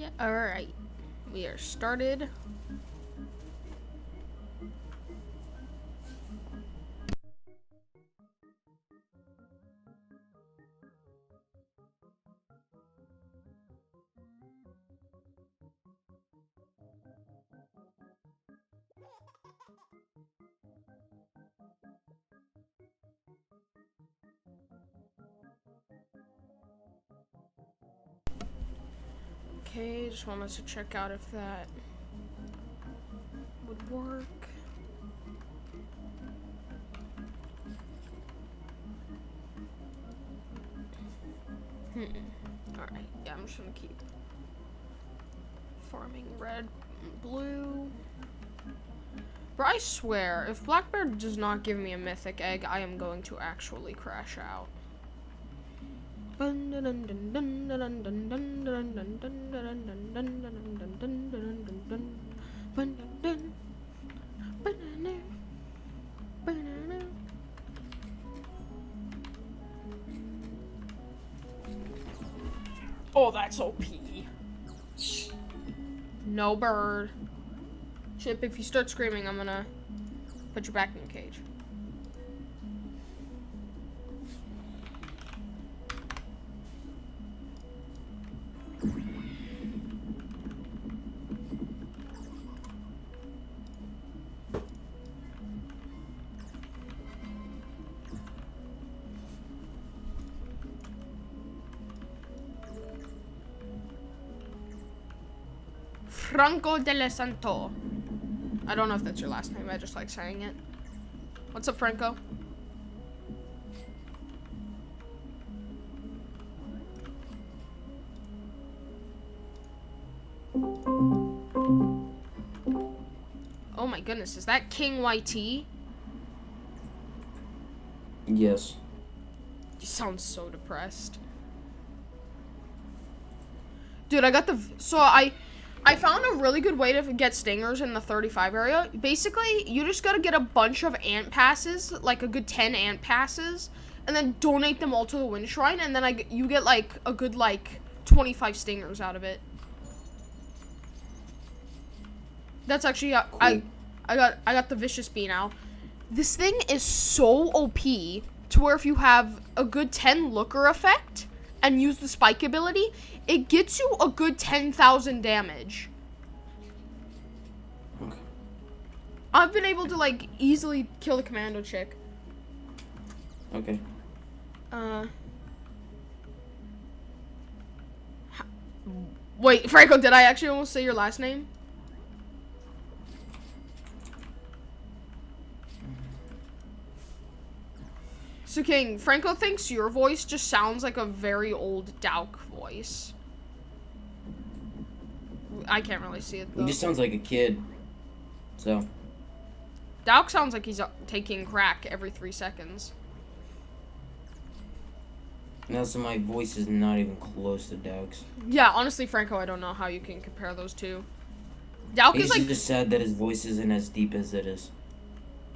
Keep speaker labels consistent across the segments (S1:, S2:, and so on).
S1: Yeah, alright. We are started. Okay, just wanted to check out if that would work. Alright, yeah, I'm just gonna keep farming red and blue. But I swear, if Blackbeard does not give me a mythic egg, I am going to actually crash out. Oh, that's OP. No bird. Chip, if you start screaming, I'm gonna put you back in the cage. Franco de Santo. I don't know if that's your last name, I just like saying it. What's up, Franco? Oh my goodness, is that King YT?
S2: Yes.
S1: You sound so depressed. Dude, I got the... So I found a really good way to get stingers in the 35 area. Basically, you just gotta get a bunch of ant passes, like a good 10 ant passes, and then donate them all to the Wind Shrine, and then you get like a good like 25 stingers out of it. That's actually
S2: Cool.
S1: I got the Vicious Bee now. This thing is so OP to where if you have a good 10 looker effect and use the spike ability, it gets you a good 10,000 damage.
S2: Okay.
S1: I've been able to like easily kill the commando chick.
S2: Okay.
S1: Wait, Franco, did I actually almost say your last name? So King, Franco thinks your voice just sounds like a very old Dauk voice. I can't really see it though.
S2: He just sounds like a kid. So.
S1: Dauk sounds like he's taking crack every 3 seconds.
S2: Now, so my voice is not even close to Dauk's.
S1: Yeah, honestly, Franco, I don't know how you can compare those two. Dauk is like...
S2: just sad that his voice isn't as deep as it is.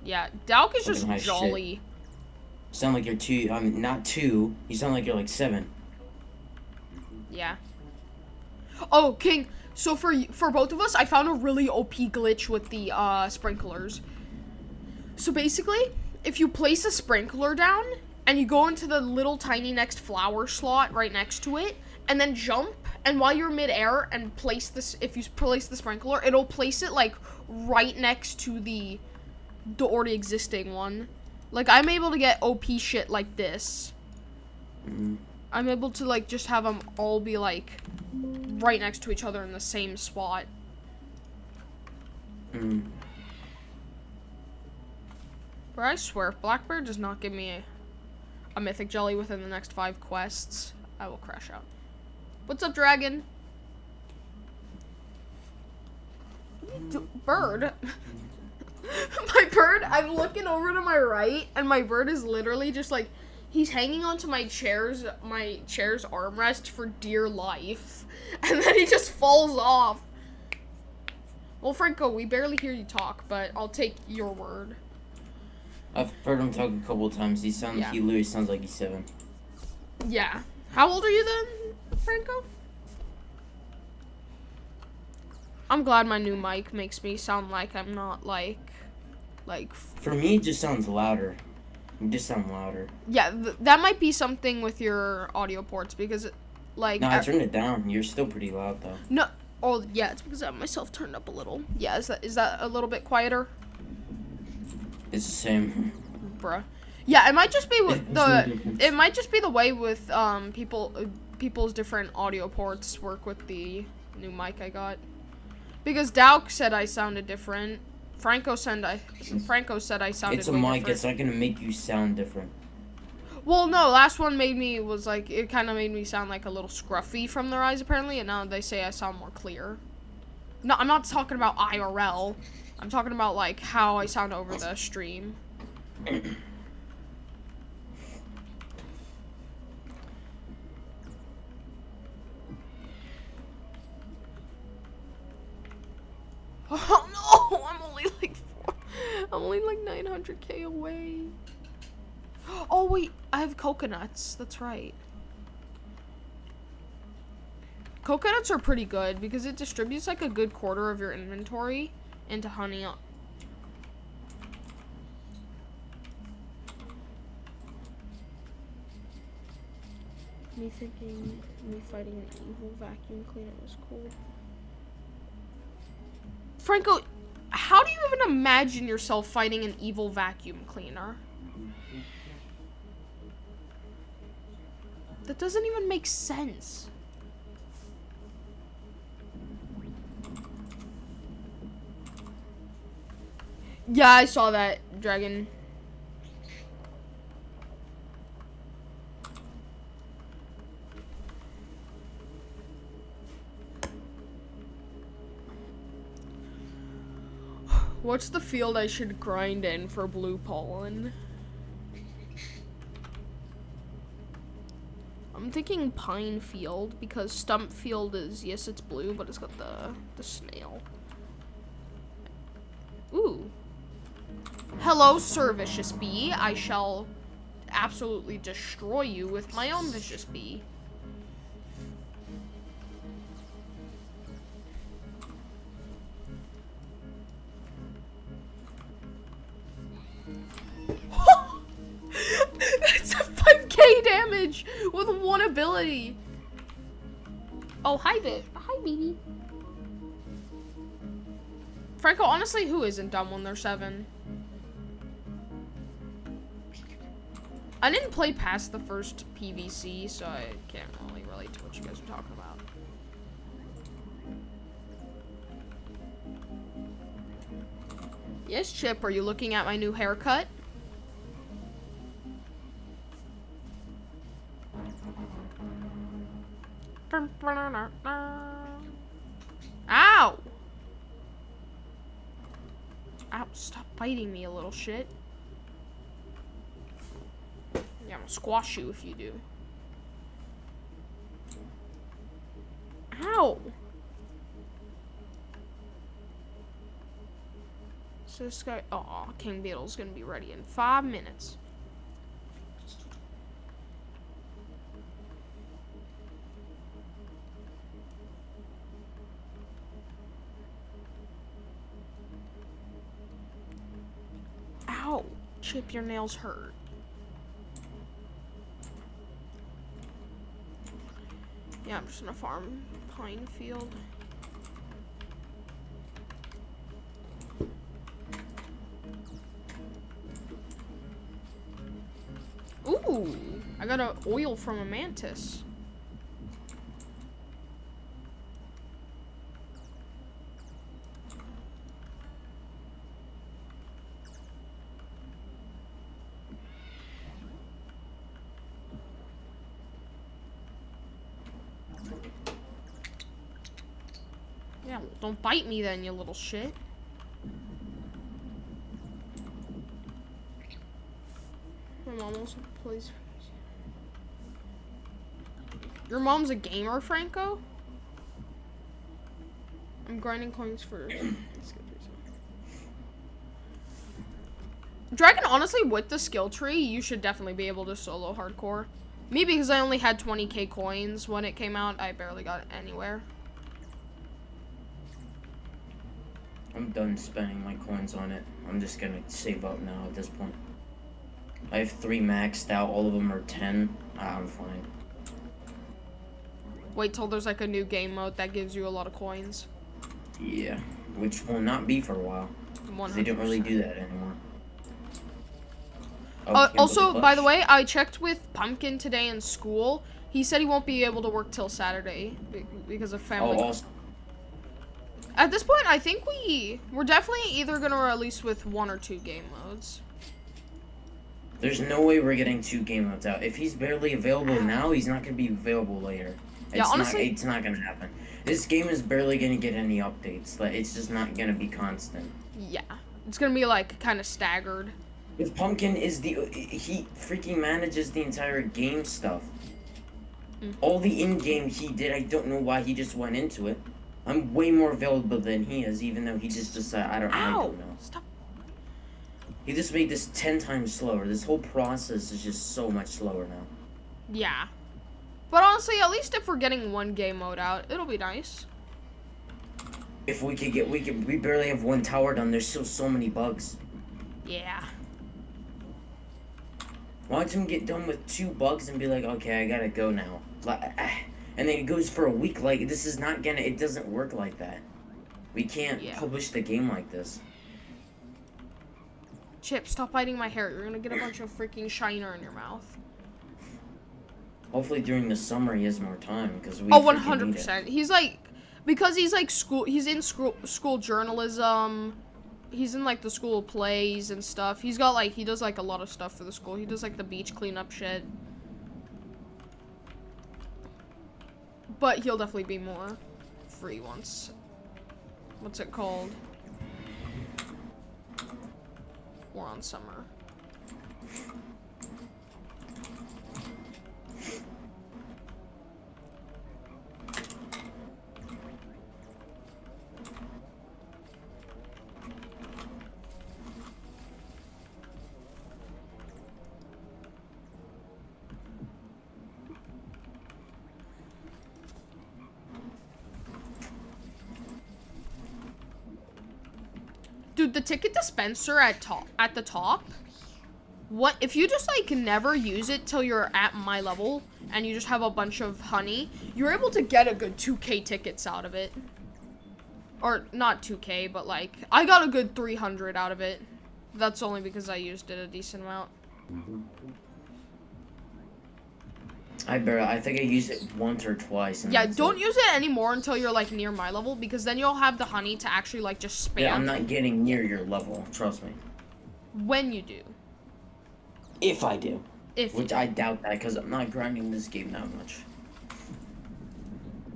S1: Yeah, Dauk is just
S2: Fucking high
S1: jolly.
S2: You sound like you're 2, not 2. You sound like you're like 7.
S1: Yeah. Oh, King, so for both of us, I found a really OP glitch with the sprinklers. So basically, if you place a sprinkler down and you go into the little tiny next flower slot right next to it and then jump, and while you're midair and place this, if you place the sprinkler, it'll place it like right next to the already existing one. Like, I'm able to get OP shit like this. I'm able to, like, just have them all be, like, right next to each other in the same spot. But I swear, if Blackbeard does not give me a mythic jelly within the next 5 quests, I will crash out. What's up, dragon? Bird? My bird, I'm looking over to my right, and my bird is literally just like, he's hanging onto my chair's armrest for dear life, and then he just falls off. Well, Franco, we barely hear you talk, but I'll take your word.
S2: I've heard him talk a couple of times. He literally sounds like he's 7.
S1: Yeah. How old are you then, Franco? I'm glad my new mic makes me sound like I'm not like.
S2: For me, it just sounds louder. You just sound louder.
S1: Yeah, that might be something with your audio ports because, like.
S2: No, I turned it down. You're still pretty loud though.
S1: No. Oh yeah, it's because I have myself turned up a little. Yeah, is that a little bit quieter?
S2: It's the same.
S1: Bruh. Yeah, it might just be with it might just be the way with people's different audio ports work with the new mic I got. Because Dauk said I sounded different. Franco said I sounded
S2: It's a
S1: way
S2: mic.
S1: different.
S2: It's not gonna make you sound different.
S1: Well, no, last one was like it kind of made me sound like a little scruffy from their eyes apparently, and now they say I sound more clear. No, I'm not talking about IRL. I'm talking about like how I sound over the stream. Oh no, I'm only like 900k away. Oh wait, I have coconuts. That's right. Coconuts are pretty good because it distributes like a good quarter of your inventory into honey. Me thinking me fighting an evil vacuum cleaner was cool. Franco, how do you even imagine yourself fighting an evil vacuum cleaner? That doesn't even make sense. Yeah, I saw that, Dragon. What's the field I should grind in for blue pollen? I'm thinking pine field because stump field is, yes, it's blue, but it's got the snail. Ooh. Hello, Sir Vicious Bee. I shall absolutely destroy you with my own Vicious Bee. That's a 5k damage with one ability. Oh, hi, hi, baby. Franco, honestly, who isn't dumb when they're 7? I didn't play past the first PVC, so I can't really relate to what you guys are talking about. Yes, Chip, are you looking at my new haircut? Ow! Ow, stop biting me, a little shit. Yeah, I'm gonna squash you if you do. Ow! So this guy, oh, King Beetle's gonna be ready in 5 minutes. Ow! Chip, your nails hurt. Yeah, I'm just gonna farm pine field. Ooh, I got an oil from a mantis. Yeah, well, don't bite me then, you little shit. My mom also plays. Your mom's a gamer, Franco? I'm grinding coins for. Dragon, honestly, with the skill tree, you should definitely be able to solo hardcore. Me, because I only had 20k coins when it came out, I barely got anywhere.
S2: I'm done spending my coins on it. I'm just gonna save up now at this point. I have 3 maxed out. All of them are 10. I'm fine.
S1: Wait till there's like a new game mode that gives you a lot of coins.
S2: Yeah, which will not be for a while. 'Cause they don't really do that anymore. Oh,
S1: Also, by the way, I checked with Pumpkin today in school. He said he won't be able to work till Saturday because of family.
S2: Oh, awesome.
S1: At this point, I think we're definitely either gonna release with 1 or 2 game modes.
S2: There's no way we're getting 2 game modes out. If he's barely available now, he's not gonna be available later.
S1: Yeah, honestly,
S2: it's not gonna happen. This game is barely gonna get any updates. Like, it's just not gonna be constant.
S1: Yeah, it's gonna be like kind of staggered.
S2: Because Pumpkin is he freaking manages the entire game stuff. All the in-game he did, I don't know why he just went into it. I'm way more available than he is, even though he just decided, I don't know.
S1: Stop.
S2: He just made this 10 times slower. This whole process is just so much slower now.
S1: Yeah. But honestly, at least if we're getting 1 game mode out, it'll be nice.
S2: If we barely have 1 tower done. There's still so many bugs.
S1: Yeah.
S2: Why don't you get done with 2 bugs and be like, okay, I gotta go now. And then it goes for a week. Like, this is not gonna, it doesn't work like that. We can't publish the game like this.
S1: Chip, stop biting my hair. You're gonna get a bunch of freaking shiner in your mouth.
S2: Hopefully during the summer he has more time, because we
S1: 100%. He's like, because he's like he's in school journalism. He's in like the school plays and stuff. He does like a lot of stuff for the school. He does like the beach cleanup shit. But he'll definitely be more free once. What's it called? We're on summer. Dude, the ticket dispenser at the top. What if you just like never use it till you're at my level and you just have a bunch of honey? You're able to get a good 2K tickets out of it. Or not 2K, but like I got a good 300 out of it. That's only because I used it a decent amount.
S2: I think I used it once or twice.
S1: Yeah, don't use it anymore until you're like near my level, because then you'll have the honey to actually like just spam.
S2: Yeah, I'm not getting near your level. Trust me.
S1: When you do.
S2: If I do. Which I doubt that, because I'm not grinding this game that much.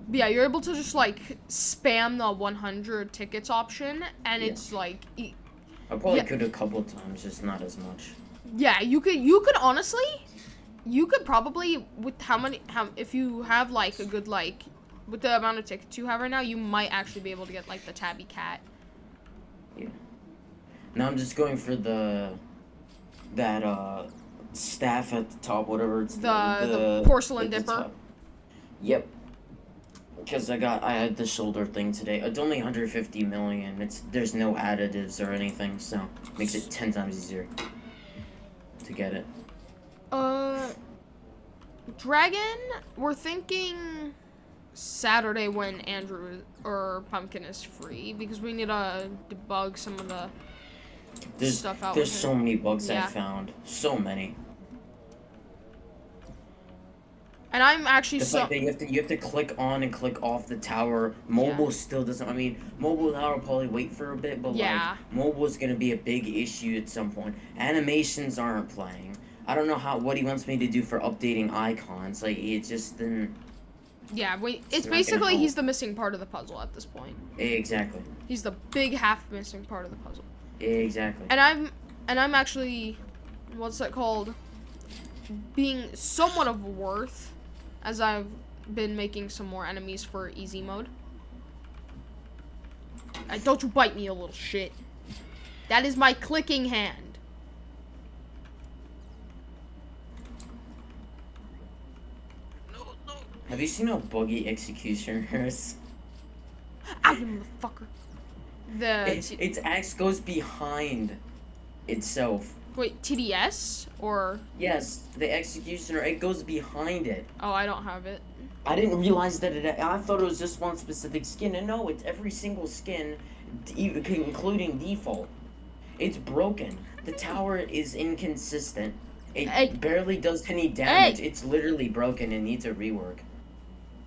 S1: But yeah, you're able to just like spam the 100 tickets option, and it's like.
S2: I probably could a couple times, just not as much.
S1: Yeah, you could honestly. You could probably, with if you have like a good like, with the amount of tickets you have right now, you might actually be able to get like the tabby cat.
S2: Yeah. Now I'm just going for that staff at the top, whatever it's
S1: the porcelain dipper.
S2: Yep. Because I had the shoulder thing today. It's only 150 million. There's no additives or anything, so makes it 10 times easier to get it.
S1: Dragon, we're thinking Saturday when Andrew or Pumpkin is free, because we need to debug some of the stuff out.
S2: There's so many bugs I found. So many.
S1: And I'm actually
S2: like you have to click on and click off the tower. Mobile still doesn't. I mean, mobile tower will probably wait for a bit, but like mobile is gonna be a big issue at some point. Animations aren't playing. I don't know what he wants me to do for updating icons. Like, it just didn't.
S1: Yeah, it's basically he's the missing part of the puzzle at this point.
S2: Exactly.
S1: He's the big half missing part of the puzzle.
S2: Exactly.
S1: And I'm actually, what's that called? Being somewhat of worth, as I've been making some more enemies for easy mode. Don't you bite me, you little shit. That is my clicking hand.
S2: Have you seen how buggy Executioner is?
S1: Ow, you motherfucker.
S2: Its axe goes behind itself.
S1: Wait, TDS or?
S2: Yes, the Executioner. It goes behind it.
S1: Oh, I don't have it.
S2: I didn't realize that I thought it was just one specific skin, and no, it's every single skin, including default. It's broken. The tower is inconsistent. It barely does any damage. It's literally broken and needs a rework.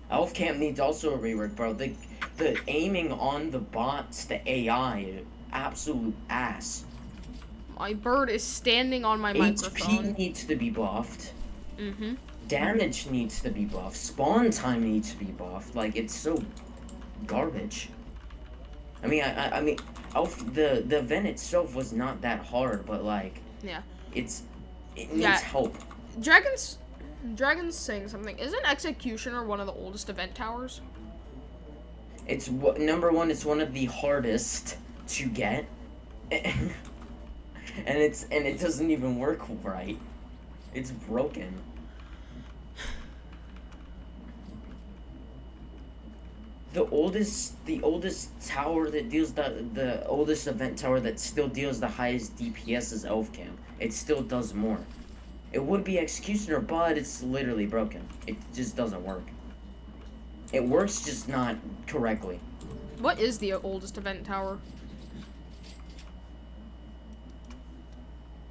S2: Elf Camp needs also a rework, bro. The aiming on the bots, the AI, absolute ass.
S1: My bird is standing on my microphone.
S2: HP needs to be buffed.
S1: Mm-hmm.
S2: Damage needs to be buffed. Spawn time needs to be buffed. Like, it's so garbage. I mean, I mean, the event itself was not that hard, but like,
S1: yeah,
S2: it needs help.
S1: Dragon's saying something. Isn't Executioner one of the oldest event towers?
S2: It's number one. It's one of the hardest to get, and it doesn't even work right. It's broken. The oldest tower that deals the oldest event tower that still deals the highest DPS is Elf Camp. It still does more. It would be Executioner, but it's literally broken. It just doesn't work. It works, just not correctly.
S1: What is the oldest event tower?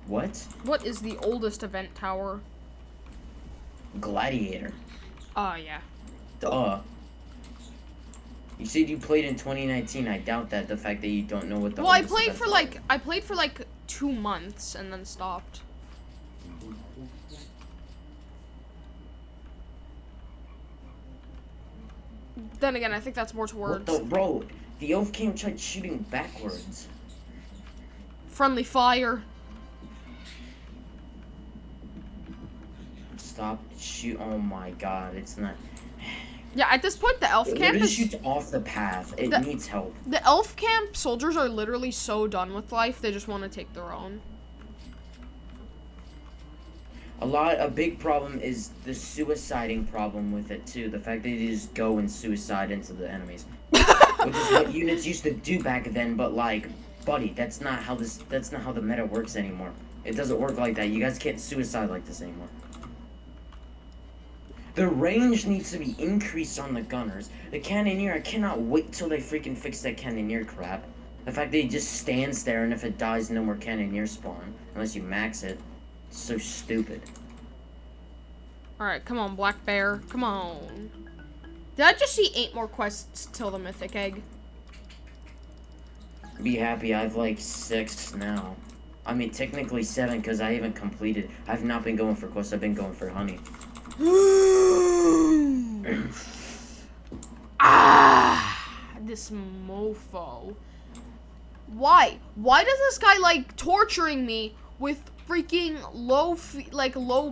S2: What?
S1: What is the oldest event tower?
S2: Gladiator.
S1: Oh, yeah.
S2: Duh. You said you played in 2019. I doubt that. The fact that you don't know what the
S1: I played for like 2 months and then stopped. Then again, I think that's more towards.
S2: Bro, the Elf Camp tried shooting backwards.
S1: Friendly fire.
S2: Stop shoot! Oh my God, it's not.
S1: Yeah, at this point, the Elf Camp is
S2: shoots off the path. It needs help.
S1: The Elf Camp soldiers are literally so done with life, they just want to take their own.
S2: A big problem is the suiciding problem with it too. The fact that they just go and suicide into the enemies, which is what units used to do back then. But like, buddy, that's not how the meta works anymore. It doesn't work like that. You guys can't suicide like this anymore. The range needs to be increased on the gunners. The cannoneer, I cannot wait till they freaking fix that cannoneer crap. The fact that he just stands there and if it dies, no more cannoneer spawn. Unless you max it. It's so stupid.
S1: Alright, come on, Black Bear. Come on. Did I just see 8 more quests till the Mythic Egg?
S2: Be happy, I have like 6 now. I mean, technically 7 because I haven't completed. I've not been going for quests, I've been going for honey.
S1: This mofo. Why? Why does this guy like torturing me with freaking low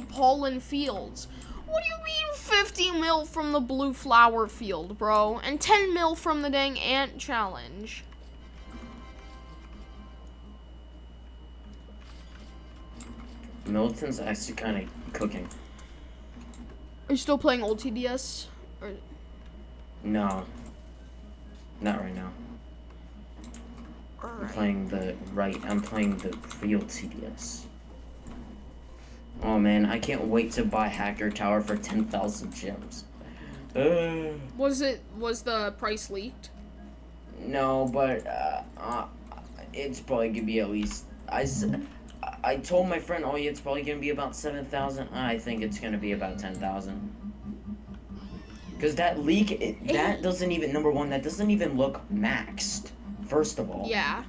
S1: pollen fields? What do you mean 50 mil from the blue flower field, bro? And 10 mil from the dang ant challenge?
S2: Militan's actually kind of cooking.
S1: Are you still playing old TDS? Or...
S2: No. Not right now. I'm playing the real TDS. Oh man, I can't wait to buy Hacker Tower for 10,000 gems.
S1: Was the price leaked?
S2: No, but it's probably gonna be at least. I told my friend, oh yeah, it's probably gonna be about 7,000. I think it's gonna be about 10,000. Cause that leak, that doesn't even, number one, that doesn't even look maxed. First of all.
S1: Yeah.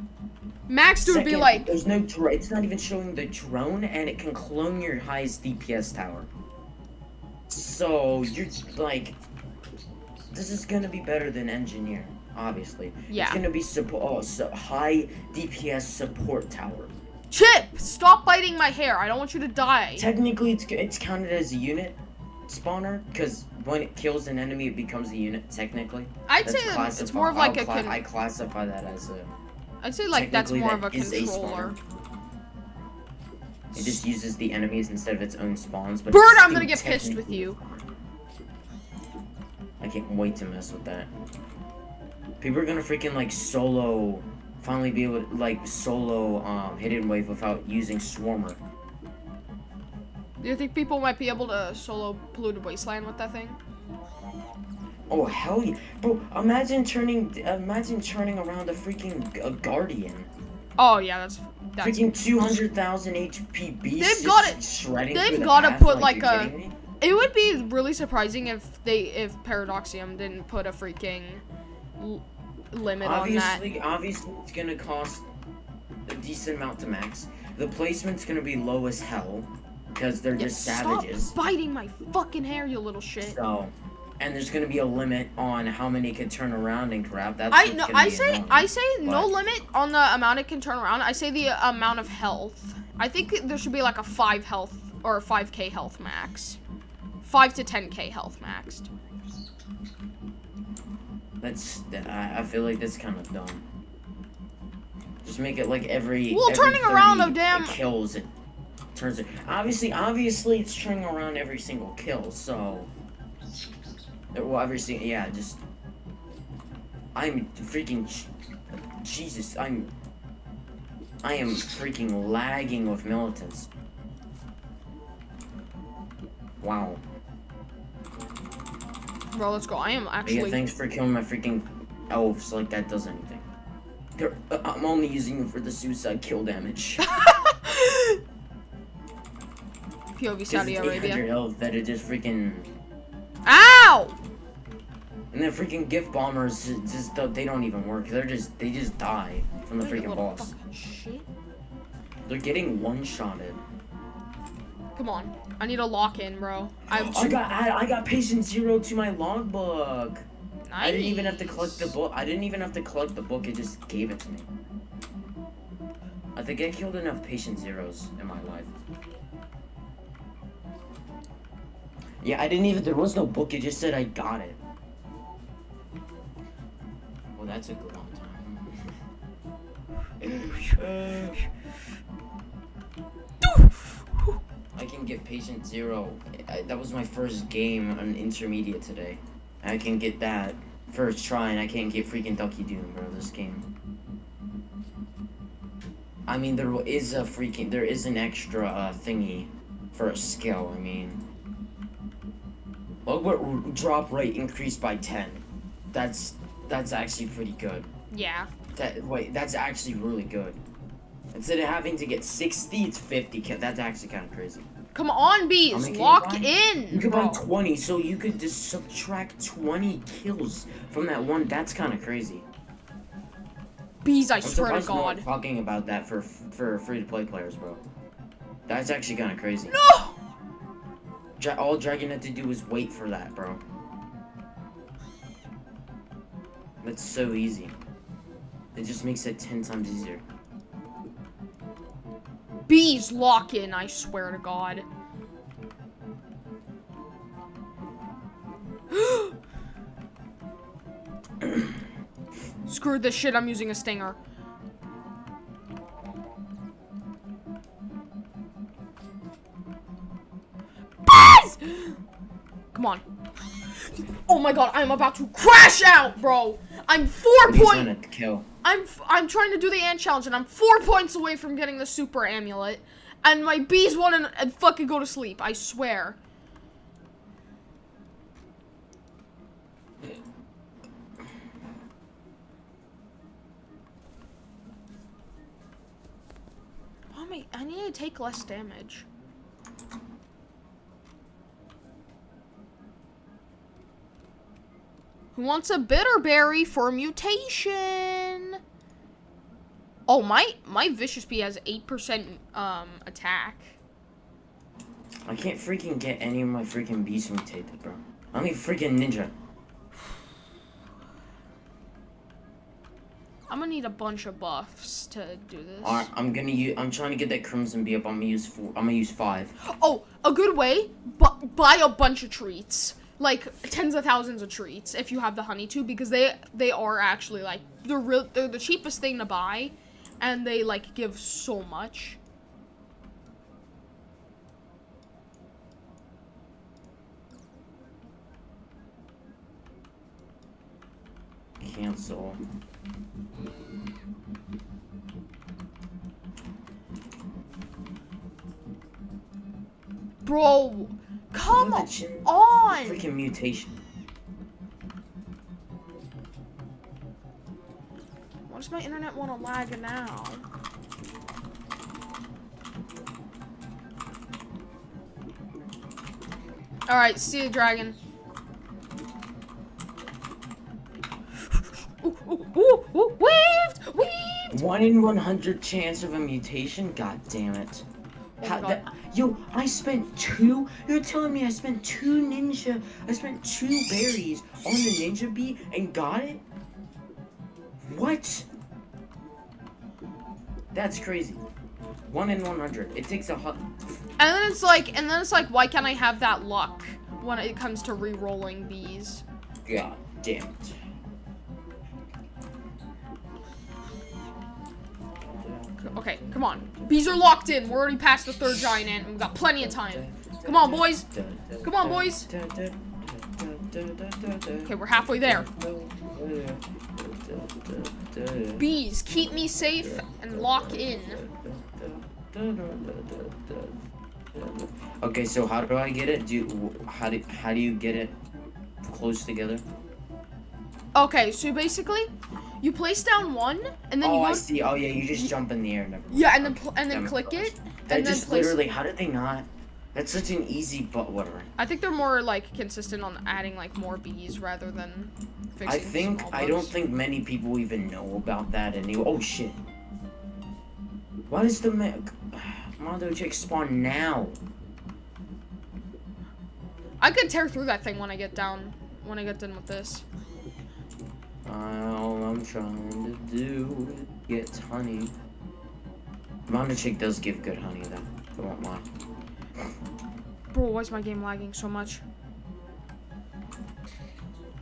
S1: Maxed would be like.
S2: There's no drone. It's not even showing the drone, and it can clone your highest DPS tower. So you're like, this is gonna be better than Engineer, obviously.
S1: Yeah.
S2: It's gonna be high DPS support tower.
S1: Chip, stop biting my hair. I don't want you to die.
S2: Technically, it's counted as a unit spawner because when it kills an enemy, it becomes a unit. Technically,
S1: I'd say it's more of like
S2: I classify that as a.
S1: I'd say like that's more of a controller.
S2: It just uses the enemies instead of its own spawns. But
S1: Bird, I'm gonna get pissed with you.
S2: I can't wait to mess with that. People are gonna freaking like solo finally be able to like solo Hidden Wave without using Swarmer.
S1: Do you think people might be able to solo Polluted Wasteland with that thing?
S2: Oh hell yeah, bro! Imagine turning around a freaking Guardian.
S1: Oh yeah, that's
S2: freaking 200,000 HP beast.
S1: They've got it.
S2: Shredding
S1: They've
S2: got
S1: to put like
S2: a.
S1: It would be really surprising if Paradoxium didn't put a freaking limit on that.
S2: Obviously, it's gonna cost a decent amount to max. The placement's gonna be low as hell because they're just savages.
S1: Stop biting my fucking hair, you little shit.
S2: So, and there's gonna be a limit on how many can turn around and crap.
S1: I say no limit on the amount it can turn around. I say the amount of health. I think there should be like a 5 health or a 5k health max. 5 to 10k health maxed.
S2: I feel like that's kind of dumb. Just make it like every.
S1: Well,
S2: every
S1: turning around a damn
S2: kills it turns it. Obviously, it's turning around every single kill. So, well, just. I'm freaking. Jesus, I am freaking lagging with militants. Wow.
S1: Bro, let's go. I am actually.
S2: Yeah, thanks for killing my freaking elves. Like that does anything. I'm only using them for the suicide kill damage.
S1: POV Saudi Arabia.
S2: Elves that are just freaking.
S1: Ow!
S2: And then freaking gift bombers they don't even work. They just die from the freaking boss.
S1: Shit.
S2: They're getting one-shotted.
S1: Come on, I need a lock in, bro.
S2: I got patient 0 to my logbook. Nice. I didn't even have to collect the book. It just gave it to me. I think I killed enough patient 0s in my life. Yeah, there was no book. It just said I got it. Well, that took a long time. I can get patient 0. That was my first game on intermediate today. I can get that first try, and I can't get freaking Ducky Doom, bro. This game. I mean, there is an extra thingy for a skill. I mean, logbook drop rate increased by 10. That's actually pretty good.
S1: Yeah.
S2: That's actually really good. Instead of having to get 60, it's 50. That's actually kind of crazy.
S1: Come on, bees, lock in.
S2: You could buy 20, so you could just subtract 20 kills from that one. That's kind of crazy.
S1: Bees, I swear to God.
S2: I'm not talking about that for free-to-play players, bro. That's actually kind of crazy.
S1: No.
S2: All Dragon had to do was wait for that, bro. That's so easy. It just makes it 10 times easier.
S1: Bees, lock in, I swear to God. Screw this shit, I'm using a stinger. Bees! Come on. Oh my God, I'm about to crash out, bro. I'm 4 points. I'm trying to do the ant challenge, and I'm 4 points away from getting the super amulet, and my bees want to fucking go to sleep. I swear. Mommy, I need to take less damage. Who wants a bitter berry for mutation? Oh, my Vicious Bee has 8% attack.
S2: I can't freaking get any of my freaking bees mutated, bro. I'm a freaking ninja.
S1: I'm gonna need a bunch of buffs to do this.
S2: Alright, I'm trying to get that Crimson Bee up. I'm gonna use 5.
S1: Oh, a good way, buy a bunch of treats. Like tens of thousands of treats if you have the honey too, because they are actually like they're the cheapest thing to buy, and they like give so much.
S2: cancel.
S1: Bro, come
S2: Look
S1: on.
S2: at the freaking mutation.
S1: Why does my internet want to lag now? Alright, see you, dragon. Ooh, weaved!
S2: 1 in 100 chance of a mutation? God damn it.
S1: Oh my God.
S2: Yo, I spent 2. You're telling me I spent 2 ninja. I spent 2 berries on the ninja bee and got it? What? That's crazy. 1 in 100. It takes a hot.
S1: And then it's like, why can't I have that luck when it comes to re-rolling bees?
S2: God damn it.
S1: Okay, come on. Bees are locked in. We're already past the 3rd giant ant. We've got plenty of time. Come on, boys. Come on, boys. Okay, we're halfway there. Bees, keep me safe and lock in.
S2: Okay, so how do I get it? How do you get it close together?
S1: Okay, so basically, you place down 1, and then you go.
S2: I see. Oh yeah, you just jump in the air. Never mind.
S1: Yeah, and then click it.
S2: That
S1: and
S2: just
S1: then place...
S2: literally. How did they not? That's such an easy, but whatever.
S1: I think they're more like consistent on adding like more bees rather than fixing.
S2: I don't think many people even know about that anyway. Oh shit! Why does the Mondo chick spawn now?
S1: I could tear through that thing when I get done with this.
S2: All I'm trying to do is get honey. Mondo chick does give good honey though. I won't lie.
S1: Bro, why is my game lagging so much?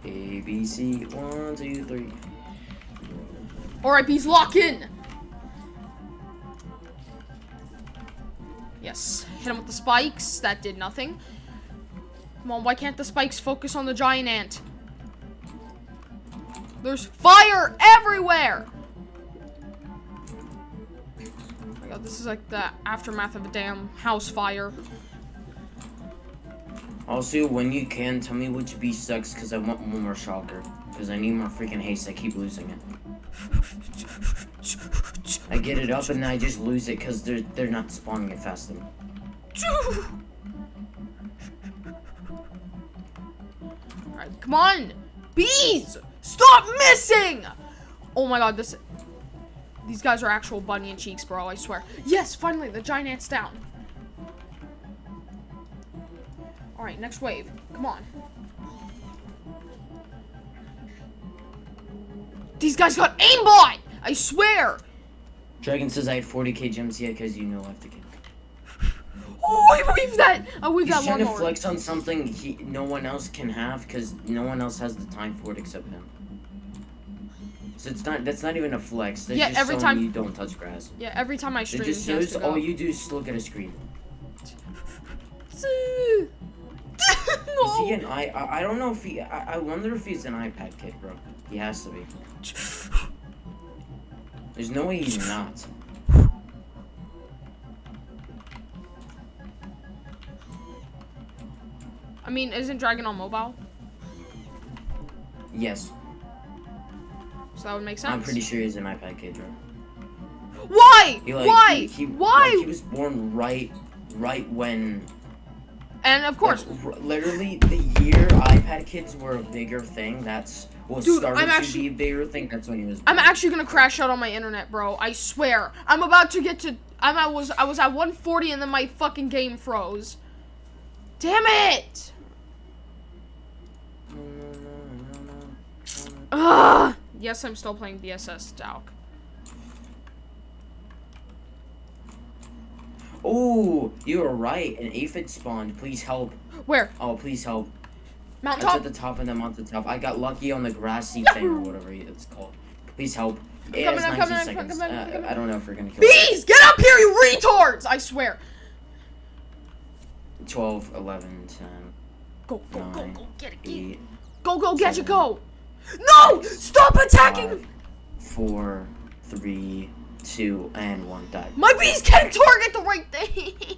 S2: A, B, C, 1, 2, 3.
S1: Alright, bees, lock in! Yes. Hit him with the spikes. That did nothing. Come on, why can't the spikes focus on the giant ant? There's fire everywhere! Oh my God, this is like the aftermath of a damn house fire.
S2: Also, when you can, tell me which bee sucks, because I want one more shulker. Because I need more freaking haste, I keep losing it. I get it up and then I just lose it because they're not spawning it fast enough.
S1: Alright, come on! Bees! Stop missing! Oh my God, these guys are actual bunny and cheeks, bro, I swear. Yes, finally, the giant ant's down. Alright, next wave. Come on. These guys got aimbot! I swear!
S2: Dragon says I had 40k gems, yeah, because you know I have to get.
S1: Oh, I weaved that! I weaved that
S2: He's trying to
S1: lawnmower.
S2: flex on something no one else can have, because no one else has the time for it except him. So that's not even a flex. That's just
S1: every
S2: showing
S1: time
S2: you don't touch grass.
S1: Yeah, every time I stream,
S2: It just shows all you do is look at a screen. Is he an I don't know if he. I wonder if he's an iPad kid, bro. He has to be. There's no way he's not.
S1: I mean, isn't Dragon on mobile?
S2: Yes.
S1: So that would make sense.
S2: I'm pretty sure he's an iPad kid, bro.
S1: Why? Why? Why?
S2: Like, he was born right when.
S1: And of course,
S2: like, literally the year iPad kids were a bigger thing. That's what started to be a bigger thing. That's when he was born.
S1: I'm actually gonna crash out on my internet, bro. I swear. I'm about to get to. I was at 140 and then my fucking game froze. Damn it! Ugh. Yes, I'm still playing BSS Dalk.
S2: Oh, you were right. An aphid spawned. Please help.
S1: Where?
S2: Oh, please help.
S1: Mountain
S2: That's
S1: top?
S2: at the top of the mountaintop. I got lucky on the grassy thing or whatever it's called. Please help. It has 19 seconds. I don't know if we're gonna kill it.
S1: Bees! Get up here, you retards! I swear.
S2: 12, 11, 10.
S1: Go, go,
S2: 9,
S1: go, get it,
S2: 8.
S1: Go, get you, go! No! Stop attacking him!
S2: 4, 3, 2, and 1. Die.
S1: My bees can't target the right thing!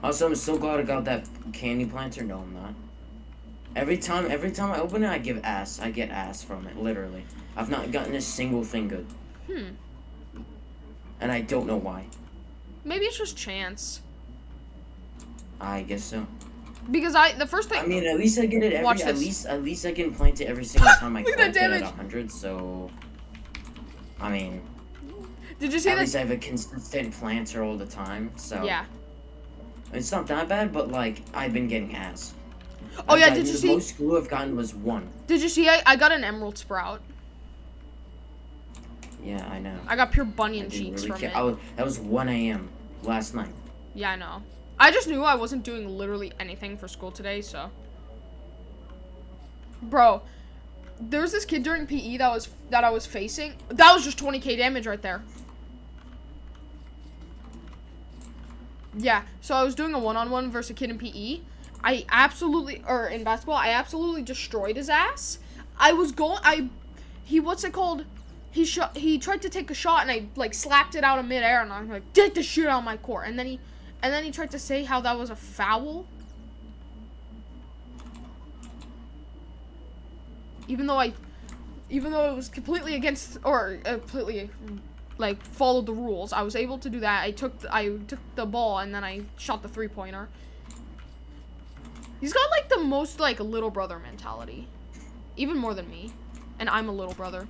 S2: Also, I'm so glad I got that candy planter. No, I'm not. Every time I open it, I get ass from it, literally. I've not gotten a single thing good. And I don't know why.
S1: Maybe it's just chance.
S2: I guess so.
S1: Because the first thing.
S2: I mean, at least I get it every. At least I can plant it every single time I plant it at 100. So, I mean.
S1: Did you see that?
S2: At least I have a consistent planter all the time. So.
S1: Yeah.
S2: It's not that bad, but like I've been getting ass.
S1: Oh yeah, did you see?
S2: The most glue I've gotten was 1.
S1: Did you see? I got an emerald sprout.
S2: Yeah, I know.
S1: I got pure bunion cheeks
S2: really
S1: from it.
S2: That was 1 a.m. last night.
S1: Yeah, I know. I just knew I wasn't doing literally anything for school today, so. Bro, there was this kid during PE that I was facing. That was just 20k damage right there. Yeah, so I was doing a one-on-one versus a kid in PE. In basketball, I absolutely destroyed his ass. He tried to take a shot and I like slapped it out of midair and I'm like, get the shit out of my court. And then he tried to say how that was a foul. Even though it was completely against completely like followed the rules. I was able to do that. I took the ball and then I shot the 3-pointer. He's got like the most like little brother mentality. Even more than me. And I'm a little brother.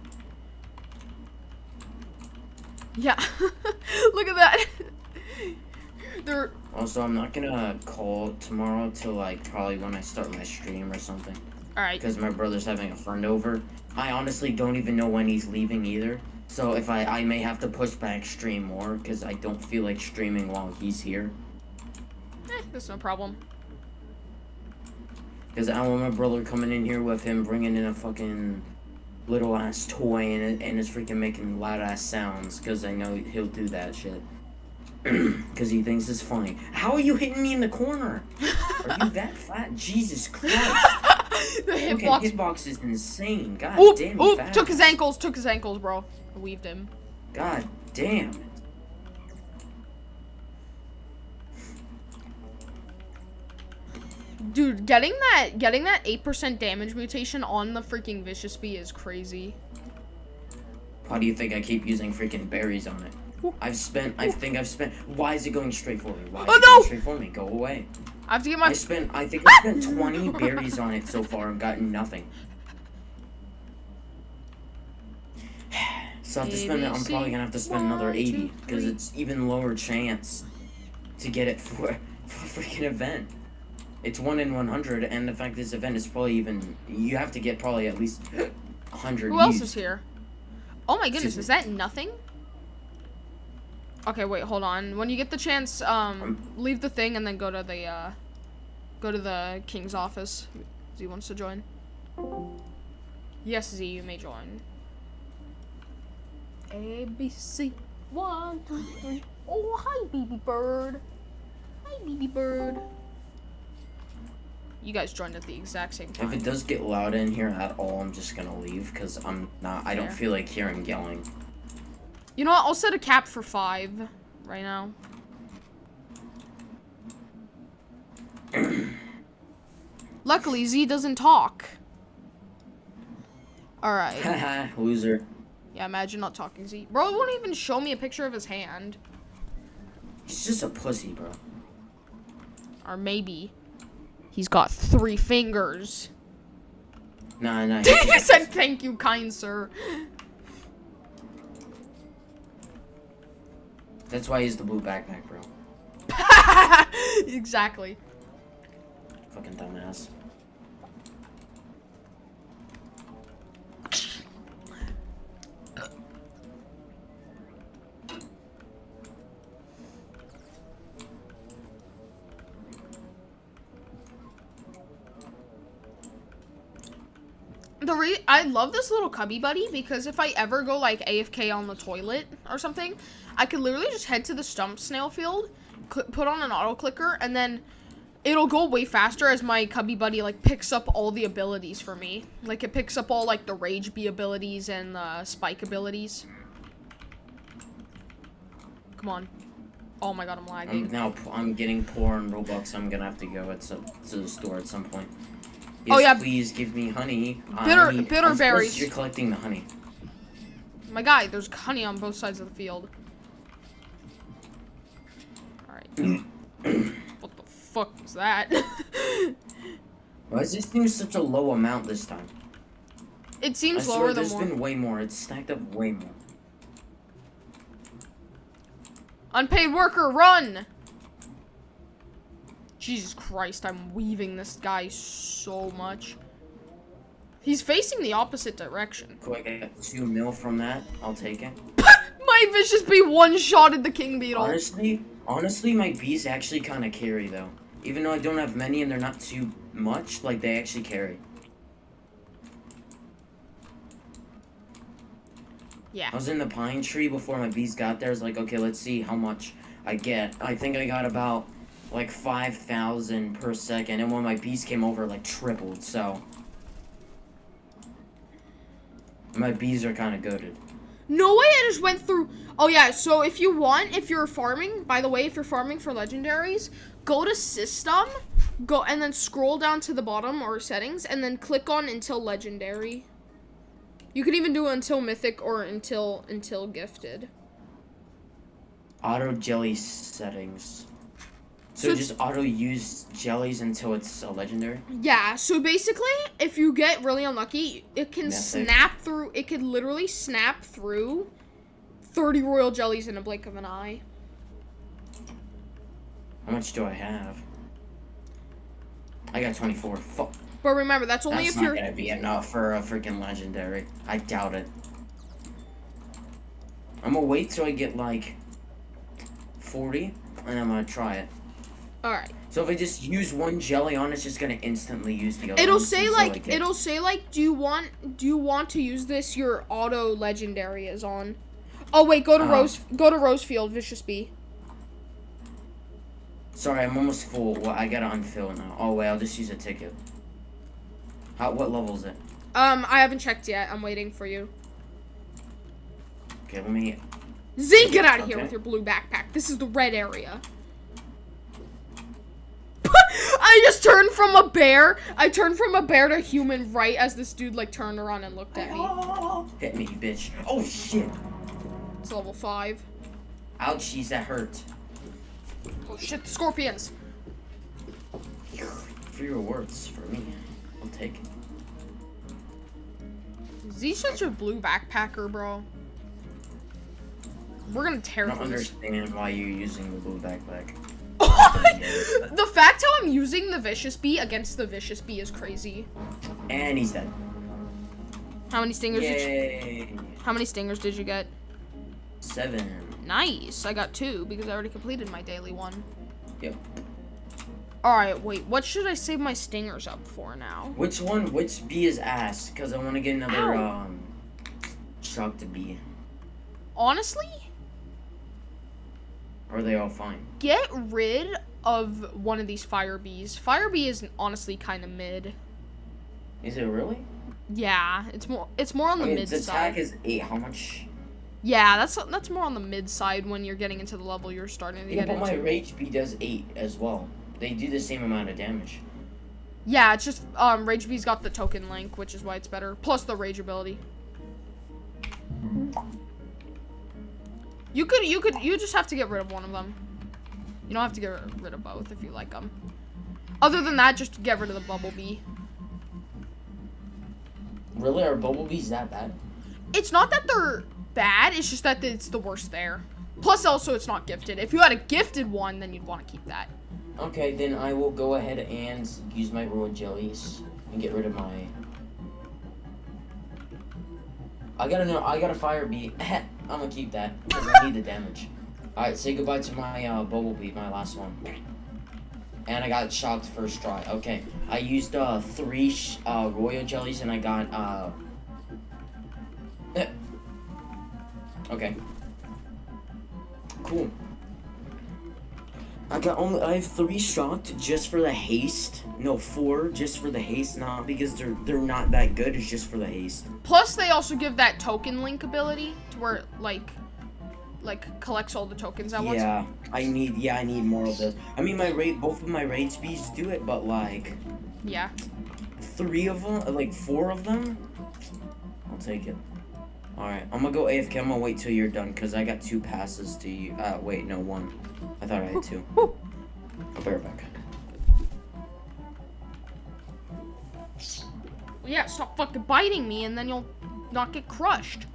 S1: Yeah. Look at that.
S2: Also, I'm not gonna call tomorrow till like probably when I start my stream or something.
S1: Alright.
S2: Because my brother's having a friend over. I honestly don't even know when he's leaving either. So if I may have to push back stream more because I don't feel like streaming while he's here.
S1: That's no problem.
S2: Because I don't want my brother coming in here with him bringing in a fucking little ass toy and is freaking making loud ass sounds. Because I know he'll do that shit. Because he thinks it's funny. How are you hitting me in the corner? Are you that fat? Jesus Christ.
S1: The
S2: hitbox is insane. God damn.
S1: Oop, took his ankles, bro. I weaved him.
S2: God damn.
S1: Dude, getting that 8% damage mutation on the freaking Vicious Bee is crazy.
S2: Why do you think I keep using freaking berries on it? Why is it going straight for me? Why is it going straight for me? Go away.
S1: I have to get my...
S2: I think I spent 20 berries on it so far and gotten nothing. So I have to spend, I'm probably gonna have to spend another 80 because it's even lower chance to get it for a freaking event. It's 1 in 100, and the fact this event is probably you have to get probably at least 100
S1: Who else is here? Oh my goodness, is that nothing? Okay, wait, hold on. When you get the chance, leave the thing and then go to the king's office. Z wants to join. Yes, Z, you may join. A, B, C, 1, 2, 3. Oh, hi, BB Bird. Hi, BB Bird. You guys joined at the exact same time.
S2: If it does get loud in here at all, I'm just gonna leave because I don't feel like hearing yelling.
S1: You know what? I'll set a cap for 5 right now. Luckily, Z doesn't talk. Alright.
S2: Haha, loser.
S1: Yeah, imagine not talking, Z. Bro, won't even show me a picture of his hand.
S2: He's just a pussy, bro.
S1: Or maybe he's got 3 fingers.
S2: Nah.
S1: You said thank you, kind sir.
S2: That's why he's the blue backpack, bro.
S1: Exactly.
S2: Fucking dumbass.
S1: I love this little cubby buddy because if I ever go like AFK on the toilet or something, I could literally just head to the stump snail field, put on an auto clicker, and then it'll go way faster as my cubby buddy like picks up all the abilities for me. Like it picks up all like the rage bee abilities and the spike abilities. Come on. Oh my god, I'm lagging.
S2: I'm getting poor on Robux. I'm gonna have to go to the store at some point. Yes,
S1: oh yeah.
S2: Please give me honey.
S1: Bitter berries.
S2: You're collecting the honey.
S1: My guy, there's honey on both sides of the field. Alright. What the fuck was that?
S2: Why is this thing such a low amount this time?
S1: It seems lower than
S2: more. There's been way more. It's stacked up way more.
S1: Unpaid worker, run! Jesus Christ, I'm weaving this guy so much. He's facing the opposite direction.
S2: Cool, I got 2 mil from that. I'll take it.
S1: My vicious bee one-shotted the king beetle.
S2: Honestly, my bees actually kind of carry, though. Even though I don't have many and they're not too much, like, they actually carry.
S1: Yeah.
S2: I was in the pine tree before my bees got there. I was like, okay, let's see how much I get. I think I got about, like, 5,000 per second. And when my bees came over, like, tripled, so... My bees are kind of goated.
S1: No way, I just went through... Oh, yeah, so if you're farming, by the way, if you're farming for legendaries, go to system, and then scroll down to the bottom, or settings, and then click on until legendary. You can even do it until mythic or until gifted.
S2: Auto jelly settings. So just auto use jellies until it's a legendary?
S1: Yeah, so basically, if you get really unlucky, it can snap through, it could literally snap through 30 royal jellies in a blink of an eye.
S2: How much do I have? I got 24. Fuck.
S1: But remember, that's only if you're...
S2: That's not gonna be enough for a freaking legendary. I doubt it. I'm gonna wait till I get, like, 40, and I'm gonna try it.
S1: Alright.
S2: So if I just use one jelly on, it's just gonna instantly use the other.
S1: It'll say like, do you want to use this? Your auto legendary is on. Oh wait, go to Rosefield, Vicious Bee.
S2: Sorry, I'm almost full. Well, I gotta unfill now. Oh wait, I'll just use a ticket. What level is it?
S1: I haven't checked yet. I'm waiting for you.
S2: Okay, let me...
S1: Zing, get out of here with your blue backpack. This is the red area. I just turned from a bear. I turned from a bear to human right as this dude like turned around and looked at me.
S2: Hit me, bitch. Oh shit.
S1: It's level 5.
S2: Ouchies, that hurt.
S1: Oh shit, the scorpions.
S2: For your words, for me. I'll take it.
S1: Is he such a blue backpacker, bro? We're gonna tear
S2: I don't understand why you're using the blue backpack.
S1: The fact how I'm using the Vicious Bee against the Vicious Bee is crazy.
S2: And he's dead.
S1: How many stingers did you get?
S2: 7.
S1: Nice. I got 2 because I already completed my daily one.
S2: Yep.
S1: Alright, wait. What should I save my stingers up for now?
S2: Which bee is ass? Because I want to get another, shocked bee.
S1: Honestly?
S2: Or are they all fine?
S1: Get rid of one of these fire bees. Fire bee is honestly kind of mid.
S2: Is it really?
S1: Yeah, it's more on the mid
S2: its
S1: side.
S2: attack is 8. How much?
S1: Yeah, that's more on the mid side when you're getting into the level you're starting to get into.
S2: But my rage bee does 8 as well. They do the same amount of damage.
S1: Yeah, it's just rage bee's got the token link, which is why it's better. Plus the rage ability. You just have to get rid of one of them. You don't have to get rid of both if you like them. Other than that, just get rid of the bumblebee.
S2: Really? Are bumblebees that bad?
S1: It's not that they're bad, it's just that it's the worst there. Plus, also, it's not gifted. If you had a gifted one, then you'd want to keep that.
S2: Okay, then I will go ahead and use my royal jellies and get rid of my... I got a fire bee. I'm gonna keep that because I need the damage. Alright, say goodbye to my bumblebee, my last one. And I got shocked first try. Okay, I used 3 royal jellies and I got okay. Cool. I have 3 shocked just for the haste. No, 4 just for the haste, not because they're not that good, it's just for the haste.
S1: Plus they also give that token link ability to where it, like collects all the tokens at once.
S2: Yeah, I need more of those. I mean both of my raid speeds do it, but like
S1: yeah.
S2: 3 of them, like 4 of them, I'll take it. Alright, I'm gonna go AFK. I'm gonna wait till you're done because I got 2 passes to you. Wait, no, 1. I thought I had 2. I'll be right back.
S1: Yeah, stop fucking biting me and then you'll not get crushed.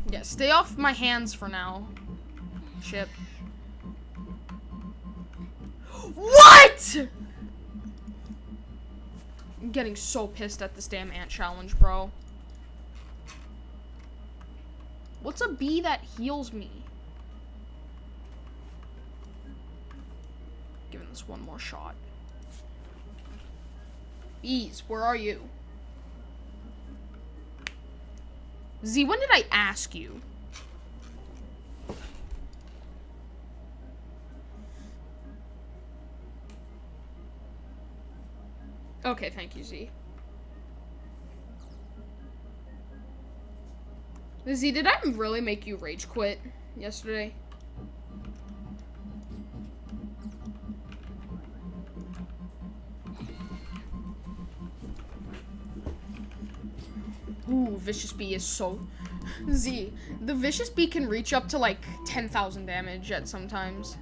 S1: Yeah, stay off my hands for now. Shit. What?! I'm getting so pissed at this damn ant challenge, bro. What's a bee that heals me? Giving this one more shot. Bees, where are you? Z, when did I ask you? Okay, thank you, Z. Z, did I really make you rage quit yesterday? Ooh, Vicious Bee is so... Z, the Vicious Bee can reach up to like 10,000 damage at sometimes.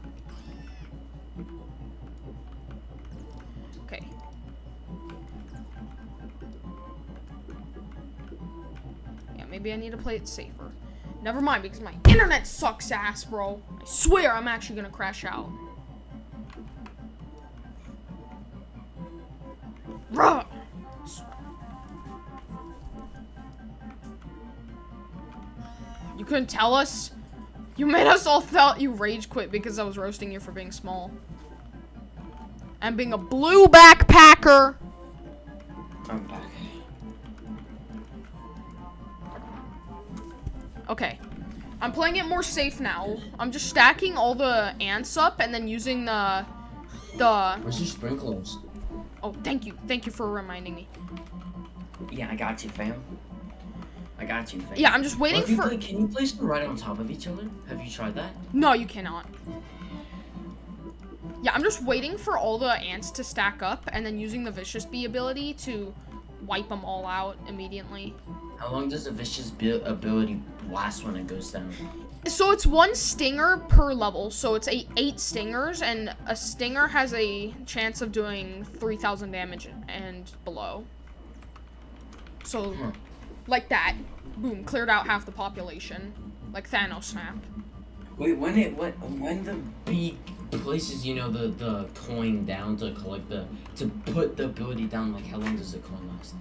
S1: Okay. Yeah, maybe I need to play it safer. Never mind, because my internet sucks ass, bro. I swear I'm actually gonna crash out. Ruh! You couldn't tell us? You made us all thought you rage quit because I was roasting you for being small. And being a blue backpacker.
S2: I'm back.
S1: Okay. I'm playing it more safe now. I'm just stacking all the ants up and then using the...
S2: Where's your sprinklers?
S1: Oh, thank you. Thank you for reminding me.
S2: Yeah, I got you, fam. I got you, fam.
S1: Yeah, I'm just waiting for...
S2: Can you place them right on top of each other? Have you tried that?
S1: No, you cannot. Yeah, I'm just waiting for all the ants to stack up and then using the Vicious Bee ability to wipe them all out immediately.
S2: How long does the Vicious Bee ability last when it goes down?
S1: So it's 1 stinger per level, so it's 8 stingers, and a stinger has a chance of doing 3,000 damage and below. So, like that. Boom, cleared out half the population. Like Thanos snap.
S2: Wait, when the bee places, you know, the coin down to collect to put the ability down, like how long does the coin last?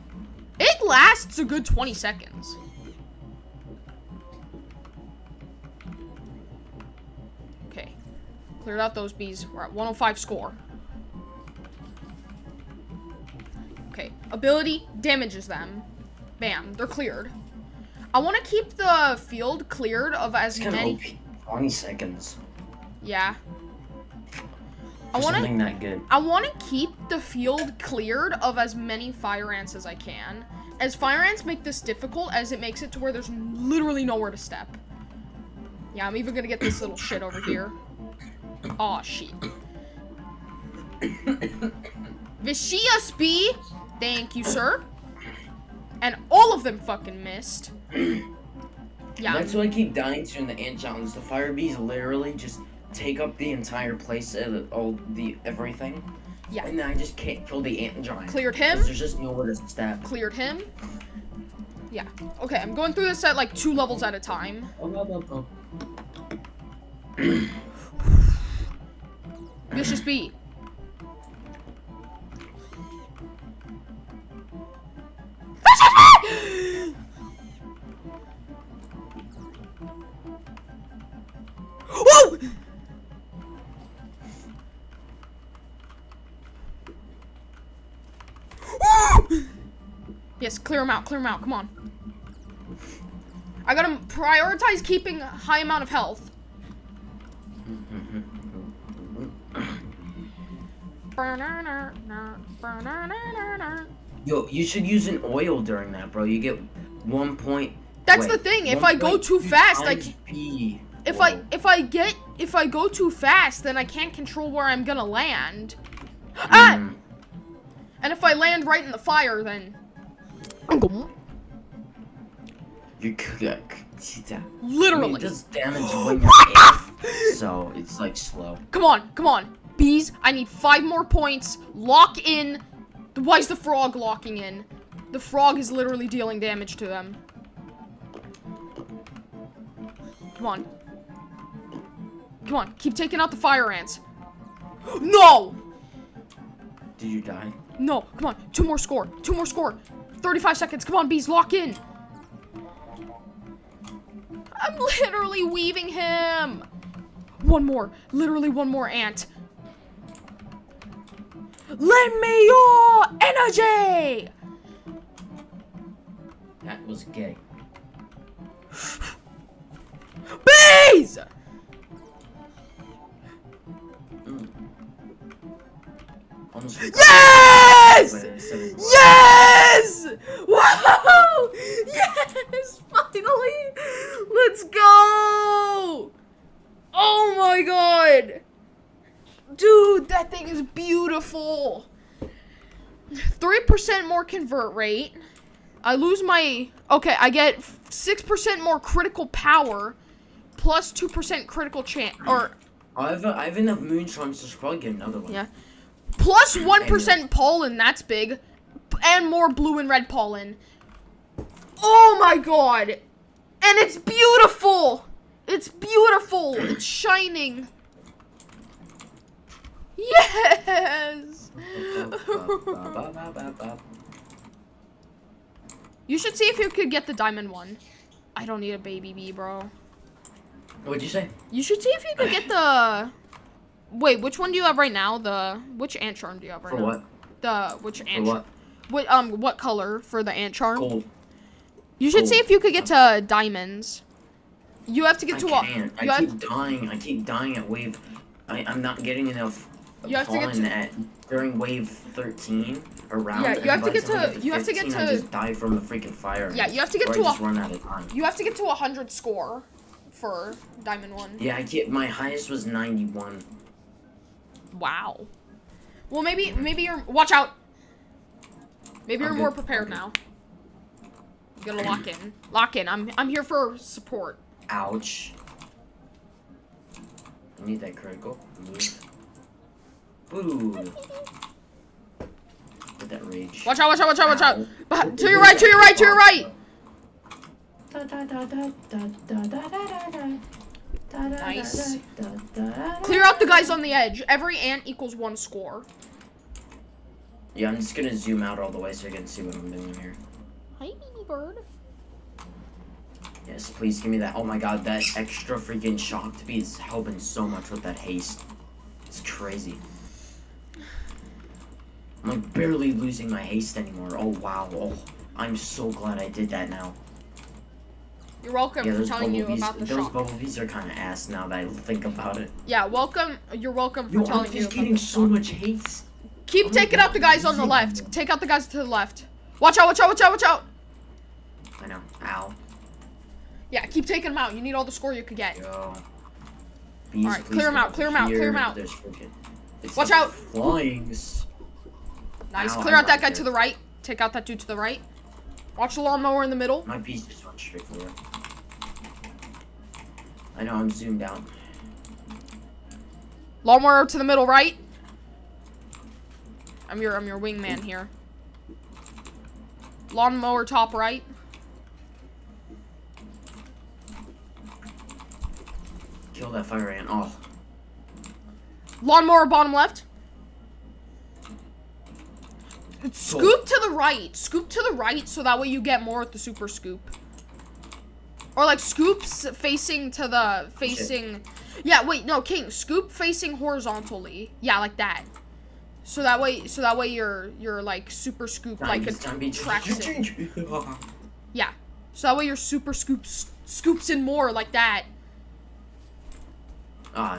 S1: It lasts a good 20 seconds. Okay. Cleared out those bees. We're at 105 score. Okay. Ability damages them. Bam. They're cleared. I want to keep the field cleared of as many...
S2: 20 seconds.
S1: Yeah.
S2: Something that good.
S1: I want to keep the field cleared of as many fire ants as I can. As fire ants make this difficult, as it makes it to where there's literally nowhere to step. Yeah, I'm even gonna get this little shit over here. Aw, shit. Vicious Bee! Thank you, sir. And all of them fucking missed. Yeah.
S2: That's what I keep dying to in the ant challenge. The fire bees literally just take up the entire place, everything.
S1: Yeah.
S2: And then I just can't kill the ant giant.
S1: Cleared him.
S2: There's just nowhere to step.
S1: Cleared him. Yeah. Okay, I'm going through this at like 2 levels at a time. Vicious Bee. Whoa! Yes, clear them out, come on. I gotta prioritize keeping a high amount of health.
S2: Yo, you should use an oil during that, bro. You get 1 point.
S1: That's the thing. If I go too fast, if I go too fast, then I can't control where I'm gonna land. Ah! And if I land right in the fire, then
S2: you could
S1: literally
S2: it does damage when you're in, so it's like slow.
S1: Come on, bees. I need 5 more points. Lock in. Why is the frog locking in? The frog is literally dealing damage to them. Come on, keep taking out the fire ants. No!
S2: Did you die?
S1: No, come on, 2 more score. 35 seconds, come on, bees, lock in. I'm literally weaving him. Literally one more ant. Lend me your energy!
S2: That was gay.
S1: Bees! Yes! Yes! Wow! Yes! Finally! Let's go! Oh my god! Dude, that thing is beautiful. 3% more convert rate. I lose my... Okay, I get 6% more critical power plus 2% critical chance. Or...
S2: I have enough moonshine, so I should probably get another one.
S1: Yeah. Plus 1% pollen, that's big. And more blue and red pollen. Oh my god! And it's beautiful! It's beautiful! It's shining. Yes! You should see if you could get the diamond one. I don't need a baby bee, bro.
S2: What'd you say?
S1: You should see if you could get the... Wait, which one do you have right now? Which ant charm do you have right now?
S2: For what?
S1: Which ant
S2: For what?
S1: What color for the ant charm?
S2: Gold.
S1: You should see if you could get to diamonds. You have to get to
S2: I can't. I keep dying at wave. I'm not getting enough pollen during wave 13 around.
S1: Yeah, you have to get to.
S2: I just die from the freaking fire.
S1: Yeah, you have to get
S2: or
S1: to
S2: I just run out of time.
S1: You have to get to 100 score for diamond one.
S2: Yeah, my highest was 91.
S1: Wow. Well, maybe you're. Watch out. Maybe you're more prepared now. You gotta lock in. Lock in. I'm here for support.
S2: Ouch. I need that critical move. Boo. With that rage.
S1: Watch out! To your right! Nice. Clear out the guys on the edge. Every ant equals 1 score.
S2: Yeah, I'm just gonna zoom out all the way so you can see what I'm doing here.
S1: Hi, baby bird.
S2: Yes, please give me that. Oh my god, that extra freaking shock to be is helping so much with that haste. It's crazy. I'm like barely losing my haste anymore. Oh wow. Oh, I'm so glad I did that now.
S1: You're welcome for telling you about the shock.
S2: Those bubble bees are kind of ass now that I think about it.
S1: Yeah, welcome. You're welcome for telling you about the shock.
S2: I'm just getting so much haste.
S1: Keep taking out the guys on the left. Take out the guys to the left. Watch out!
S2: I know. Ow.
S1: Yeah, keep taking them out. You need all the score you could get.
S2: Yo.
S1: Alright, clear them out. Watch out!
S2: Flyings.
S1: Nice. Clear out that guy to the right. Take out that dude to the right. Watch the lawnmower in the middle.
S2: My bees just went straight forward. I know, I'm zoomed out.
S1: Lawnmower to the middle right. I'm your wingman here. Lawnmower top right.
S2: Kill that fire ant. Oh.
S1: Lawnmower bottom left. Scoop to the right. Scoop to the right so that way you get more with the super scoop. Or like scoops facing to the Yeah, wait, no, King. Scoop facing horizontally. Yeah, like that. So that way your like super scoop like attracts it. Yeah. So that way your super scoops in more like that.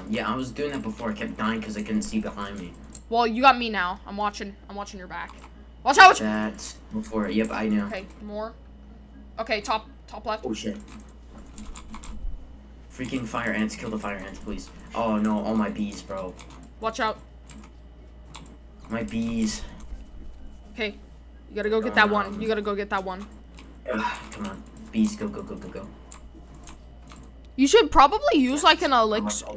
S2: Yeah, I was doing that before. I kept dying because I couldn't see behind me.
S1: Well, you got me now. I'm watching your back. Watch out!
S2: That's before. Yep, I know.
S1: Okay, more. Okay, top left.
S2: Oh shit. Freaking fire ants! Kill the fire ants, please. Oh no, all my bees, bro.
S1: Watch out.
S2: My bees.
S1: Okay, you gotta go get that one. You gotta go get that one.
S2: Ugh, come on, bees, go, go, go, go, go.
S1: You should probably use like an elixir.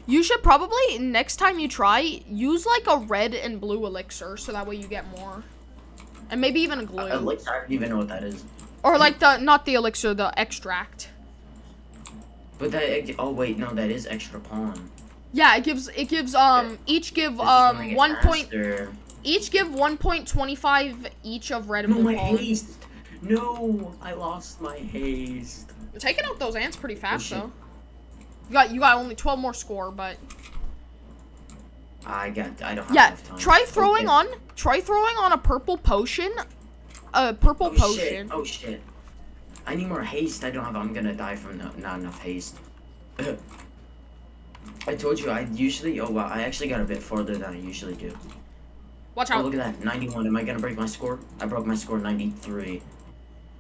S1: You should probably, next time you try, use like a red and blue elixir so that way you get more. And maybe even a glue.
S2: Elixir, I don't even know what that is.
S1: Or like not the elixir, the extract.
S2: But that, oh wait, no, that is extra pollen.
S1: Yeah, each give each give 1.25 each of red and blue pollen.
S2: Haste. No, I lost my haste.
S1: You're taking out those ants pretty fast though. You got only 12 more score, but
S2: I don't have enough time.
S1: Try throwing on a purple potion. Potion.
S2: Oh shit. I need more haste. I don't have. I'm gonna die from not enough haste. I told you I usually. Oh wow, I actually got a bit farther than I usually do.
S1: Watch out!
S2: Oh, look at that, 91. Am I gonna break my score? I broke my score 93.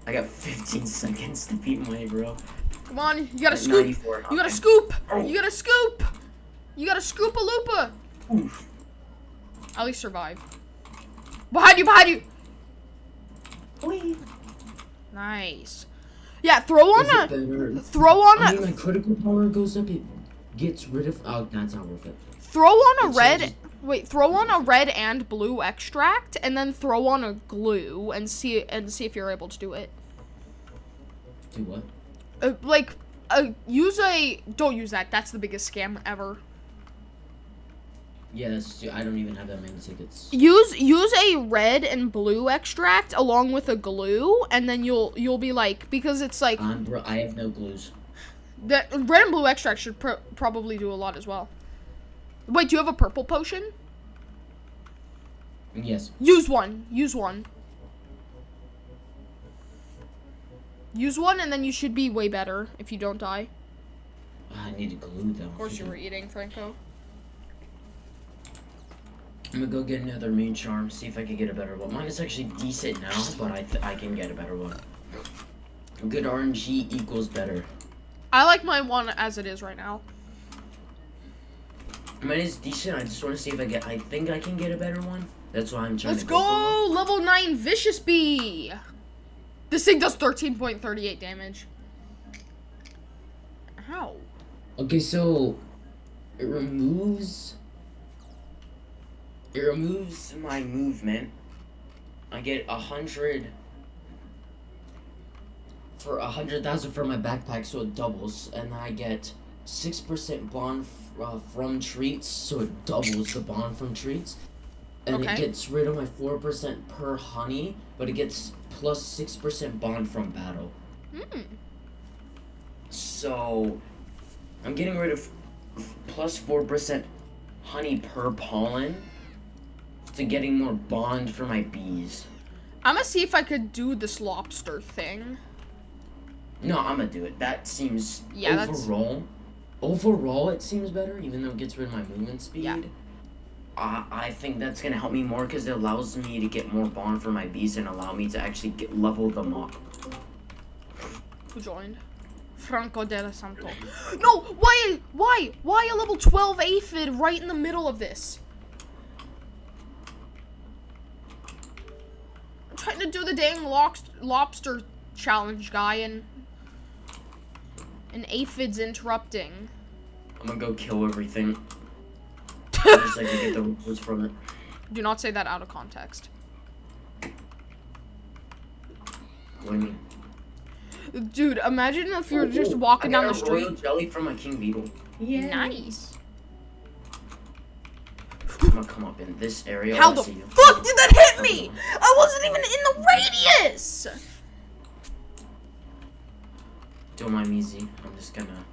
S2: I got 15 seconds to beat my bro.
S1: Come on, you gotta scoop. You gotta scoop.
S2: Oh.
S1: You gotta scoop. You gotta scoop a loopa.
S2: Oof.
S1: At least survive. Behind you.
S2: Wait.
S1: Nice. Yeah, throw on.
S3: I mean, my critical power goes up. It gets rid of. Oh, that's not worth it.
S1: Throw on a red. Wait, throw on a red and blue extract, and then throw on a glue, and see if you're able to do it.
S3: Do what?
S1: Don't use that. That's the biggest scam ever.
S3: Yeah, I don't even have that many tickets.
S1: Use a red and blue extract along with a glue, and then you'll be like, because it's like.
S3: Bro, I have no glues.
S1: The red and blue extract should probably do a lot as well. Wait, do you have a purple potion?
S3: Yes.
S1: Use one, and then you should be way better if you don't die.
S3: I need a glue though.
S1: Of course you were eating, Franco.
S2: I'm gonna go get another main charm, see if I can get a better one. Mine is actually decent now, but I can get a better one. Good RNG equals better.
S1: I like my one as it is right now.
S2: Mine is decent. I just want to see if I think I can get a better one. That's why I'm trying
S1: to go. Let's go! Level 9 Vicious Bee! This thing does 13.38 damage. Ow.
S3: Okay, so it removes
S2: my movement. I get 100 for 100,000 for my backpack, so it doubles, and I get 6% bond from treats, so it doubles the bond from treats. And it gets rid of my 4% per honey, but it gets plus 6% bond from battle. So I'm getting rid of plus 4% honey per pollen to getting more bond for my bees.
S1: I'm gonna see if I could do this lobster thing.
S2: No, I'm gonna do it. That seems overall it seems better, even though it gets rid of my movement speed.
S1: Yeah.
S2: I think that's gonna help me more because it allows me to get more bond for my bees and allow me to actually level them up.
S1: Who joined? Franco Della Santo. No! Why a level 12 aphid right in the middle of this? I'm trying to do the dang lobster challenge, guy, and aphid's interrupting.
S2: I'm gonna go kill everything. Just so I can get the rewards from it.
S1: Do not say that out of context.
S2: What do you mean?
S1: Dude, imagine if you're just walking down the street.
S2: I got a royal jelly from my king beetle.
S1: Yeah. Nice.
S2: I'm gonna come up in this area.
S1: How the fuck did that hit me? I wasn't even in the radius.
S2: Don't mind me, Z. I'm just gonna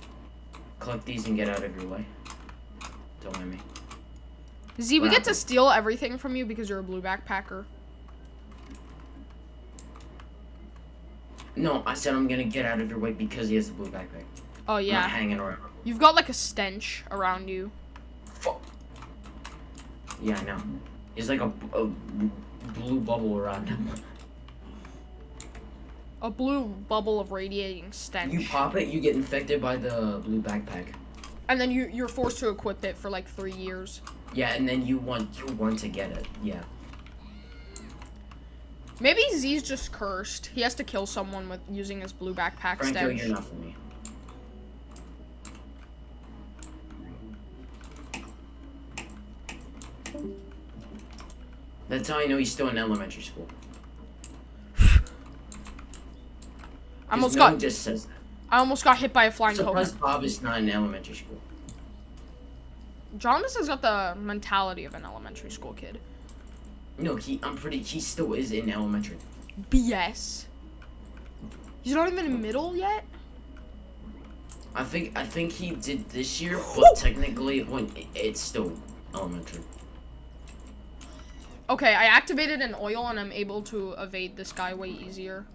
S2: collect these and get out of your way. Don't mind me.
S1: Z, we get to steal everything from you because you're a blue backpacker.
S2: No, I said I'm gonna get out of your way because he has the blue backpack.
S1: Oh, yeah.
S2: I'm not hanging around.
S1: You've got, like, a stench around you.
S2: Fuck. Yeah, I know. He's like a blue bubble around him.
S1: A blue bubble of radiating stench.
S2: You pop it, you get infected by the blue backpack.
S1: And then you're forced to equip it for, like, 3 years.
S2: Yeah, and then you want to get it. Yeah.
S1: Maybe Z's just cursed. He has to kill someone with using his blue backpack
S2: Franco,
S1: stench.
S2: you're not for me. That's how I know he's still in elementary school. Just says that.
S1: I almost got hit by a flying coconut.
S2: Surprised Bob is not in elementary school.
S1: Jonas has got the mentality of an elementary school kid.
S2: No, he still is in elementary.
S1: BS. He's not even in middle yet?
S2: I think he did this year, but technically it's still elementary.
S1: Okay, I activated an oil and I'm able to evade this guy way easier.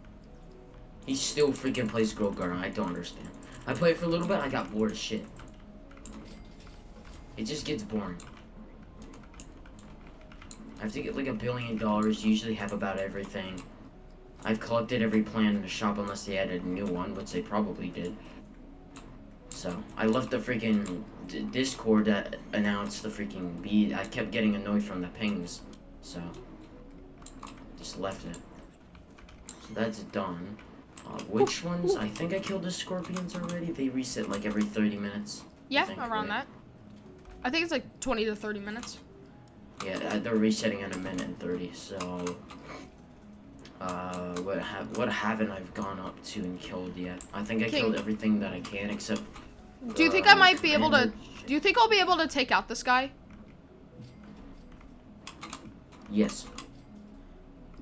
S2: He still freaking plays Girl Guard. I don't understand. I played for a little bit, I got bored as shit. It just gets boring. I have to get like $1 billion, usually have about everything. I've collected every plant in the shop unless they added a new one, which they probably did. So, I left the freaking Discord that announced the freaking bee. I kept getting annoyed from the pings. So, just left it. So that's done. Which ones? I think I killed the scorpions already. They reset like every 30 minutes.
S1: Yeah, around that. I think it's like 20 to 30 minutes.
S2: Yeah, they're resetting in 1:30. So, what haven't I gone up to and killed yet? I think I killed everything that I can except.
S1: Do you think I might be able to? Do you think I'll be able to take out this guy?
S2: Yes.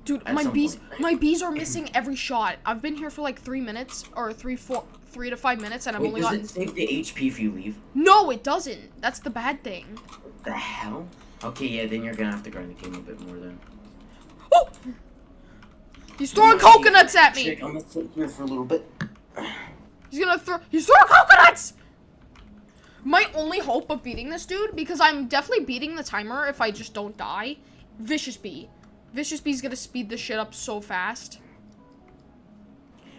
S1: Dude, my bees are missing every shot. I've been here for like 3 minutes or 3 to 5 minutes, and I've only gotten.
S2: Does it save the HP if you leave?
S1: No, it doesn't. That's the bad thing.
S2: What the hell? Okay, yeah, then you're gonna have to grind the game a bit more then.
S1: Oh! He's throwing coconuts at me.
S2: I'm gonna sit here for a little bit.
S1: He's throwing coconuts. My only hope of beating this dude, because I'm definitely beating the timer if I just don't die. Vicious Bee. Vicious Bee's gonna speed this shit up so fast.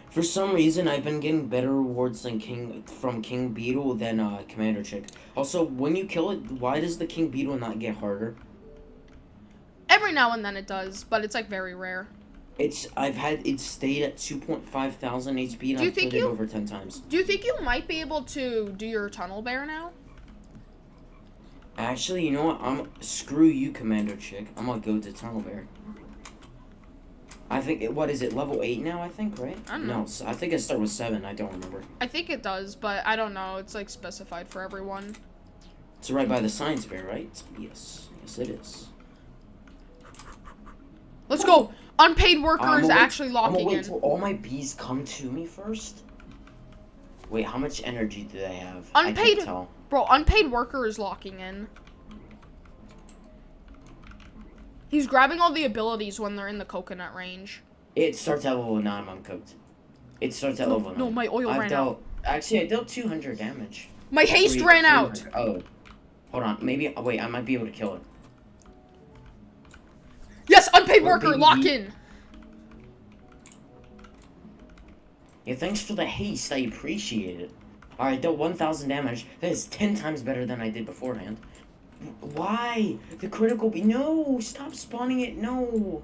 S2: For some reason, I've been getting better rewards than from King Beetle than Commander Chick. Also, when you kill it, why does the King Beetle not get harder?
S1: Every now and then it does, but it's like very rare.
S2: I've had it stayed at 2.5 thousand HP and I've played it over 10 times.
S1: Do you think you might be able to do your tunnel bear now?
S2: Actually, you know what? Screw you, Commander Chick. I'm gonna go to Tunnel Bear. I think what is it? Level 8 now? I think, right?
S1: I don't know.
S2: No, I think it started with 7. I don't remember.
S1: I think it does, but I don't know. It's like specified for everyone.
S2: It's right by the science bear, right? Yes, it is.
S1: Let's go. Unpaid workers actually locking in. I'm gonna wait
S2: till all my bees come to me first. Wait, how much energy do they have?
S1: Unpaid.
S2: I can't tell.
S1: Bro, unpaid worker is locking in. He's grabbing all the abilities when they're in the coconut range.
S2: It starts at level 9, I'm cooked. It starts at level 9.
S1: No, my oil ran out.
S2: Actually, I dealt 200 damage.
S1: My haste ran out.
S2: Oh. Hold on, maybe, wait, I might be able to kill it.
S1: Yes, unpaid worker, lock in.
S2: Yeah, thanks for the haste, I appreciate it. Alright, dealt 1,000 damage. That is 10 times better than I did beforehand. Why? The critical no! Stop spawning it, no!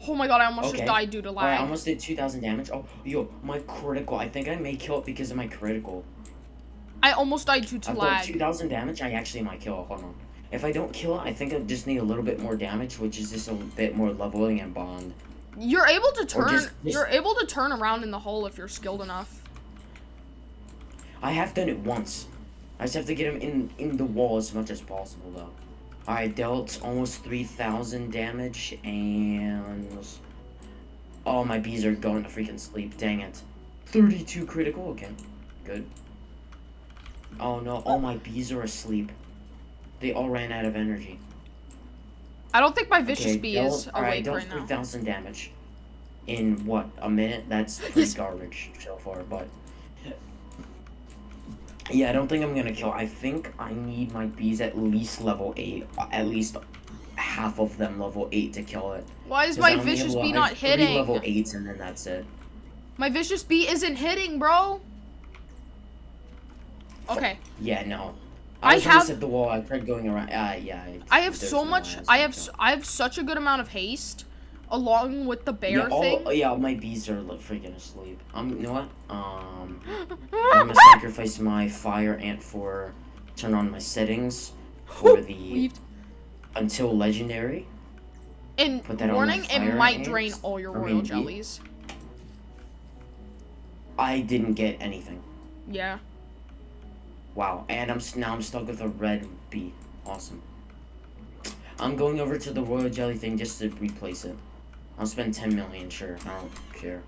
S1: Oh my god, I almost just died due to lag.
S2: Alright, I almost did 2,000 damage. Oh, yo, my critical. I think I may kill it because of my critical.
S1: I almost died due to lag.
S2: 2,000 damage, I actually might kill it. Hold on. If I don't kill it, I think I just need a little bit more damage, which is just a bit more leveling and bond.
S1: You're able to turn. You're able to turn around in the hole if you're skilled enough.
S2: I have done it once. I just have to get him in the wall as much as possible, though. I dealt almost 3,000 damage, and all my bees are going to freaking sleep. Dang it! 32 critical. Okay, good. Oh no! All my bees are asleep. They all ran out of energy.
S1: I don't think my vicious
S2: Okay,
S1: bee is awake
S2: dealt
S1: right now.
S2: 3,000 damage in what, a minute? That's pretty garbage so far, but yeah, I don't think I'm gonna kill. I think I need my bees at least level 8, at least half of them level 8 to kill it.
S1: Why is my vicious bee not hitting?
S2: Level 8s and then that's it.
S1: My vicious bee isn't hitting, bro. Okay.
S2: Yeah, no.
S1: I
S2: was
S1: have
S2: almost at the wall. I tried going around. Yeah.
S1: I have so much. I have such a good amount of haste, along with the bear thing.
S2: Yeah, my bees are freaking asleep. You know what? I'm gonna sacrifice my fire ant for turn on my settings for the until legendary.
S1: And warning, it might drain all your royal jellies.
S2: I didn't get anything.
S1: Yeah.
S2: Wow, and now I'm stuck with a red bee. Awesome. I'm going over to the royal jelly thing just to replace it. I'll spend 10 million, sure. I don't care.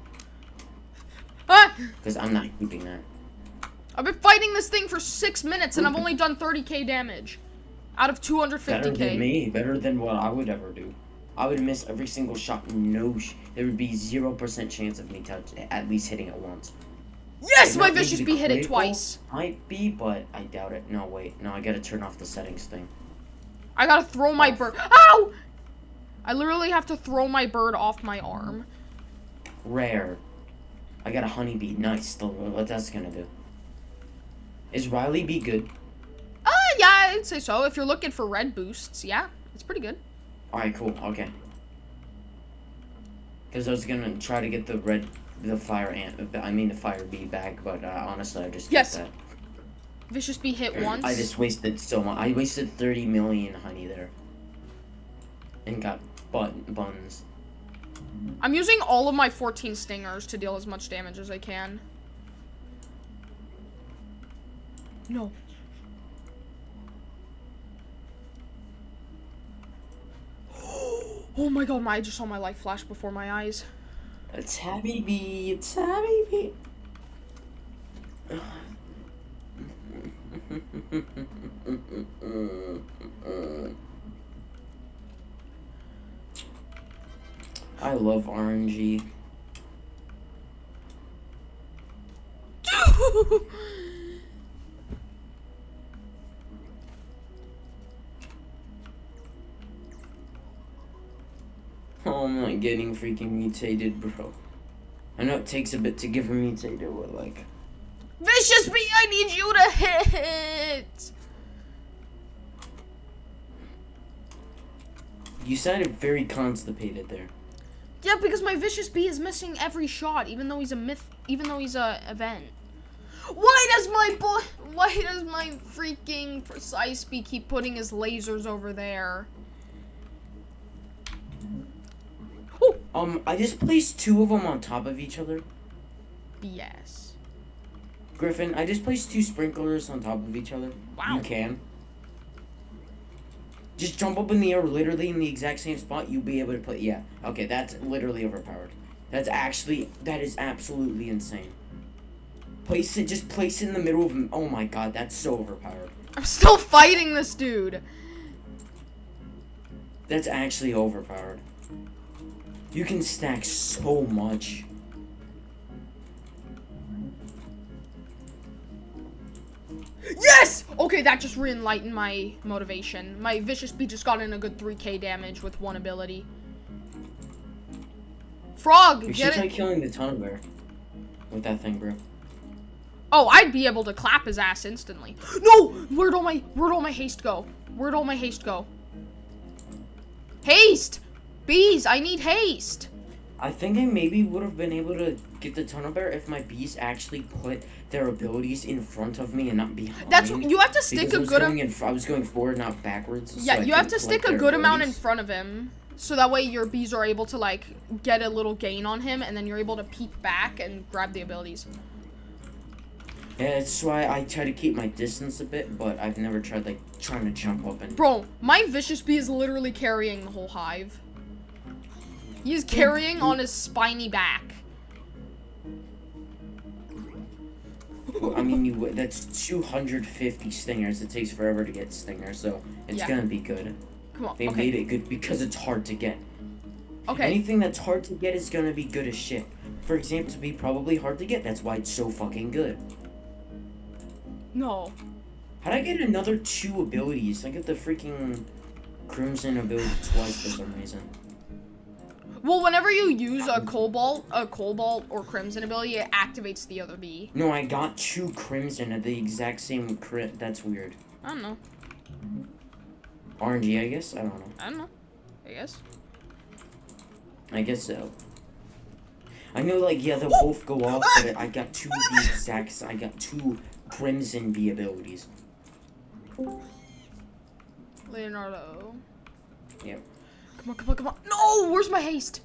S2: Because I'm not keeping that.
S1: I've been fighting this thing for 6 minutes and I've only done 30k damage. Out of 250k.
S2: Better than me. Better than what I would ever do. I would miss every single shot. There would be 0% chance of me at least hitting it once.
S1: Yes, my vicious bee hit it twice.
S2: Might be, but I doubt it. No, wait. No, I gotta turn off the settings thing.
S1: I gotta throw my bird. Ow! I literally have to throw my bird off my arm.
S2: Rare. I got a honeybee. Nice. What that's gonna do. Is Riley bee good?
S1: Yeah, I'd say so. If you're looking for red boosts, yeah, it's pretty good.
S2: Alright, cool. Okay. Because I was gonna try to get the fire bee back, but honestly, I just
S1: yes.
S2: That.
S1: Vicious bee hit once.
S2: I just wasted so much. I wasted 30 million honey there, and got buns.
S1: I'm using all of my 14 stingers to deal as much damage as I can. No. Oh my god, I just saw my light flash before my eyes.
S2: It's Happy Bee, it's Happy Bee. I love RNG. Oh, I'm not getting freaking mutated, bro. I know it takes a bit to get her mutated, but like...
S1: Vicious Bee, I need you to hit!
S2: You sounded very constipated there.
S1: Yeah, because my Vicious Bee is missing every shot, even though he's a event. Why does my freaking Precise Bee keep putting his lasers over there?
S2: I just placed 2 of them on top of each other.
S1: BS.
S2: Griffin, I just placed 2 sprinklers on top of each other.
S1: Wow.
S2: You can. Just jump up in the air, literally in the exact same spot, you'll be able to put, yeah. Okay, that's literally overpowered. That is absolutely insane. Just place it in the middle of, oh my god, that's so overpowered.
S1: I'm still fighting this dude.
S2: That's actually overpowered. You can stack so much.
S1: Yes! Okay, that just re-enlightened my motivation. My Vicious Bee just got in a good 3k damage with one ability. Frog,
S2: you should try killing the tunnel bear with that thing, bro.
S1: Oh, I'd be able to clap his ass instantly. No! Where'd all my haste go? Where'd all my haste go? Haste! Bees, I need haste.
S2: I think I maybe would have been able to get the tunnel bear if my bees actually put their abilities in front of me and not behind.
S1: You have to stick a good amount.
S2: I was going forward, not backwards.
S1: Yeah,
S2: so
S1: you have to stick a good amount in front of him, so that way your bees are able to like get a little gain on him, and then you're able to peek back and grab the abilities.
S2: Yeah, that's why I try to keep my distance a bit, but I've never tried like trying to jump up and.
S1: Bro, my Vicious Bee is literally carrying the whole hive. He's carrying on his spiny back.
S2: I mean, that's 250 stingers. It takes forever to get stingers, so it's gonna be good.
S1: Come on.
S2: They made it good because it's hard to get.
S1: Okay.
S2: Anything that's hard to get is gonna be good as shit. For example, to be probably hard to get. That's why it's so fucking good.
S1: No.
S2: How'd I get another 2 abilities? I get the freaking Crimson ability twice for some reason.
S1: Well, whenever you use a Cobalt or Crimson ability, it activates the other bee.
S2: No, I got 2 Crimson at the exact same crit. That's weird.
S1: I don't know.
S2: RNG, I guess? I don't know.
S1: I don't know. I guess.
S2: I guess so. I know, like, yeah, they'll both go off, but I got 2 of the exact. I got 2 Crimson bee abilities.
S1: Leonardo.
S2: Yep.
S1: Come on, come on, come on. No! Where's my haste?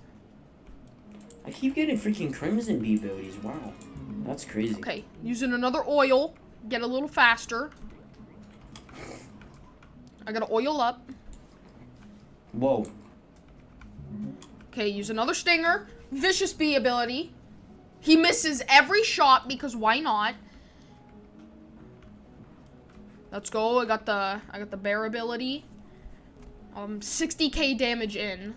S2: I keep getting freaking Crimson bee abilities. Wow. That's crazy.
S1: Okay, using another oil. Get a little faster. I gotta oil up.
S2: Whoa.
S1: Okay, use another stinger. Vicious bee ability. He misses every shot because why not? Let's go. I got the bear ability. 60k damage in.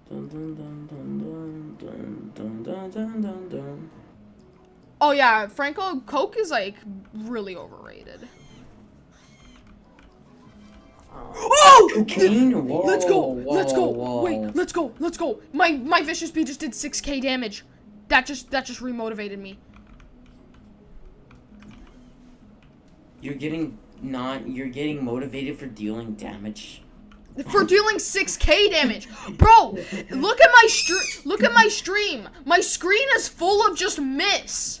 S2: Dun, dun, dun, dun, dun, dun, dun, dun, dun, dun.
S1: Oh yeah, Franco Coke is like really overrated. Oh!
S2: Cocaine? Whoa,
S1: Let's go!
S2: whoa,
S1: Let's go!
S2: whoa.
S1: Wait, let's go! Let's go! My vicious bee just did 6k damage. That just remotivated me.
S2: You're getting motivated for dealing damage.
S1: For dealing 6k damage. Bro, look at my stream. My screen is full of just miss.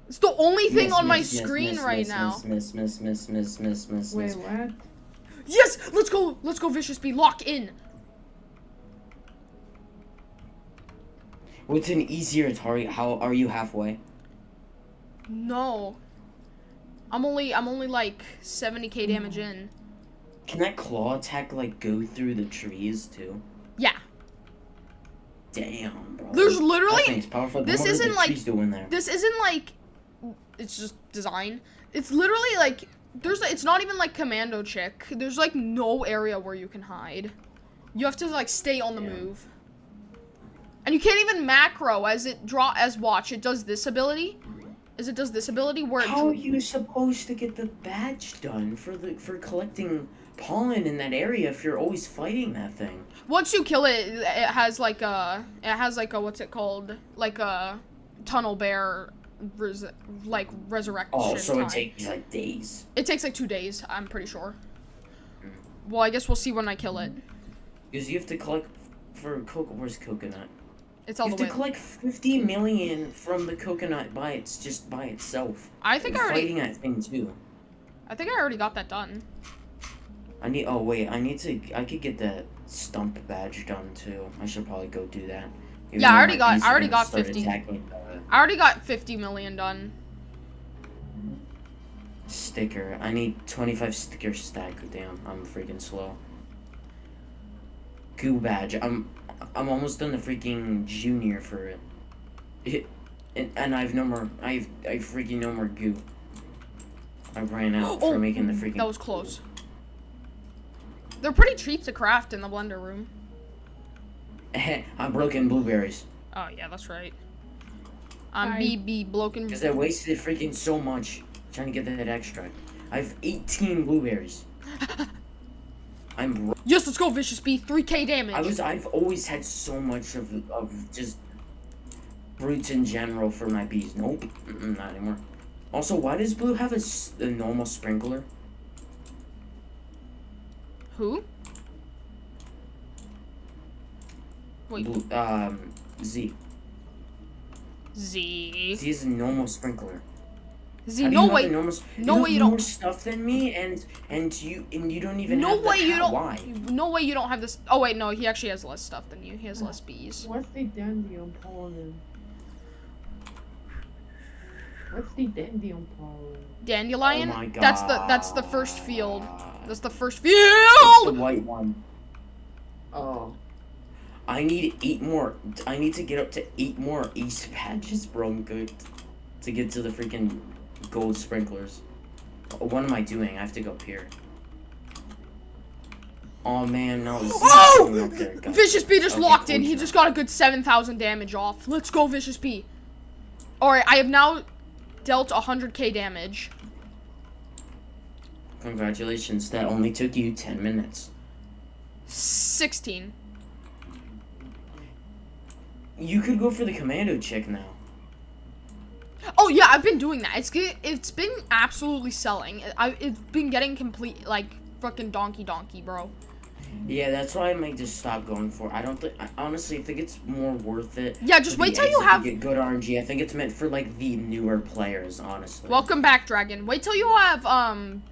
S1: It's the only thing on my screen right now.
S2: Miss.
S4: Wait, what?
S1: Yes! Let's go, Vicious Bee. Lock in.
S2: What's an easier target? How are you halfway?
S1: No. I'm only like 70k damage in.
S2: Can that claw attack like go through the trees too?
S1: Yeah.
S2: Damn, bro.
S1: There's literally
S2: That thing's powerful.
S1: this
S2: What are the
S1: isn't like
S2: trees doing there?
S1: this isn't like it's just design. It's literally like it's not even like Commando Chick. There's like no area where you can hide. You have to like stay on the move. And you can't even macro as watch. It does this ability. It does this ability where
S2: How are you supposed to get the badge done for collecting pollen in that area if you're always fighting that thing?
S1: once you kill it, it has like a what's it called? Like a tunnel bear resurrection.
S2: Oh, so
S1: time.
S2: it takes like days.
S1: It takes like 2 days, I'm pretty sure. Well, I guess we'll see when I kill it.
S2: Because you have to collect for where's coconut?
S1: It's all
S2: You
S1: the
S2: have
S1: way.
S2: to collect 50 million from the coconut by itself.
S1: I think I already.
S2: Fighting that thing too.
S1: I think I already got that done.
S2: I could get that stump badge done too. I should probably go do that. Even
S1: Yeah, I
S2: though
S1: already
S2: my bees are
S1: already
S2: gonna
S1: got
S2: start
S1: 50.
S2: attacking
S1: I already got 50 million done.
S2: sticker. I need 25 sticker stack. Damn, I'm freaking slow. Goo badge. I'm almost done the freaking junior for it. And I've no more. I've freaking no more goo. I ran out for making the freaking.
S1: That was close. They're pretty cheap to craft in the blender room.
S2: I'm broken blueberries.
S1: Oh yeah, that's right. I'm
S4: Hi.
S1: BB broken.
S2: Because I wasted freaking so much trying to get that extract. I have 18 blueberries.
S1: Yes, let's go, Vicious Bee. 3k damage.
S2: I've always had so much of just fruits in general for my bees. Nope, not anymore. Also, why does Blue have a normal sprinkler?
S1: Who? Wait.
S2: Blue, Z.
S1: Z.
S2: Z is a normal sprinkler.
S1: Z.
S2: How do
S1: No
S2: you have
S1: way.
S2: a normal,
S1: No way you
S2: have more
S1: don't.
S2: stuff than me, and you don't even
S1: No
S2: have the
S1: way you don't.
S2: Why?
S1: No way you don't have this. Oh wait, no, he actually has less stuff than you. He has less bees.
S4: What's the dandelion pollen? What's the dandelion pollen?
S1: Dandelion.
S2: Oh my God.
S1: That's the first field. That's the first
S2: It's the
S1: field.
S2: white one.
S4: Oh.
S2: I need 8 more. I need to get up to 8 more ace patches, bro. I'm good to get to the freaking gold sprinklers. What am I doing? I have to go up here. Oh man, no.
S1: Oh!
S2: Up there.
S1: Vicious Bee just
S2: Okay,
S1: locked in.
S2: cool.
S1: He just got a good 7,000 damage off. Let's go, Vicious Bee. Alright, I have now dealt 100k damage.
S2: Congratulations, that only took you 10 minutes.
S1: 16.
S2: You could go for the commando chick now.
S1: Oh yeah, I've been doing that. It's been absolutely selling. It's been getting complete like fucking donkey, bro.
S2: Yeah, that's why I might just stop going for it. I don't think, honestly, I think it's more worth it.
S1: Yeah, just wait till you have
S2: get good RNG. I think it's meant for like the newer players, honestly.
S1: Welcome back, Dragon. Wait till you have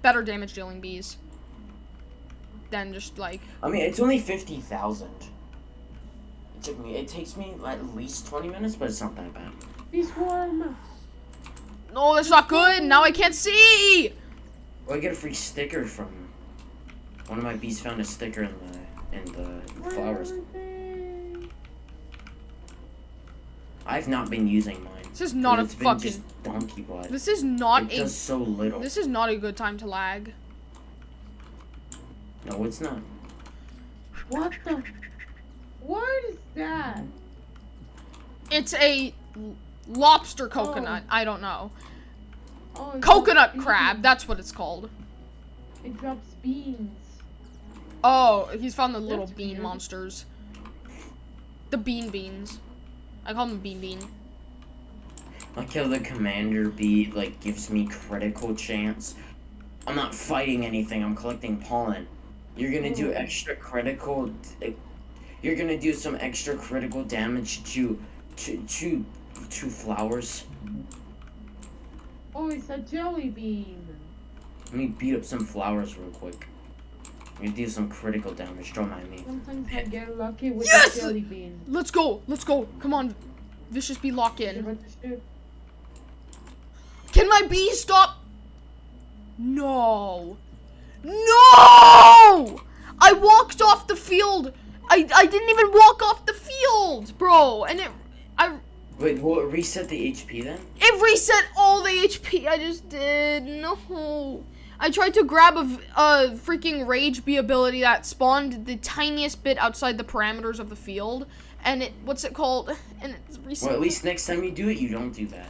S1: better damage dealing bees. Then just like.
S2: I mean, it's only 50,000. It takes me at least 20 minutes, but it's not that bad.
S4: Bee swarm.
S1: No, that's not good. Now I can't see.
S2: Well, I get a free sticker from one of my bees. Found a sticker in the flowers. I've not been using mine.
S1: This is not a
S2: it's been
S1: fucking.
S2: Just donkey blood.
S1: This is not
S2: it does so little.
S1: This is not a good time to lag.
S2: No, it's not.
S4: What the? What is that?
S1: It's a lobster coconut. I don't know.
S4: Oh,
S1: Coconut crab. That's what it's called.
S4: It drops beans.
S1: Oh, he's found the little
S4: That's
S1: bean
S4: weird.
S1: monsters. The beans. I call them bean.
S2: Like how the commander bee like gives me critical chance. I'm not fighting anything. I'm collecting pollen. You're gonna do extra critical. You're gonna do some extra critical damage to flowers.
S4: Oh, it's a jelly bean.
S2: Let me beat up some flowers real quick. I'm gonna do some critical damage. Don't mind me.
S4: Sometimes I get lucky with
S1: Yes!
S4: the jelly bean.
S1: Let's go. Come on. Vicious Bee, lock in.
S4: What the shit?
S1: Can my bee stop? No. No! I walked off the field. I didn't even walk off the field, bro. And
S2: Wait, will it reset the HP then?
S1: it reset all the HP I just did. No. I tried to grab a freaking Rage Bee ability that spawned the tiniest bit outside the parameters of the field. And it, what's it called? And it's reset.
S2: Well, at least next time you do it, you don't do that.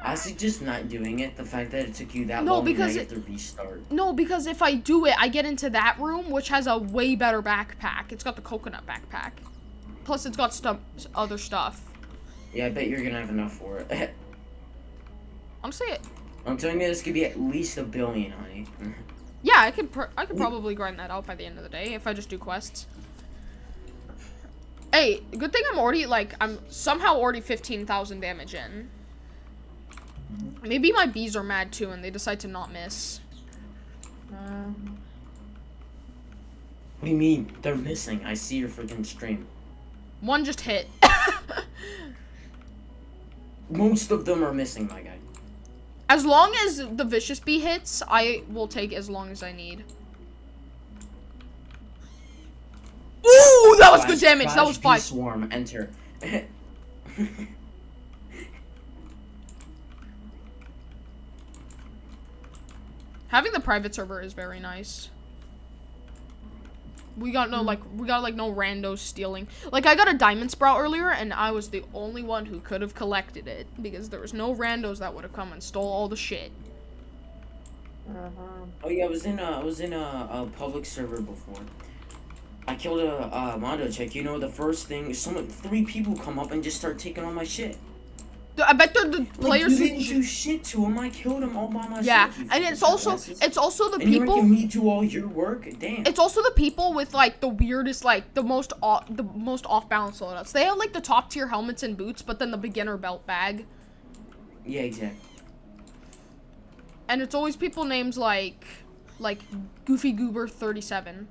S2: I suggest not doing it. The fact that it took you that long,
S1: because
S2: you have to restart.
S1: No, because if I do it, I get into that room, which has a way better backpack. It's got the coconut backpack. Plus, it's got other stuff.
S2: Yeah, I bet you're gonna have enough for it.
S1: Honestly,
S2: I'm telling you, this could be at least 1 billion, honey.
S1: yeah, I could probably grind that out by the end of the day if I just do quests. Hey, good thing I'm somehow already 15,000 damage in. Maybe my bees are mad too and they decide to not miss.
S2: What do you mean? They're missing. I see your freaking stream.
S1: One just hit.
S2: Most of them are missing, my guy.
S1: As long as the Vicious Bee hits, I will take as long as I need. Ooh, that was good damage. That was 5.
S2: Swarm, enter.
S1: Having the private server is very nice. We got no randos stealing. Like, I got a diamond sprout earlier, and I was the only one who could have collected it because there was no randos that would have come and stole all the shit.
S2: Oh yeah, I was in a public server before. I killed a Mondo chick. You know, the first thing, 3 people come up and just start taking all my shit.
S1: I bet they're the players
S2: You didn't do shit to them. I killed them all by myself.
S1: Yeah, and it's also the
S2: and
S1: people.
S2: You're making me do all your work. Damn.
S1: It's also the people with like the weirdest, like the most off balance loadouts. They have like the top tier helmets and boots, but then the beginner belt bag.
S2: Yeah, exactly.
S1: And it's always people names like Goofy Goober 37.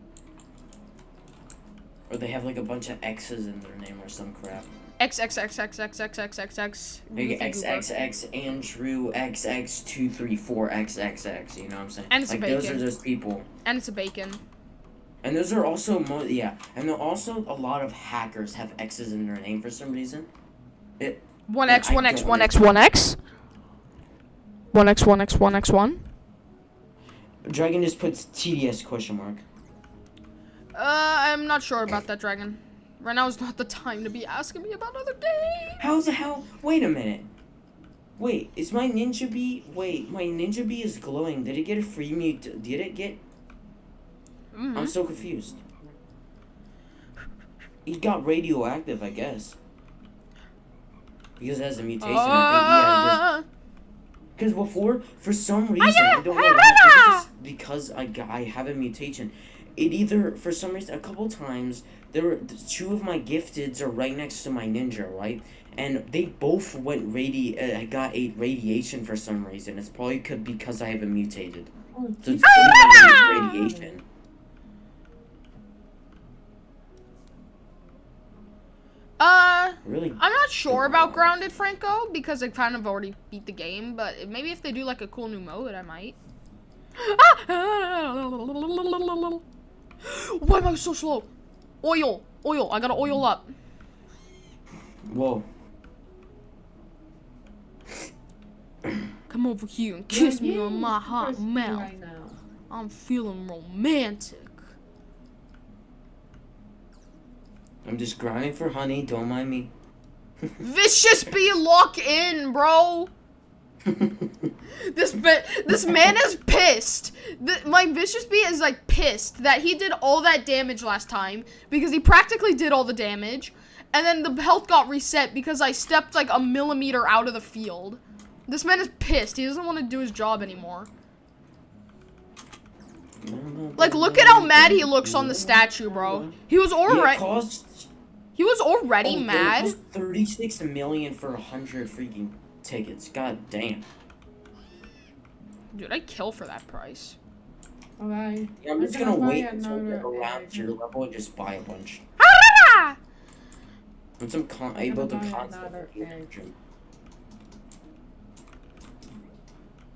S2: Or they have like a bunch of X's in their name or some crap.
S1: XXXXXXXXX.
S2: Like XXX Andrew XX234XXX. You know what I'm saying?
S1: And it's
S2: like
S1: a bacon.
S2: those are those people.
S1: And it's a bacon.
S2: And those are also and there are also a lot of hackers have X's in their name for some reason.
S1: 1x, 1x, 1x, 1x. 1x, 1x, 1x, 1.
S2: Dragon just puts TDS question mark.
S1: I'm not sure about that, Dragon. Right now is not the time to be asking me about other days.
S2: How the hell? Wait a minute. Wait, is my Ninja Bee? Wait, my Ninja Bee is glowing. Did it get a free mute? Did it get? I'm so confused. It got radioactive, I guess. Because it has a mutation. I think, because before, for some reason, I don't know why, I think it's because I have a mutation. It either, for some reason, a couple times, two of my gifteds are right next to my ninja, right? And they both went got a radiation for some reason. It's probably because I have a mutated. So it's radiation. Really?
S1: I'm not sure about Grounded, Franco, because I kind of already beat the game, but maybe if they do like a cool new mode, I might. Why am I so slow? Oil, I gotta oil up.
S2: Whoa.
S1: Come over here and kiss me on my hot mouth.
S4: Right now.
S1: I'm feeling romantic.
S2: I'm just grinding for honey, don't mind me.
S1: Vicious Bee, lock in, bro. This man is pissed. My Vicious Bee is like pissed that he did all that damage last time because he practically did all the damage, and then the health got reset because I stepped like a millimeter out of the field. This man is pissed. He doesn't want to do his job anymore. Like, look at how mad he looks on the statue, bro. He was already. He was already mad.
S2: It cost 36 million for 100 freaking tickets. God damn.
S1: Dude, I'd kill for that price.
S4: Alright.
S2: Yeah, I'm just gonna wait until we get around to your level and just buy a bunch. And some I built a console.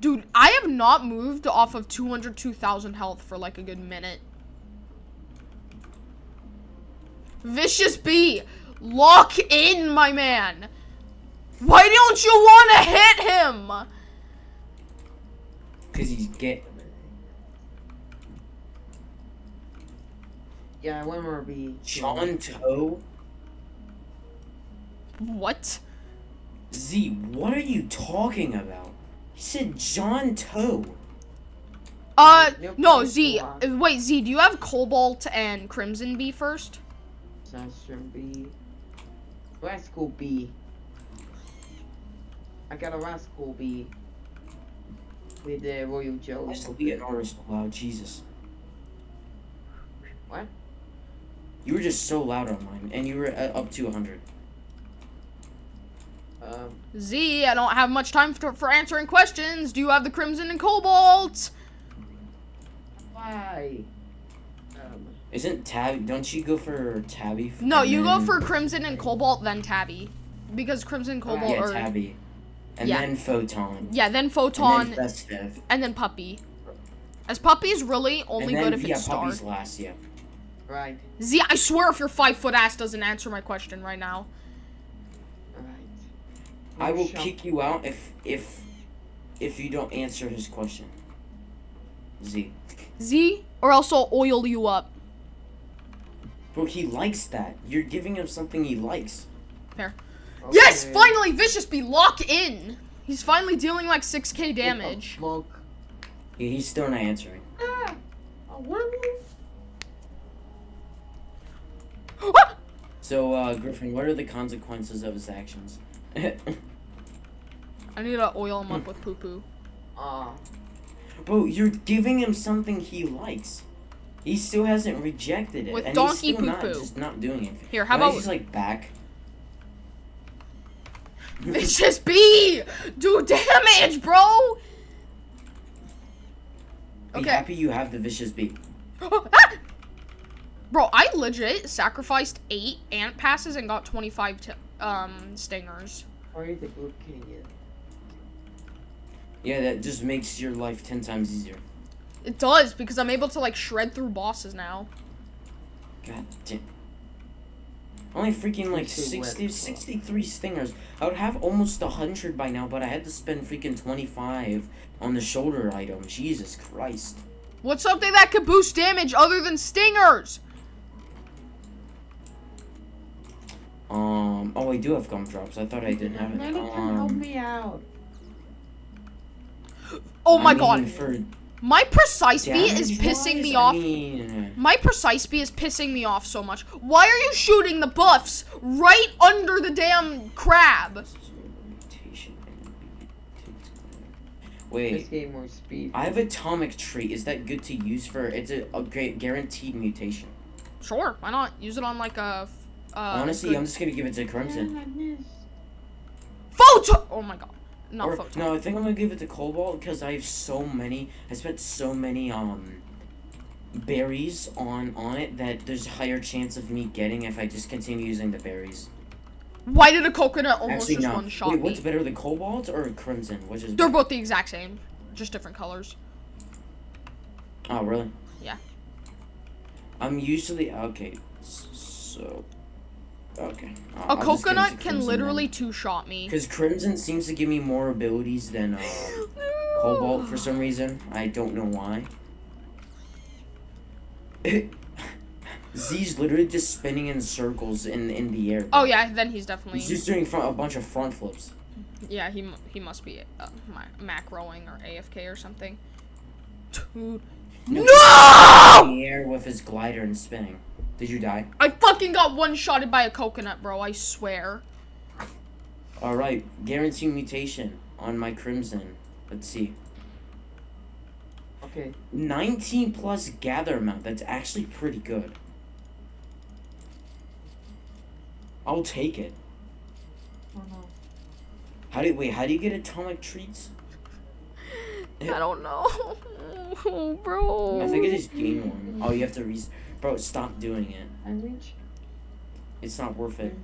S1: Dude, I have not moved off of 202,000 health for like a good minute. Vicious Bee, lock in, my man. Why don't you want to hit him?
S2: Because he's gay.
S3: Yeah, one more B.
S2: John Toe?
S1: What?
S2: Z, what are you talking about? He said John Toe.
S1: No, Z. Wait, Z, do you have Cobalt and Crimson Bee first?
S3: Sunshine B. Rascal B. I got a Rascal B. With the Royal Joe.
S2: I still be an artist. Wow, Jesus.
S3: What?
S2: You were just so loud on mine, and you were up to 100.
S1: Z, I don't have much time for answering questions. Do you have the Crimson and Cobalt?
S3: Why?
S2: Isn't Tabby? Don't you go for Tabby?
S1: No, you go for Crimson and Cobalt, then Tabby, because Crimson and Cobalt are
S2: Tabby, and then Photon.
S1: Yeah, then Photon,
S2: and then Festive.
S1: And then Puppy. As Puppy's really only good if it's Star.
S2: Puppy's last, yeah.
S3: Right.
S1: Z, I swear if your 5-foot ass doesn't answer my question right now.
S2: I will kick you out if you don't answer his question. Z.
S1: Z, or else I'll oil you up.
S2: Bro, he likes that. You're giving him something he likes.
S1: Fair. Okay. Yes, finally, Vicious Bee, lock in. He's finally dealing like 6k damage.
S2: Yeah, he's still not answering. So, Griffin, what are the consequences of his actions?
S1: I need to oil him up with poo-poo.
S2: Bro, you're giving him something he likes. He still hasn't rejected it.
S1: With
S2: and
S1: donkey
S2: he's still
S1: poo-poo.
S2: just not doing it.
S1: Here, how about...
S2: He's like back.
S1: Vicious Bee! Do damage, bro!
S2: Be happy you have the Vicious Bee.
S1: Bro, I legit sacrificed 8 ant passes and got 25 stingers.
S3: Or you think we're kidding you?
S2: Yeah, that just makes your life 10 times easier.
S1: It does, because I'm able to, like, shred through bosses now.
S2: God damn. Only freaking like
S3: Too wet.
S2: 63 stingers. I would have almost 100 by now, but I had to spend freaking 25 on the shoulder item. Jesus Christ.
S1: What's something that could boost damage other than stingers?
S2: Oh, I do have gumdrops. I thought I didn't have
S4: None
S2: it.
S4: of them help me out.
S1: Oh my
S2: I mean,
S1: god.
S2: for
S1: My precise beat is
S2: damage-wise,
S1: pissing me
S2: I
S1: off.
S2: mean,
S1: My precise beat is pissing me off so much. Why are you shooting the buffs right under the damn crab?
S2: Wait,
S5: This game more speed.
S2: I have atomic trait. Is that good to use for? It's a great guaranteed mutation.
S1: Sure, why not? Use it on like a.
S2: Honestly,
S1: good-
S2: I'm just gonna give it to Crimson.
S4: I missed.
S1: Photo. Oh my god, not
S2: Or,
S1: photo.
S2: no, I think I'm gonna give it to Cobalt because I have so many. I spent so many berries on it that there's a higher chance of me getting if I just continue using the berries.
S1: Why did a coconut almost
S2: Actually,
S1: just
S2: no.
S1: one shot
S2: Wait,
S1: me?
S2: what's better, the Cobalt or Crimson? Which is
S1: They're
S2: better?
S1: both the exact same, just different colors.
S2: Oh, really?
S1: Yeah.
S2: I'm usually okay. So, okay.
S1: A coconut can literally two-shot me.
S2: Because Crimson seems to give me more abilities than Cobalt for some reason. I don't know why. Z's literally just spinning in circles in the air.
S1: Oh yeah, then he's definitely.
S2: He's just doing a bunch of front flips.
S1: Yeah, he must be macroing or AFK or something. Dude.
S2: No!
S1: No!
S2: In the air with his glider and spinning. Did you die?
S1: I fucking got one-shotted by a coconut, bro. I swear.
S2: All right, guarantee mutation on my Crimson. Let's see.
S5: Okay.
S2: 19 plus gather amount. That's actually pretty good. I'll take it.
S4: Oh no.
S2: How do you get atomic treats?
S1: I don't know. Oh, bro.
S2: I think I just gained one. Oh, you have to bro, stop doing it.
S4: I reach.
S2: It's not worth it.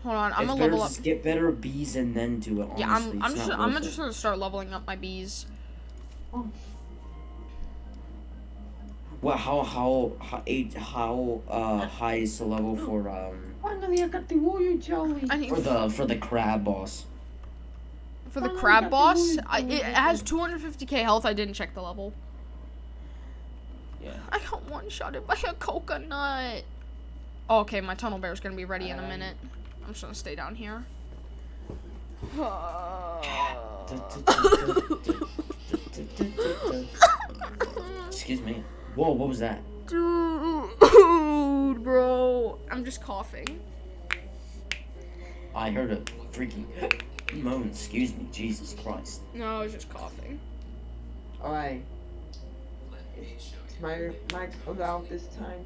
S1: Hold on, I'm
S2: It's
S1: gonna
S2: better
S1: level up.
S2: just get better bees and then do it. Honestly.
S1: Yeah,
S2: It's
S1: I'm
S2: not worth
S1: just
S2: it.
S1: gonna start leveling up my bees.
S4: Oh.
S2: Well, how high is the level for
S4: Finally, I got the warrior jelly.
S1: I need
S2: for the crab boss?
S1: for the
S4: Oh,
S1: crab
S4: that's
S1: boss.
S4: really
S1: It
S4: cool.
S1: has 250k health. I didn't check the level.
S2: Yeah.
S1: I got one-shotted by a coconut. Oh, okay, my tunnel bear is gonna be ready in a minute. I'm just gonna stay down here.
S2: Excuse me. Whoa, what was that?
S1: Dude, bro, I'm just coughing.
S2: I heard a freaking moan. Excuse me. Jesus Christ.
S1: No, I was just coughing.
S5: Alright. Is my mic allowed this time?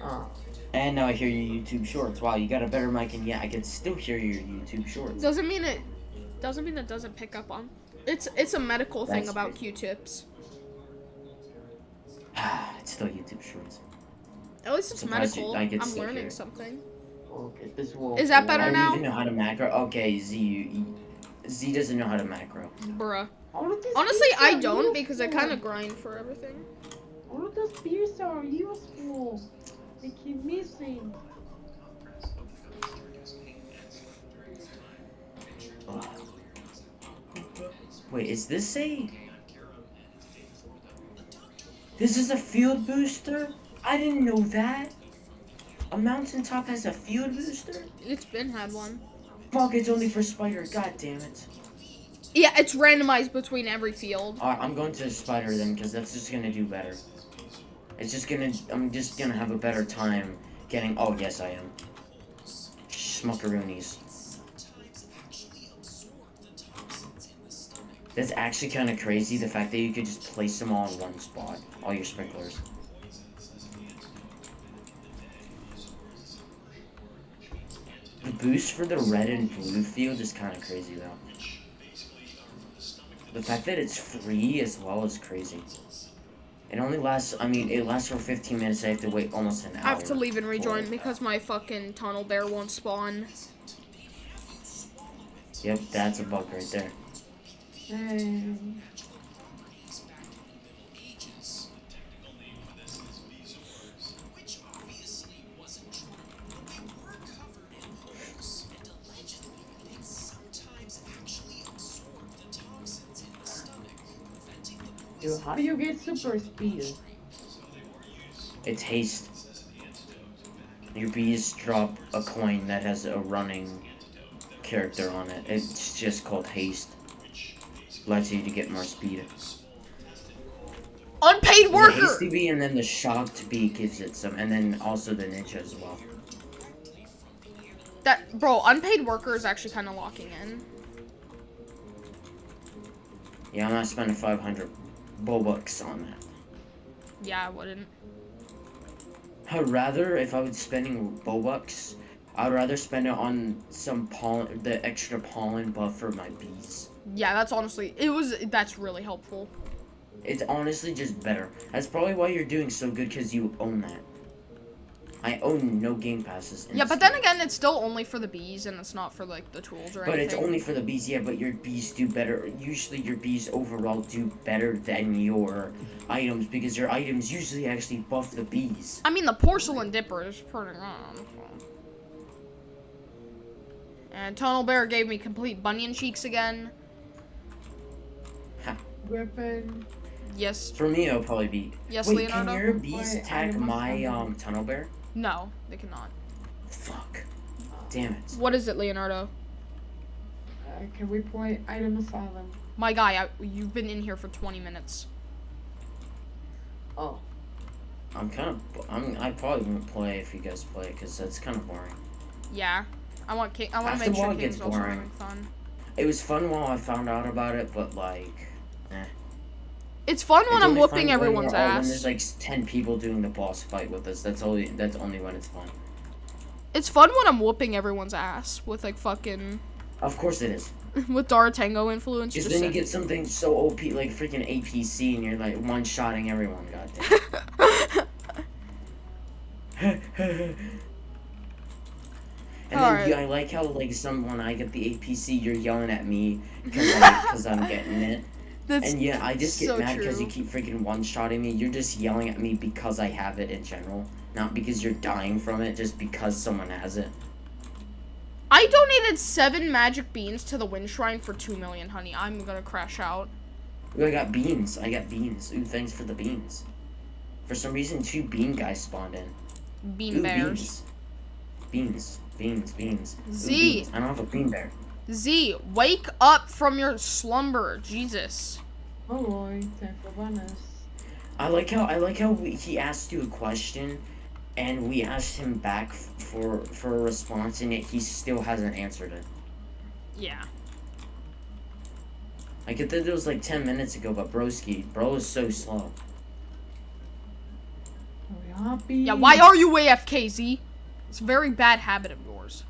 S5: Ah.
S2: And now I hear your YouTube shorts. Wow, you got a better mic, and yeah, I can still hear your YouTube shorts.
S1: Doesn't mean it doesn't pick up on. It's a medical thing
S2: That's
S1: about
S2: great.
S1: Q-tips.
S2: It's still YouTube shorts.
S1: At least it's
S2: Surprised
S1: medical.
S2: I could
S1: I'm
S2: still
S1: learning
S2: hear it.
S1: something.
S5: Okay, this will.
S1: Is that better
S2: I
S1: now?
S2: don't even know how to macro. Okay, Z doesn't know how to macro.
S1: Bruh.
S4: All of this
S1: Honestly,
S4: beers
S1: I
S4: are
S1: don't because I
S4: useful.
S1: kind of grind for everything.
S4: All of those beers are useful. They keep missing.
S2: Ugh. Wait, is this a? This is a field booster? I didn't know that. A mountaintop has a field booster?
S1: It's been had one.
S2: Fuck, it's only for spider. God damn it.
S1: Yeah, it's randomized between every field.
S2: I'm going to spider then, because that's just gonna do better. I'm just gonna have a better time getting. Oh yes, I am. Schmuckaroonies. That's actually kind of crazy, the fact that you could just place them all in one spot, all your sprinklers. The boost for the red and blue field is kind of crazy, though. The fact that it's free as well is crazy. It only lasts, it lasts for 15 minutes, I have to wait almost an hour.
S1: I have to leave and rejoin
S2: for it.
S1: because my fucking tunnel bear won't spawn.
S2: Yep, that's a bug right there.
S4: Hey.
S5: Dude, how do you get super speed?
S2: It's haste. Your bees drop a coin that has a running character on it. It's just called haste. Lets you to get more speed.
S1: Unpaid
S2: The
S1: worker.
S2: hasty bee and then the shocked bee gives it some, and then also the ninja as well.
S1: That bro, unpaid worker is actually kind of locking in.
S2: Yeah, I'm not spending 500 Robux on that.
S1: Yeah, I wouldn't.
S2: I'd rather, if I was spending Robux, I'd rather spend it on some pollen, the extra pollen buff for my bees.
S1: Yeah, that's really helpful.
S2: It's honestly just better. That's probably why you're doing so good, because you own that. I own no game passes.
S1: Yeah, but then again, it's still only for the bees, and it's not for, like, the tools or
S2: But
S1: anything.
S2: it's only for the bees, yeah, but your bees do better. Usually your bees overall do better than your items, because your items usually actually buff the bees.
S1: I mean, the porcelain dipper is pretty good. And Tunnel Bear gave me complete bunion cheeks again.
S4: Griffin.
S1: Yes.
S2: For me, it'll probably be...
S1: Yes,
S2: Wait,
S1: Leonardo?
S2: can your bees
S4: Wait,
S2: attack
S4: item
S2: my,
S4: asylum.
S2: Tunnel Bear?
S1: No, they cannot.
S2: Fuck. Damn it.
S1: What is it, Leonardo?
S4: Can we play Item Asylum?
S1: My guy, you've been in here for 20 minutes.
S5: Oh,
S2: I probably won't play if you guys play, because that's kind of boring.
S1: Yeah. I want to
S2: After
S1: make
S2: a
S1: sure
S2: while, it
S1: King's
S2: gets
S1: also
S2: boring.
S1: having fun.
S2: It was fun while I found out about it, but, like...
S1: It's fun when
S2: It's
S1: I'm
S2: only
S1: whooping
S2: fun when
S1: everyone's
S2: we're all- When
S1: ass.
S2: there's like 10 people doing the boss fight with us, that's only when it's fun.
S1: It's fun when I'm whooping everyone's ass with like fucking
S2: Of course it is.
S1: with Daratango influence.
S2: Because
S1: just
S2: then you
S1: saying.
S2: get something so OP like freaking APC and you're like one-shotting everyone, goddamn. And then
S1: Alright.
S2: I like how like when I get the APC, you're yelling at me because I'm getting it.
S1: That's
S2: And yeah, I just get
S1: so
S2: mad because
S1: true.
S2: you keep freaking one-shotting me. You're just yelling at me because I have it in general. Not because you're dying from it, just because someone has it.
S1: I donated 7 magic beans to the Wind Shrine for 2 million, honey. I'm gonna crash out.
S2: Ooh, I got beans. Ooh, thanks for the beans. For some reason, 2 bean guys spawned in.
S1: Bean
S2: Ooh,
S1: bears.
S2: Beans. Ooh,
S1: Z.
S2: beans. I don't have a bean bear.
S1: Z, wake up from your slumber. Jesus.
S4: Oh boy, time for bonus.
S2: I like how he asked you a question, and we asked him back for a response, and yet he still hasn't answered it.
S1: Yeah.
S2: I get that it was like 10 minutes ago, but bro is so slow.
S4: Are we happy?
S1: Yeah, why are you AFK, Z? It's a very bad habit of yours.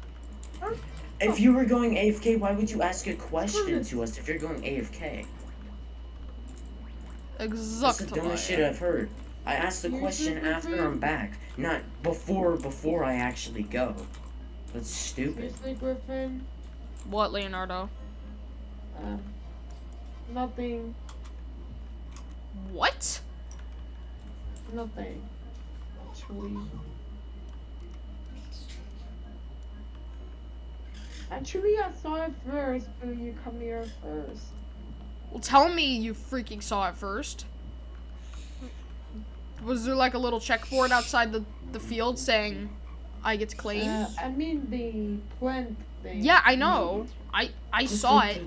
S2: If you were going AFK, why would you ask a question to us if you're going AFK? That's the dumbest shit
S1: Exactly.
S2: I've heard. I asked the question after I'm back, not before I actually go. That's stupid.
S4: Seriously, Griffin?
S1: What, Leonardo?
S4: Nothing.
S1: What?
S4: Nothing. Actually, I saw it first, but you come here first.
S1: Well, tell me you freaking saw it first. Was there like a little checkboard outside the field saying, I get to claim?
S4: I mean the plant thing.
S1: Yeah, I know. I saw it.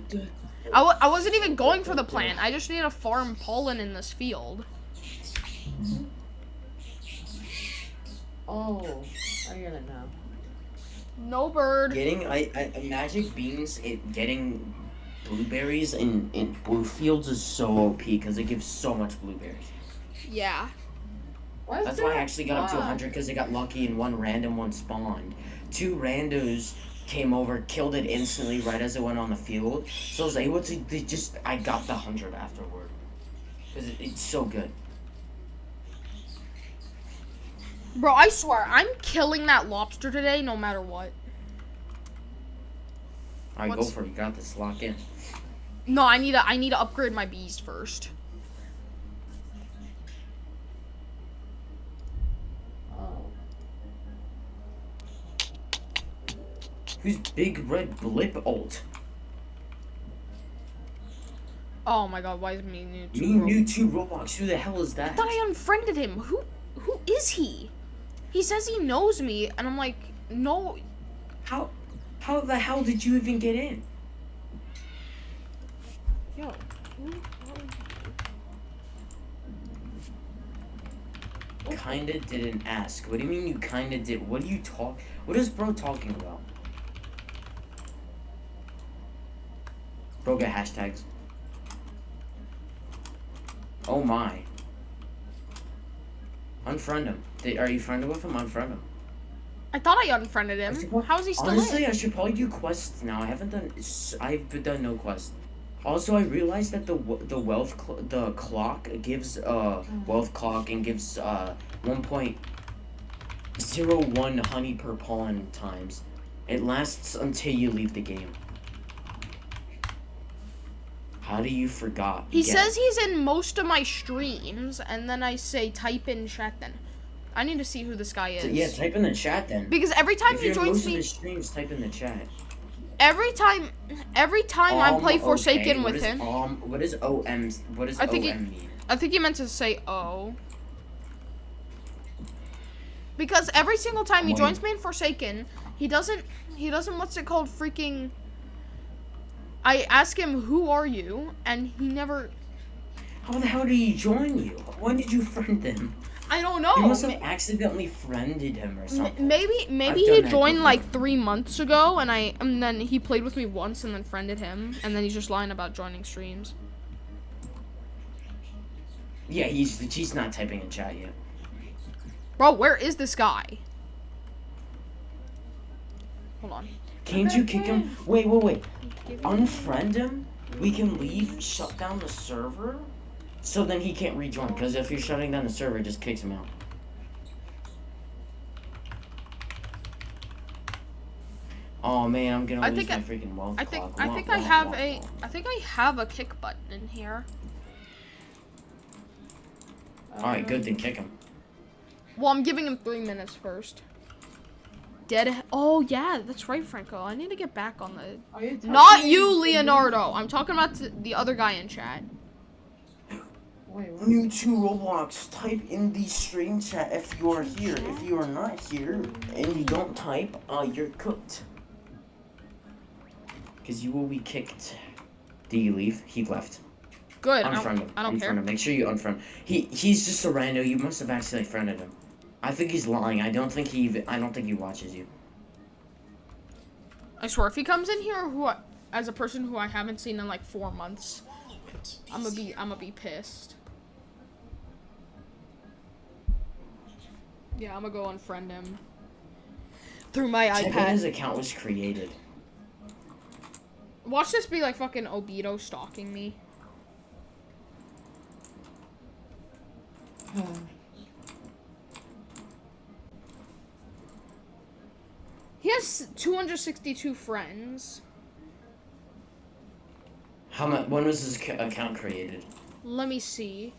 S1: I wasn't even going for the plant. I just need to farm pollen in this field.
S4: Oh, I get it now.
S1: No bird.
S2: Getting magic beans, getting blueberries in blue fields is so OP because it gives so much blueberries.
S1: Yeah.
S4: Why is
S2: That's
S4: there
S2: why I
S4: a
S2: actually got up to
S4: flag?
S2: 100 because I got lucky and one random one spawned. 2 randos came over, killed it instantly right as it went on the field. So I was able to I got the 100 afterward. Because it's so good.
S1: Bro, I swear, I'm killing that lobster today no matter what.
S2: Alright, go
S1: What's-
S2: for it. You got this. Lock in.
S1: No, I need to upgrade my bees first.
S4: Oh.
S2: Who's big red blip ult?
S1: Oh my god, why is me new to
S2: Me new to Roblox. Who the hell is that?
S1: I thought I unfriended him. Who is he? He says he knows me, and I'm like, no.
S2: How the hell did you even get in?
S1: Yo.
S2: Kinda didn't ask. What do you mean you kinda did? What is bro talking about? Bro get hashtags. Oh my. Unfriend him. Are you friended with him? Unfriend him.
S1: I thought I unfriended him. How is he still
S2: Honestly,
S1: in?
S2: I should probably do quests now. I've done no quests. Also, I realized that the clock gives wealth clock and gives 1.01 honey per pollen times. It lasts until you leave the game. How do you forgot?
S1: He says he's in most of my streams, and then I say type in chat then. I need to see who this guy is.
S2: Yeah, type in the chat then.
S1: Because every time he joins
S2: most
S1: me,
S2: of his streams, type in the chat.
S1: every time I play Forsaken with him.
S2: What is OM? What does
S1: I think
S2: OM mean?
S1: I think he meant to say O. Because every single time he joins me in Forsaken, he doesn't what's it called, freaking. I ask him, who are you? And he never.
S2: How the hell did he join you? When did you friend him?
S1: I don't know.
S2: You must have accidentally friended him or something.
S1: Maybe he joined like 3 months ago, and then he played with me once and then friended him, and then he's just lying about joining streams.
S2: Yeah, he's not typing in chat yet.
S1: Bro, where is this guy? Hold on.
S2: Can't you kick him? Wait. Unfriend him? We can leave, shut down the server? So then he can't rejoin, because if you're shutting down the server, it just kicks him out. Oh man, I'm gonna lose my freaking wealth clock.
S1: I think I have a kick button in here.
S2: Alright, good, then kick him.
S1: Well, I'm giving him 3 minutes first. Oh yeah, that's right, Franco. I need to get back on the. Not you, Leonardo. I'm talking about the other guy in chat.
S2: New to Roblox, type in the stream chat if you are here. If you are not here and you don't type, you're cooked. Because you will be kicked. Did you leave? He left.
S1: Good.
S2: Unfriend him.
S1: I don't care.
S2: Him. Make sure you unfriend him. He's just a rando. You must have accidentally friended him. I think he's lying. I don't think he watches you.
S1: I swear, if he comes in here, as a person who I haven't seen in like 4 months, I'm gonna be pissed. Yeah, I'm gonna go unfriend him through my
S2: Check
S1: iPad.
S2: when his account was created.
S1: Watch this be like fucking Obito stalking me. He has 262 friends.
S2: How much? When was his account created?
S1: Let me see.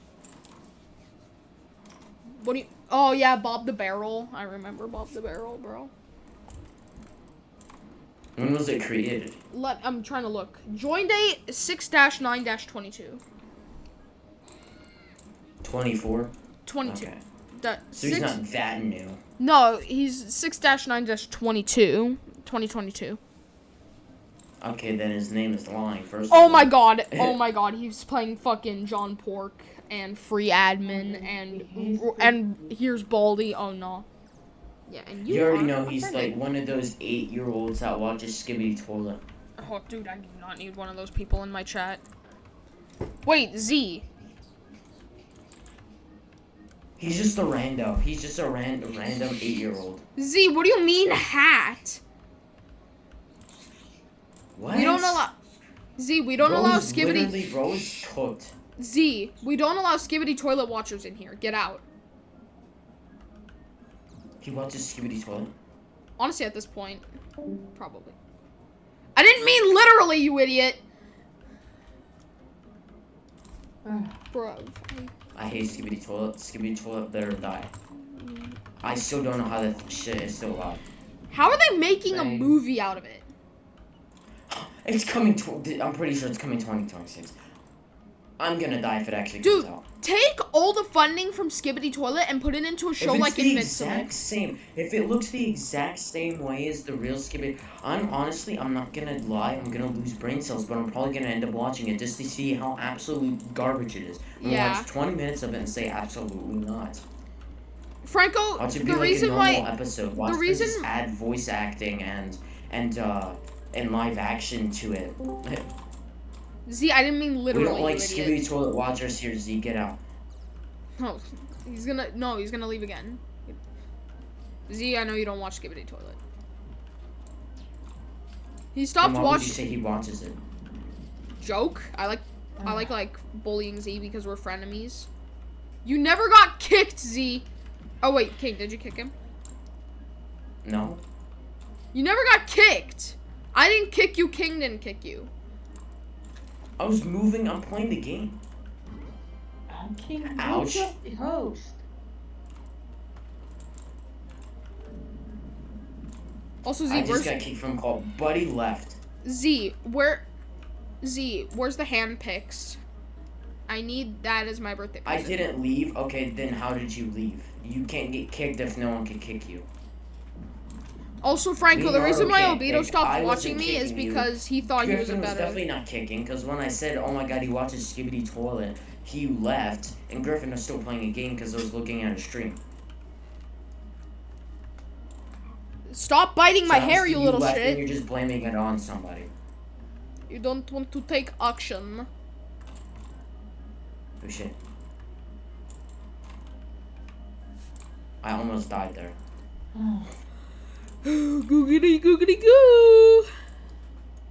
S1: What do you? Oh yeah, Bob the Barrel. I remember Bob the Barrel, bro.
S2: When was it created?
S1: I'm trying to look. Join date 6-9-22.
S2: 24.
S1: 22.
S2: Okay.
S1: So
S2: he's not that new.
S1: No, he's 6-9-22. 2022.
S2: Okay, then his name is lying. First.
S1: Oh my god. Oh my god. He's playing fucking John Pork and Free Admin and here's Baldy. Oh no. Yeah, and
S2: you already know he's like one of those 8-year-olds that watches Skibidi Toilet.
S1: Oh, dude, I do not need one of those people in my chat. Wait, Z.
S2: He's just a rando. He's just a random 8-year-old.
S1: Z, what do you mean hat?
S2: What?
S1: We don't allow. Z, we don't allow Skibidi.
S2: Bro is cooked.
S1: Z, we don't allow Skibidi Toilet watchers in here. Get out.
S2: He watches Skibidi Toilet.
S1: Honestly, at this point, probably. I didn't mean literally, you idiot. Bro.
S2: I hate Skibidi Toilet. Skibidi Toilet better die. I still don't know how that shit is still alive.
S1: How are they making a movie out of it?
S2: It's coming I'm pretty sure it's coming 2026. I'm gonna die if it actually
S1: Dude,
S2: comes out.
S1: take all the funding from Skibidi Toilet and put it into a show like Invincible.
S2: If it looks the exact same way as the real Skibidi, I'm not gonna lie, I'm gonna lose brain cells, but I'm probably gonna end up watching it just to see how absolute garbage it is. I'm gonna watch 20 minutes of it and say absolutely not.
S1: Franco,
S2: Watch it be
S1: the
S2: like
S1: reason
S2: a
S1: why
S2: normal episode. Watch
S1: the reason
S2: just add voice acting and live action to it.
S1: Z, I didn't mean
S2: We
S1: literally.
S2: don't like
S1: you idiot.
S2: Skibidi Toilet Watchers here, Z, get out.
S1: No, he's gonna leave again. Z, I know you don't watch Skibidi Toilet. He stopped
S2: Then why would you
S1: watching.
S2: say he watches it?
S1: Joke. I like bullying Z because we're frenemies. You never got kicked, Z. Oh wait, King, did you kick him?
S2: No?
S1: You never got kicked. I didn't kick you. King didn't kick you.
S2: I was moving, I'm playing the game.
S4: King,
S2: Ouch.
S4: you're just the host.
S1: Also, Z,
S2: I just
S1: where's
S2: got kicked from call. Buddy left.
S1: Z? Where's the hand picks? I need that as my birthday
S2: I
S1: present.
S2: didn't leave. Okay, then how did you leave? You can't get kicked if no one can kick you.
S1: Also, Franco,
S2: We
S1: the
S2: are
S1: reason why
S2: okay,
S1: Obito
S2: like,
S1: stopped
S2: I
S1: watching
S2: wasn't
S1: me is
S2: kicking you.
S1: because he thought he was a
S2: Griffin was
S1: better.
S2: definitely not kicking, because when I said, oh my god, he watches Skibidi Toilet, he left, and Griffin was still playing a game because I was looking at a stream.
S1: Stop biting my
S2: So
S1: hair, you little
S2: left and
S1: shit.
S2: you're just blaming it on somebody.
S1: You don't want to take action.
S2: Oh shit. I almost died there.
S1: Googity googity goo.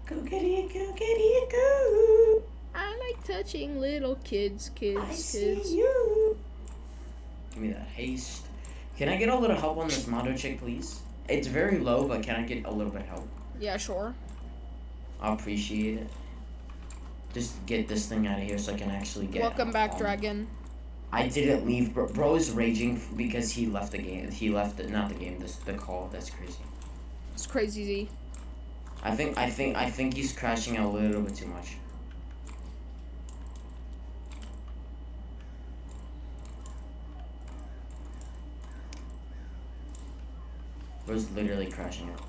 S2: Googity googity goo.
S1: I like touching little kids.
S2: I see you. Give me that haste. Can I get a little help on this motto chick, please? It's very low, but can I get a little bit of help?
S1: Yeah, sure.
S2: I appreciate it. Just get this thing out of here so I can actually get.
S1: Welcome back, Dragon.
S2: I didn't leave. Bro is raging because he left the game. He left not the game. The call. That's crazy.
S1: It's crazy, Z.
S2: I think he's crashing out a little bit too much. Bro's literally crashing out.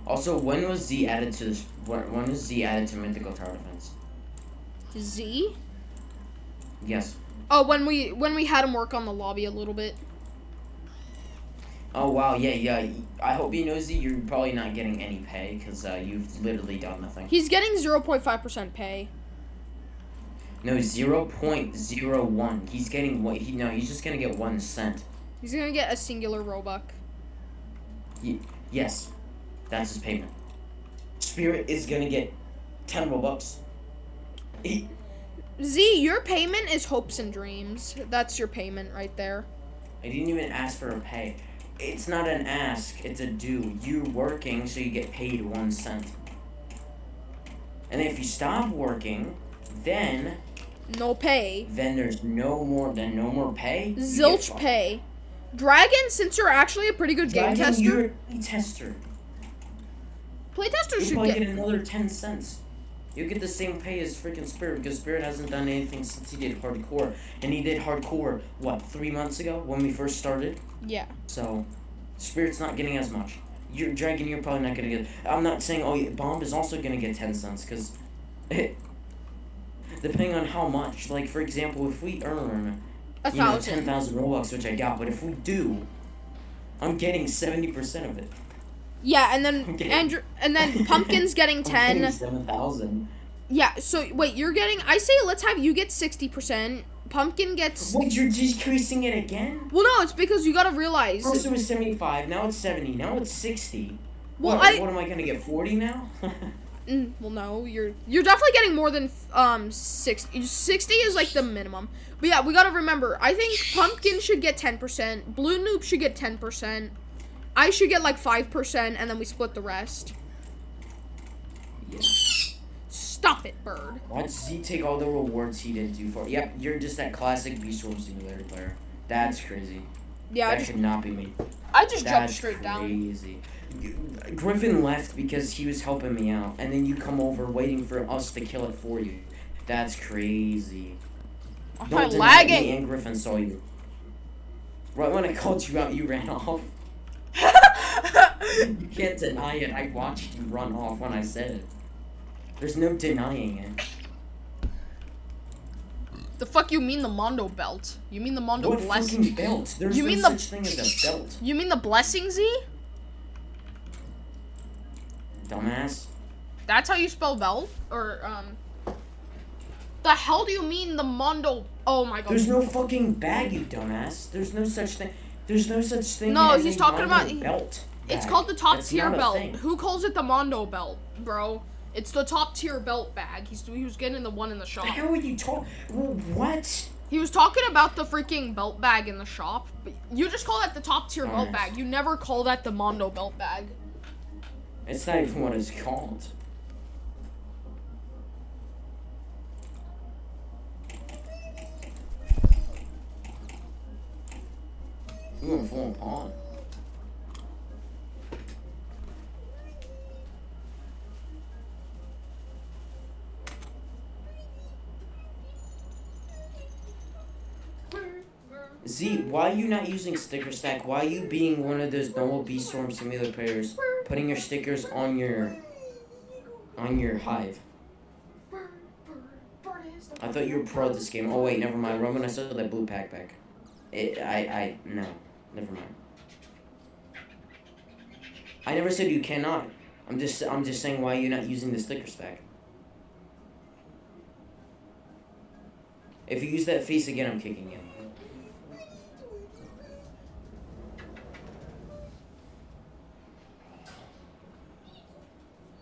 S2: Also, when was Z added to this? When was Z added to Mythical Tower Defense?
S1: Z?
S2: Yes.
S1: Oh, when we had him work on the lobby a little bit.
S2: Oh wow, yeah. I hope you know Z, you're probably not getting any pay because you've literally done nothing.
S1: He's getting 0.5% pay.
S2: No, 0.01. He's getting what? He's just gonna get 1 cent.
S1: He's gonna get a singular Roebuck.
S2: Yes, that's his payment. Spirit is gonna get 10 Robux.
S1: Z, your payment is hopes and dreams. That's your payment right there.
S2: I didn't even ask for a pay. It's not an ask, it's a do. You're working, so you get paid 1 cent. And if you stop working, then
S1: no pay.
S2: Then there's no more pay.
S1: Zilch pay. Dragon, since you're actually a pretty good game tester.
S2: You're a tester.
S1: Playtesters
S2: You
S1: should
S2: probably
S1: get
S2: get another 10 cents. You get the same pay as freaking Spirit because Spirit hasn't done anything since he did hardcore, and he did hardcore what 3 months ago when we first started.
S1: Yeah.
S2: So, Spirit's not getting as much. You're Dragon. You're probably not gonna get. I'm not saying Bomb is also gonna get 10 cents because, depending on how much. Like for example, if we earn 10,000 Robux, which I got, but if we do, I'm getting 70% of it.
S1: Yeah, and then Andrew, and then Pumpkin's getting 10.
S2: 7,000.
S1: Yeah. So wait, you're getting. I say let's have you get 60%. Pumpkin gets.
S2: Wait, you're decreasing it again?
S1: Well, no, it's because you gotta realize.
S2: First it was 75, now it's 70, now it's 60.
S1: Well,
S2: what am I gonna get? 40 now?
S1: Well, no, you're definitely getting more than 60. 60 is like the minimum. But yeah, we gotta remember. I think Pumpkin should get 10%. Blue Noob should get 10%. I should get like 5%, and then we split the rest.
S2: Yeah.
S1: Stop it, Bird.
S2: Why did Z take all the rewards he didn't do for? Yep, you're just that classic Beast Wars Simulator player. That's crazy.
S1: Yeah,
S2: that could not be me.
S1: I just jumped
S2: That's
S1: straight down.
S2: crazy. Griffin left because he was helping me out, and then you come over waiting for us to kill it for you. That's crazy.
S1: I'm
S2: Don't deny
S1: lagging.
S2: me and Griffin saw you. Right when I called you out, you ran off. You can't deny it. I watched you run off when I said it. There's no denying it.
S1: The fuck you mean the Mondo belt? You mean the Mondo
S2: What
S1: blessing?
S2: fucking belt? There's
S1: You
S2: no
S1: mean
S2: such thing as a belt.
S1: You mean the blessing Z?
S2: Dumbass.
S1: That's how you spell belt? Or the hell do you mean the Mondo? Oh my god.
S2: There's no fucking bag, you dumbass. There's no such thing. There's no such thing
S1: No,
S2: as
S1: he's
S2: a
S1: talking
S2: Mondo
S1: about-
S2: belt.
S1: It's
S2: bag.
S1: called the top
S2: That's
S1: tier
S2: not a
S1: belt.
S2: thing.
S1: Who calls it the Mondo belt, bro? It's the top tier belt bag. He was getting the one in the shop.
S2: The hell are you talking? What?
S1: He was talking about the freaking belt bag in the shop. But you just call that the top tier belt
S2: Dumbass.
S1: bag. You never call that the Mondo belt bag.
S2: It's not even what it's called. You gonna fall apart. Z, why are you not using Sticker Stack? Why are you being one of those normal B-Storm Simulator players, putting your stickers on your hive? I thought you were pro at this game. Oh wait, never mind. Roman, I saw that blue backpack. No, never mind. I never said you cannot. I'm just saying why you're not using the sticker stack. If you use that face again, I'm kicking you.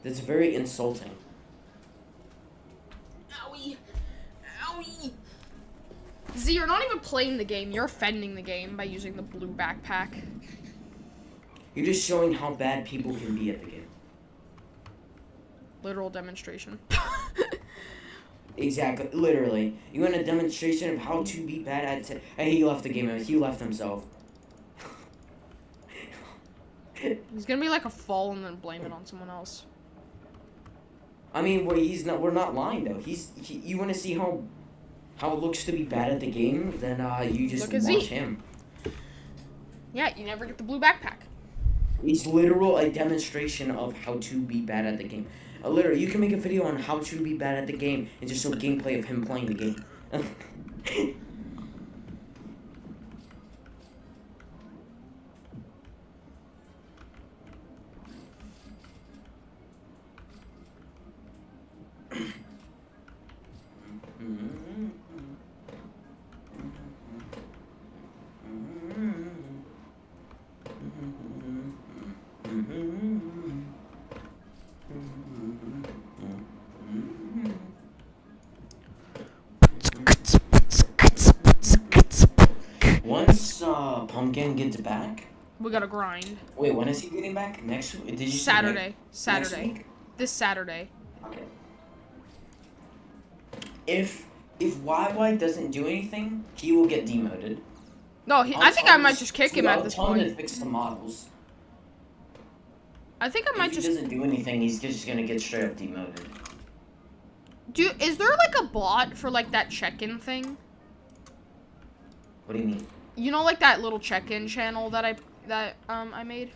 S2: That's very insulting.
S1: Owie. Owie. Z, you're not even playing the game. You're offending the game by using the blue backpack.
S2: You're just showing how bad people can be at the game.
S1: Literal demonstration.
S2: Exactly, literally. You want a demonstration of how to be bad at Hey, he left the game. He left himself.
S1: He's gonna be like a fall and then blame it on someone else.
S2: I mean, we're not lying though. You want to see how it looks to be bad at the game? Then you just
S1: Look at
S2: watch
S1: Z.
S2: him.
S1: Yeah, you never get the blue backpack.
S2: He's literal a demonstration of how to be bad at the game. Literally, you can make a video on how to be bad at the game and just show gameplay of him playing the game. Once Pumpkin gets back.
S1: We gotta grind.
S2: Wait, when is he getting back? Next week? Did you say
S1: Saturday.
S2: Next
S1: Saturday.
S2: week?
S1: This Saturday.
S2: Okay. If YY doesn't do anything, he will get demoted.
S1: No, I think I might just kick him at this
S2: I'll tell him to
S1: point.
S2: fix the models.
S1: I think I might
S2: If
S1: just.
S2: he doesn't do anything, he's just gonna get straight up demoted.
S1: Is there like a bot for like that check-in thing?
S2: What do you mean?
S1: You know, like that little check-in channel that I made.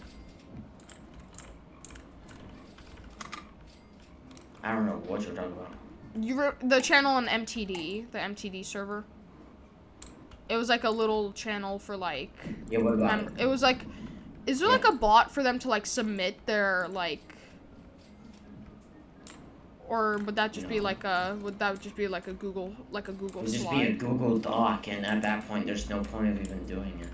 S2: I don't know what you're talking about.
S1: The channel on MTD, the MTD server. It was like a little channel for like.
S2: Yeah, what about it?
S1: It was like, is there like a bot for them to like submit their like? Or would that just be like a? Would that just be like a Google
S2: It'd
S1: slide?
S2: just be a Google Doc, and at that point, there's no point of even doing it.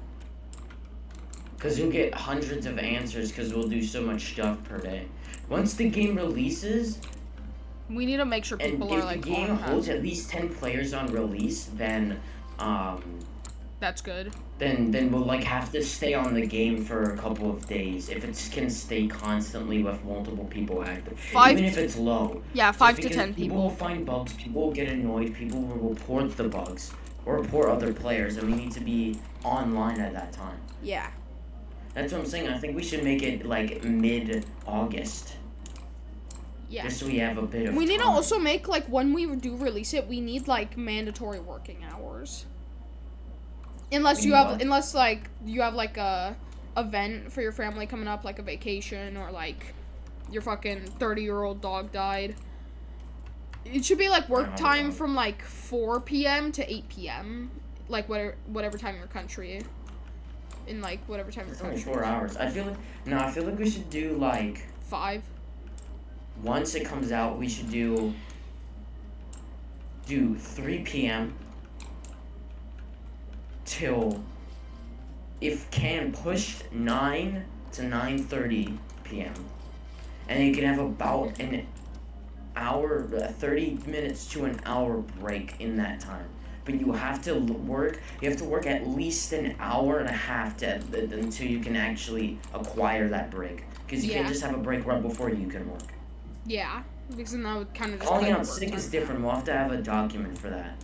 S2: Because you'll get hundreds of answers, because we'll do so much stuff per day. Once the game releases,
S1: We need to make sure
S2: and
S1: people are
S2: if
S1: like.
S2: the game
S1: on
S2: holds
S1: that.
S2: at least 10 players on release, then
S1: That's good.
S2: then we'll like have to stay on the game for a couple of days if it can stay constantly with multiple people active. Even if it's low.
S1: Yeah,
S2: Just
S1: 5 to
S2: because
S1: 10
S2: People
S1: people.
S2: will find bugs, people will get annoyed, people will report the bugs, or report other players, and we need to be online at that time.
S1: Yeah.
S2: That's what I'm saying. I think we should make it like mid-August.
S1: Yeah.
S2: Just so we have a bit of
S1: We need to
S2: time.
S1: also make, like, when we do release it, we need, like, mandatory working hours. Unless you have, like, you have, like, a event for your family coming up, like a vacation, or, like, your fucking 30-year-old dog died. It should be, like, work time from, like, 4 p.m. to 8 p.m. Like, whatever time your country. In, like, whatever time your
S2: It's only
S1: country.
S2: 4 hours. I feel like we should do, like...
S1: 5.
S2: Once it comes out, we should do 3 p.m. till, if can, push 9 to 9:30 p.m. And you can have about an hour, 30 minutes to an hour break in that time. But you have to work at least an hour and a half until you can actually acquire that break. Because you can't just have a break right before you can work.
S1: Yeah, because then that would kind of just
S2: Calling out sick is different. We'll have to have a document for that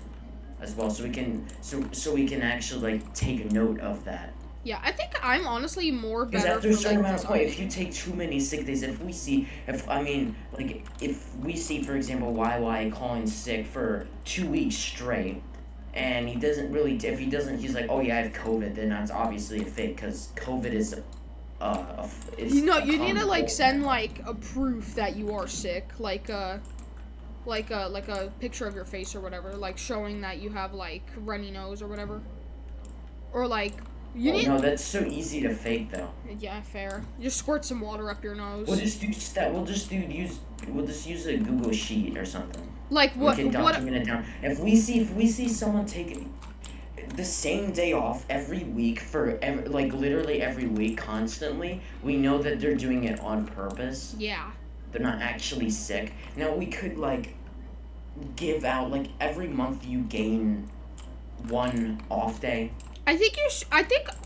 S2: as well, so we can actually like take a note of that.
S1: Yeah, I think I'm honestly more
S2: Because
S1: better
S2: after a
S1: for,
S2: certain
S1: like,
S2: amount of point, if you take too many sick days, if we see, for example, YY calling sick for 2 weeks straight, and he doesn't really, he's like, oh yeah, I have COVID, then that's obviously a fake, because COVID is
S1: you need to, like, send, like, a proof that you are sick, like a picture of your face or whatever, like, showing that you have, like, runny nose or whatever. Or, like,
S2: no, that's so easy to fake, though.
S1: Yeah, fair. Just squirt some water up your nose.
S2: We'll just use a Google Sheet or something.
S1: Like, what?
S2: We can document it down. If we see someone taking the same day off every week literally every week constantly, we know that they're doing it on purpose.
S1: Yeah.
S2: They're not actually sick. Now we could, like, give out, like, every month you gain 1 off day.
S1: I think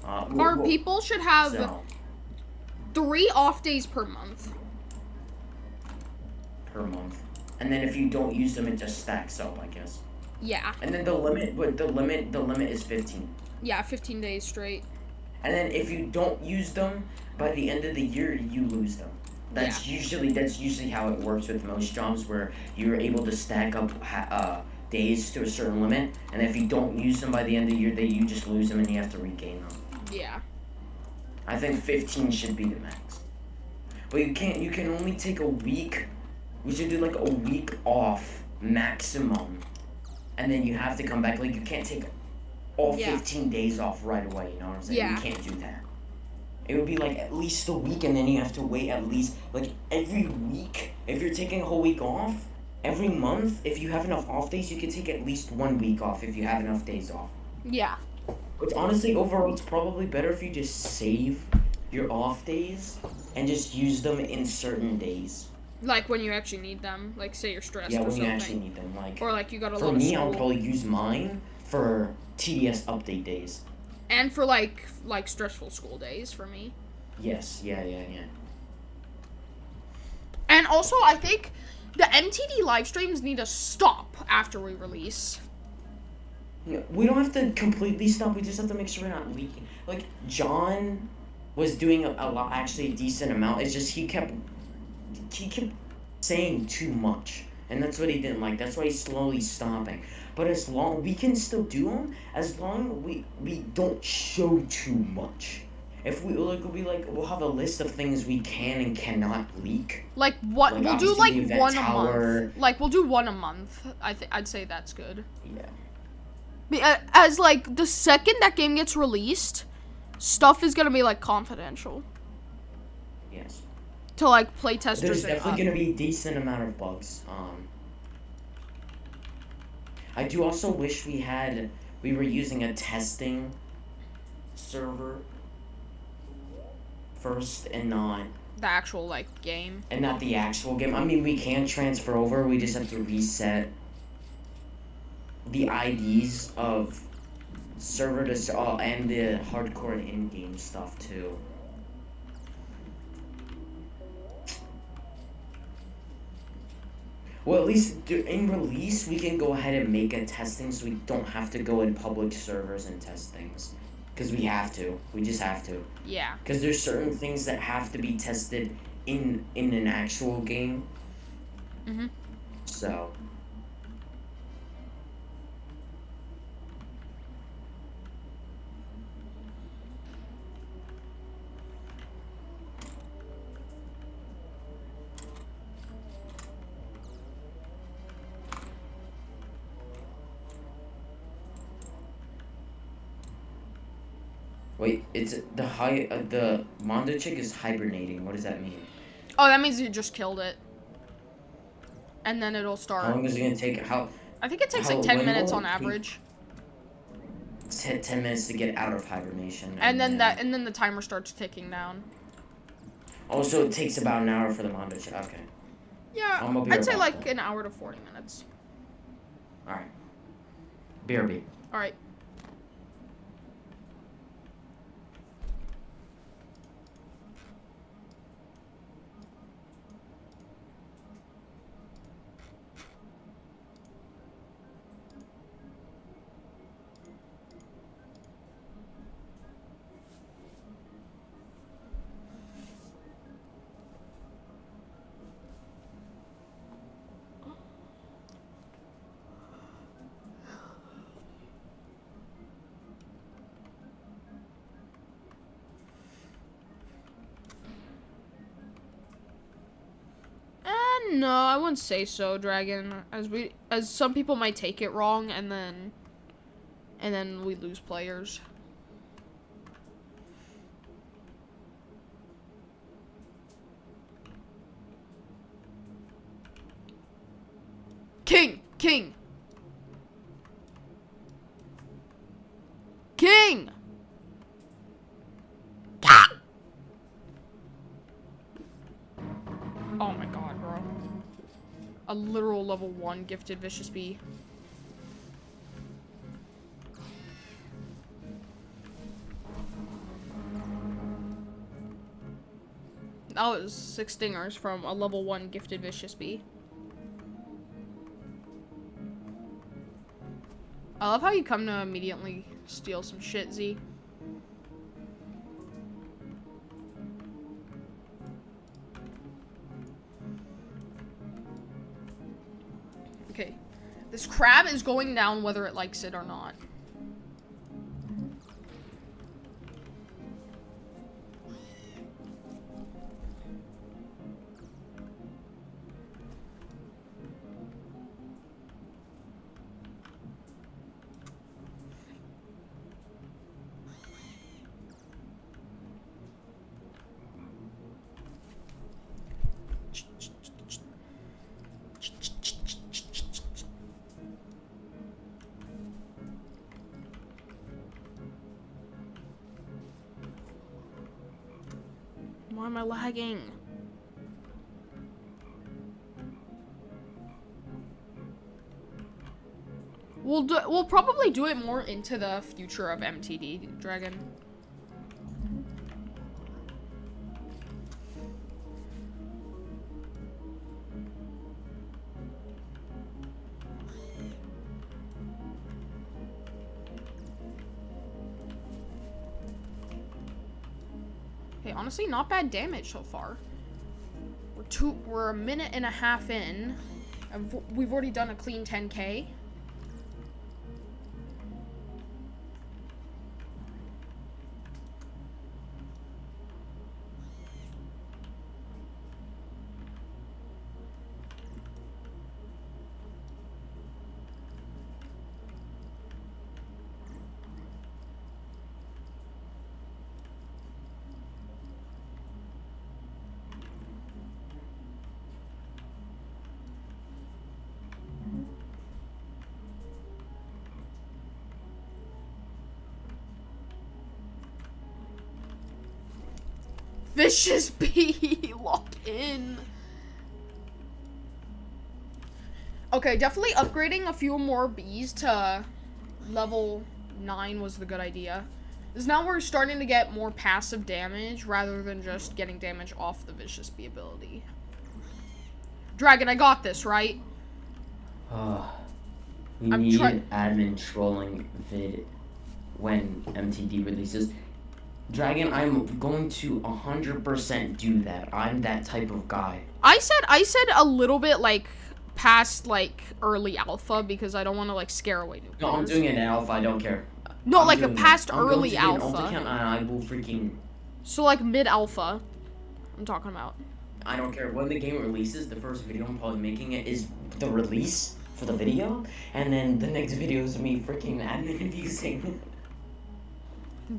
S1: our people should have 3 off days per month.
S2: And then if you don't use them, it just stacks up, I guess.
S1: Yeah.
S2: And then the limit is 15.
S1: Yeah, 15 days straight.
S2: And then if you don't use them, by the end of the year, you lose them. That's usually how it works with most jobs, where you're able to stack up days to a certain limit, and if you don't use them by the end of the year, you just lose them and you have to regain them.
S1: Yeah.
S2: I think 15 should be the max. But you can only take a week. We should do, like, a week off maximum, and then you have to come back. Like, you can't take all 15 days off right away, you know what I'm saying?
S1: Yeah.
S2: You can't do that. It would be, like, at least a week, and then you have to wait at least, like, every week. If you're taking a whole week off, every month, if you have enough off days, you can take at least 1 week off if you have enough days off.
S1: Yeah.
S2: But honestly, overall, it's probably better if you just save your off days and just use them in certain days.
S1: Like, when you actually need them. Like, say you're stressed or
S2: when
S1: something.
S2: you actually need them. Like,
S1: or, like, you got a
S2: for
S1: lot of
S2: me,
S1: school.
S2: I'll probably use mine for TDS update days.
S1: And for, like stressful school days for me.
S2: Yes, yeah.
S1: And also, I think the MTD live streams need to stop after we release.
S2: No, we don't have to completely stop. We just have to make sure we're not leaking. Like, John was doing a lot, actually a decent amount. It's just he kept saying too much, and that's what he didn't like. That's why he's slowly stopping. But as long we can still do them, as long we don't show too much. If we we'll have a list of things we can and cannot leak.
S1: Like what?
S2: Like,
S1: we'll do like one a
S2: tower.
S1: month. Like we'll do one a month. I'd say that's good.
S2: Yeah.
S1: As like the second that game gets released, stuff is gonna be like confidential.
S2: Yes.
S1: To like playtesters.
S2: There's definitely gonna be a decent amount of bugs. I do also wish we were using a testing server first and not
S1: the actual like game.
S2: And not the actual game. I mean, we can transfer over. We just have to reset the IDs of server to and the hardcore and in-game stuff too. Well, at least in release, we can go ahead and make a testing so we don't have to go in public servers and test things. Because we have to. We just have to.
S1: Yeah.
S2: Because there's certain things that have to be tested in an actual game So. Wait, it's the Mondo chick is hibernating. What does that mean?
S1: Oh, that means you just killed it. And then it'll start.
S2: How long is it gonna take?
S1: I think it takes like 10 minutes on average.
S2: 10 minutes to get out of hibernation.
S1: And then the timer starts ticking down.
S2: Also, it takes about an hour for the Mondo chick. Okay.
S1: Yeah, I'd say like an hour to 40 minutes.
S2: All right. BRB.
S1: All right. No, I wouldn't say so, Dragon. As some people might take it wrong, and then we lose players. King! King! King! Oh my god, bro. A literal level 1 gifted Vicious Bee. That was 6 stingers from a level 1 gifted Vicious Bee. I love how you come to immediately steal some shit, Z. Okay. This crab is going down whether it likes it or not. Why am I lagging? We'll probably do it more into the future of MTD, Dragon. Okay, honestly, not bad damage so far. We're a minute and a half in. We've already done a clean 10K. Vicious Bee, lock in. Okay, definitely upgrading a few more bees to level 9 was the good idea. Because now we're starting to get more passive damage rather than just getting damage off the Vicious Bee ability. Dragon, I got this, right?
S2: We need admin trolling vid when MTD releases. Dragon, I'm going to 100% do that. I'm that type of guy.
S1: I said a little bit like past like early alpha because I don't want to like scare away new
S2: No, I'm
S1: players.
S2: doing it in alpha. I don't care.
S1: No,
S2: I'm
S1: like a
S2: doing it.
S1: past
S2: I'm going
S1: early
S2: to get an
S1: alpha.
S2: ult account and I will freaking.
S1: So like mid alpha, I'm talking about.
S2: I don't care when the game releases. The first video I'm probably making it is the release for the video, and then the next video is me freaking admin abusing.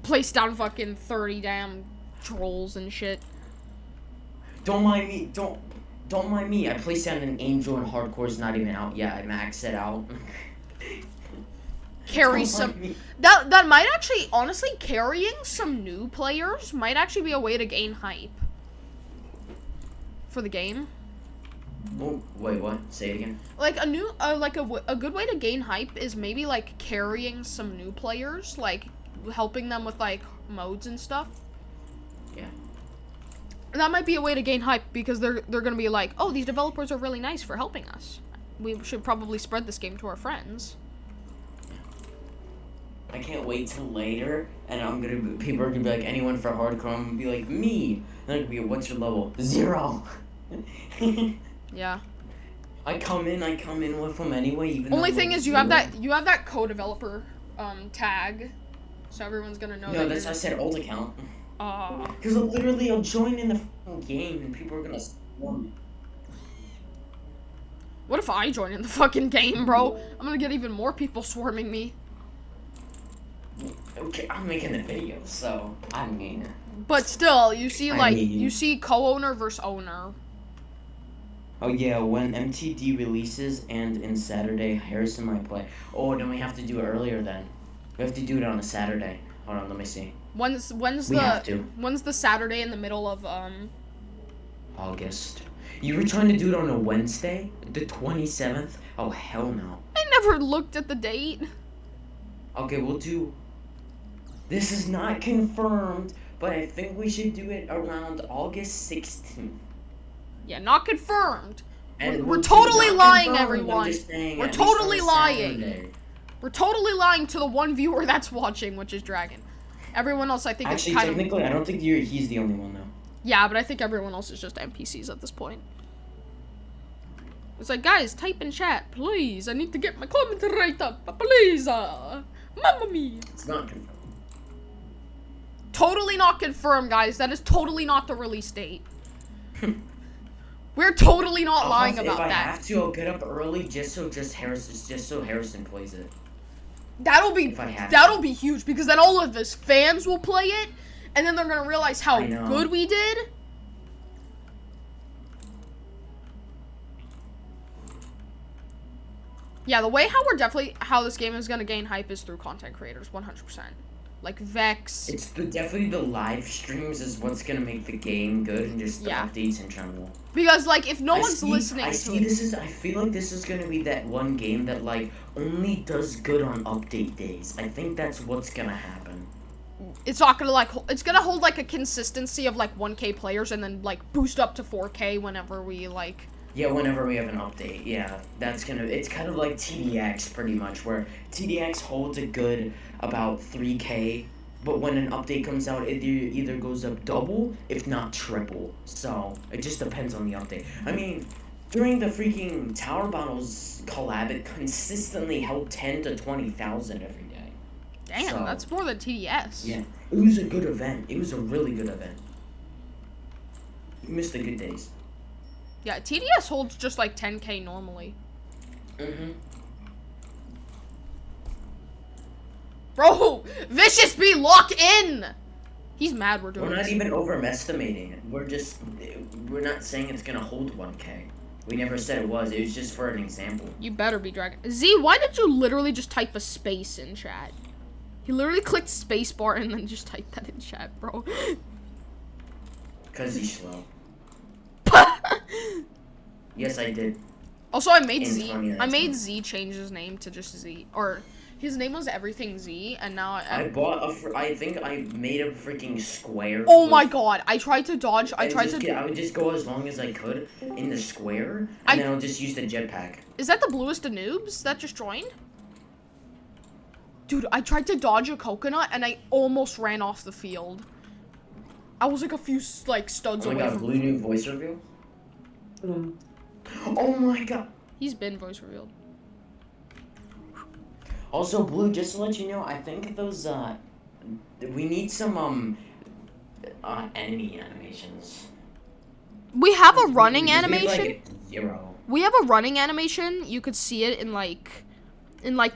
S1: Place down fucking 30 damn trolls and shit.
S2: Don't mind me. Don't mind me. I placed down an angel and hardcore's not even out yet. I maxed it out.
S1: Carry
S2: Don't
S1: some.
S2: mind me.
S1: That might actually, honestly, carrying some new players might actually be a way to gain hype for the game.
S2: Oh, wait, what? Say it again.
S1: Like a new, a good way to gain hype is maybe like carrying some new players, like helping them with like modes and stuff.
S2: Yeah.
S1: That might be a way to gain hype because they're gonna be like, oh, these developers are really nice for helping us. We should probably spread this game to our friends.
S2: I can't wait till later, and people are gonna be like, anyone for hardcore? I'm gonna be like, me. And they're gonna be, what's your level? 0.
S1: Yeah.
S2: I come in with them anyway. Even
S1: Only
S2: though
S1: thing
S2: I'm
S1: is you
S2: 0.
S1: have that co-developer tag, so everyone's gonna know.
S2: No, that's why I said old account.
S1: Uh,
S2: Because literally I'll join in the fucking game and people are gonna swarm me.
S1: what if I join in the fucking game, bro? I'm gonna get even more people swarming me.
S2: Okay, I'm making the video, so I mean.
S1: But still, you see, like,
S2: mean-
S1: you see co-owner versus owner.
S2: Oh yeah, when MTD releases and in Saturday, Harrison might play. Oh, then we have to do it earlier then. We have to do it on a Saturday. Hold on, let me see.
S1: When's
S2: We have to.
S1: when's the Saturday in the middle of
S2: August. You were trying to do it on a Wednesday? The 27th? Oh, hell no.
S1: I never looked at the date.
S2: Okay, we'll do... This is not confirmed, but I think we should do it around August 16th.
S1: Yeah, not confirmed.
S2: And
S1: We're
S2: we'll
S1: totally
S2: not
S1: lying,
S2: confirmed, I'm
S1: everyone.
S2: just saying
S1: We're
S2: at least on
S1: totally
S2: a
S1: lying.
S2: Saturday.
S1: We're totally lying to the one viewer that's watching, which is Dragon. Everyone else, I think,
S2: Actually,
S1: is kind of...
S2: technically, I don't think he's the only one, though.
S1: Yeah, but I think everyone else is just NPCs at this point. It's like, guys, type in chat, please. I need to get my comment right up, please. Mamma mia.
S2: It's not confirmed.
S1: Totally not confirmed, guys. That is totally not the release date. We're totally not lying about
S2: If I
S1: that.
S2: have to, I'll get up early just so Harrison plays it.
S1: That'll be
S2: If I have
S1: that'll be huge because then all of his fans will play it, and then they're gonna realize how
S2: I know.
S1: good we did. Yeah, the way how this game is gonna gain hype is through content creators, 100%. Like Vex.
S2: It's definitely the live streams is what's gonna make the game good and just the
S1: Yeah.
S2: updates in general.
S1: Because like if no one's listening
S2: I
S1: to
S2: see.
S1: it,
S2: I feel like this is gonna be that one game that like only does good on update days. I think that's what's gonna happen.
S1: it's not gonna like it's gonna hold like a consistency of like 1K players and then like boost up to 4K whenever we like.
S2: Yeah, whenever we have an update, yeah, it's kind of like TDX pretty much, where TDX holds a good about 3K, but when an update comes out, it either goes up double, if not triple, so it just depends on the update. I mean, during the freaking Tower Battles collab, it consistently held 10 to 20,000 every day.
S1: Damn,
S2: So-
S1: that's more than TDS.
S2: Yeah, it was a good event. It was a really good event. You missed the good days.
S1: Yeah, TDS holds just like 10K normally.
S2: Mm-hmm.
S1: Bro, Vicious B, lock in! He's mad we're doing
S2: We're not
S1: this.
S2: even overestimating it. We're not saying it's gonna hold 1K. We never said it was. It was just for an example.
S1: You better be Dragon. Z, why did you literally just type a space in chat? He literally clicked spacebar and then just typed that in chat, bro.
S2: Cause he's slow. Yes, I did.
S1: Also, I made
S2: In
S1: Z.
S2: 20
S1: I made
S2: minutes.
S1: Z change his name to just Z. Or, his name was Everything Z, and now
S2: I think I made a freaking square.
S1: Oh
S2: with-
S1: my god, I tried to dodge. I
S2: would just go as long as I could in the square, and then I'll just use the jetpack.
S1: Is that the bluest of noobs that just joined? Dude, I tried to dodge a coconut and I almost ran off the field. I was like a few like studs
S2: Oh my
S1: away
S2: god,
S1: from.
S2: blue new voice reveal?
S3: Hello.
S2: Oh my god.
S1: He's been voice revealed.
S2: Also, Blue, just to let you know, I think those, we need some, enemy animations.
S1: We have a running
S2: We need,
S1: animation.
S2: like, 0.
S1: We have a running animation. You could see it in like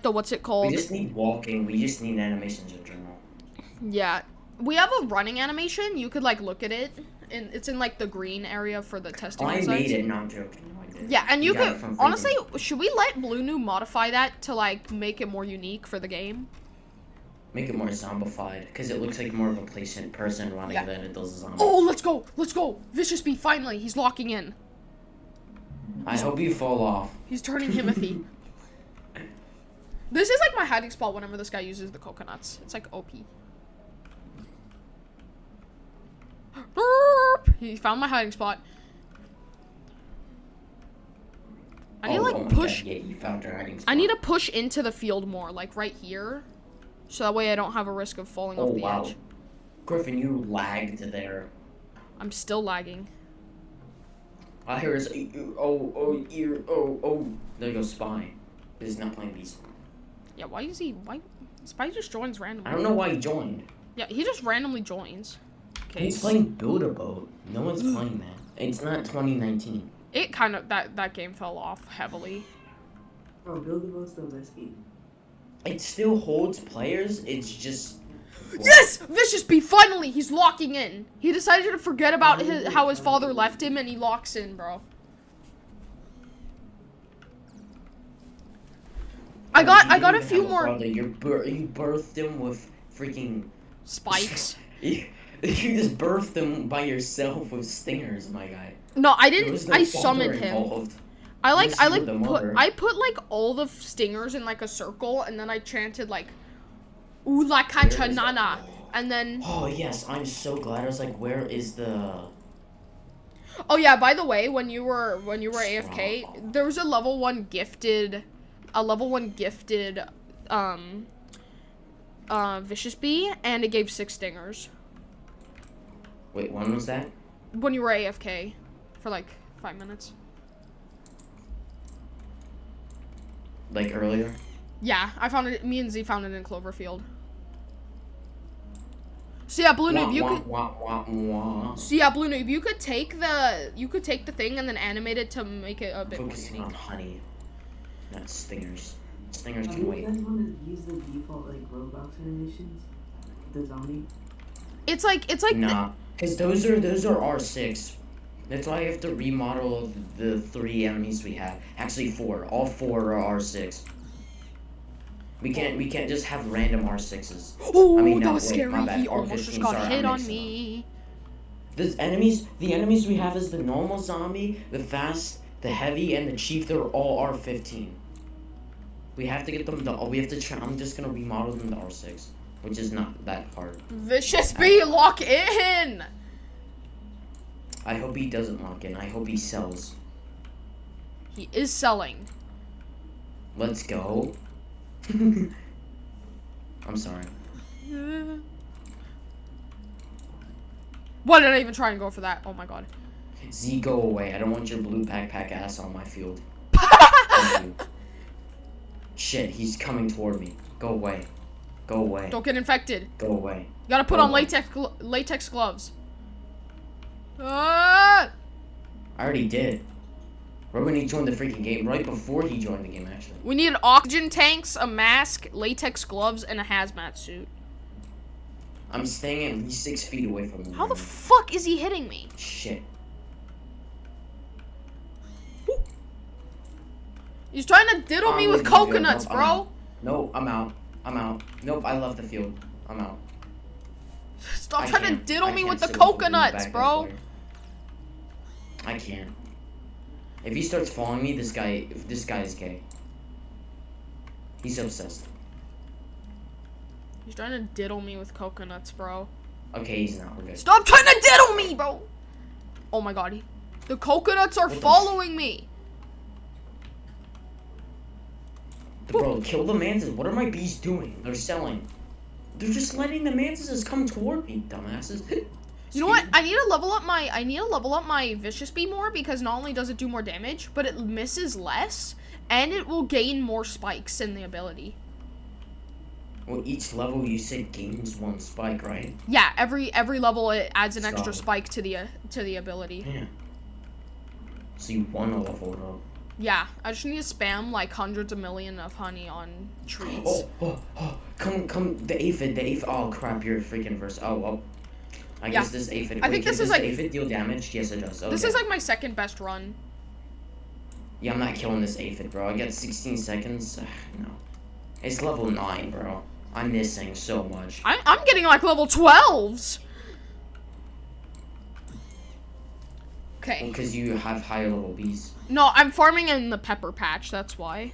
S1: the what's it called?
S2: We just need walking. We just need animations in general.
S1: Yeah. We have a running animation. You could like look at it, and it's in like the green area for the testing
S2: Oh, I
S1: results.
S2: made it. No, I'm joking. No, I didn't.
S1: Yeah, and you
S2: got it
S1: could
S2: from
S1: honestly,
S2: freaking-
S1: should we let Blue New modify that to like make it more unique for the game?
S2: Make it more zombified, because it looks like more of a person running
S1: Yeah.
S2: than it does a zombie.
S1: Oh, let's go! Let's go! Vicious Bee, finally, he's locking in.
S2: I hope you fall off.
S1: He's turning Himothy. This is like my hiding spot whenever this guy uses the coconuts. It's like OP. Burp! He found my hiding spot. I need to
S2: Oh
S1: like
S2: my
S1: push.
S2: God, yeah, you found your hiding spot.
S1: I need to push into the field more, like right here, so that way I don't have a risk of falling
S2: Oh
S1: off the
S2: wow.
S1: edge.
S2: Griffin, you lagged there.
S1: I'm still lagging.
S2: I hear his there you go, Spy. He's not playing these.
S1: Yeah, why Spy just joins randomly.
S2: I don't know why he joined.
S1: Yeah, he just randomly joins. Okay.
S2: He's playing Build-A-Boat. No one's playing that. It's not 2019.
S1: It kind of that game fell off heavily.
S3: Bro, Build-A-Boat's the best game.
S2: It still holds players. It's just.
S1: Yes! Vicious Bee, finally! He's locking in. He decided to forget about how his father left him, and he locks in, bro. I got a few more
S2: Brother, you birthed him with freaking
S1: spikes.
S2: you just birthed him by yourself with stingers, my guy.
S1: No, I
S2: There
S1: didn't.
S2: was no
S1: I
S2: father
S1: summoned him.
S2: involved.
S1: I
S2: Yes, you're the mother.
S1: put like all the stingers in like a circle, and then I chanted like Ula
S2: Where is
S1: Kanchanana,
S2: that?
S1: and then
S2: Oh yes, I'm so glad. I was like, where is the?
S1: oh yeah, by the way, when you were AFK, there was a level 1 gifted Vicious Bee, and it gave 6 stingers
S2: Wait, when was that?
S1: when you were AFK for like 5 minutes.
S2: Like earlier?
S1: Yeah, I found it. Me and Z found it in Cloverfield. So yeah, Blue Noob, you could.
S2: Wah.
S1: So yeah, Blue Noob, you could take the thing and then animate it to make it a bit more
S2: Focusing
S1: unique.
S2: on honey, not stingers. Stingers
S3: Do
S2: can
S3: you
S2: wait.
S3: guys want to use the default like Roblox animations? The zombie?
S1: It's like
S2: Nah, because those are R6. That's why I have to remodel the 3 enemies we have. Actually 4. All 4 are R6. We can't just have random R6s.
S1: Oh,
S2: I mean,
S1: that
S2: no,
S1: was
S2: wait,
S1: scary.
S2: my bad,
S1: He almost just
S2: R15,
S1: got
S2: sorry,
S1: hit
S2: I
S1: on
S2: mixed it up.
S1: me.
S2: The enemies we have is the normal zombie, the fast, the heavy, and the chief. They're all R15. We have to get them. I'm just gonna remodel them to R6, which is not that hard.
S1: Vicious Bee, lock in.
S2: I hope he doesn't lock in. I hope he sells.
S1: He is selling.
S2: Let's go. I'm sorry.
S1: Why did I even try and go for that? Oh my god.
S2: Z, go away. I don't want your blue backpack ass on my field. Thank you. Shit, he's coming toward me. Go away. Go away.
S1: Don't get infected.
S2: Go away.
S1: You gotta put
S2: Go
S1: on
S2: away.
S1: latex gloves. Ah!
S2: I already did. Right when he joined the freaking game. Right before he joined the game, actually.
S1: We need oxygen tanks, a mask, latex gloves, and a hazmat suit.
S2: I'm staying at least 6 feet away from him.
S1: How the
S2: right
S1: fuck is he hitting me?
S2: now. Shit.
S1: He's trying to diddle me with
S2: leaving the field.
S1: coconuts,
S2: Nope, I'm
S1: bro.
S2: out. No, I'm out. I'm out. Nope, I left the field. I'm out.
S1: Stop
S2: I
S1: trying to
S2: can't-
S1: diddle
S2: I
S1: me
S2: can't
S1: with the
S2: sit a blue
S1: coconuts,
S2: backpack
S1: bro.
S2: player. I can't. If he starts following me, this guy is gay. He's obsessed.
S1: He's trying to diddle me with coconuts, bro.
S2: Okay, he's not. We're good.
S1: Stop trying to diddle me, bro. Oh my god. The coconuts are
S2: What the
S1: following me.
S2: Bro, kill the mantises. What are my bees doing? They're selling. They're just letting the mantises come toward me, dumbasses.
S1: You know what? I need to level up my Vicious Bee more because not only does it do more damage, but it misses less, and it will gain more spikes in the ability.
S2: Well, each level you said gains 1 spike, right?
S1: Yeah, every level it adds an extra spike to the ability.
S2: Yeah. So you wanna level it up.
S1: Yeah, I just need to spam like hundreds of million of honey on treats.
S2: Come, the aphid. Oh crap, you're freaking verse. Oh. I guess this aphid.
S1: I think this is like.
S2: Does the aphid deal damage? Yes, it does. Okay.
S1: This is like my second best run.
S2: Yeah, I'm not killing this aphid, bro. I got 16 seconds. No. It's level 9, bro. I'm missing so much.
S1: I'm getting like level 12s. Okay.
S2: Because you have higher level bees.
S1: No, I'm farming in the pepper patch, that's why.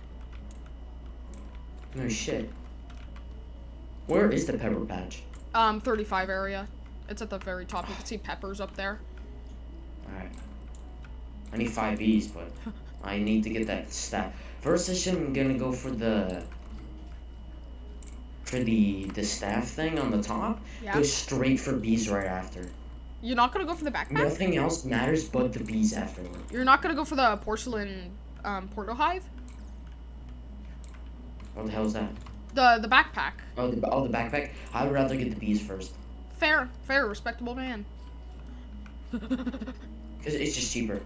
S2: No shit. Where is the pepper patch?
S1: 35 area. It's at the very top. You can see peppers up there.
S2: Alright. I need 5 bees, but I need to get that stat. First session, I'm gonna go for the staff thing on the top.
S1: Yeah.
S2: Go straight for bees right after.
S1: You're not gonna go for the backpack?
S2: Nothing else matters but the bees afterward.
S1: You're not gonna go for the porcelain portal hive?
S2: What the hell is that?
S1: The backpack.
S2: Oh, the backpack? I would rather get the bees first.
S1: Fair, respectable man.
S2: Because it's just cheaper.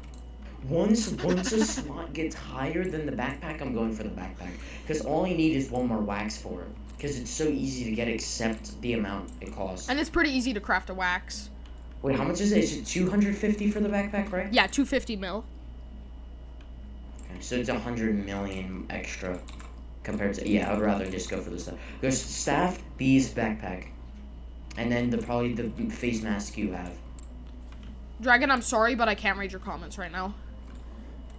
S2: Once a slot gets higher than the backpack, I'm going for the backpack. Because all I need is 1 more wax for it. Because it's so easy to get except the amount it costs.
S1: And it's pretty easy to craft a wax.
S2: Wait, how much is it? Is it 250 for the backpack, right?
S1: Yeah, 250 mil.
S2: Okay, so it's 100 million extra compared to... Yeah, I would rather just go for the stuff. Go staff, bees, backpack. And then probably the face mask you have.
S1: Dragon, I'm sorry, but I can't read your comments right now.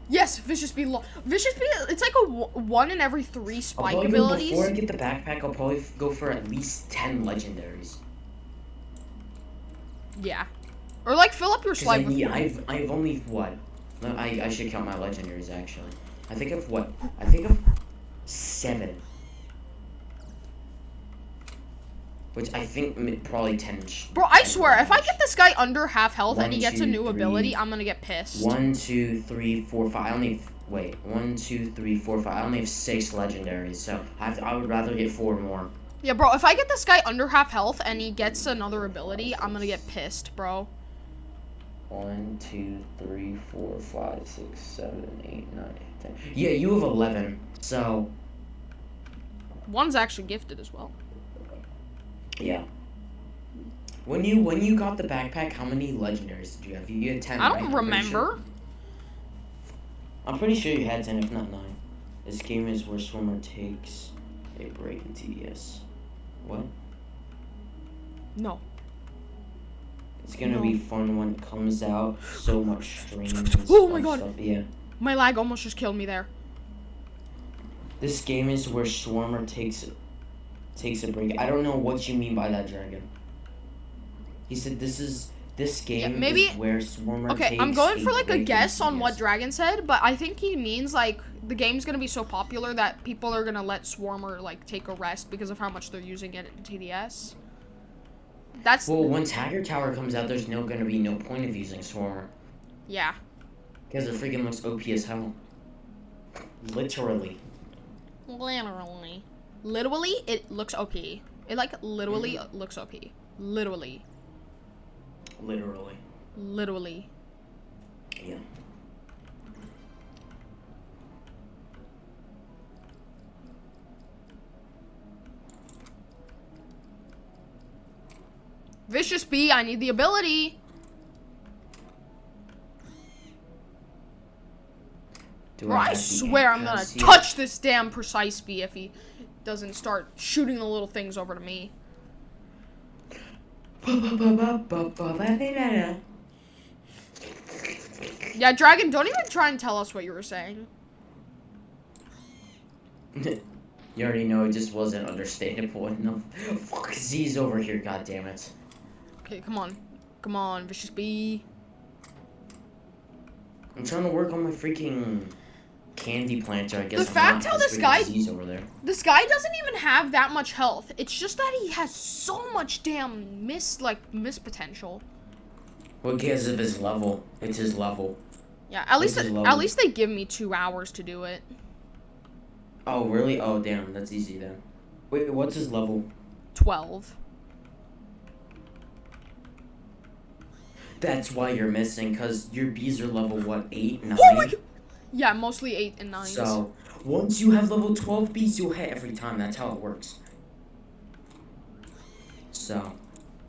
S1: Yes, Vicious Bee. Vicious Bee, it's like a 1 in every 3 spike abilities.
S2: Before I get the backpack, I'll probably go for at least 10 legendaries.
S1: Yeah. Or like fill up your slide with...
S2: I've only, what? No, I should count my legendaries, actually. I think of what? I think of 7. Which I think probably 10.
S1: Bro, I swear, if I get this guy under half health and he gets a new ability, I'm gonna get pissed.
S2: 1, 2, 3, 4, 5. I only have, wait. 1, 2, 3, 4, 5. I only have 6 legendaries, so I would rather get 4 more.
S1: Yeah, bro, if I get this guy under half health and he gets another ability, I'm gonna get pissed, bro.
S2: 1, 2, 3, 4, 5, 6, 7, 8, 9, 10. Yeah, you have 11, so...
S1: 1's actually gifted as well.
S2: Yeah. When you got the backpack, how many legendaries did you have? You had 10,
S1: I don't
S2: right?
S1: remember.
S2: I'm pretty sure you had 10, if not 9. This game is where Swimmer takes a break in TDS. What?
S1: No.
S2: It's gonna be fun when it comes out. So much streams.
S1: Oh my god.
S2: Stuff. Yeah.
S1: My lag almost just killed me there.
S2: This game is where Swarmer takes a break. I don't know what you mean by that, Dragon. He said this game is where Swarmer takes
S1: Okay, I'm going for like a
S2: break
S1: guess on what
S2: TDS.
S1: Dragon said, but I think he means like the game's gonna be so popular that people are gonna let Swarmer like take a rest because of how much they're using it in TDS. That's
S2: Well, when Tiger Tower comes out, there's gonna be no point of using Swarmer.
S1: Yeah.
S2: Because it freaking looks OP as hell. Literally.
S1: Literally, it looks OP. It like literally looks OP. Literally.
S2: Yeah.
S1: Vicious Bee, I need the ability. Bro, I swear I'm gonna touch this damn Precise Bee if he doesn't start shooting the little things over to me. Yeah, Dragon, don't even try and tell us what you were saying.
S2: You already know it just wasn't understandable enough. Fuck, Z's over here, goddammit.
S1: Okay, come on. Come on, Vicious Bee.
S2: I'm trying to work on my freaking candy planter, I guess.
S1: The fact how this guy...
S2: Z's over there.
S1: This guy doesn't even have that much health. It's just that he has so much damn miss potential.
S2: Well, because of his level. It's his level.
S1: Yeah, at
S2: What's his
S1: least
S2: level?
S1: they give me 2 hours to do it.
S2: Oh, really? Oh, damn. That's easy then. Wait, what's his level?
S1: 12.
S2: That's why you're missing, because your bees are level, what, 8, 9?
S1: Oh my god! Yeah, mostly 8 and 9.
S2: So, once you have level 12 bees, you'll hit every time. That's how it works. So,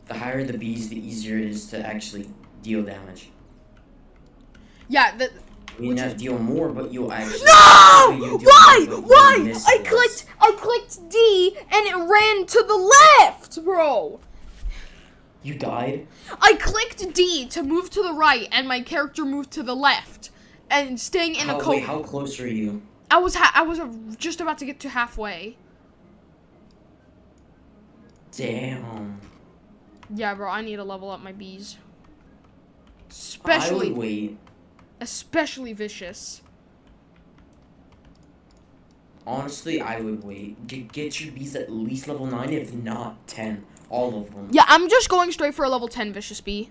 S2: the higher the bees, the easier it is to actually deal damage.
S1: Yeah,
S2: You may not deal more, but you'll actually...
S1: No!
S2: you'll deal
S1: Why?
S2: more, but
S1: Why?
S2: you'll miss
S1: I
S2: less.
S1: clicked D and it ran to the left, bro.
S2: You died?
S1: I clicked D to move to the right and my character moved to the left. And staying in a
S2: Wait, how close are you?
S1: I was just about to get to halfway.
S2: Damn.
S1: Yeah, bro, I need to level up my bees.
S2: I would wait.
S1: Especially vicious.
S2: Honestly, I would wait. Get your bees at least level 9, if not 10. All of them.
S1: Yeah, I'm just going straight for a level 10 vicious bee.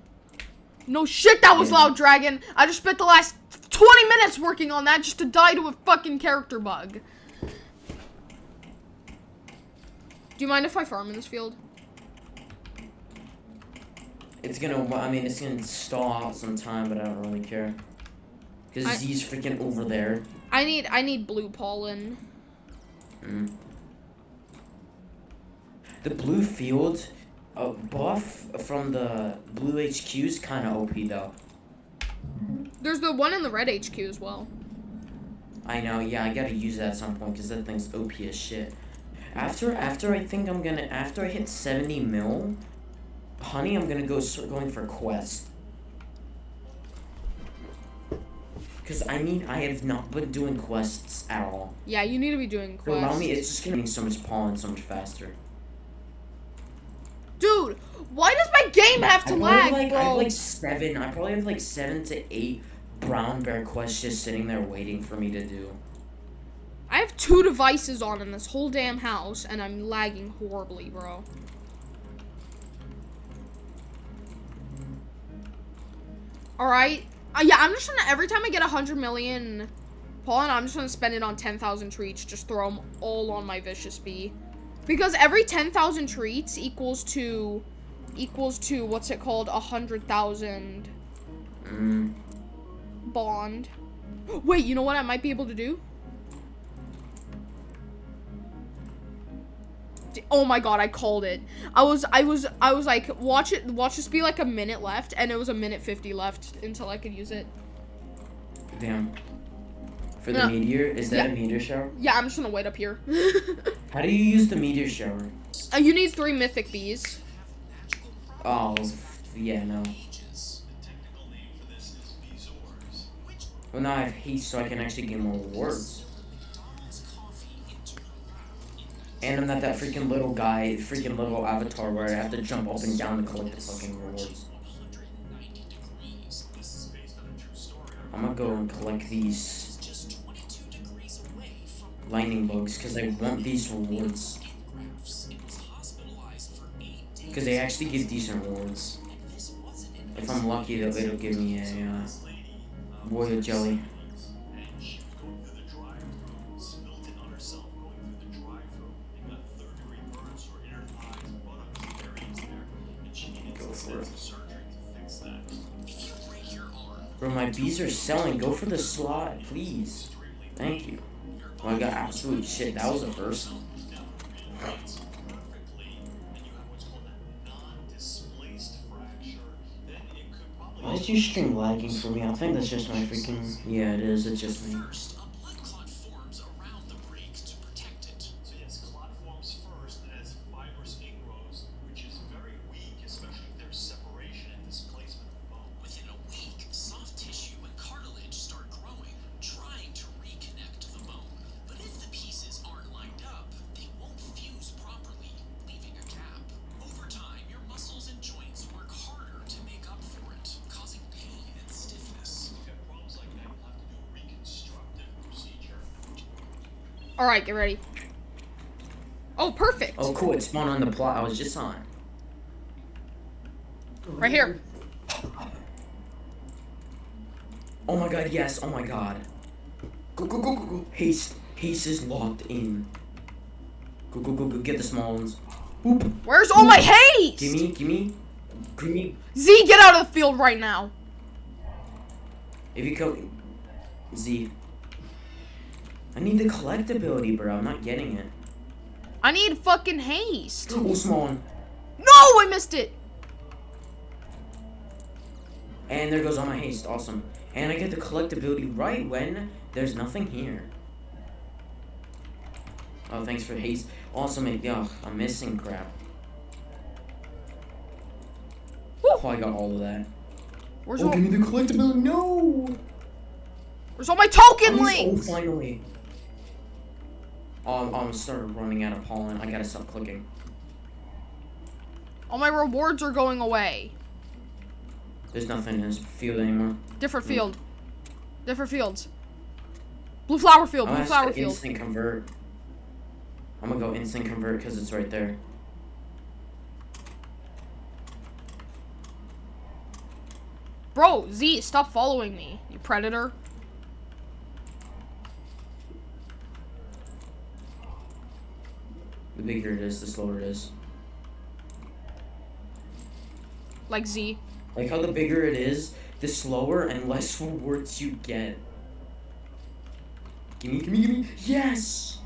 S1: No shit, that was
S2: Yeah.
S1: Loud Dragon. I just spent the last 20 minutes working on that just to die to a fucking character bug. Do you mind if I farm in this field?
S2: It's gonna stall out sometime, but I don't really care. Because Z's freaking over there.
S1: I need blue pollen.
S2: The blue field buff from the blue HQ is kind of OP though.
S1: There's the one in the red HQ as well.
S2: I know, yeah, I gotta use that at some point because that thing's OP as shit. After I hit 70 mil, honey, I'm gonna start going for quest. Because I have not been doing quests at all.
S1: Yeah, you need to be doing
S2: So allow
S1: quests.
S2: me, it's just gonna be so much pollen so much faster.
S1: Dude, why does my game have to lag,
S2: I
S1: bro?
S2: probably have like 7 to 8 brown bear quests just sitting there waiting for me to do.
S1: I have 2 devices on in this whole damn house, and I'm lagging horribly, bro. Alright. Yeah, I'm just gonna, every time I get 100 million pollen, I'm just gonna spend it on 10,000 treats. Just throw them all on my vicious bee. Because every 10,000 treats equals to, what's it called, 100,000 bond. Wait, you know what I might be able to do? Oh my god, I called it. I was like, watch this be like a minute left, and it was a minute 50 left until I could use it.
S2: Damn. For the meteor? Is that
S1: Yeah.
S2: a meteor shower?
S1: Yeah, I'm just gonna wait up here.
S2: How do you use the meteor shower?
S1: You need 3 mythic bees.
S2: Oh, yeah, no. Well, now I have haste, so I can actually get more rewards. And I'm not that freaking little guy, freaking little avatar where I have to jump up and down to collect the fucking rewards. I'm gonna go and collect these lightning bugs because I want these rewards. Because they actually give decent rewards. If I'm lucky, it'll give me a royal jelly. Go for it. Bro, my bees are selling. Go for the slot, please. Thank you. Well, I got absolute shit. That was a first. Why is your stream lagging for me? I think that's just my freaking... Yeah, it is. It's just me.
S1: Alright, get ready. Oh, perfect.
S2: Oh, cool. It spawned on the plot I was just on.
S1: Right here.
S2: Oh my god, yes. Oh my god. Go, go, go, go, go. Haste. Haste is locked in. Go, go, go, go. Get the small ones. Boop.
S1: Where's all my haste?
S2: Gimme, gimme. Gimme.
S1: Z, get out of the field right now.
S2: If you come... Z. I need the collect ability, bro. I'm not getting it.
S1: I need fucking haste.
S2: Oh, small one.
S1: No, I missed it.
S2: And there goes all my haste. Awesome. And I get the collect ability right when there's nothing here. Oh, thanks for haste. Awesome. Ugh, I'm missing crap.
S1: Woo.
S2: Oh, I got all of that.
S1: Where's
S2: Oh,
S1: all?
S2: give me the collect ability. No!
S1: Where's all my token
S2: Oh,
S1: links?
S2: finally. I'm started running out of pollen. I gotta stop clicking.
S1: All my rewards are going away.
S2: There's nothing in this field anymore.
S1: Different field. Different fields. Blue flower field.
S2: I'm
S1: Blue
S2: gonna
S1: flower
S2: say
S1: field.
S2: instant convert. I'm gonna go instant convert because it's right there.
S1: Bro, Z, stop following me, you predator.
S2: The bigger it is, the slower it is.
S1: Like Z.
S2: Like how the bigger it is, the slower and less rewards you get. Gimme, gimme, gimme. Yes!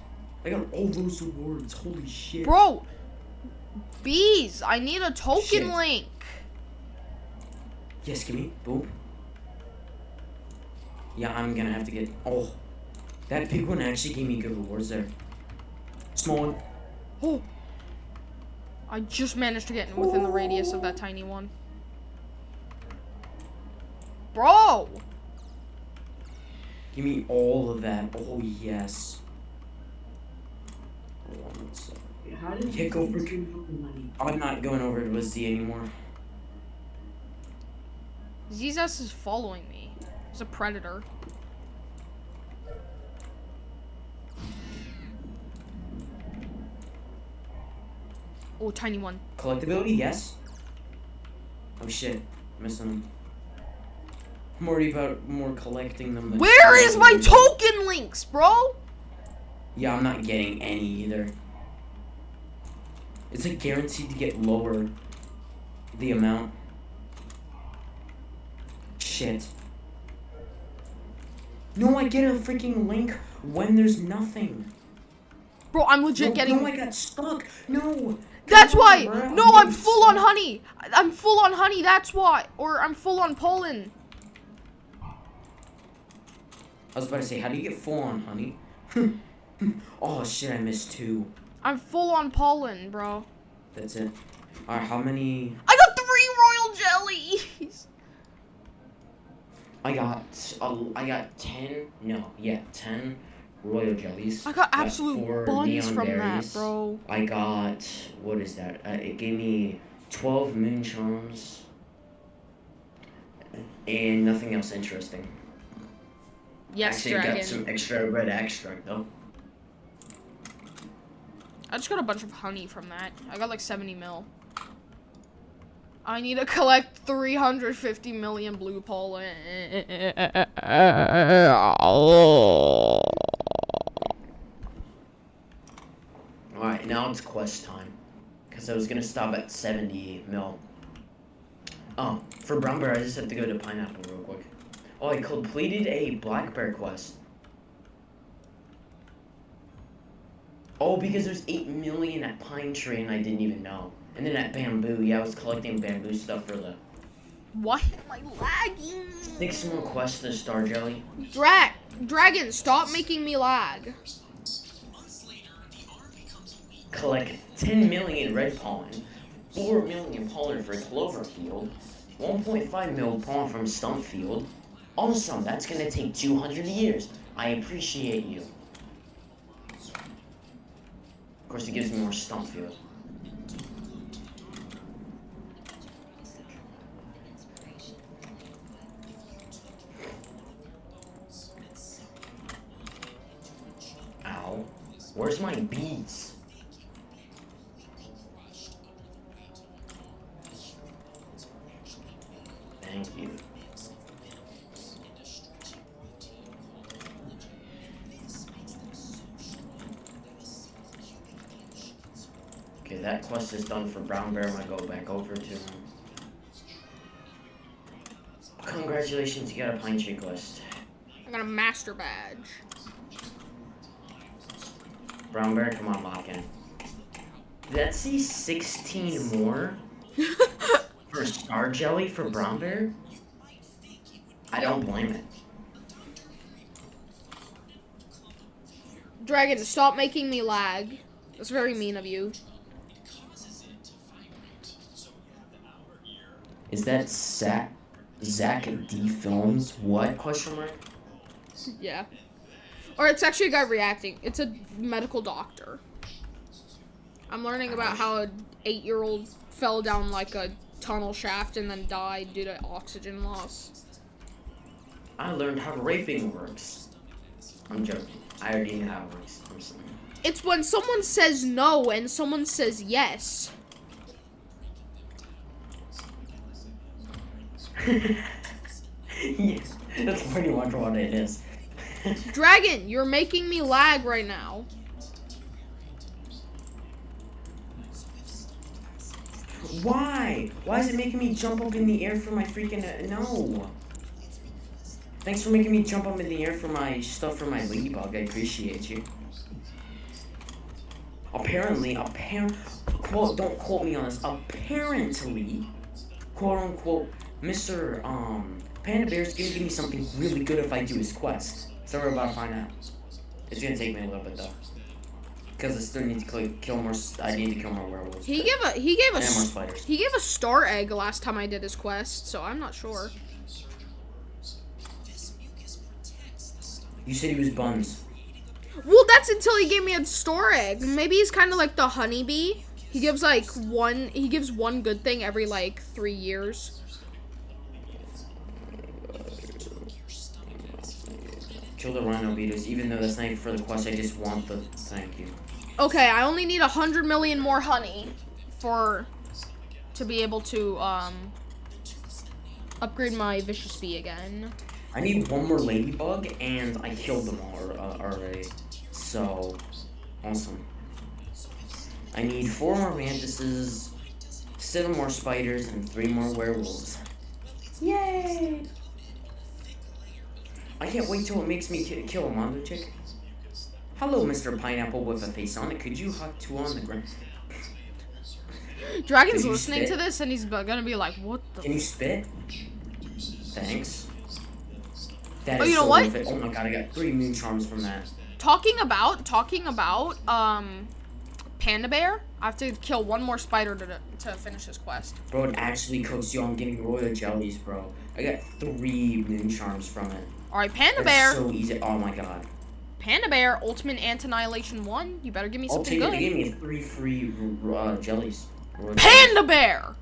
S2: I got all those rewards. Holy shit.
S1: Bro, bees, I need a token
S2: Shit.
S1: link.
S2: Yes, gimme. Boom. Yeah, I'm gonna have to get... Oh. That big one actually gave me good rewards there. Small one.
S1: Oh. I just managed to get within the radius of that tiny one. Bro!
S2: Give me all of that. Oh, yes. Hold on, let's,
S3: How did
S2: Yeah,
S3: you
S2: go
S3: get
S2: for-
S3: two fucking money?
S2: I'm not going over to Z anymore.
S1: Z's ass is following me. He's a predator. Oh, tiny one.
S2: Collectability, yes. Oh shit, missing them. I'm worried about more collecting them. than-
S1: Where is my token links, bro?
S2: Yeah, I'm not getting any either. It's like guaranteed to get lower the amount. Shit. No, I get a freaking link when there's nothing.
S1: Bro, I'm legit
S2: No,
S1: getting...
S2: No, I got stuck. No.
S1: That's
S2: Come on,
S1: why!
S2: bro,
S1: No, I'm
S2: getting
S1: full on
S2: stuck.
S1: honey! I'm full on honey, that's why! Or I'm full on pollen.
S2: I was about to say, how do you get full on honey? Oh shit, I missed 2.
S1: I'm full on pollen, bro.
S2: That's it. Alright, how many?
S1: I got 3 royal jellies!
S2: I got 10. No, yeah, 10 royal jellies.
S1: I got
S2: 4
S1: absolute buns
S2: neon
S1: from that,
S2: berries.
S1: bro.
S2: I got, what is that? It gave me 12 moon charms and nothing else interesting.
S1: Yes,
S2: Actually,
S1: dragon.
S2: got some extra red extract though.
S1: I just got a bunch of honey from that. I got like 70 mil. I need to collect 350 million blue pollen.
S2: Alright, now it's quest time. Because I was going to stop at 70 mil. Oh, for brown bear, I just have to go to pineapple real quick. Oh, I completed a black bear quest. Oh, because there's 8 million at Pine Tree and I didn't even know. And then at Bamboo, yeah, I was collecting bamboo stuff for the...
S1: Why am I lagging?
S2: 6 more quests to Star Jelly.
S1: Dragon, stop making me lag.
S2: Collect 10 million red pollen, 4 million pollen for Cloverfield, 1.5 mil pollen from Stumpfield. Awesome, that's gonna take 200 years. I appreciate you. Of course, it gives me more Stumpfield. Ow. Where's my bees? Thank you. Okay, that quest is done for Brown Bear. I'm gonna go back over to him. Congratulations, you got a Pine Tree quest.
S1: I got a master badge.
S2: Brown Bear, come on, lock in. Let's see 16 more for Star Jelly for Brown Bear? I don't blame it.
S1: Dragon, stop making me lag. That's very mean of you.
S2: Is that Zach D Films? What? Question mark?
S1: Yeah. Or it's actually a guy reacting. It's a medical doctor. I'm learning about how an 8-year-old fell down like a tunnel shaft and then died due to oxygen loss.
S2: I learned how raping works. I'm joking. I already know how it works. I'm sorry.
S1: It's when someone says no and someone says yes.
S2: Yeah, that's pretty much what it is.
S1: Dragon, you're making me lag right now.
S2: Why? Why is it making me jump up in the air for my freaking no? Thanks for making me jump up in the air for my stuff for my ladybug. I appreciate you. Apparently, quote, don't quote me on this. Apparently, quote unquote, Mr. Panda Bear's gonna give me something really good if I do his quest. So we're about to find out. It's gonna take me a little bit though, because I still need to kill more. I need to kill more werewolves.
S1: He gave
S2: and more spiders.
S1: He gave a star egg last time I did his quest, so I'm not sure.
S2: You said he was buns.
S1: Well, that's until he gave me a star egg. Maybe he's kind of like the honeybee. He gives one good thing every like 3 years.
S2: Kill the rhino beaters, even though that's not even for the quest. I just want the thank you.
S1: Okay, I only need 100 million more honey to be able to upgrade my vicious bee again.
S2: I need one more ladybug, and I killed them all already. So awesome. I need 4 more mantises, 7 more spiders, and 3 more werewolves. Yay! I can't wait till it makes me kill a Mondo chick. Hello, Mr. Pineapple with a face on it. Could you hug 2 on the ground?
S1: Dragon's listening to this and he's gonna be like, what the?
S2: Can you spit? Thanks. That
S1: Oh,
S2: is
S1: you know
S2: so
S1: what?
S2: worth it. Oh my god, I got 3 moon charms from that.
S1: Talking about, Panda Bear, I have to kill 1 more spider to finish this quest.
S2: Bro, it actually cooks you. I'm getting royal jellies, bro. I got 3 moon charms from it.
S1: Alright, Panda
S2: That's
S1: Bear.
S2: so easy. Oh my god.
S1: Panda Bear, Ultimate Antannihilation 1. You better give me something good.
S2: They gave me 3 free jellies.
S1: Panda Bear!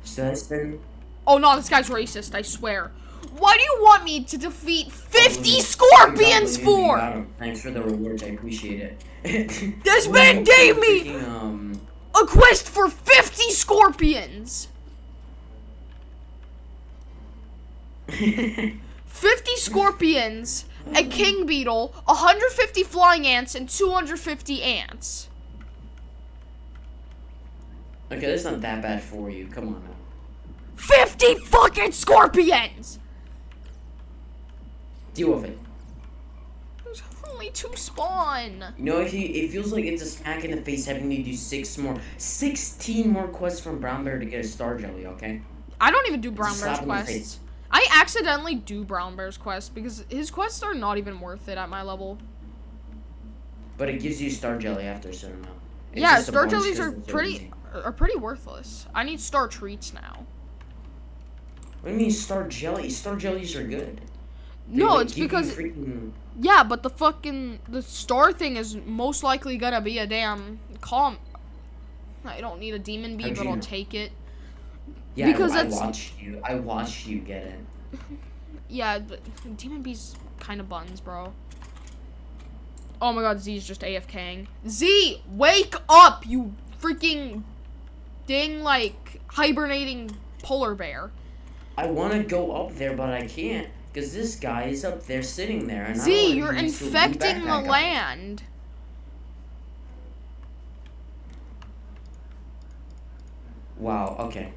S2: Citizen.
S1: Oh no, this guy's racist, I swear. What do you want me to defeat 50 scorpions for?
S2: Thanks for the rewards, I appreciate it.
S1: This man gave me a quest for 50 scorpions! 50 scorpions, a king beetle, 150 flying ants, and 250 ants.
S2: Okay, that's not that bad for you. Come on now.
S1: 50 fucking scorpions!
S2: Deal with it.
S1: There's only 2 spawn.
S2: You know, it feels like it's a smack in the face having to do 16 more quests from Brown Bear to get a Star Jelly, okay?
S1: I don't even do Brown
S2: It's a
S1: Bear's
S2: slap in the
S1: quests.
S2: face.
S1: I accidentally do Brown Bear's quests because his quests are not even worth it at my level.
S2: But it gives you Star Jelly after a certain amount. It's
S1: Yeah,
S2: just a
S1: Star
S2: bonus
S1: Jellies
S2: 'cause
S1: are
S2: they're so
S1: pretty
S2: easy.
S1: worthless. I need Star Treats now.
S2: What do you mean Star Jelly? Star Jellies are good. They,
S1: No,
S2: like,
S1: it's
S2: give you
S1: because
S2: freaking...
S1: but the star thing is most likely gonna be a damn calm. I don't need a demon bee,
S2: How'd
S1: but
S2: you
S1: I'll
S2: know?
S1: take it.
S2: Yeah,
S1: because
S2: I
S1: that's-
S2: watched you get it.
S1: Yeah, but demon bees kind of buns, bro. Oh my god, Z's just AFKing. Z, wake up, you freaking like hibernating polar bear.
S2: I want to go up there, but I can't. Because this guy is up there sitting there. And I don't
S1: Z,
S2: wanna
S1: you're
S2: be so
S1: infecting the
S2: backpack guy.
S1: land.
S2: Wow, okay.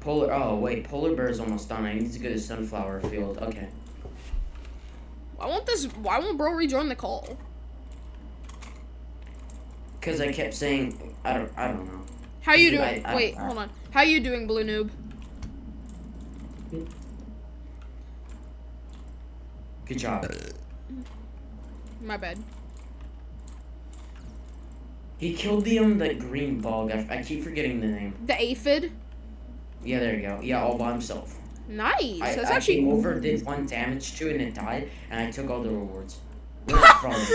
S2: Polar bear is almost done. I need to go to sunflower field. Okay.
S1: Why won't bro rejoin the call?
S2: Cause I kept saying I don't know.
S1: How you doing? Wait, hold on. How you doing, Blue Noob?
S2: Good job.
S1: My bad.
S2: He killed the green bug. I keep forgetting the name.
S1: The aphid?
S2: Yeah, there you go. Yeah, all by himself.
S1: Nice. That's
S2: I
S1: actually
S2: came over, did 1 damage to it, and it died, and I took all the rewards. Not from it,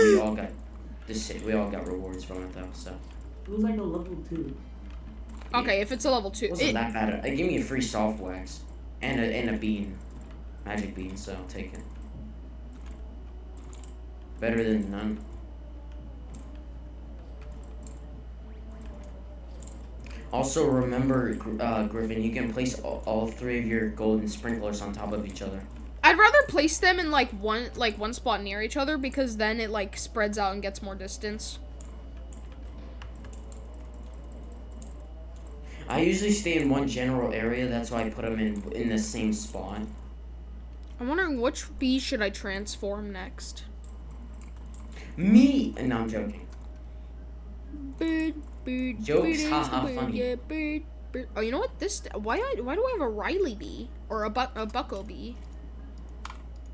S2: we all got rewards from it though. So.
S3: It was like a level 2.
S1: Okay, if it's a level 2.
S2: It wasn't that bad. It gave me a free soft wax and a bean, magic bean. So I'll take it. Better than none. Also remember, Griffin, you can place all 3 of your golden sprinklers on top of each other.
S1: I'd rather place them in one spot near each other because then it like spreads out and gets more distance.
S2: I usually stay in one general area. That's why I put them in the same spot.
S1: I'm wondering which bee should I transform next.
S2: Me! No, I'm joking.
S1: Bird,
S2: Jokes,
S1: bird,
S2: haha,
S1: bird,
S2: funny.
S1: yeah, bird. Oh, you know what? Why do I have a Riley bee or a Bucko bee?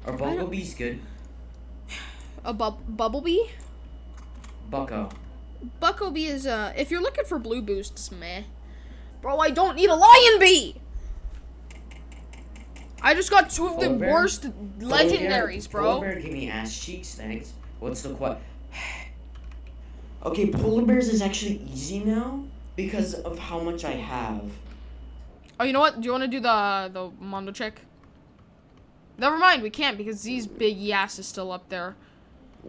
S2: Are bumblebees good?
S1: A bubblebee?
S2: Bucko.
S1: Bucko bee is if you're looking for blue boosts, meh. Bro, I don't need a lion bee. I just got 2 of the worst legendaries, bro.
S2: Polar bear give me ass cheeks, thanks. What's the Okay, polar bears is actually easy now because of how much I have.
S1: Oh, you know what? Do you want to do the Mondo check? Never mind, we can't because Z's big ass is still up there.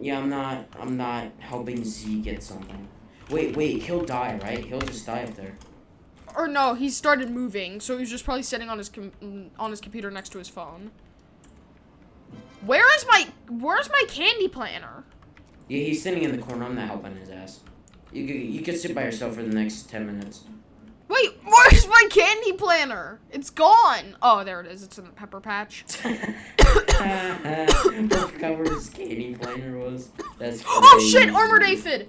S2: Yeah, I'm not helping Z get something. Wait, he'll die, right? He'll just die up there.
S1: Or no, he started moving, so he's just probably sitting on his computer next to his phone. Where's my candy planner?
S2: Yeah, he's sitting in the corner. I'm not helping his ass. You could sit by yourself for the next 10 minutes.
S1: Wait, where's my candy planner? It's gone. Oh, there it is. It's in the pepper patch.
S2: I forgot where his candy planner was. That's crazy.
S1: Oh shit, armored aphid.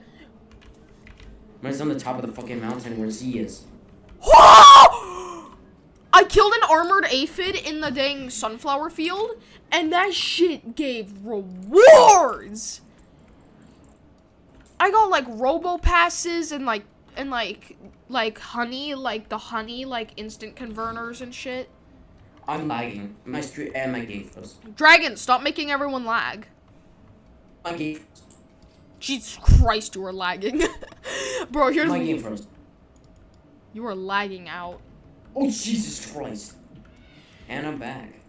S2: Mine's on the top of the fucking mountain where Z is.
S1: I killed an armored aphid in the dang sunflower field, and that shit gave rewards. I got like robo passes and like honey, like the honey instant converters and shit.
S2: I'm lagging. My street and my game froze.
S1: Dragon, stop making everyone lag.
S2: My game froze.
S1: Jesus Christ, you are lagging. Bro, here's
S2: My game froze.
S1: You are lagging out.
S2: Oh Jesus Christ. And I'm back.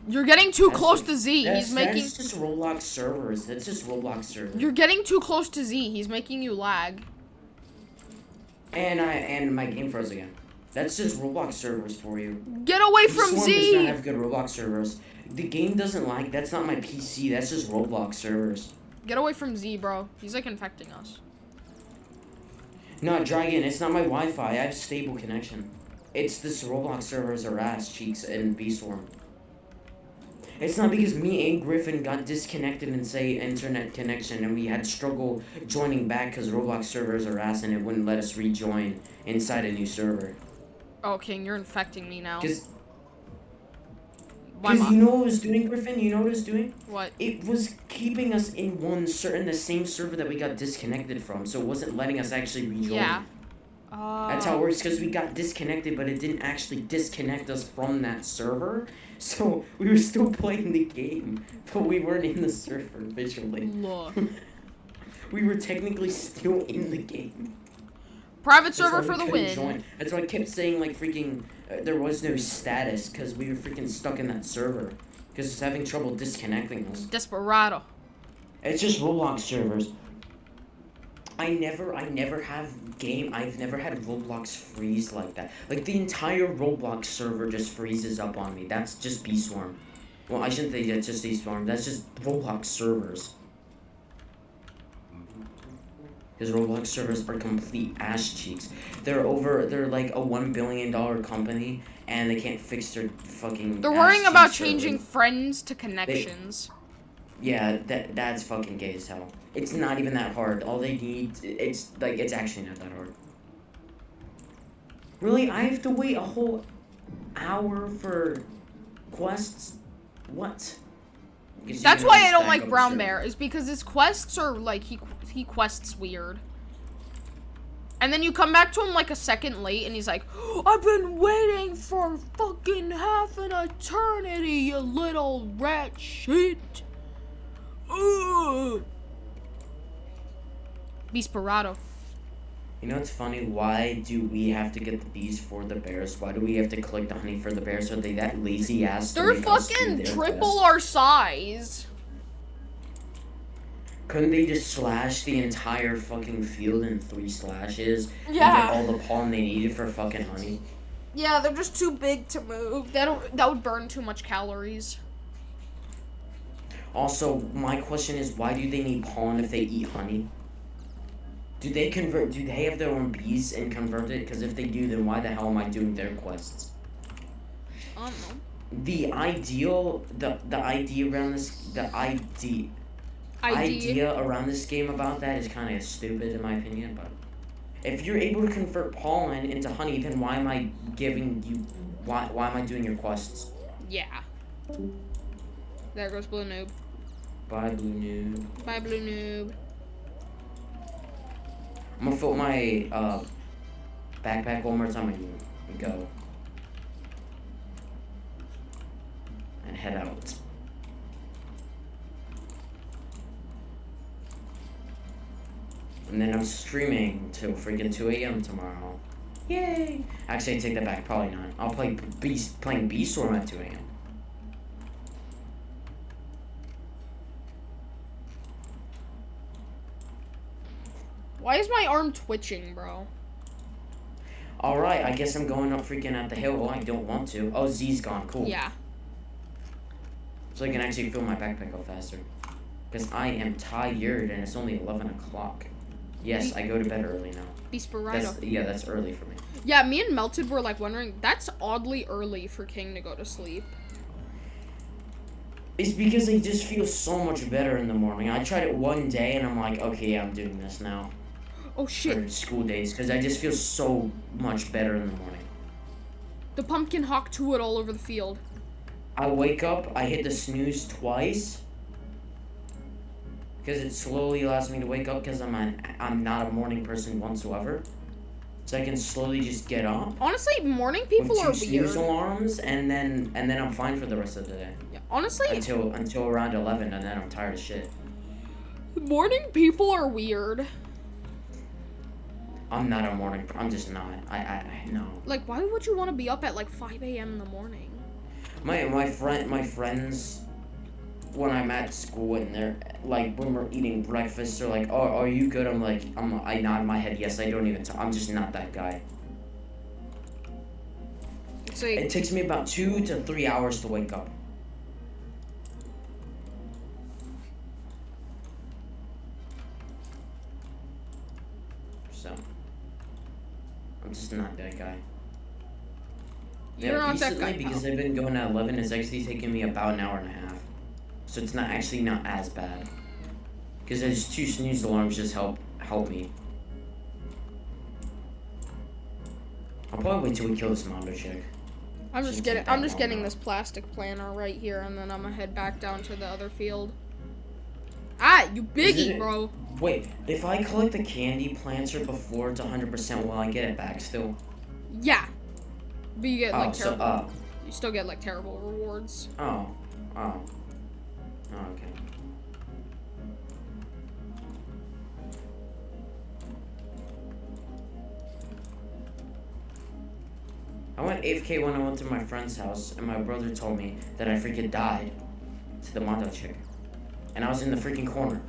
S1: You're getting too close to Z. He's making.
S2: That's just Roblox servers. That's just Roblox servers.
S1: You're getting too close to Z. He's making you lag.
S2: And my game froze again. That's just Roblox servers for you.
S1: Get away from
S2: Swarm
S1: Z.
S2: does not have good Roblox servers. The game doesn't lag. That's not my PC. That's just Roblox servers.
S1: Get away from Z, bro. He's like infecting us.
S2: No, Dragon. It's not my Wi-Fi. I have stable connection. It's this Roblox servers are ass cheeks and B-Swarm. It's not because me and Griffin got disconnected and say internet connection and we had struggle joining back because Roblox servers are ass and it wouldn't let us rejoin inside a new server.
S1: Oh, King, you're infecting me now.
S2: Because you know what it was doing, Griffin? You know what it was doing?
S1: What?
S2: It was keeping us in the same server that we got disconnected from, so it wasn't letting us actually rejoin.
S1: Yeah.
S2: That's how it works, because we got disconnected, but it didn't actually disconnect us from that server. So we were still playing the game, but we weren't in the server visually.
S1: Look.
S2: We were technically still in the game.
S1: Private server for the win.
S2: Join. That's why I kept saying like freaking there was no status because we were freaking stuck in that server because it's having trouble disconnecting us.
S1: Desperado.
S2: It's just Roblox servers. I've never had Roblox freeze like that. Like the entire Roblox server just freezes up on me. That's just B-Swarm. Well, I shouldn't say that's just B-Swarm. That's just Roblox servers. Because Roblox servers are complete ass cheeks. They're like a $1 billion company, and they can't fix their fucking.
S1: They're worrying about
S2: servers.
S1: changing friends to connections.
S2: Yeah, that's fucking gay as hell. It's not even that hard. All they need, it's actually not that hard. Really, I have to wait a whole hour for quests? What?
S1: That's why I don't like Brown Bear, is because his quests are like, he quests weird. And then you come back to him like a second late and he's like, I've been waiting for fucking half an eternity, you little rat shit. Ugh. Beasperado.
S2: You know what's funny? Why do we have to get the bees for the bears? Why do we have to collect the honey for the bears? Are they that lazy ass?
S1: They're fucking triple our size.
S2: Couldn't they just slash the entire fucking field in 3 slashes?
S1: Yeah.
S2: And get all the pollen they needed for fucking honey?
S1: Yeah, they're just too big to move. That would burn too much calories.
S2: Also, my question is, why do they need pollen if they eat honey? Do they have their own bees and convert it? Because if they do, then why the hell am I doing their quests?
S1: I don't know.
S2: The idea around this game about that is kind of stupid in my opinion, but if you're able to convert pollen into honey, then why am I doing your quests?
S1: Yeah. There goes Blue Noob.
S2: Bye, Blue Noob.
S1: Bye, Blue Noob.
S2: I'm gonna fill my backpack one more time and go. And head out. And then I'm streaming till freaking 2 a.m. tomorrow. Yay! Actually, I take that back. Probably not. I'll playing Beastorm at 2 a.m.
S1: Why is my arm twitching, bro?
S2: Alright, I guess I'm going up freaking at the hill. Oh, I don't want to. Oh, Z's gone. Cool.
S1: Yeah.
S2: So I can actually fill my backpack up faster. Because I am tired and it's only 11 o'clock. Yes, I go to bed early now.
S1: Beasperado.
S2: Yeah, that's early for me.
S1: Yeah, me and Melted were like wondering, that's oddly early for King to go to sleep.
S2: It's because I just feel so much better in the morning. I tried it one day and I'm like, okay, yeah, I'm doing this now.
S1: Oh shit.
S2: For school days, because I just feel so much better in the morning.
S1: The pumpkin hawk to it all over the field.
S2: I wake up, I hit the snooze twice. Because it slowly allows me to wake up because I'm not a morning person whatsoever. So I can slowly just get up.
S1: Honestly, morning people are
S2: with 2
S1: weird.
S2: snooze alarms and then I'm fine for the rest of the day.
S1: Yeah, honestly,
S2: until around 11 and then I'm tired of shit.
S1: Morning people are weird.
S2: I'm not a morning. I'm just not. I no.
S1: Like, why would you want to be up at like 5 a.m. in the morning?
S2: My friends, when I'm at school and they're like when we're eating breakfast, they're like, "Oh, are you good?" I'm like, I nod my head yes. I don't even. I'm just not that guy.
S1: It's like,
S2: it takes me about 2 to 3 hours to wake up. So I'm just not that guy.
S1: You're not that guy.
S2: Because I've been going at 11, it's actually taking me about an hour and a half. So it's not as bad. Because those 2 snooze alarms just help me. I'll probably wait till we kill this Mondo chick.
S1: I'm just getting this plastic planter right here, and then I'm gonna head back down to the other field. Ah, you biggie, bro.
S2: Wait, if I collect the candy planter before it's 100%, will I get it back still?
S1: Yeah. But you get like terrible.
S2: So,
S1: you still get like terrible rewards.
S2: Oh, okay. I went AFK when I went to my friend's house, and my brother told me that I freaking died to the Mondo chick, and I was in the freaking corner.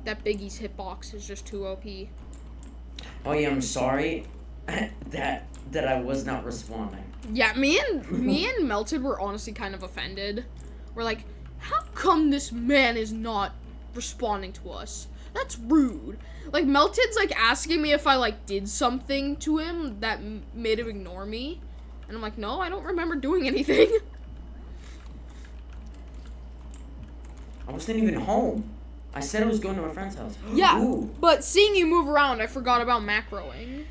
S1: That Biggie's hitbox is just too OP.
S2: Oh yeah, I'm sorry that I was not responding.
S1: Yeah, me and Melted were honestly kind of offended. We're like, how come this man is not responding to us. That's rude. Like, Melted's, like, asking me if I, like, did something to him that made him ignore me. And I'm like, no, I don't remember doing anything.
S2: I wasn't even home. I said I was going to my friend's house.
S1: Yeah,
S2: Ooh.
S1: but seeing you move around, I forgot about macroing.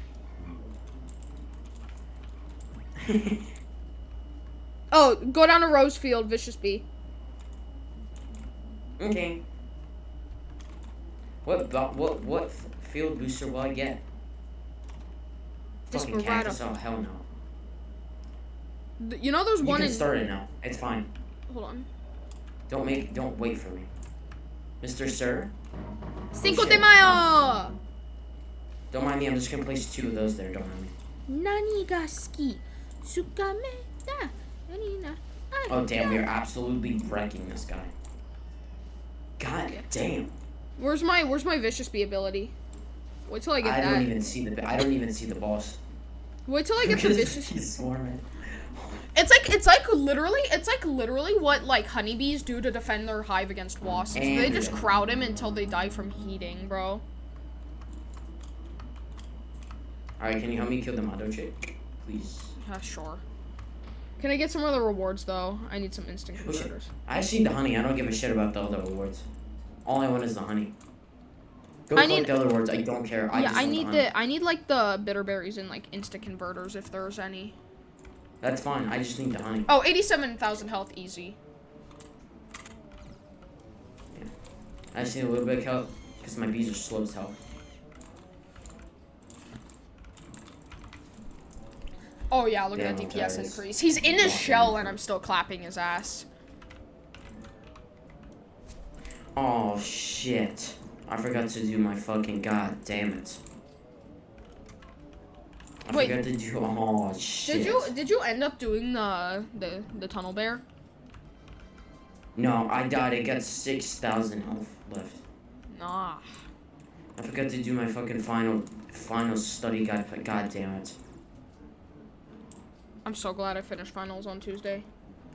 S1: Oh, go down to Rosefield, Vicious Bee.
S2: Okay. What field booster will I get? Fucking cactus? Oh, hell no.
S1: You know there's one
S2: You
S1: in...
S2: can start it now. It's fine.
S1: Hold on.
S2: Don't wait for me. Mr. Sir?
S1: Cinco
S2: shit.
S1: de Mayo!
S2: Don't mind me, I'm just gonna place 2 of those there, don't mind me.
S1: Nani ga suki? Tsukame da. Nani na.
S2: Oh damn, we are absolutely wrecking this guy. God damn.
S1: Where's my Vicious Bee ability? Wait till I get
S2: I
S1: that.
S2: don't even see the boss.
S1: Wait till I get the Vicious.
S2: He's swarming.
S1: It's like literally what like honeybees do to defend their hive against wasps.
S2: And
S1: they just crowd him until they die from heating, bro.
S2: Alright, can you help me kill the Mado chick? Please.
S1: Sure. Can I get some other rewards though? I need some instant
S2: Oh, shit.
S1: converters.
S2: I just need the honey. I don't give a shit about the other rewards. All I want is the honey. Go
S1: I
S2: collect
S1: need-
S2: the other rewards. I don't care. I
S1: Yeah,
S2: just
S1: I
S2: want
S1: need
S2: the honey.
S1: I need like the bitter berries and like instant converters if there's any.
S2: That's fine. I just need the honey.
S1: Oh, 87,000 health, easy.
S2: Yeah. I just need a little bit of health because my bees are slow as hell.
S1: Oh yeah, look
S2: Damn,
S1: at that
S2: that
S1: DPS
S2: is
S1: increase. He's in his
S2: walking.
S1: shell and I'm still clapping his ass.
S2: Oh shit. I forgot to do my fucking god damn it. I
S1: Wait.
S2: forgot to do oh shit.
S1: Did you end up doing the tunnel bear?
S2: No, I died. I got 6,000 health left.
S1: Nah.
S2: I forgot to do my fucking final study guide, but god damn it.
S1: I'm so glad I finished finals on Tuesday.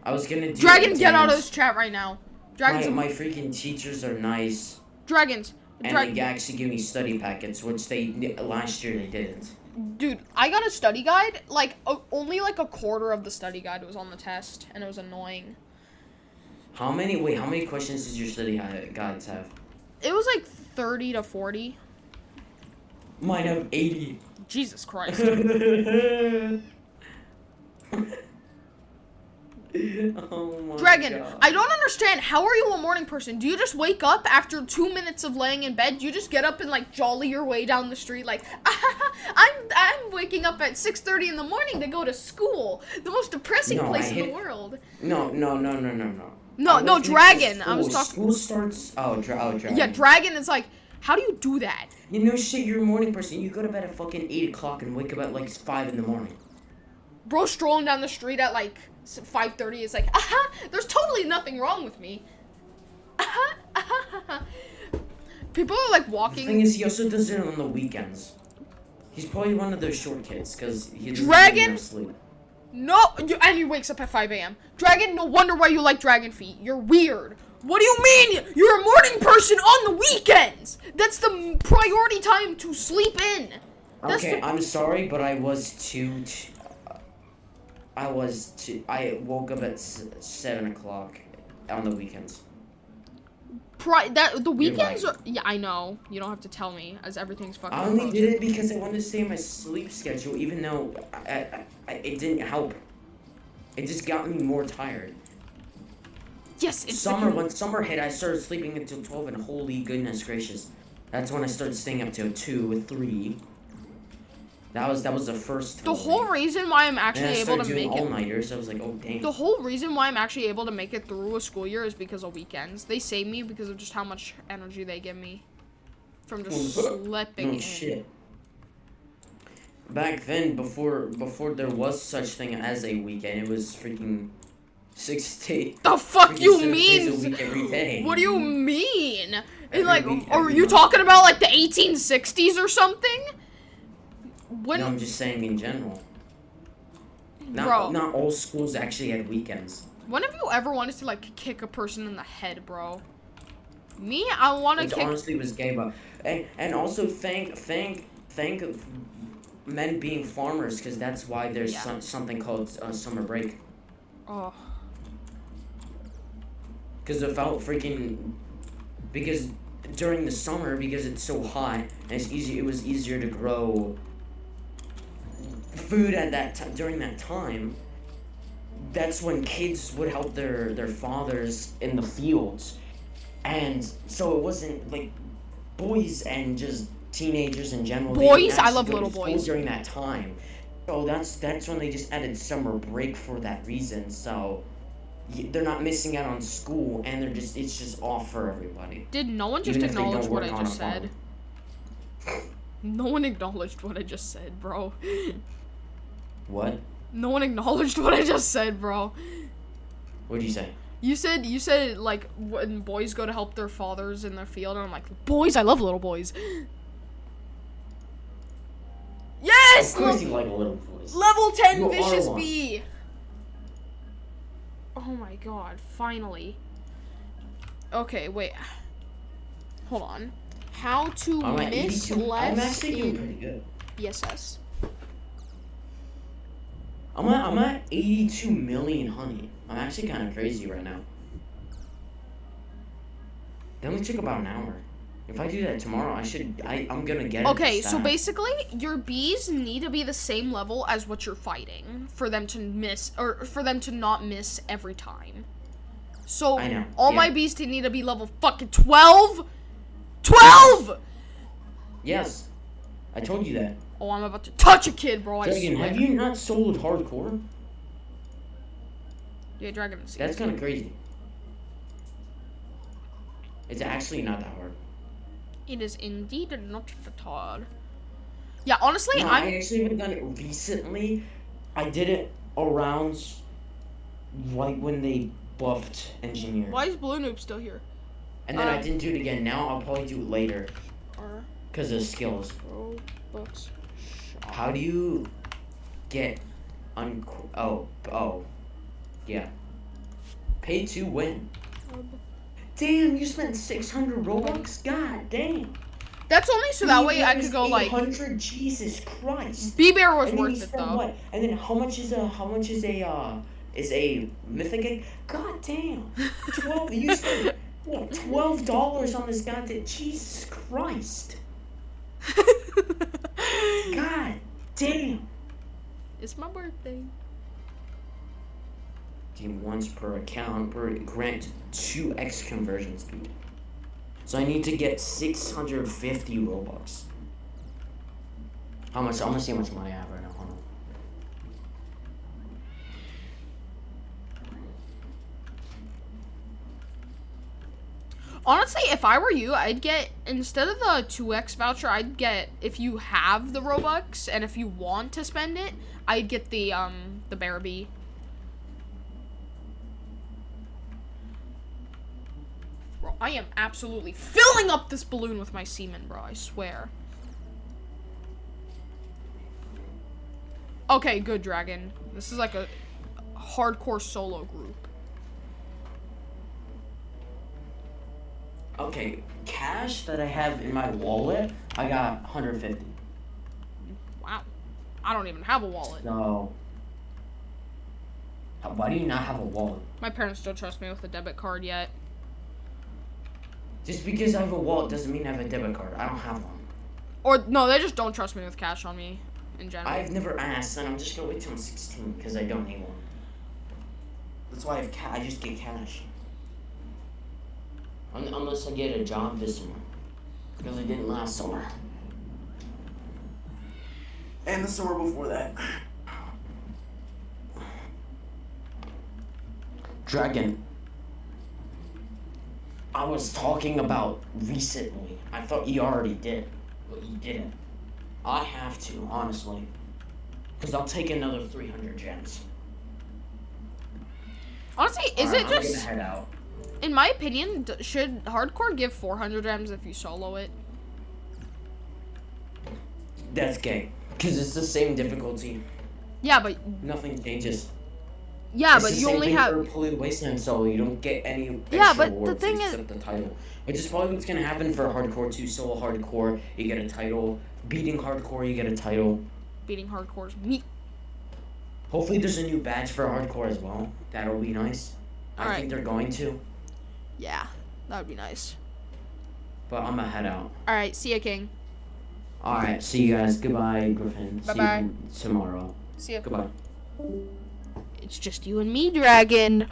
S2: I was gonna do
S1: Dragon, get out of
S2: attendance.
S1: this chat right now. Dragons,
S2: My freaking teachers are nice.
S1: dragons,
S2: And they actually give me study packets, which last year they didn't.
S1: Dude, I got a study guide. Like only like a quarter of the study guide was on the test, and it was annoying.
S2: How many questions does your study guides have?
S1: It was like 30 to 40.
S2: Mine have 80.
S1: Jesus Christ.
S2: Oh my
S1: Dragon,
S2: God.
S1: I don't understand. How are you a morning person? Do you just wake up after 2 minutes of laying in bed? Do you just get up and like jolly your way down the street like, I'm waking up at 6:30 in the morning to go to school, the most depressing place in the world.
S2: No.
S1: No, Dragon. I was talking.
S2: School starts. Dragon.
S1: Yeah, Dragon is like, how do you do that?
S2: You know, shit. You're a morning person. You go to bed at fucking 8 o'clock and wake up at like 5 in the morning.
S1: Bro, strolling down the street at like 5:30 is like, there's totally nothing wrong with me. People are like
S2: The
S1: walking.
S2: thing is, he also does it on the weekends. He's probably one of those short kids because he doesn't
S1: Dragon?
S2: get enough sleep.
S1: No, and he wakes up at 5 a.m. Dragon, no wonder why you like Dragon Feet. You're weird. What do you mean? You're a morning person on the weekends. That's the priority time to sleep in. That's
S2: Okay,
S1: the-
S2: I'm sorry, but I woke up at 7 o'clock on the weekends.
S1: The weekends
S2: right.
S1: are. Yeah, I know. You don't have to tell me, as everything's fucking.
S2: I only
S1: closed.
S2: did it because I wanted to stay in my sleep schedule, even though it didn't help. It just got me more tired.
S1: Yes, it's
S2: When summer hit, I started sleeping until 12, and holy goodness gracious, that's when I started staying up till 2 or 3. That was the first.
S1: The whole reason why I'm actually
S2: and I
S1: able
S2: started
S1: to
S2: doing
S1: make it.
S2: all-nighters. I was like, oh damn.
S1: The whole reason why I'm actually able to make it through a school year is because of weekends. They save me because of just how much energy they give me from just sleeping
S2: No
S1: in.
S2: shit. Back then, before there was such thing as a weekend, it was freaking 6 days.
S1: The fuck
S2: freaking
S1: you
S2: 7 days a
S1: mean?
S2: week every day.
S1: What do you mean?
S2: Every
S1: And like,
S2: week,
S1: are
S2: every
S1: you
S2: month.
S1: talking about like the 1860s or something? When,
S2: No, I'm just saying in general.
S1: bro,
S2: Not all schools actually had weekends.
S1: when have you ever wanted to like kick a person in the head, bro? Me, I want to
S2: Which
S1: kick.
S2: honestly was gay, but and also thank men being farmers, because that's why there's something called summer break.
S1: Oh.
S2: Because because during the summer, because it's so hot and it was easier to grow food at that time. During that time, that's when kids would help their fathers in the fields, and so it wasn't like boys and just teenagers in general.
S1: Boys, I love little boys
S2: during that time. So that's when they just added summer break for that reason. So they're not missing out on school, and it's just off for everybody.
S1: Did no one just acknowledge what I just said? No one acknowledged what I just said, bro.
S2: What?
S1: No one acknowledged what I just said, bro.
S2: What'd you say?
S1: You said like when boys go to help their fathers in their field, and I'm like, boys, I love little boys. Yes!
S2: Of course you like little boys.
S1: Level 10
S2: You are
S1: Vicious
S2: one.
S1: Bee! Oh my god, finally. Okay, wait. Hold on. How to
S2: I'm at
S1: miss
S2: 82. I'm
S1: less
S2: actually doing
S1: in
S2: pretty good.
S1: ESS.
S2: I'm at 82 million honey. I'm actually kind of crazy right now. It only took about an hour. If I do that tomorrow, I'm gonna get it.
S1: Okay, so basically, your bees need to be the same level as what you're fighting for them to miss, or for them to not miss every time. So,
S2: I know,
S1: all
S2: yeah.
S1: my bees need to be level fucking 12? 12!
S2: Yes, I told you that.
S1: Oh, I'm about to touch a kid, bro, I
S2: Dragon,
S1: swear.
S2: have you not sold hardcore?
S1: Yeah, Dragon.
S2: That's kind of crazy. It's actually not that hard.
S1: It is indeed not that hard. Yeah, honestly,
S2: No, I actually haven't done it recently. I did it around like when they buffed Engineer.
S1: Why is Blue Noob still here?
S2: And then I didn't do it again. Now I'll probably do it later. Because of skills.
S1: Robux shop.
S2: How do you get Oh. Yeah. Pay to win. Damn, you spent 600 Robux? God damn.
S1: That's only so that way I could go like
S2: 800, Jesus Christ.
S1: B-Bear was
S2: And then you
S1: worth it
S2: spend
S1: though.
S2: what? And then how much is a mythic egg? God damn. 12 you spent what, $12 on this goddamn Jesus Christ. God damn.
S1: It's my birthday.
S2: Team once per account grant 2x conversion speed. So I need to get 650 Robux. How much? I'm gonna see how much money I have right now. Hold on.
S1: Honestly, if I were you, I'd get, instead of the 2x voucher, I'd get, if you have the Robux and if you want to spend it, I'd get the Bear Bee. Bro, I am absolutely filling up this balloon with my semen, bro, I swear. Okay, good, Dragon. This is like a hardcore solo group.
S2: Okay, cash that I have in my wallet, I got 150.
S1: Wow. I don't even have a wallet.
S2: So, why do you not have a wallet?
S1: My parents don't trust me with a debit card yet.
S2: Just because I have a wallet doesn't mean I have a debit card. I don't have one.
S1: Or, no, they just don't trust me with cash on me, in general.
S2: I've never asked, and I'm just gonna wait till I'm 16 because I don't need one. That's why I just get cash. Unless I get a job this summer. Because I didn't last summer. And the summer before that. Dragon. I was talking about recently. I thought you already did. But you didn't. I have to, honestly. Because I'll take another 300 gems.
S1: Honestly, is
S2: Alright,
S1: it just...
S2: I'm gonna head out.
S1: In my opinion, should hardcore give 400 gems if you solo it?
S2: That's gay. Because it's the same difficulty.
S1: Yeah, but
S2: Nothing changes.
S1: Yeah,
S2: It's
S1: but
S2: the
S1: you
S2: same
S1: only
S2: thing
S1: have.
S2: for Polluted Wasteland Solo. You don't get any
S1: Yeah,
S2: extra
S1: but the
S2: awards
S1: thing is-
S2: except the title. Which is probably what's gonna happen for Hardcore 2 Solo Hardcore. You get a title. Beating Hardcore, you get a title.
S1: Beating Hardcore's meat.
S2: Hopefully there's a new badge for Hardcore as well. That'll be nice. I
S1: Alright.
S2: think they're going to.
S1: Yeah, that would be nice.
S2: But I'm gonna head out.
S1: Alright, see ya, King.
S2: Alright, see you guys. Goodbye, Griffin.
S1: Bye-bye.
S2: See you tomorrow.
S1: See ya.
S2: Goodbye.
S1: It's just you and me, Dragon.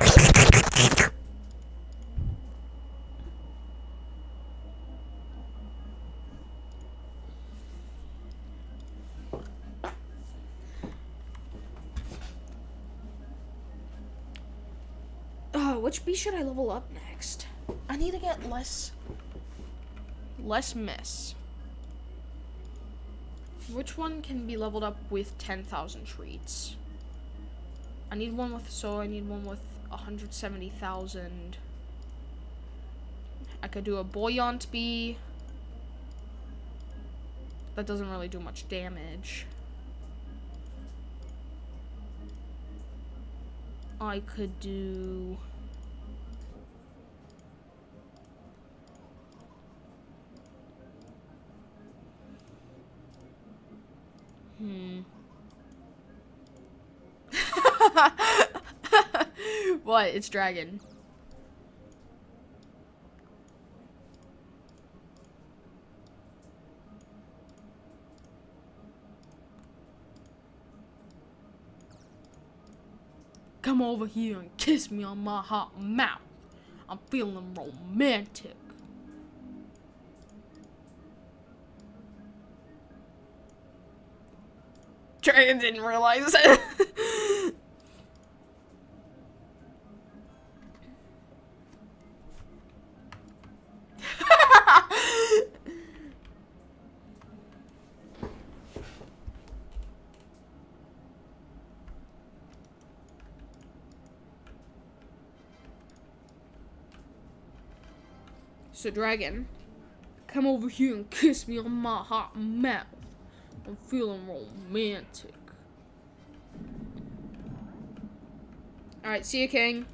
S1: Which bee should I level up next? I need to get less miss. Which one can be leveled up with 10,000 treats? I need one with 170,000. I could do a buoyant bee. That doesn't really do much damage. I could do... What? It's Dragon. Come over here and kiss me on my hot mouth. I'm feeling romantic. Dragon didn't realize it. So, Dragon, come over here and kiss me on my hot mouth. I'm feeling romantic. Alright, see you, King.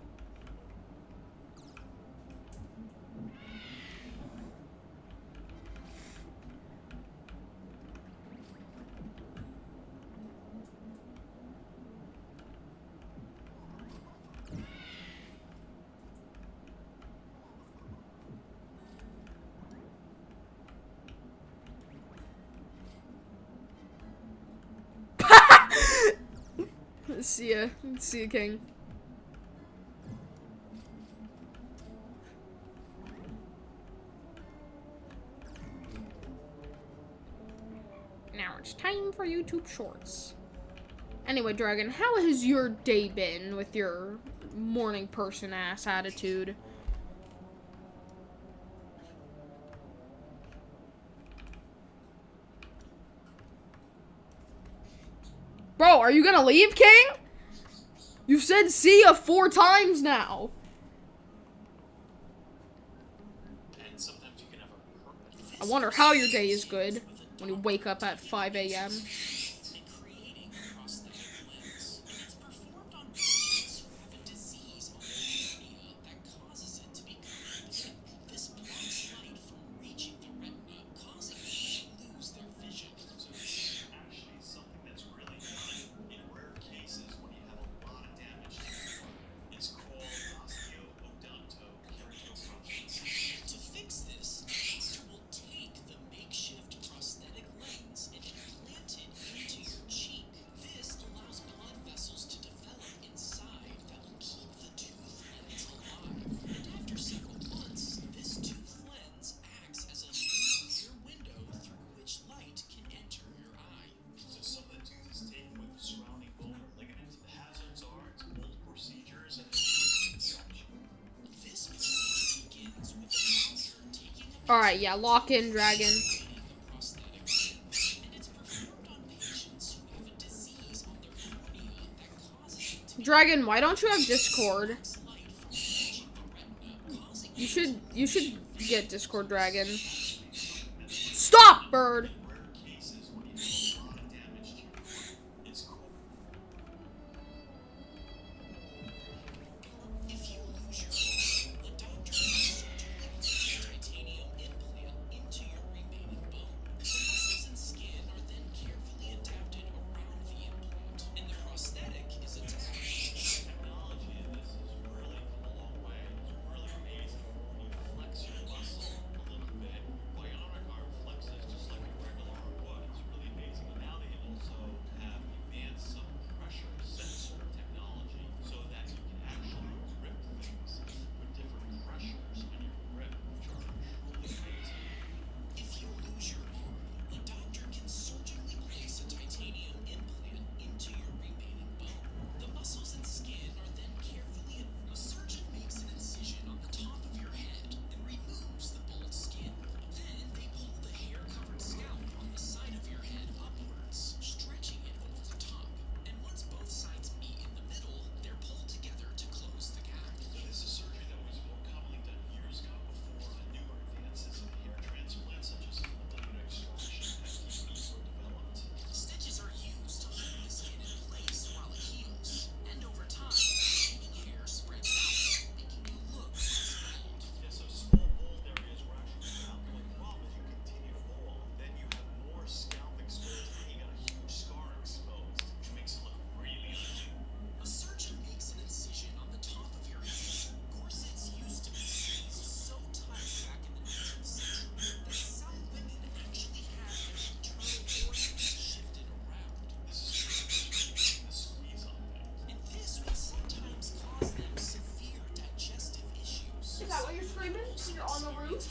S1: See ya, King. Now it's time for YouTube Shorts. Anyway, Dragon, how has your day been with your morning person ass attitude? Bro, are you gonna leave, King? You've said see ya 4 times now. I wonder how your day is good when you wake up at 5 a.m. Alright, yeah, lock in, Dragon. Dragon, why don't you have Discord? You should get Discord, Dragon. Stop, bird! Is that what you're screaming? You're on the roof?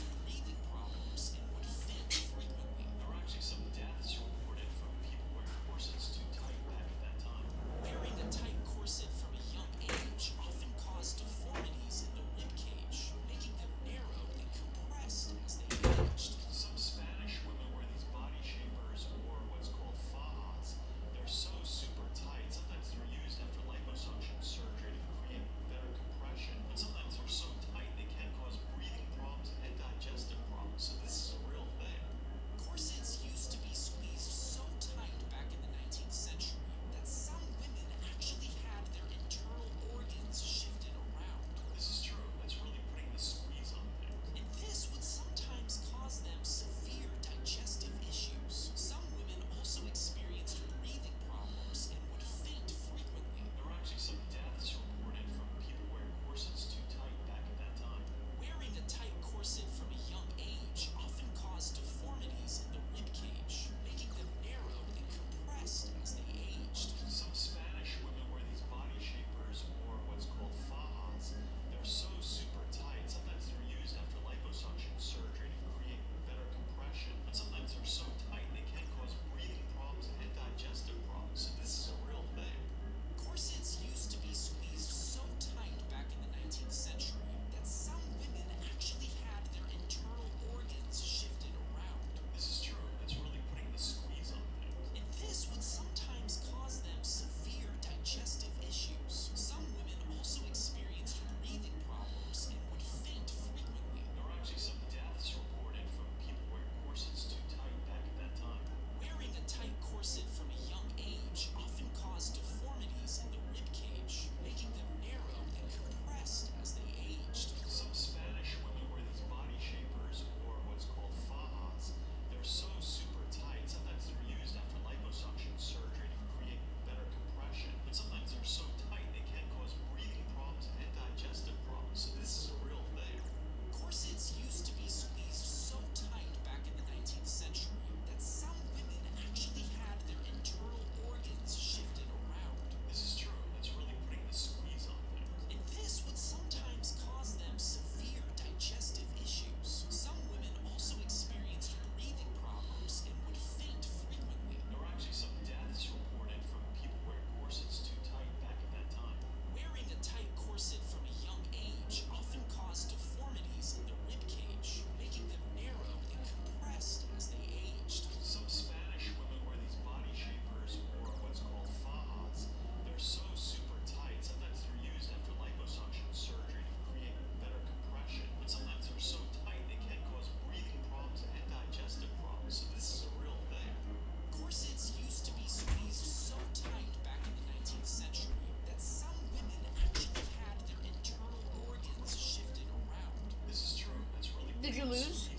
S1: Did you lose?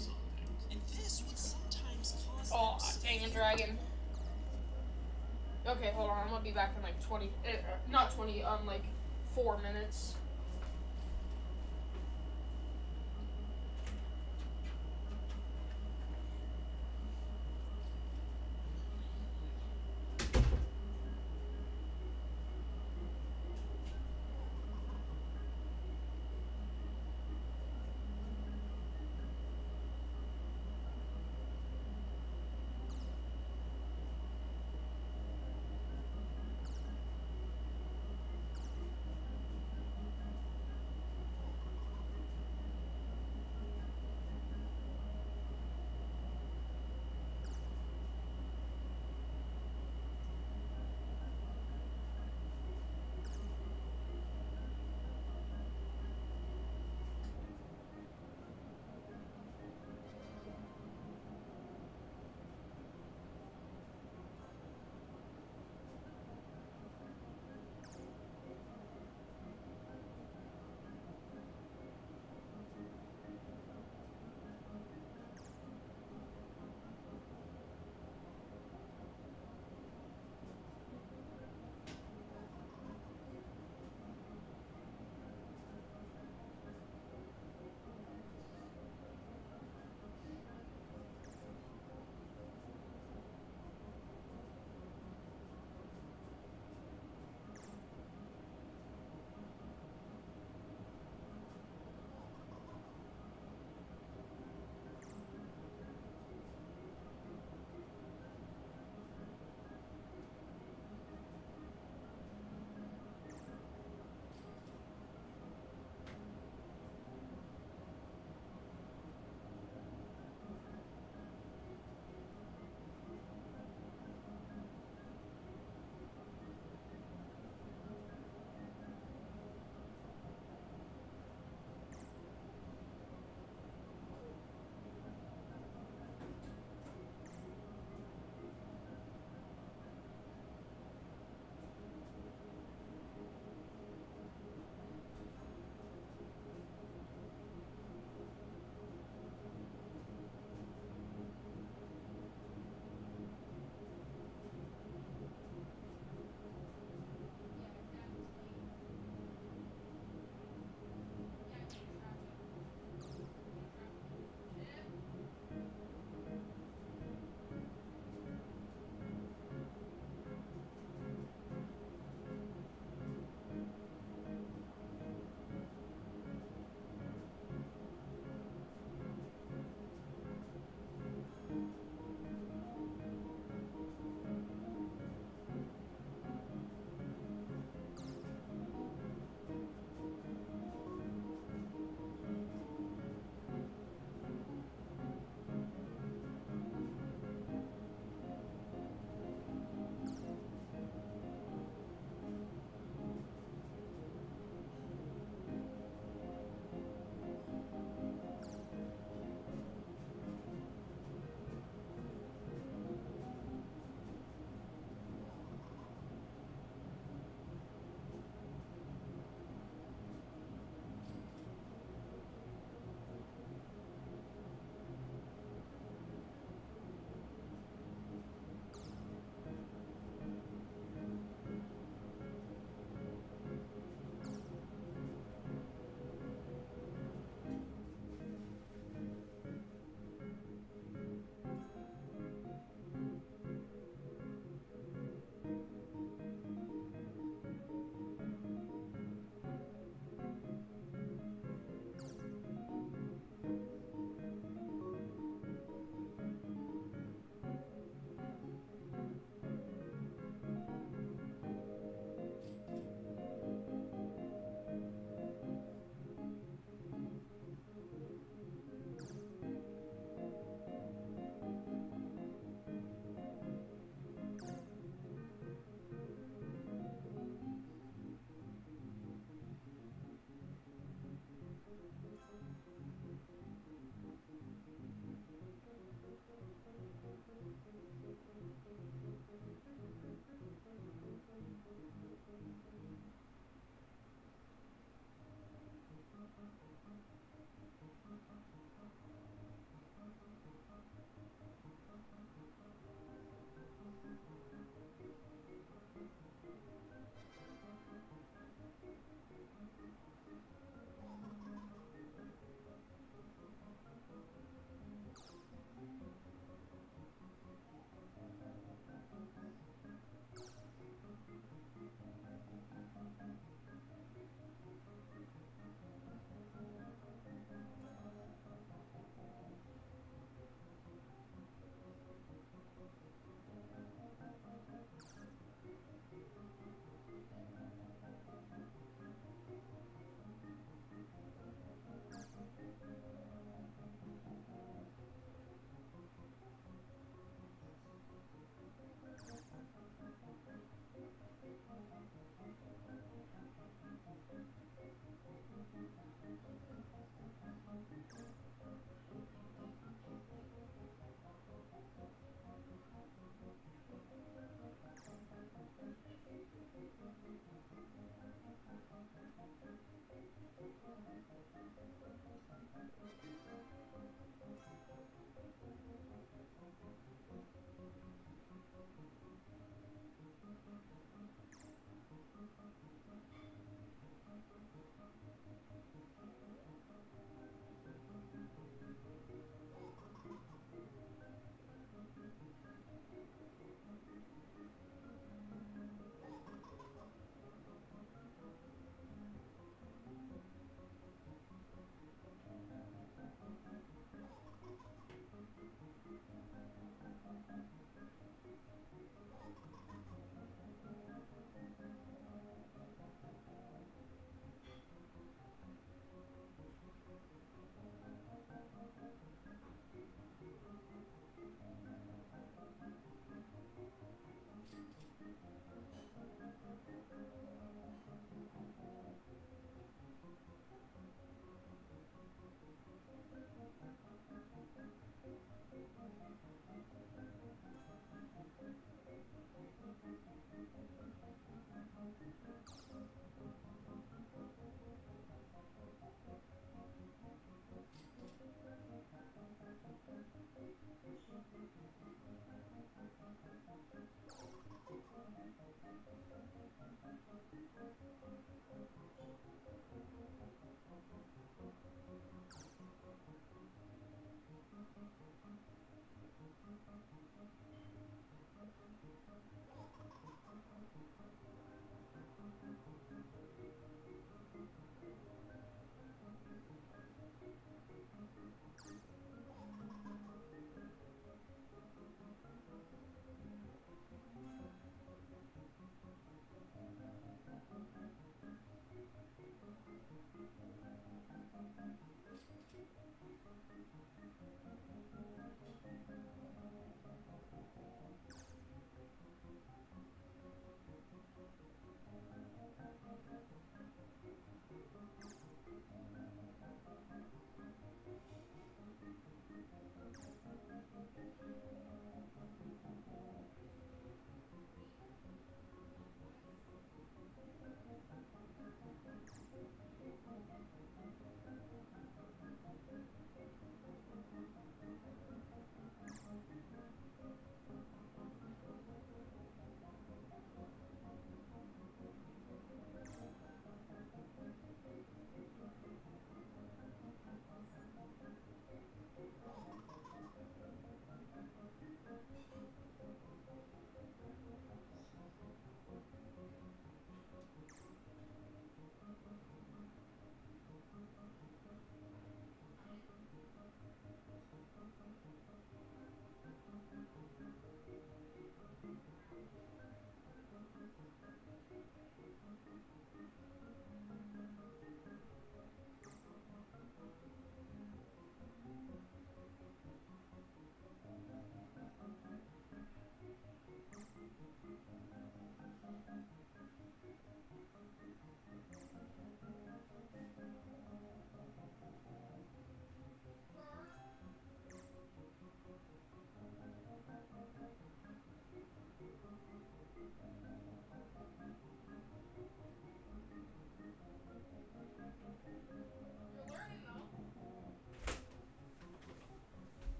S1: Oh, dang it, dragon. Okay, hold on. I'm gonna be back in like 20. Not 20. Like 4 minutes.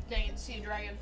S1: Dang it, Sea Dragon.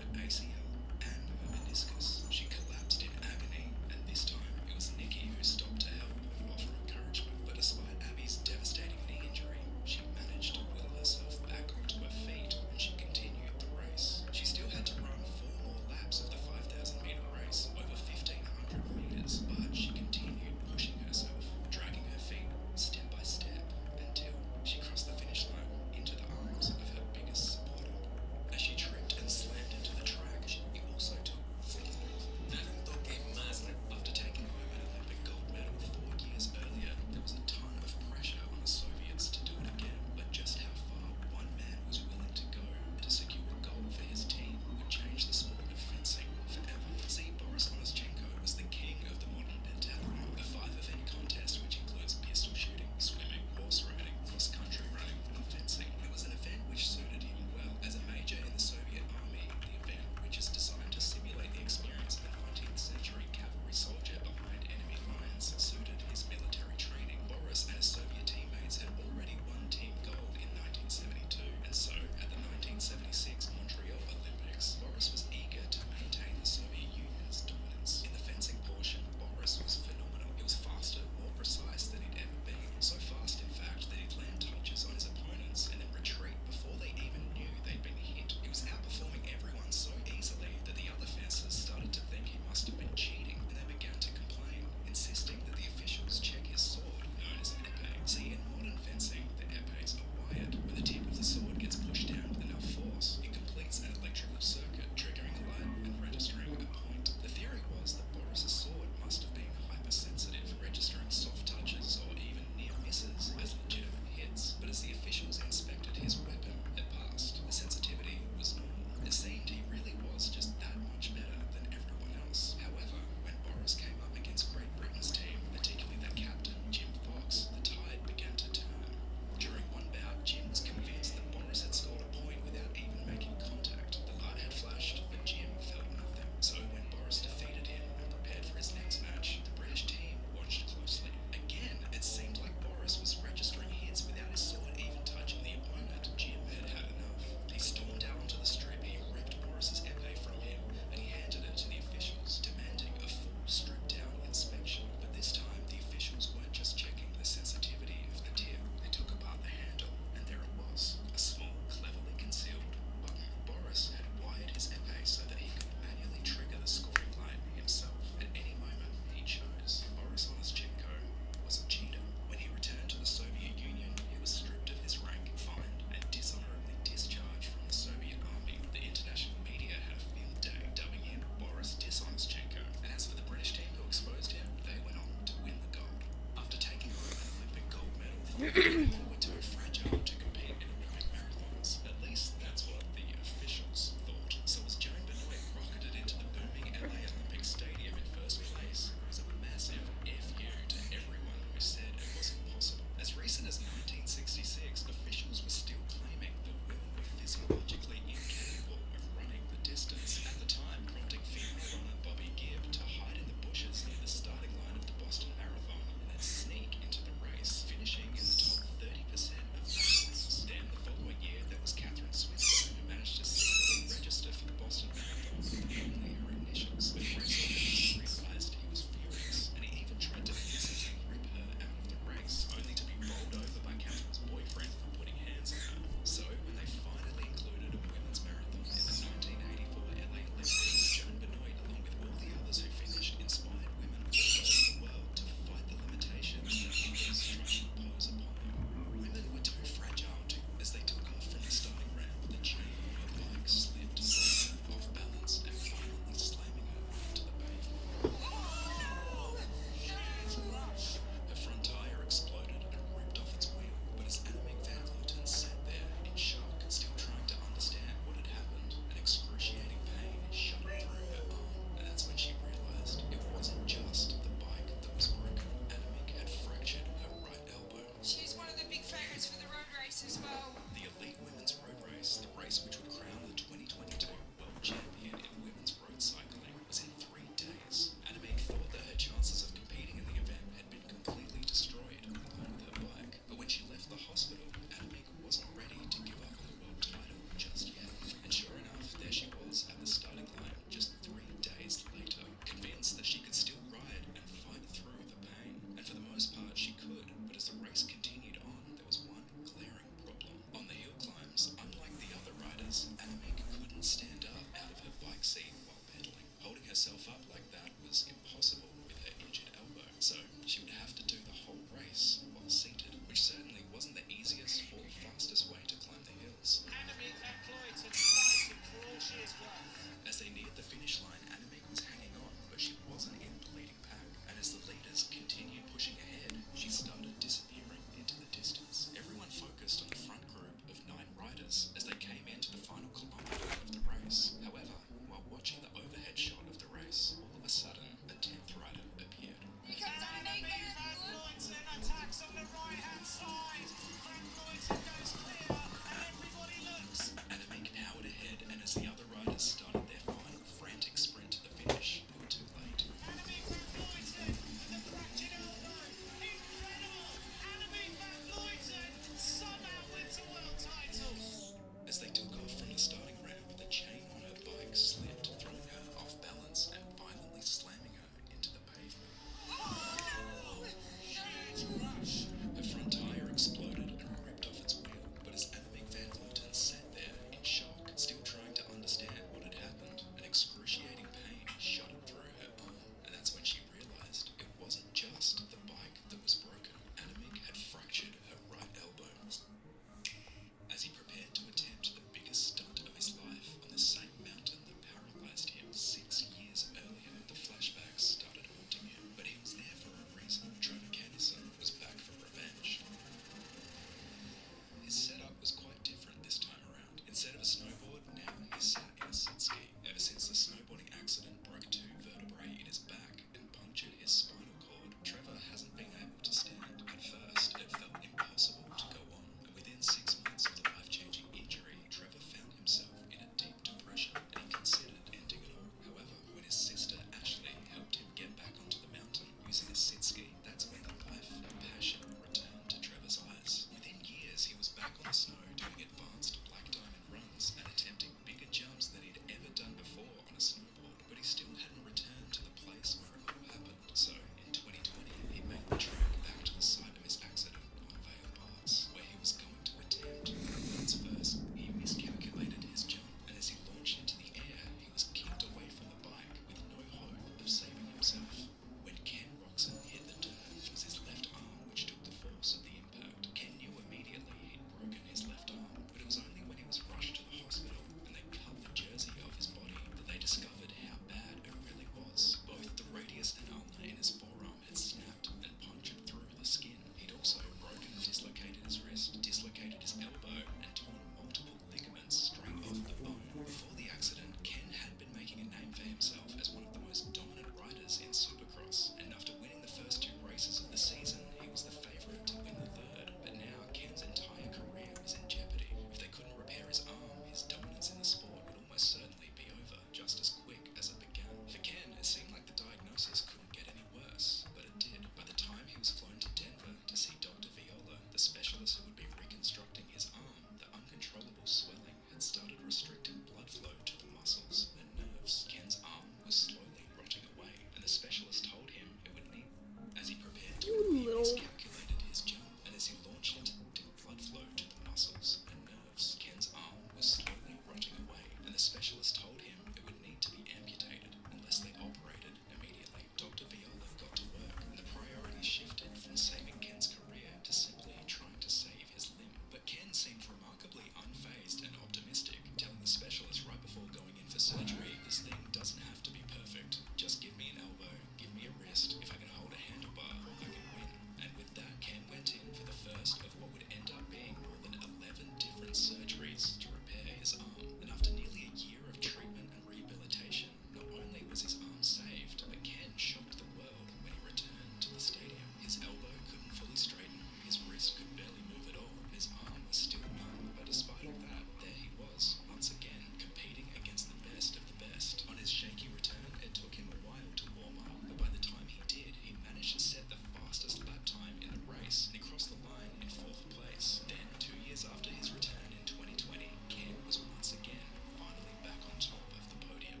S6: Calculated his jump, and as he launched into blood flow to the muscles and nerves, Ken's arm was slowly rotting away, and the specialist told him it would need to be amputated unless they operated immediately. Dr. Viola got to work, and the priorities shifted from saving Ken's career to simply trying to save his limb. But Ken seemed remarkably unfazed and optimistic, telling the specialist right before going in for surgery, "This thing doesn't have to be perfect. Just give me an elbow, give me a wrist. If I can hold a handlebar, I can win." And with that, Ken went in for the first of what would end up being more than 11 different surgeries to repair his arm. And after nearly a year of treatment and rehabilitation, not only was his arm saved, but Ken shocked the world when he returned to the stadium. His elbow couldn't fully straighten, his wrist could barely move at all, and his arm was still numb. But despite all that, there he was, once again, competing against the best of the best. On his shaky return, it took him a while to warm up, but by the time he did, he managed to set the fastest lap time in the race, and he crossed the line in 4th place. Then, 2 years after his return in 2020, Ken was once again finally back on top of the podium.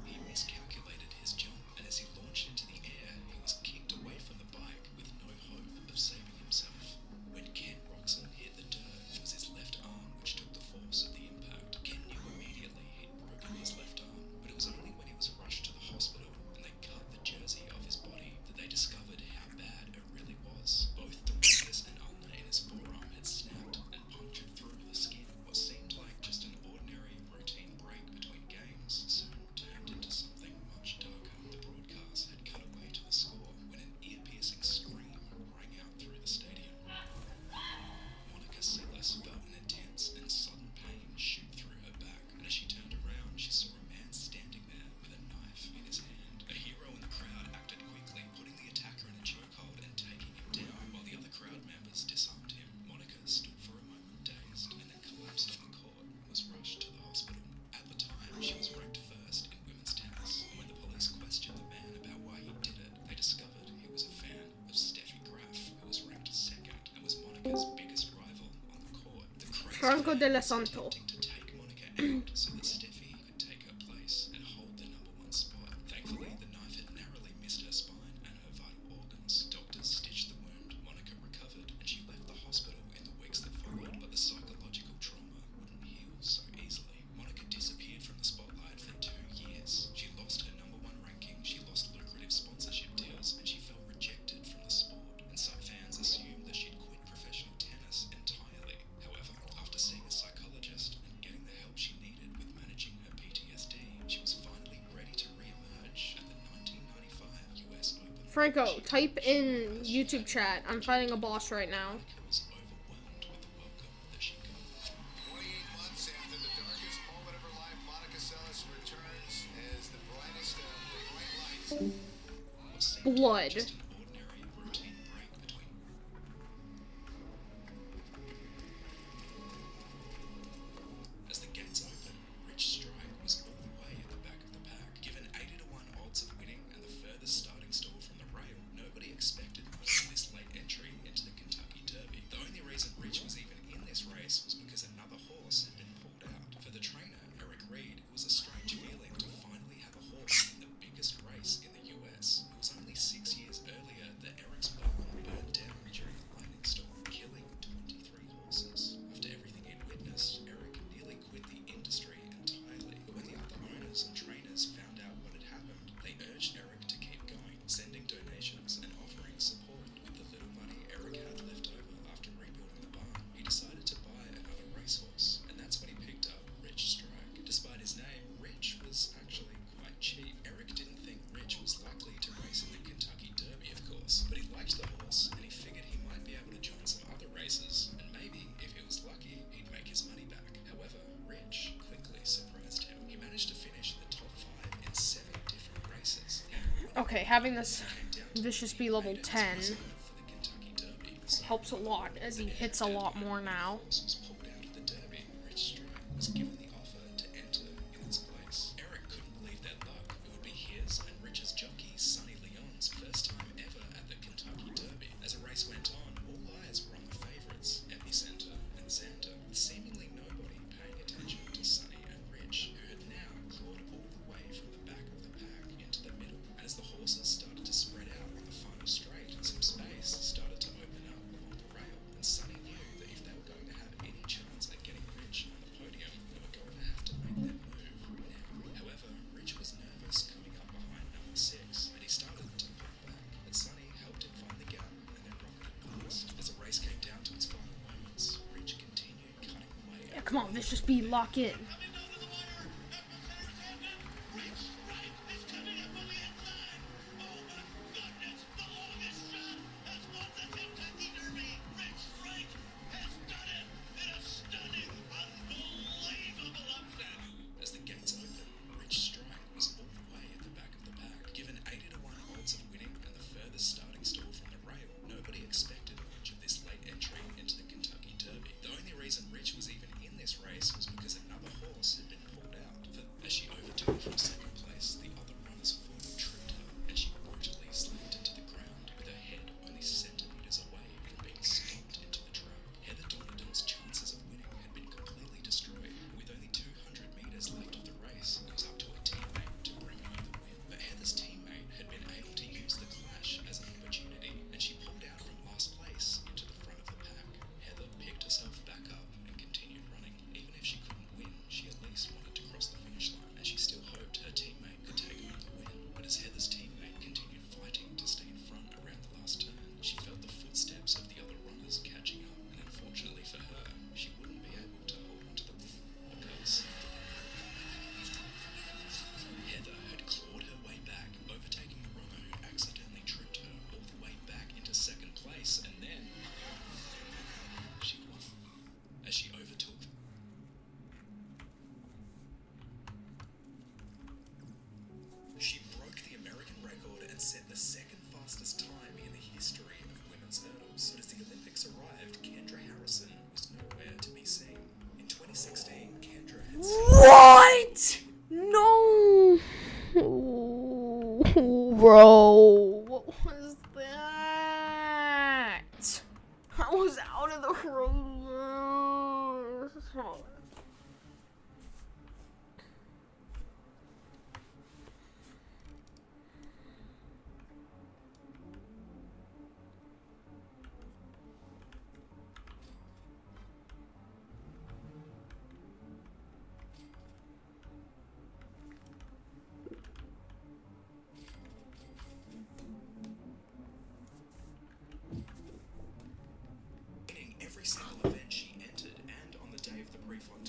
S6: He miscalculated his jump, and as he launched into the air, he was kicked away from the bike with no hope of saving himself. When Ken Roxon hit the dirt, it was his left arm which took the force of the impact. Ken knew immediately he'd broken his left arm, but it was only when he was rushed to the hospital and they cut the jersey off his body that they discovered how bad it really was. Both the radius and ulna in his forearm had snapped and punctured through the skin. What seemed like just an ordinary routine break between games soon turned into something much darker. The broadcast had cut away to the score when an ear-piercing scream rang out through the stadium. Monica Seles felt an intense and sudden pain shoot through her back, and as she turned around, she saw a man standing there with a knife in his hand. A hero in the crowd acted quickly, putting the attacker in a chokehold and taking him down, while the other crowd members disarmed him. Monica stood for a moment dazed, and then collapsed on the court and was rushed to the hospital. At the time, she was ranked first in women's tennis, and when the police questioned the man about why he did it, they discovered he was a fan of Steffi Graf, who was ranked second and was Monica's biggest rival on the court. The crazy
S1: Franco
S6: man
S1: de la
S6: was
S1: Santo.
S6: attempting to take Monica out so that Steffi could take her place and hold the #1 spot. Thankfully, the knife had narrowly missed her spine and her vital organs. Doctors stitched the wound, Monica recovered, and she left the hospital in the weeks that followed, but the psychological trauma wouldn't heal so easily. Monica disappeared from the spotlight for 2 years. She lost her #1 ranking, she lost lucrative sponsorship deals, and she felt rejected from the sport. And some fans assumed that she'd quit professional tennis entirely. However, after seeing a psychologist and getting the help she needed with managing her PTSD, she was finally ready to re-emerge at the 1995 US Open.
S1: Franco, type in YouTube chat. I'm fighting a boss right now.
S6: Monica was overwhelmed with the welcome that she got.
S7: 28 months after the darkest moment of her life, Monica Seles returns as the brightest of the bright lights.
S6: What seemed
S1: Blood.
S6: just an ordinary routine break between As the gates open, Rich Strike was all the way at the back of the pack. Given 80-1 odds of winning and the furthest starting stall from the rail, nobody expected much of this late entry into the Kentucky Derby. The only reason Rich was even in this race was because another horse had been pulled out. For the trainer, Eric Reed, it was a strange feeling to finally have a horse in the biggest race in the US. It was only 6 years earlier that Eric's barn burned down during a lightning storm, killing 23 horses. After everything he'd witnessed, Eric nearly quit the industry entirely. But when the other owners and trainers found out what had happened, they urged Eric to keep going, sending donations and offering support. With the little money Eric had left over after rebuilding the barn, he decided to buy another racehorse, and that's when he picked up Rich Strike. Despite his name, Rich was actually quite cheap. Eric didn't think Rich was likely to race in the Kentucky Derby, of course, but he liked the horse, and he figured he might be able to join some other races, and maybe, if he was lucky, he'd make his money back. However, Rich quickly surprised him. He managed to finish in the top 5 in 7 different races.
S1: Okay, having this
S6: Came down to
S1: Vicious
S6: who
S1: be level
S6: made it
S1: 10
S6: for the Kentucky Derby. So
S1: helps a lot as he hits a lot more now.
S6: horse was pulled out of the Derby. Rich Strike was given the offer to enter in its place. Eric couldn't believe their luck. It would be his and Rich's jockey, Sonny Leon's first time ever at the Kentucky Derby. As the race went on, all eyes were on the favourites, Epicenter and Xander, with seemingly nobody paying attention to Sonny and Rich, who had now clawed all the way from the back of the pack into the middle. And as the horses started to spread out on the final straight, some space started to
S1: Come on, Vicious Bee, lock in.
S6: As the gates open, Rich Strike was all the way at the back of the pack. Given 80-1 odds of winning and the furthest starting stall from the rail, nobody expected much of this late entry into the Kentucky Derby. The only reason Rich was even in this race was because another horse had been pulled out. As she overtook from second place, the other runners fully tripped her, and she brutally slammed into the ground with her head only centimetres away from being stomped into the track. Heather Donadan's chances of winning had been completely destroyed. With only 200 metres left of the race, it was up to her teammate to bring home the win. But Heather's teammate had been able to use the clash as an opportunity, and she pulled out from last place into the front of the pack. Heather picked herself back up and continued running. Even if she couldn't win, she at least wanted to cross the finish line, and she still hoped her teammate could take home the win. But as Heather's teammate continued fighting to stay in front around the last turn, she felt the footsteps of the other runners catching up, and unfortunately for her, she wouldn't be able to hold on to the win because Heather had clawed her way back, overtaking the runner who accidentally tripped her all the way back into second place, and then she won as she overtook. She broke the American record and set the second fastest time in the history of women's hurdles. But as the Olympics arrived, Kendra Harrison was nowhere to be seen. In 2016, Kendra had
S1: What? No. Bro, what was that? I was out of the room.
S6: winning every single event she entered, and on the day of the pre-flight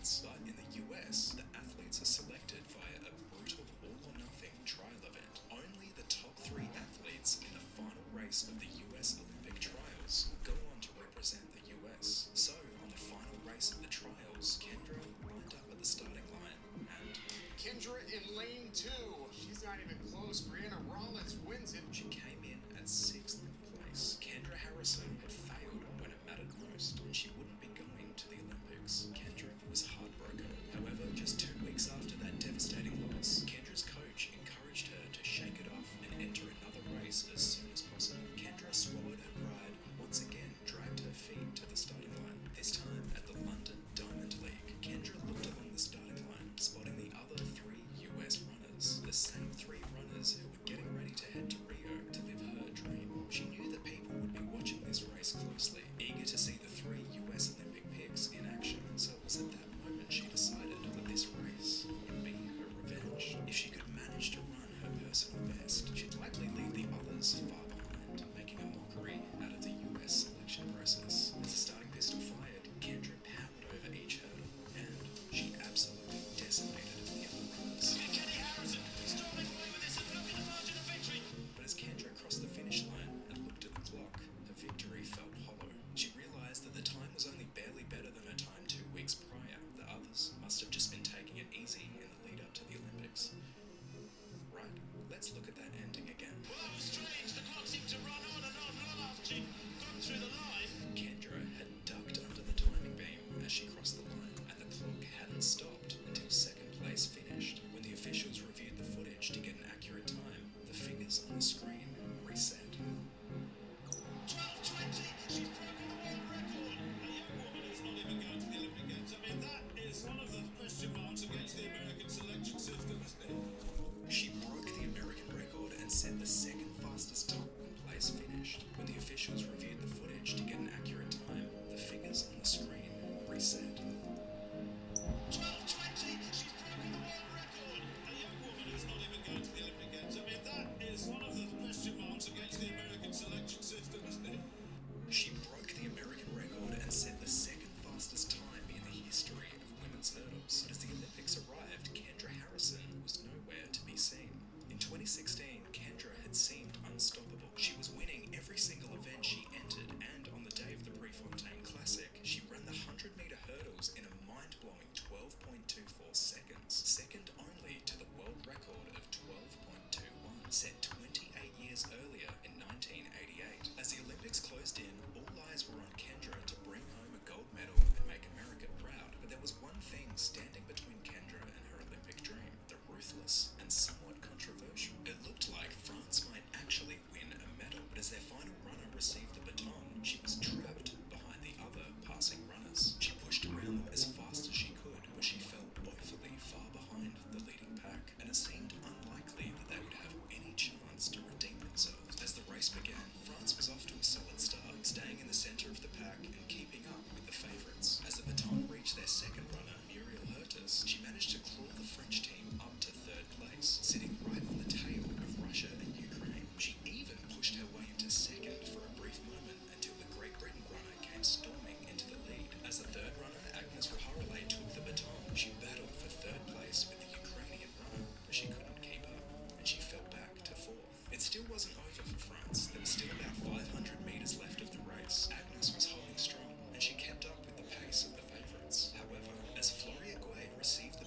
S6: France. But in the US, the athletes are selected via a brutal all-or-nothing trial event. Only the top 3 athletes in the final race of the US Olympic trials will go on to represent the US. So, on the final race of the trials, Kendra lined up at the starting line, and
S7: Kendra in lane 2. She's not even close. Brianna Rollins wins it.
S6: she came in at 6th place. Kendra Harrison had failed when it mattered most, and she wouldn't be going to the Olympics. Kendra was heartbroken. However, just 2 weeks after that devastating loss, Kendra's coach encouraged her to shake it off and enter another race as soon as possible. Kendra swallowed her pride and once again dragged her feet to the starting line. This time at the London Diamond League. Kendra looked along the starting line, spotting the other 3 US runners, the same 3 runners who were getting ready to head to Rio to live her dream. She knew that people would be watching this race closely, eager to see the 3 US Olympic picks in action. So it was at that moment she decided that this race would be her revenge. If she could manage to run her personal best, she'd likely leave the others far behind, making a mockery out of the US selection process. As the starting pistol fired, Kendra powered over each hurdle, and she absolutely decimated the other runners. But as Kendra crossed the finish line and looked at the clock, her victory felt hollow. She realized that the time was only barely better than her time 2 weeks prior. The others must have just been taking it easy in the lead up to the Olympics. Right, let's look at that ending again. Kendra had ducked under the timing beam as she crossed the line, and the clock hadn't stopped until second place finished. When the officials reviewed the footage to get an accurate time, the figures on the screen reset. She broke the American record and set the second fastest time when place finished. When the officials reviewed the footage to get an accurate time, the figures on the screen reset. She broke the American record and set the second fastest time in the history of women's hurdles. But as the Olympics arrived, Kendra Harrison was nowhere to be seen. In 2016, Kendra had seemed unstoppable. She was winning every single event she entered, and on the day of the Prefontaine Classic, she ran the 100-meter hurdles in a mind-blowing 12.24 seconds, second only to the world record of 12.21, set 28 years earlier in 1988. As the Olympics closed in, all eyes were on Kendra to bring home a gold medal and make America proud. But there was one thing standing between Kendra and her Olympic dream: the ruthless and somewhat controversial. It looked like France might actually win a medal, but as their final runner received the baton, she was trapped behind the other passing runners. She pushed around them as fast as she could, but she fell woefully far behind the leading pack, and it seemed unlikely that they would have any chance to redeem themselves. As the race began, France was off to a solid start, staying in the center of the pack and keeping up with the favorites. As the baton reached their second runner, Muriel Hurtis, she managed to claw the French team up to 3rd place, sitting right on the tail of Russia and Ukraine. She even pushed her way into second for a brief moment until the Great Britain runner came storming into the lead. As the 3rd runner, Agnes Raharale, took the baton, she battled for 3rd place with the Ukrainian runner, but she couldn't keep up, and she fell back to 4th. It still wasn't over for France. There was still about 500 meters left of the race. Agnes was holding strong, and she kept up with the pace of the favorites. However, as Floria Guay received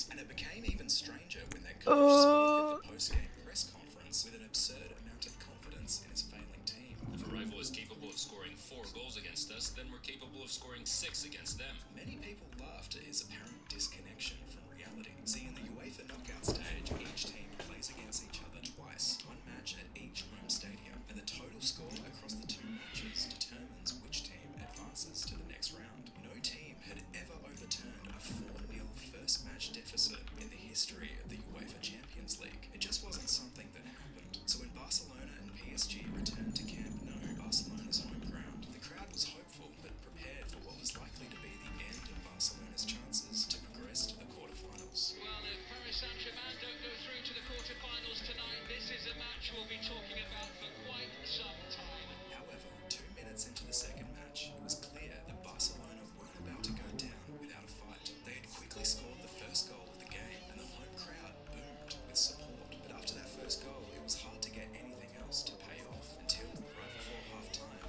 S6: minutes, and it became even stranger when their coach spoke at the post-game press conference with an absurd amount of confidence in his failing team.
S8: If a rival is capable of scoring 4 goals against us, then we're capable of scoring 6 against them.
S6: Many people laughed at his apparent disconnection from reality. See, in the UEFA knockout stage, each team plays against each other twice, one match at each home stadium, and the total score across the 2 matches determines which team advances to the next round. No team had ever overturned a 4-0 first match deficit in the history of the UEFA Champions League. It just wasn't something that happened. So when Barcelona and PSG returned to Camp Nou, Barcelona's home ground, the crowd was hopeful but prepared for what was likely to be the end of Barcelona's chances to progress to the quarterfinals.
S9: Well, if Paris Saint-Germain don't go through to the quarterfinals tonight, this is a match we'll be talking about for quite some time.
S6: However, 2 minutes into the second match, it was clear that Barcelona weren't about to go down without a fight. They had quickly scored the first goal of the game, and the home crowd boomed with support. But after that first goal, it was hard to get anything else to pay off until right before half-time.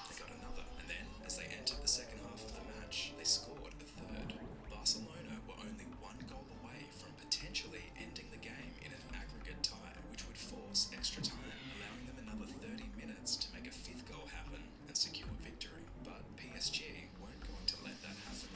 S6: They got another, and then, as they entered the second half of the match, they scored a third. Barcelona were only 1 goal away from potentially ending the game in an aggregate tie, which would force extra time, allowing them another 30 minutes to make a 5th goal happen and secure victory. But PSG weren't going to let that happen.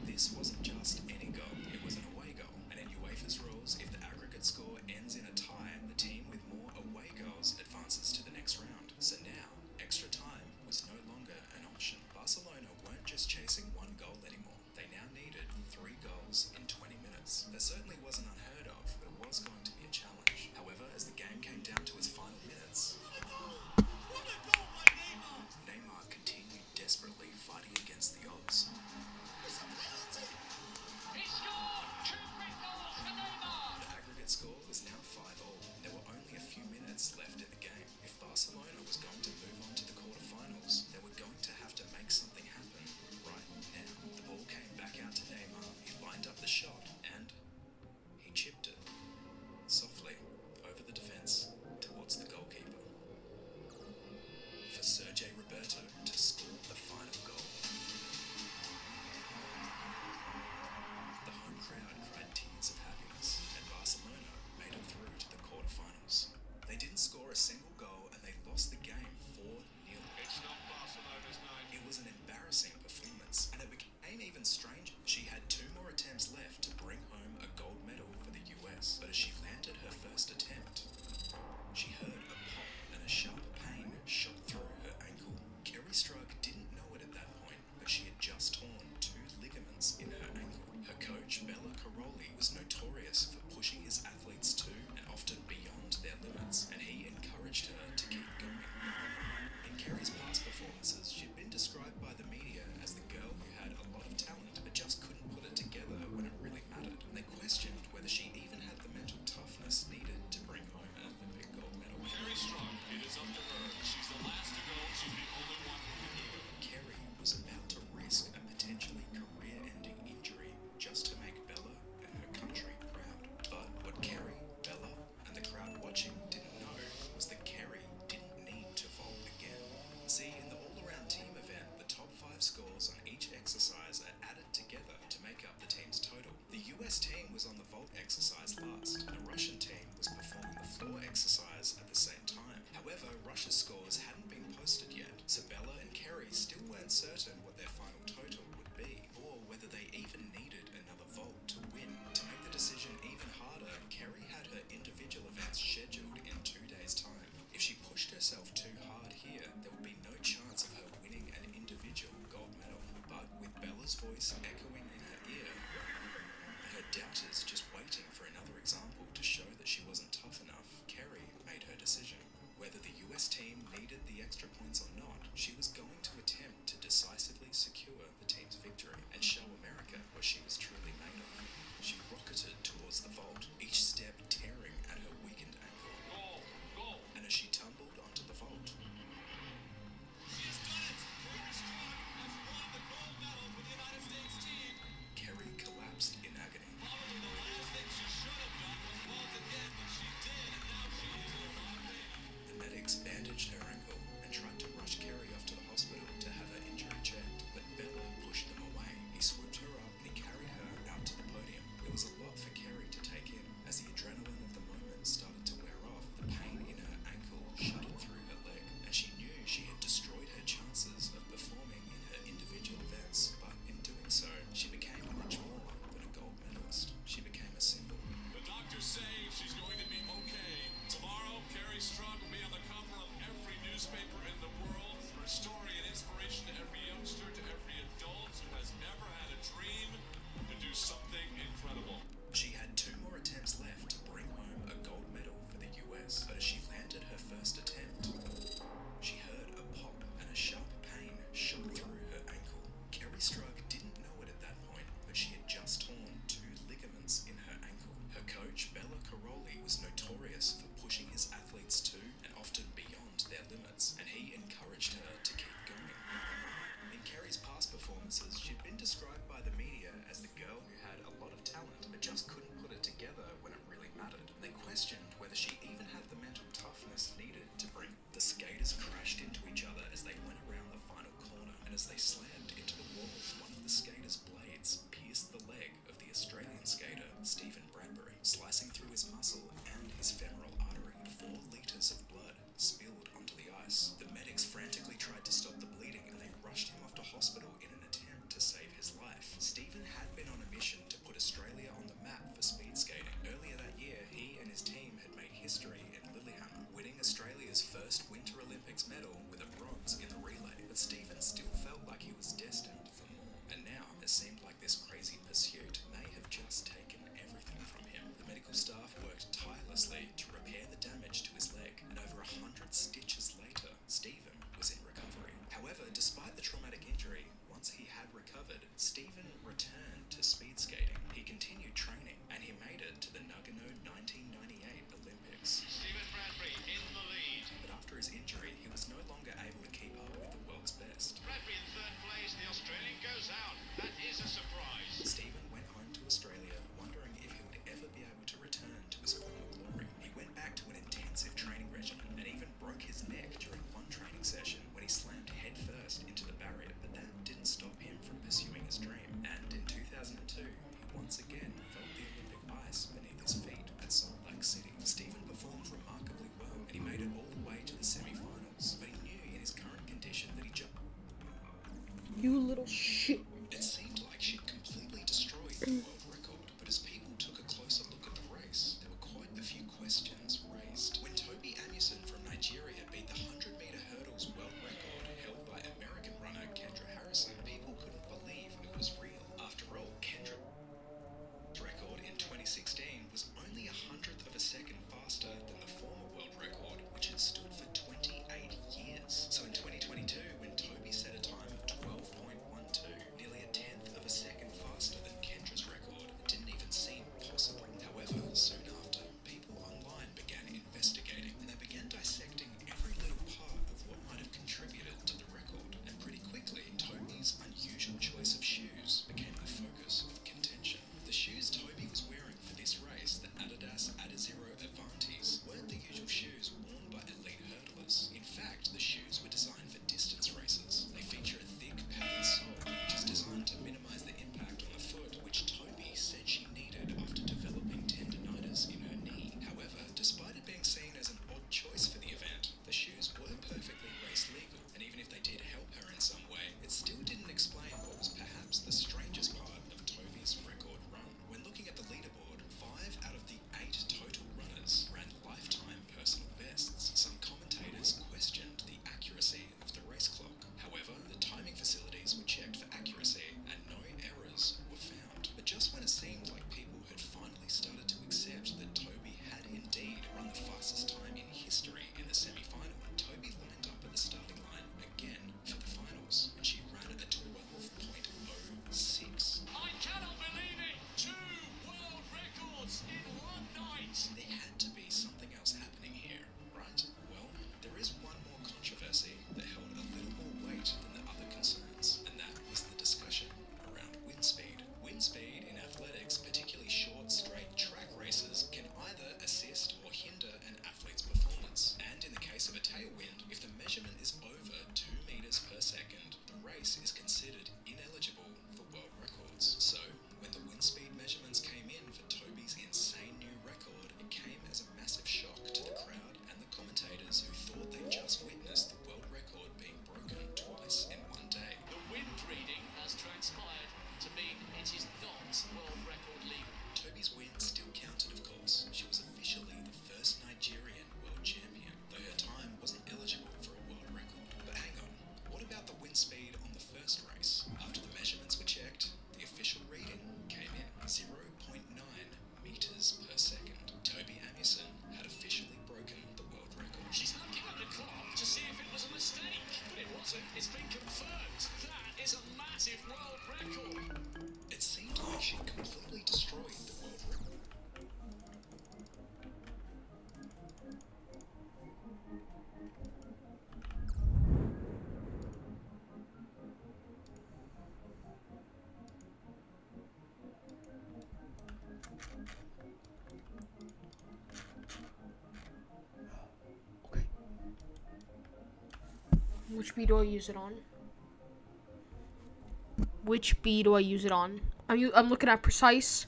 S6: This wasn't just any goal, it was an away goal. And in UEFA's rules, if the aggregate score ends in a tie, the team with more away goals advances to the next round. So now, extra time was no longer an option. Barcelona weren't just chasing 1 goal anymore. They now needed 3 goals in 20 minutes. That certainly wasn't unheard of, but it was going to be a challenge. However, as the game came down to its final minutes, Neymar continued desperately fighting against the odds.
S9: He scored! 2 quick goals for Neymar!
S6: The aggregate score was now 5-all. There were only a few minutes left in the game. If Barcelona was going to move on to the quarterfinals, they were going to have to make something happen right now. The ball came back out to Neymar. He lined up the shot and he chipped it softly over the defense towards the goalkeeper. For Sergio Roberto to score the final goal. The home crowd cried tears of happiness, and Barcelona made it through to the quarterfinals. They didn't score a single goal, and they lost the game 4-0.
S9: It's not Barcelona's night.
S6: It was an embarrassing performance, and it became even stranger. She had 2 more attempts left to bring home a gold medal for the US, but as she landed her first attempt, she heard a pop and a sharp pain shot through her ankle. Kerri Strug didn't know it at that point, but she had just torn 2 ligaments in her ankle. Her coach, Bella Caroli, was notorious for pushing his athletes to and often beyond their limits, and he encouraged her to keep going. In Kerri's past performances, she'd been described by the media as the girl who had a lot of talent, but just couldn't put it together when it really mattered. And they questioned whether she even had the mental toughness needed to bring home an Olympic gold medal.
S8: Very strong. It is up to her. She's the last to go. She's the only one who can do it.
S6: Kerri was about to risk a potentially career-ending injury just to make Bella and her country proud. But what Kerri, Bella, and the crowd watching didn't know was that Kerri didn't need to vault again. See, in the all-around team event, the top 5 scores on each exercise are added together to make up the team's total. The US team was on the vault exercise last. The Russian team was performing the floor exercise at the same time. However, Russia's scores hadn't been posted yet, so Bella and Kerri still weren't certain what their final total would be, or whether they even needed another vault to win. To make the decision even harder, Kerri had her individual events scheduled in 2 days' time. If she pushed herself too hard here, there would be no chance of her winning an individual gold medal. But with Bella's voice echoing in her ear, and her doubters just waiting for another example to show that she wasn't tough enough, Kerri made her decision. Whether the US team needed the extra points or not, she was going to attempt to decisively secure the team's victory and show America what she was truly made of. She rocketed towards the vault, each step tearing at her weakened ankle.
S9: Goal! Goal!
S6: And as she tumbled onto the vault,
S9: She's done it! Kerri Strug has won the gold medal for the United States team.
S6: Kerri collapsed in agony.
S9: Probably the last thing she should have done was vault again, but she did, and now she is alive.
S6: The medics bandaged her ankle and tried to rush Kerri off to the hospital to have her injury checked, but Bella pushed them away. He swooped her as they slammed into the wall, one of the skater's blades pierced the leg of the Australian skater, Stephen Bradbury, slicing through his muscle and his femoral artery. 4 litres of blood spilled onto the ice. The medics frantically tried to stop the bleeding and they rushed him off to hospital in an attempt to save his life. Stephen had been on a mission to put Australia on the map for speed skating. Earlier that year, he and his team had made history in Lillehammer, winning Australia's first Winter Olympics medal with a bronze in the relay. But Stephen still felt like he was destined for more. And now, it seemed like this crazy pursuit may have just taken everything from him. The medical staff worked tirelessly to repair the damage to his leg, and over 100 stitches later, Stephen was in recovery. However, despite the traumatic injury, once he had recovered, Stephen returned to speed skating. He continued training, and he made it to the Nagano 1998 Olympics.
S9: Stephen Bradbury in the lead.
S6: But after his injury, he was no longer able to keep up with the world's best.
S9: Bradbury in third place. The Australian goes out. That is a surprise.
S6: Stephen went home to Australia, wondering if he would ever be able to return to his former glory. He went back to an intensive training regimen and even broke his neck during one training session when he slammed headfirst into the barrier, but that didn't stop him from pursuing his dream. And in 2002, he once again felt the Olympic ice beneath his feet at Salt Lake City. Stephen performed remarkably well, and he made it all the way to the semi-finals, but he knew in his current condition that he just...
S1: You little shit.
S6: It seemed like she'd completely destroyed the world record, but as people took a closer look at the race, there were quite a few questions raised. When Toby Amuson from Nigeria beat the 100-meter hurdles world record held by American runner Kendra Harrison, people couldn't believe it was real. After all, Kendra's record in 2016 was only 1/100th of a second faster than the former world record, which had stood for 28 years. So in 2022, when Toby set a time of 12.12, nearly 1/10th of a second faster than Kendra's record, it didn't even seem possible. However, soon after, people online began investigating, and they began dissecting every little part of what might have contributed to the record. And pretty quickly, Toby's unusual choice of shoes became the focus of contention. The shoes Toby was wearing for this race, the Adidas Adizero Avantis, weren't the usual shoes worn by elite hurdlers. In fact, the shoes were designed for distance races. They feature a thick padded sole, which is designed to minimize the impact on the foot, which Toby said she needed after developing tendinitis in her knee. However, despite it being seen as an odd choice for the event, the shoes were perfectly race legal, and even if they did help her in some way, it still didn't explain what was perhaps the strangest part of Toby's record run. When looking at the leaderboard, 5 out of the 8 total runners ran lifetime personal bests. Some commentators questioned the accuracy of the race clock. However, the timing facilities were checked for accuracy and no errors were found. But just when it seemed like people had finally started to accept that Toby had indeed run the fastest time in history in the semi-final, Toby lined up at the starting line again for the finals, and she ran at a 12.06.
S9: I cannot believe it. 2 world records in one night.
S6: There had to be something else happening here, right? Well, there is one more controversy that held a little more weight than the other concerns, and that was the discussion around wind speed. Wind speed in athletics, particularly short, straight track races, can either assist or hinder an athlete's performance. And in the case of a tailwind, if the measurement is over 2 meters per second, the race is considered ineligible for world records. So, when the wind speed measurements came in for Toby's insane new record, it came as a massive shock to the crowd and the commentators who thought they'd just witnessed the world record being broken twice in one day.
S9: The wind reading has transpired to mean it is not world record legal.
S6: Toby's win still counted, of course. She was officially the first Nigerian world champion, though her time wasn't eligible for a world record. But hang on, what about the wind speed on the first race? After the measurements were checked, the official reading came in 0.9 meters per second. Toby Amuson had officially broken the world record.
S9: She's looking at the clock to see if it was a mistake, but it wasn't. It's been confirmed. That is a massive world record.
S6: It seemed like she completely destroyed the world record.
S1: Which speed do I use it on? Which bee do I use it on? I'm looking at precise.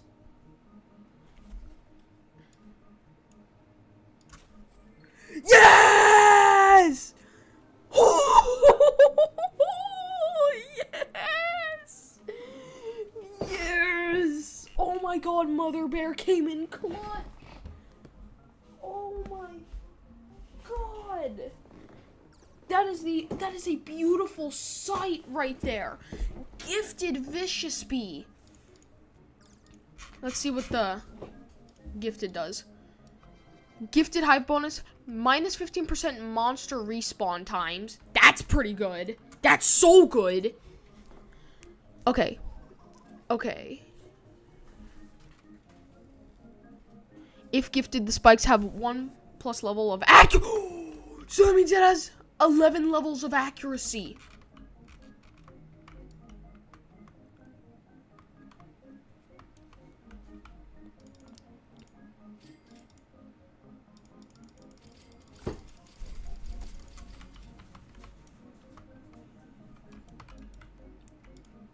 S1: Yes! Yes! Yes! Oh my god, Mother Bear came in clutch. Oh my god. That is a beautiful sight right there. Gifted Vicious Bee. Let's see what the gifted does. Gifted hive bonus, minus 15% monster respawn times. That's pretty good. That's so good. Okay. Okay. If gifted, the spikes have 1+ level of accuracy. So that means it has 11 levels of accuracy.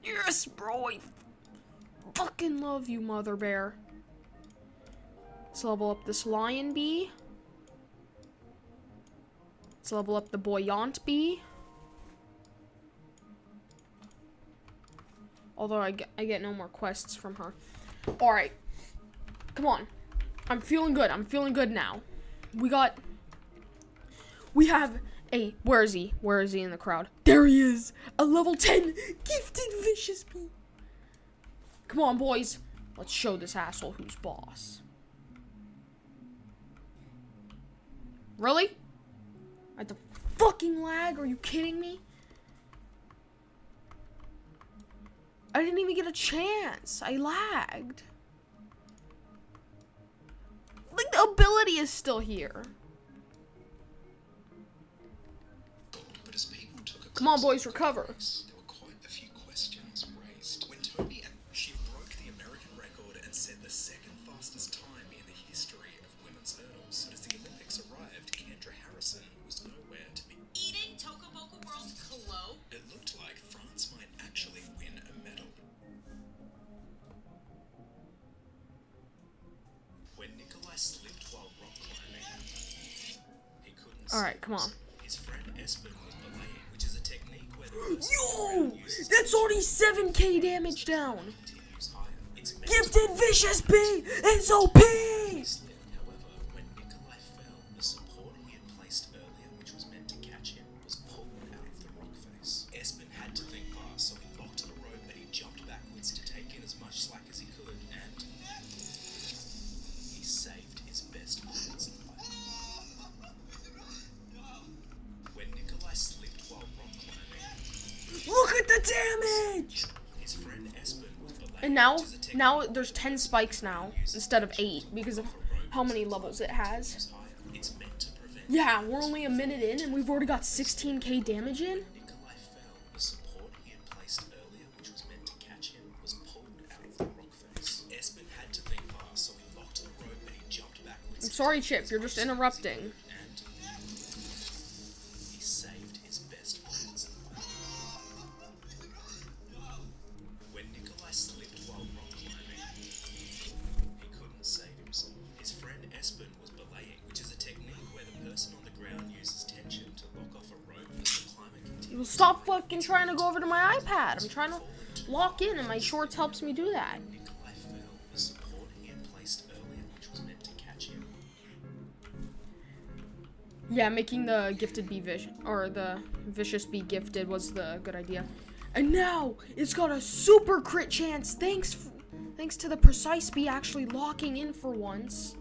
S1: Yes, bro, I fucking love you, Mother Bear. Let's level up this Lion Bee. Let's level up the Buoyant Bee. Although I get no more quests from her. Alright. Come on. I'm feeling good. I'm feeling good now. We have a... Where is he? Where is he in the crowd? There he is! A level 10 gifted Vicious Bee. Come on, boys. Let's show this asshole who's boss. Really? At the fucking lag? Are you kidding me? I didn't even get a chance. I lagged. Like, the ability is still here. Come on, boys, recover.
S6: There were quite a few questions raised. When Toby and she broke the American record and set the second fastest time in the history of women's hurdles. As the Olympics arrived, Kendra Harrison was nowhere to be
S10: eating Tokoboku World Colo.
S6: It looked like France might actually win a medal. When Nikolai slipped while rock climbing, he couldn't.
S1: Alright, come on.
S6: His friend Espen was belaying, which is a technique where the
S1: Yo! That's already 7k damage down! Gifted Vicious Bee is OP!
S6: However, when Nikolai fell, the support he had placed earlier, which was meant to catch him, was pulled out of the rock face. Espen had to think fast, so he locked the rope and he jumped backwards to take in as much slack as he could, and he saved his best moments in life. When Nikolai slipped while rock climbing,
S1: look at the damage!
S6: his friend Espen was belaying.
S1: And now there's 10 spikes now instead of 8 because of how many levels it has.
S6: It's meant to prevent.
S1: Yeah, we're only a minute in and we've already got 16k damage in.
S6: Nikolai fell, the support he had placed earlier, which was meant to catch him, was pulled out of the rock face. Espen had to think fast, so he locked the rope and he jumped backwards.
S1: I'm sorry, Chip, you're just interrupting.
S6: And he saved his best moments in life. When Nikolai slipped while rock climbing, he couldn't save himself. His friend Espen was belaying, which is a technique where the person on the ground uses tension to lock off a rope as the climber continues.
S1: Well, stop fucking trying to go over to my iPad. I'm trying to lock in and my shorts helps me do that.
S6: Nikolai fell, the support he had placed earlier, which was meant to catch him.
S1: Yeah, making the gifted bee the Vicious Bee gifted was the good idea. And now it's got a super crit chance thanks to the Precise Bee actually locking in for once.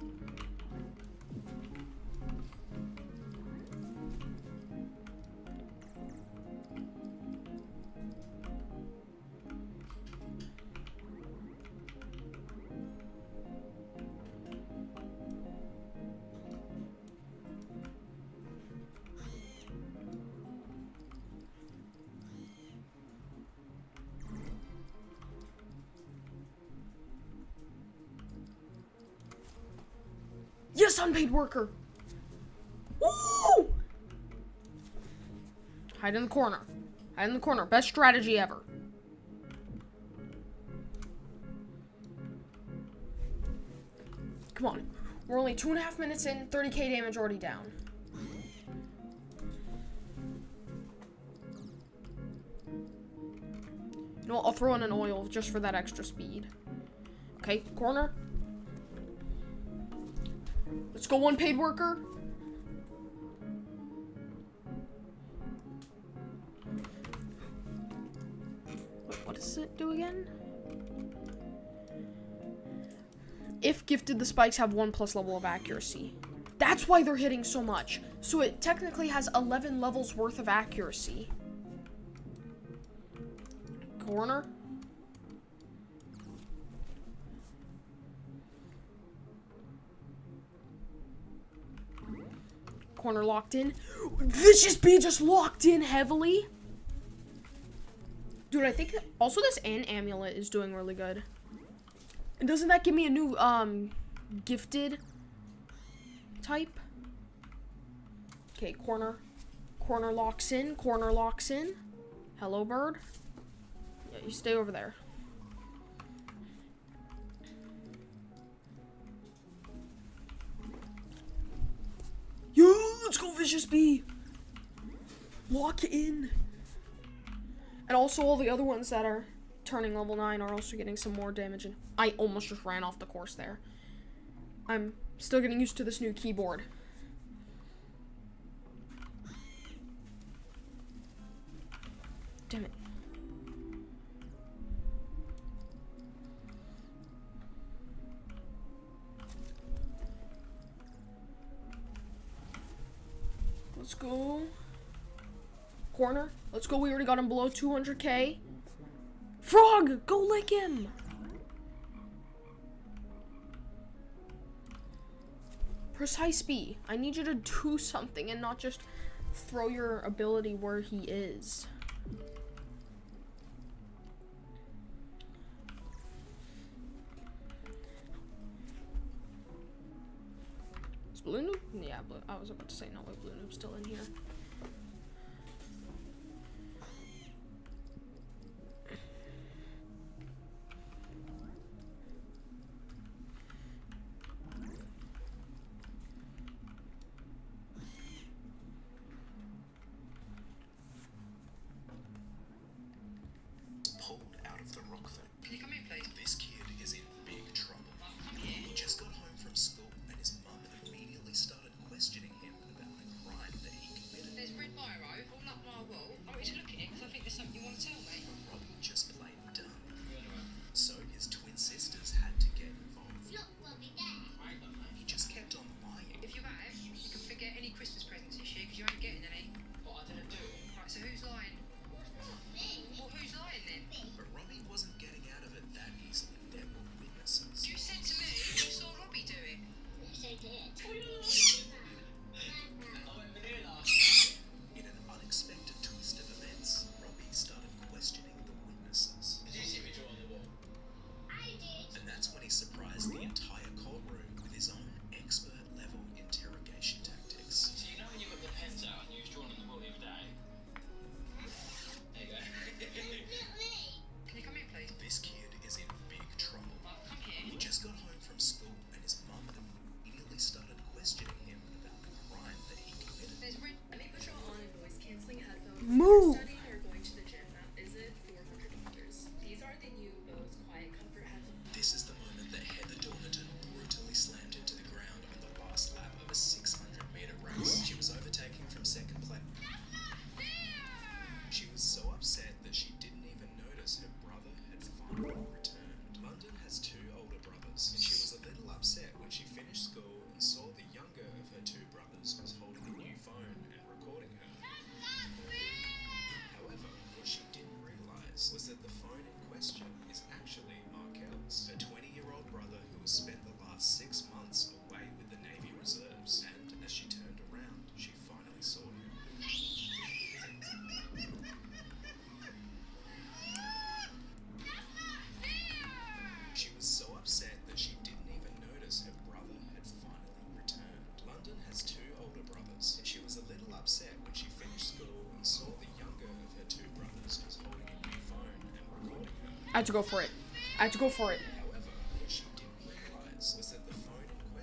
S1: Yes, unpaid worker. Woo! Hide in the corner. Hide in the corner. Best strategy ever. Come on. We're only 2.5 minutes in, 30k damage already down. You know what, I'll throw in an oil just for that extra speed. Okay, corner. Let's go unpaid worker. Wait, what does it do again? If gifted, the spikes have 1+ level of accuracy. That's why they're hitting so much. So it technically has 11 levels worth of accuracy. Corner. Corner locked in. Vicious Bee just locked in heavily. Dude, I think also this amulet is doing really good. And doesn't that give me a new gifted type? Okay, corner. Corner locks in. Corner locks in. Hello, bird. Yeah, you stay over there. Yo, let's go, Vicious Bee. Lock in. And also all the other ones that are turning level 9 are also getting some more damage. And I almost just ran off the course there. I'm still getting used to this new keyboard. Damn it. Let's go. Corner. Let's go. We already got him below 200k. Frog! Go lick him! Precise B. I need you to do something and not just throw your ability where he is. Is Blue Noob? Yeah, I was about to say no way Blue Noob's still in here.
S6: Pulled out of the rock thing. Can you come in, please? This kid is in big trouble. He just got home from school and his mum immediately started questioning him about the crime that he committed.
S10: There's red biro all up my wall. I want you to look at it because I think there's something you want to tell me.
S6: But Robbie just plain dumb. So his twin sisters had to get involved.
S10: Look, we'll be there.
S6: He just kept on lying.
S10: If you have, you can forget any Christmas presents this year because you ain't getting any. What I didn't do. Right, so who's lying? Well, who's lying then?
S6: But Robbie wasn't getting out of it that easily. There were witnesses.
S10: You said to me you saw Robbie do it. Yes, I did.
S6: In an unexpected twist of events, Robbie started questioning the witnesses.
S9: Did you see me draw on the wall?
S10: I did.
S6: And that's when he surprised the entire courtroom with his own expert-level interrogation tactics.
S9: So you know when you got the pens out and you was drawing on the wall the other day? There you go.
S10: Can you come in, please?
S6: This kid is in big trouble.
S10: Come here.
S6: He just got home from school and his mum immediately started questioning him about the crime that he committed.
S10: There's red.
S11: Let me put you on in noise canceling headphones.
S1: Move.
S11: If you're studying or going to the gym, that is it, $400. These are the new Bose Quiet Comfort headphones.
S6: This is the moment that Heather Dornaton brutally slammed into the ground on the last lap of a 600-meter race. She was overtaking from second place. She was so upset that she didn't even notice her brother had finally returned. London has 2 older brothers, and she was a little upset when she finished school and saw the younger of her 2 brothers was holding a new phone and recording her. However, what she didn't realize was that the phone in question is actually Markel's, her 20-year-old brother who has spent the last 6 months away with the Navy Reserves. And as she turned around, she finally saw him. She was so upset that she didn't even notice her brother had finally returned. London has 2 older brothers, and she was a little upset when she finished school and saw the younger of her 2 brothers was holding a new phone and recording her.
S1: I had to go for it. I had to go for it.
S6: However, what she didn't realize was that the phone in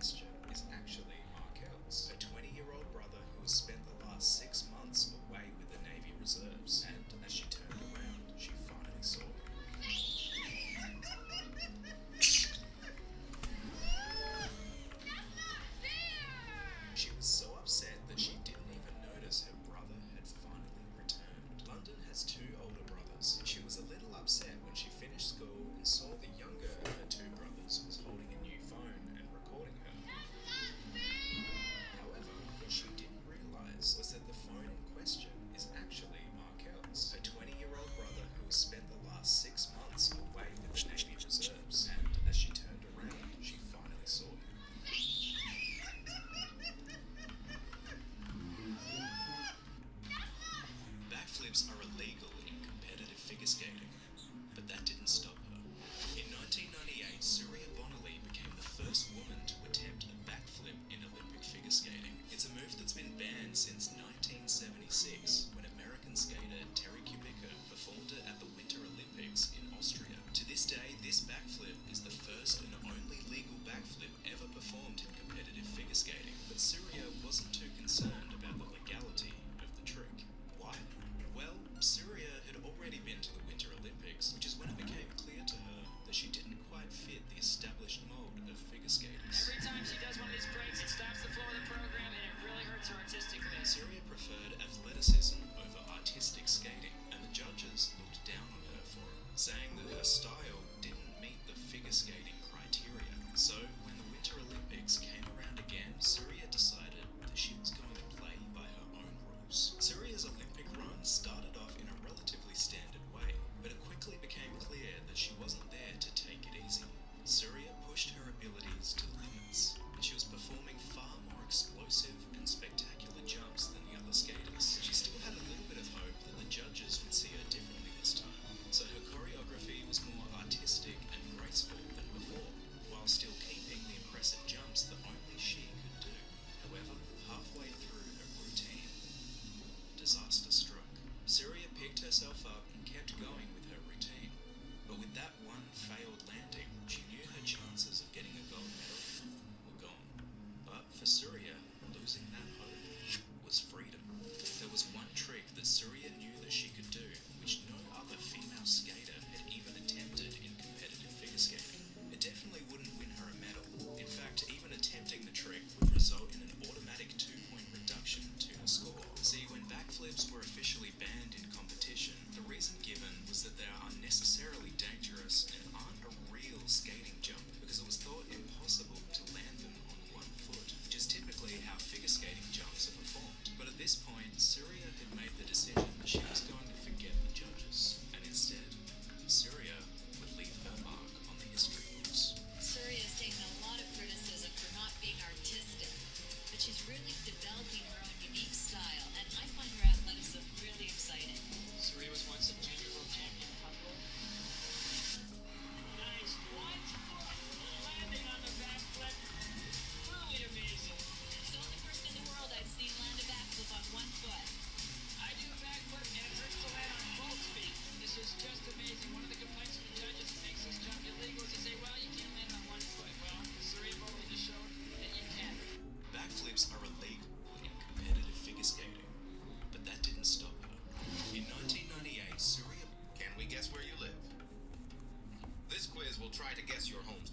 S7: try to guess your homes.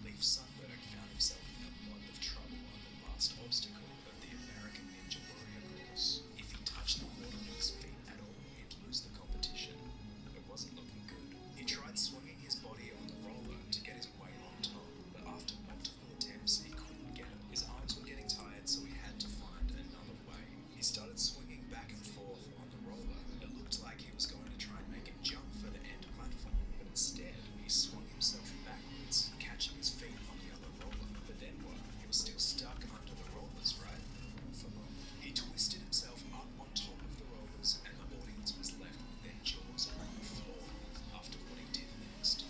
S6: Leif Sundberg found himself in a lot of trouble on the last obstacle of the American Ninja Warrior course. If he touched the water with his feet at all, he'd lose the competition. It wasn't looking good. He tried swinging his body on the roller to get his weight on top, but after multiple attempts, he couldn't get it. His arms were getting tired, so he had to find another way. He started swinging back and forth on the roller. It looked like he was going to try and make a jump for the end platform, but instead, he swung himself backwards, catching his feet on the other roller. But then what? He was still stuck under the rollers, right? For long. He twisted himself up on top of the rollers, and the audience was left with their jaws on the floor after what he did next.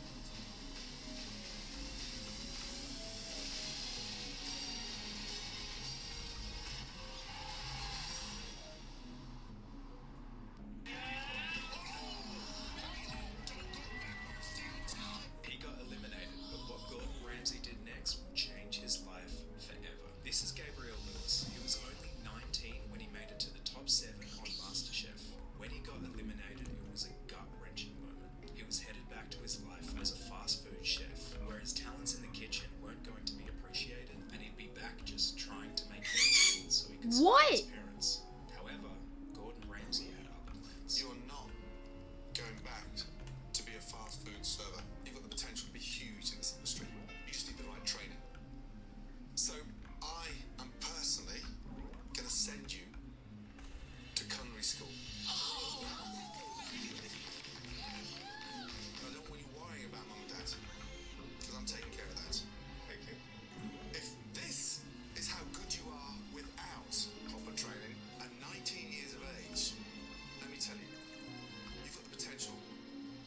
S6: He got eliminated, but what Gordon Ramsay did next will change his life forever. This is Gabriel Lewis. He was only 19 when he made it to the top 7 on MasterChef. When he got eliminated, it was a gut-wrenching moment. He was headed back to his life as a fast food chef, where his talents in the kitchen weren't going to be appreciated, and he'd be back just trying to make ends meet so he could support his parents. However, Gordon Ramsay had other plans.
S7: You are not going back to be a fast food server. You've got the potential to be huge in this industry. You just need the right training. So I am personally going to send you to culinary school. I don't want you worrying about mum and dad, because I'm taking care of that. Thank you. If this is how good you are without proper training at 19 years of age, let me tell you, you've got the potential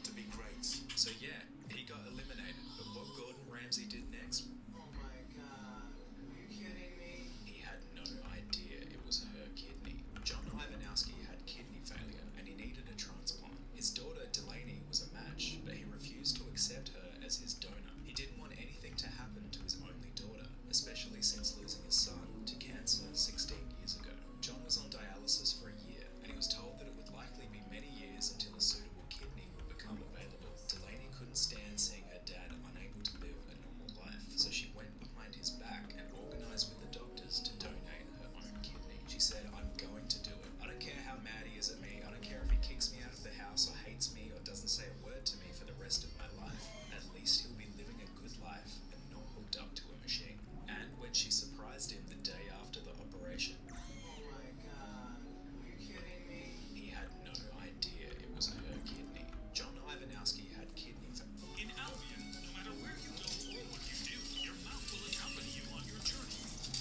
S7: to be great.
S6: So yeah, he got eliminated, but what Gordon Ramsay did next,
S7: Oh my god, are you kidding me?
S6: he had no idea it was her kidney. John Ivanowski had kidney failure and he needed a transplant. His daughter Delaney was a match, but he refused to accept her as his donor. He didn't want anything to happen to his only daughter, especially since losing his son to cancer 16 years ago. John was on dialysis for a year, and he was told that it would likely be many years until a suitable kidney would become available. Delaney couldn't stand seeing her dad unable to live a normal life, so she went behind his back and organized with the doctors to donate her own kidney. She said, "I'm going to do it. I don't care how mad he is at me. I don't care if he kicks me out of the house or hates me or doesn't say a word to me for the rest of my life. At least he'll be living a good life and not hooked up to a machine." And when she surprised him the day after the operation,
S7: Oh my god, are you kidding me?
S6: he had no idea it was her kidney. John Ivanowski had kidney failure.
S9: In Albion, no matter where you go or what you do, your mouth will accompany you on your journey.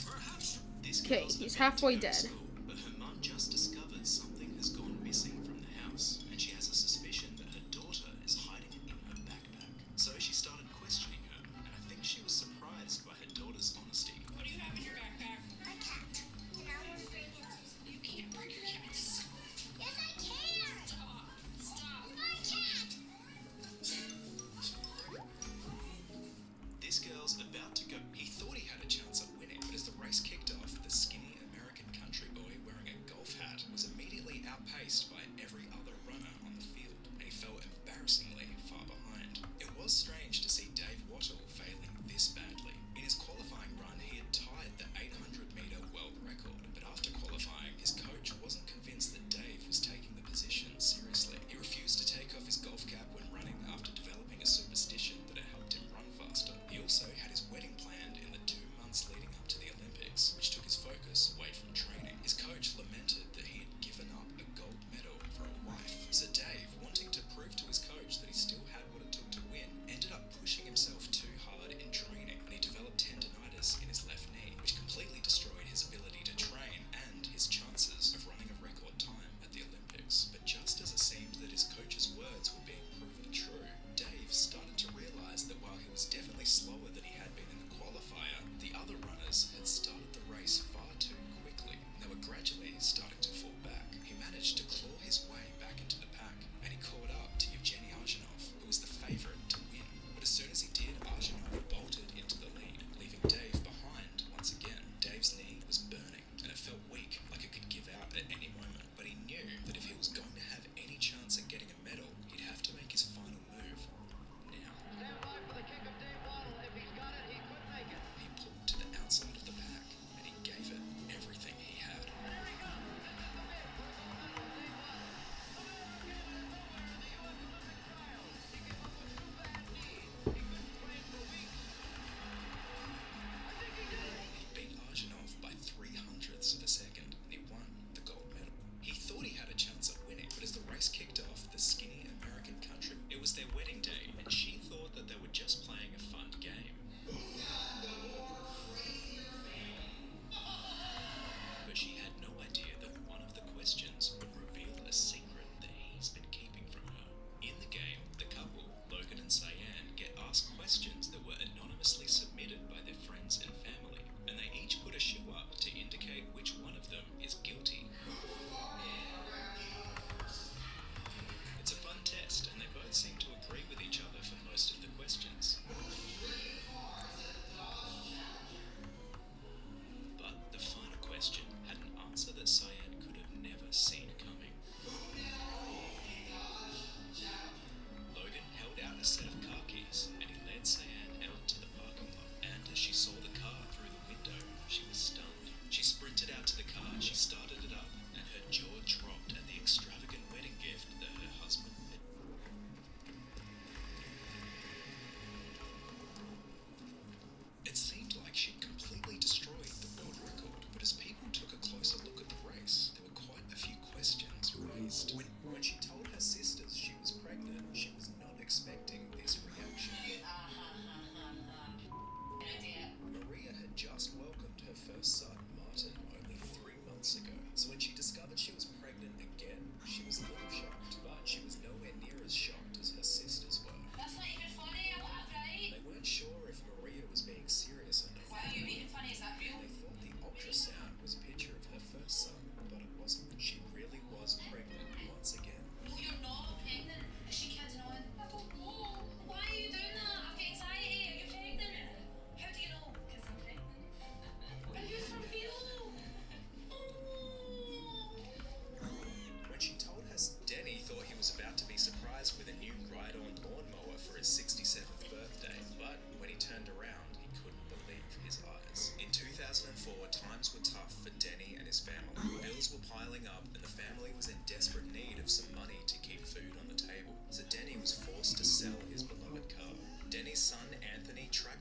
S9: Perhaps
S6: This
S1: Okay,
S6: girl's
S1: he's
S6: about to
S1: halfway
S6: go to
S1: dead.
S6: school, but her mum just discovered something has gone missing from the house, and she has a suspicion that her daughter is hiding it in her backpack. So she started questioning her, and I think she was surprised by her daughter's honesty.
S9: what do you have in your backpack?
S12: My cat. And I want to bring it to school.
S9: You can't bring your cat to school.
S12: Yes, I can.
S9: Stop. Stop.
S12: My cat.
S6: This girl's about to go. He thought he had a chance at winning, but as the race kicked off, the skinny American country boy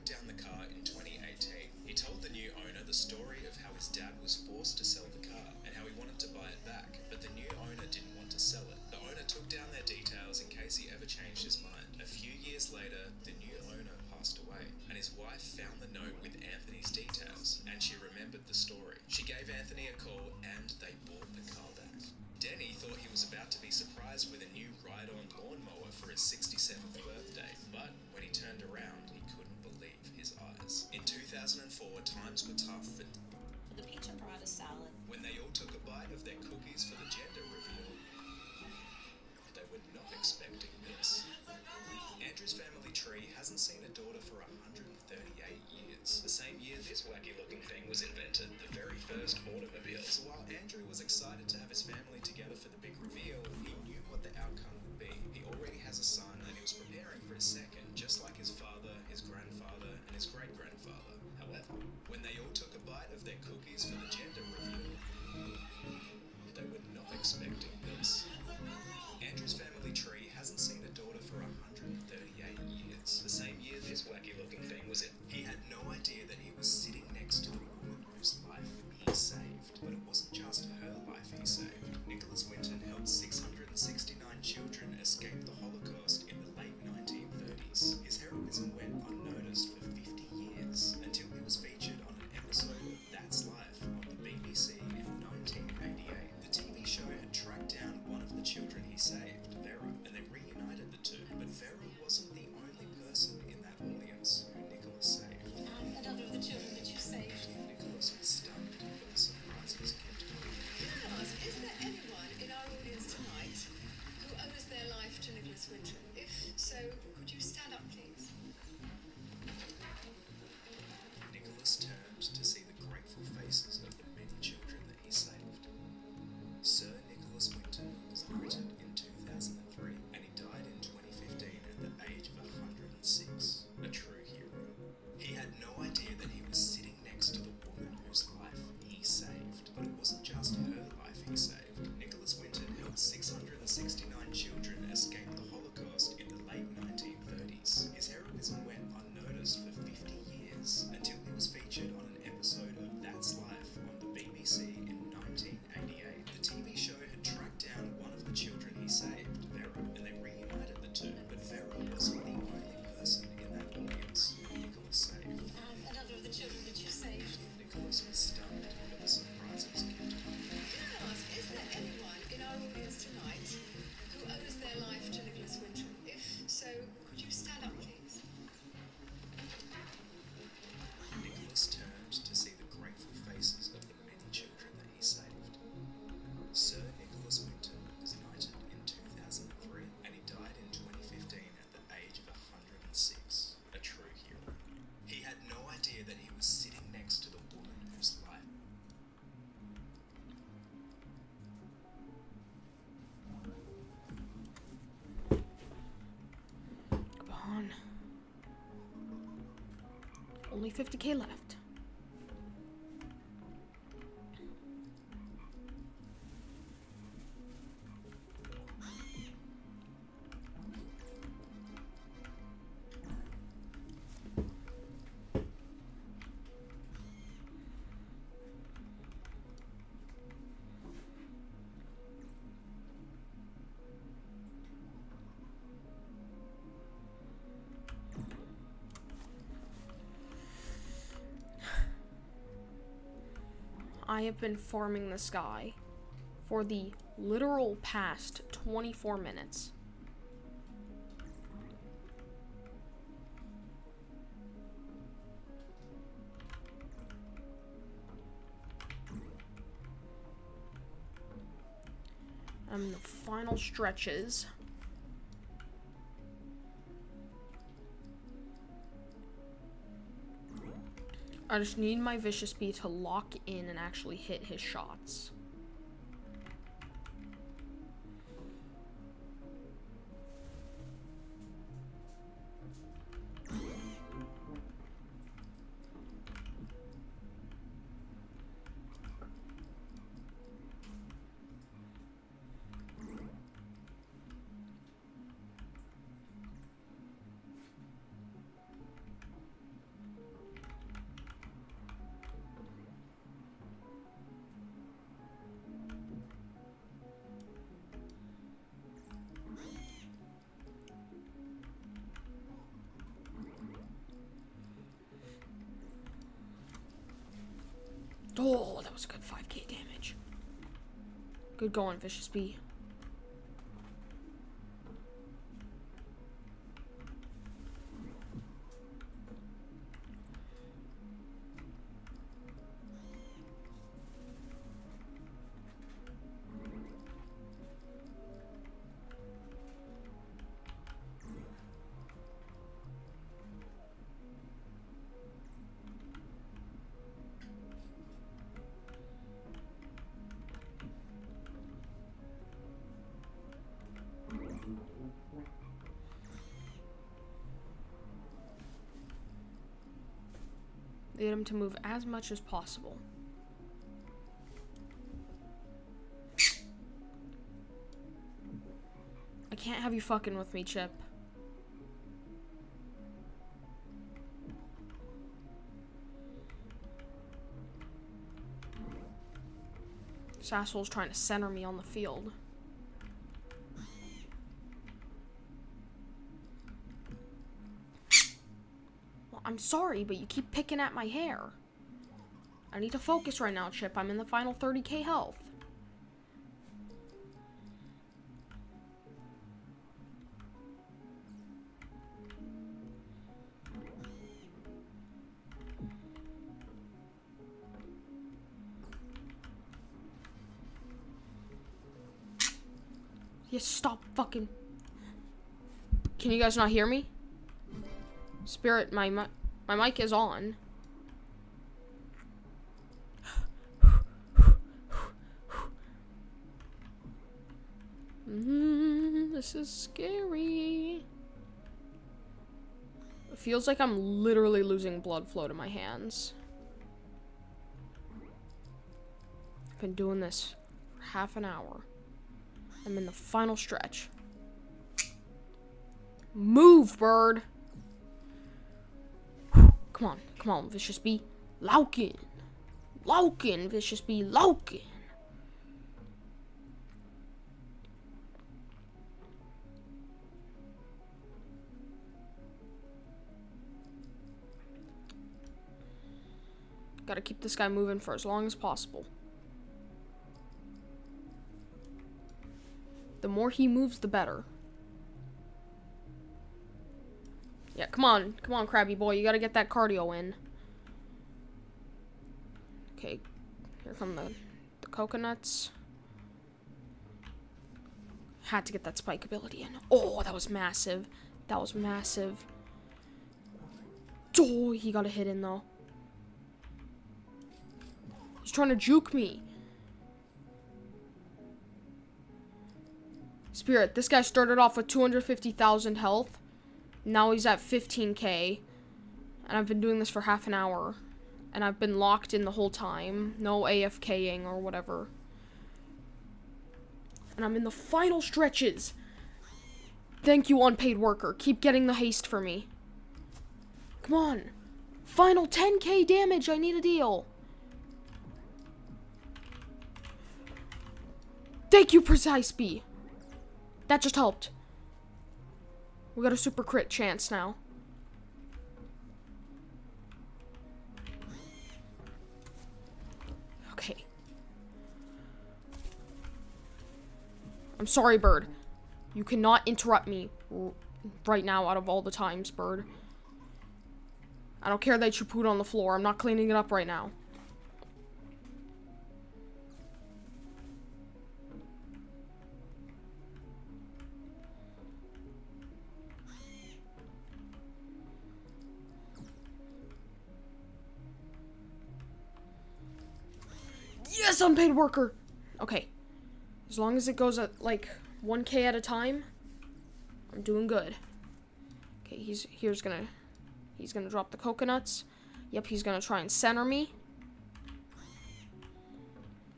S6: down the car in 2018. He told the new owner the story of how his dad was forced to sell the car and how he wanted to buy it back, but the new owner didn't want to sell it. The owner took down their details in case he ever changed his mind. A few years later, the new owner passed away, and his wife found the note with Anthony's details, and she remembered the story. She gave Anthony a call, and they bought the car back. Denny thought he was about to be surprised with a new ride-on lawnmower for his 67th birthday, but when he turned around, he couldn't believe his eyes. In 2004, times were tough for
S13: The pizza brought a salad.
S6: when they all took a bite of their cookies for the gender reveal. They were not expecting this. Andrew's family tree hasn't seen a daughter for 138 years. The same year this wacky-looking thing was invented, the very first automobile. So while Andrew was excited to have his family together for the big reveal, he knew what the outcome would be. He already has a son, and he was preparing for his second, just like his father, his grandfather, and his great-grandfather. However, when they all took a bite of their cookies for the gender reveal, they were not expecting this. Andrew's family tree hasn't seen a daughter for 138 years. The same year this wacky-looking thing was in. He had no idea that he was sitting next to the woman whose life he saved. But it wasn't just her life he saved. Nicholas Winton helped 669 children escape the Holocaust in the late 1930s. His heroism went unnoticed for 50 years until he was featured on an episode of That's Life on the BBC in 1988. The TV show had tracked down one of the children he saved, Vera, and they reunited the two. But Vera wasn't the only person in that audience who Nicholas saved.
S13: Another of the children that you saved.
S6: Nicholas was stunned, but the surprises kept coming.
S10: Can I ask, is there anyone in our audience tonight who owes their life to Nicholas Winton? If so, could you stand up, please?
S6: Nicholas turned to see the grateful faces of the many children that he saved. Sir Nicholas Winton was knighted in 2003, and he died in 2015 at the age of 106. A true hero. He had no idea that he was sitting next to the woman whose life he saved. But it wasn't just her life he saved. Nicholas Winton helped 669 children escape the Holocaust in the late 1930s. His heroism went unnoticed for 50 years until he was featured on an episode of That's Life on the BBC in 1988. The TV show had tracked down one of the children he saved, Vera, and they reunited the two. But Vera wasn't the only person in that audience who Nicholas saved.
S13: Another of the children that you saved.
S6: Nicholas was stunned, but the surprises kept coming.
S10: Can I ask, is there anyone in our audience tonight who owes their life to Nicholas Winton? If so, could you stand up, please?
S6: Nicholas turned to see the grateful faces of the many children that he saved. Sir Nicholas Winton was knighted in 2003, and he died in 2015 at the age of 106. A true hero. He had no idea that he was sitting next to the woman whose life.
S1: Come on. Only 50K left. I have been farming this guy for the literal past 24 minutes. I'm in the final stretches. I just need my Vicious Bee to lock in and actually hit his shots. Oh, that was a good 5k damage. Good going, Vicious Bee. Get him to move as much as possible. I can't have you fucking with me, Chip. This asshole's trying to center me on the field. I'm sorry, but you keep picking at my hair. I need to focus right now, Chip. I'm in the final 30k health. Yes, stop fucking... Can you guys not hear me? Spirit, my mic is on. This is scary. It feels like I'm literally losing blood flow to my hands. I've been doing this for half an hour. I'm in the final stretch. Move, bird! Come on, Vicious Bee. Laukin, Vicious Bee, Laukin. Gotta keep this guy moving for as long as possible. The more he moves, the better. Yeah, come on, Krabby boy. You gotta get that cardio in. Okay, here come the coconuts. Had to get that spike ability in. Oh, that was massive. That was massive. Oh, he got a hit in, though. He's trying to juke me. Spirit, this guy started off with 250,000 health. Now he's at 15k. And I've been doing this for half an hour. And I've been locked in the whole time. No AFKing or whatever. And I'm in the final stretches. Thank you, unpaid worker. Keep getting the haste for me. Come on. Final 10k damage. I need a deal. Thank you, Precise Bee. That just helped. We got a super crit chance now. Okay. I'm sorry, Bird. You cannot interrupt me right now out of all the times, Bird. I don't care that you pooed on the floor. I'm not cleaning it up right now. Yes, unpaid worker. Okay. As long as it goes at like 1k at a time, I'm doing good. Okay, he's gonna drop the coconuts. Yep, he's gonna try and center me.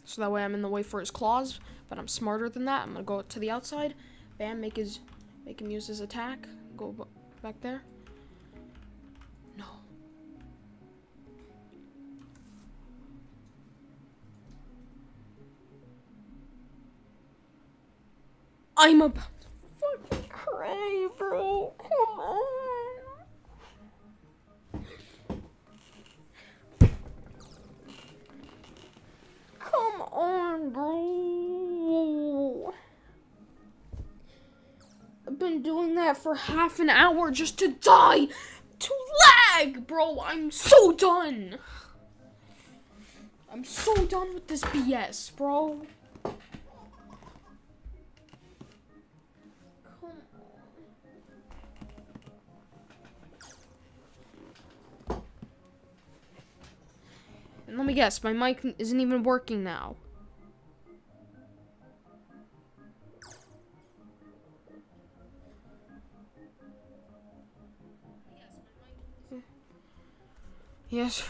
S1: So that way I'm in the way for his claws, but I'm smarter than that. I'm gonna go to the outside. Bam, make him use his attack. Go back there. No. I'm about to fucking cry, bro. Come on. on, bro. I've been doing that for half an hour just to die to lag, bro. I'm so done. I'm so done with this BS, bro. And let me guess, my mic isn't even working now. Yes.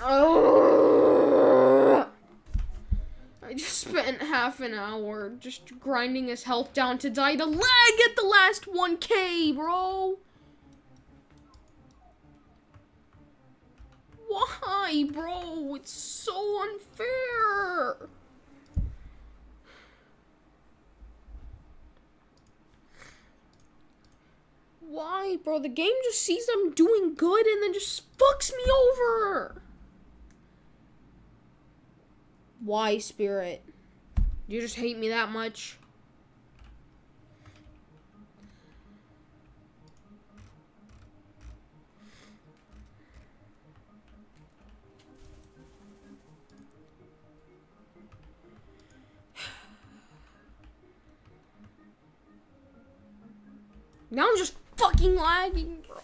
S1: Oh. I just spent half an hour just grinding his health down to die to lag at the last 1K, bro. Why, bro? It's so unfair. Why, bro? The game just sees I'm doing good and then just fucks me over. Why, Spirit? You just hate me that much? Now I'm just fucking lagging, bro.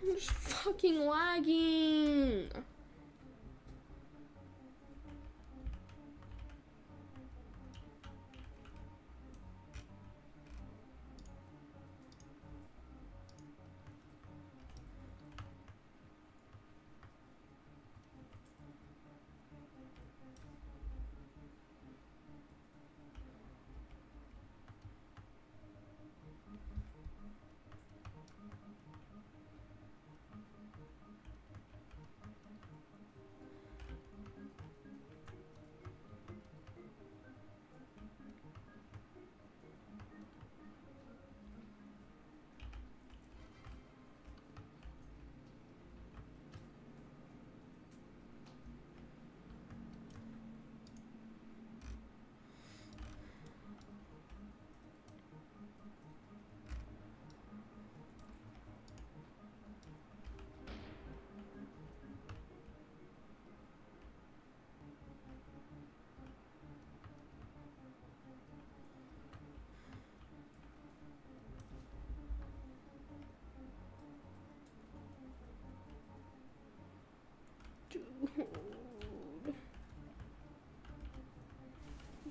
S1: I'm just fucking lagging.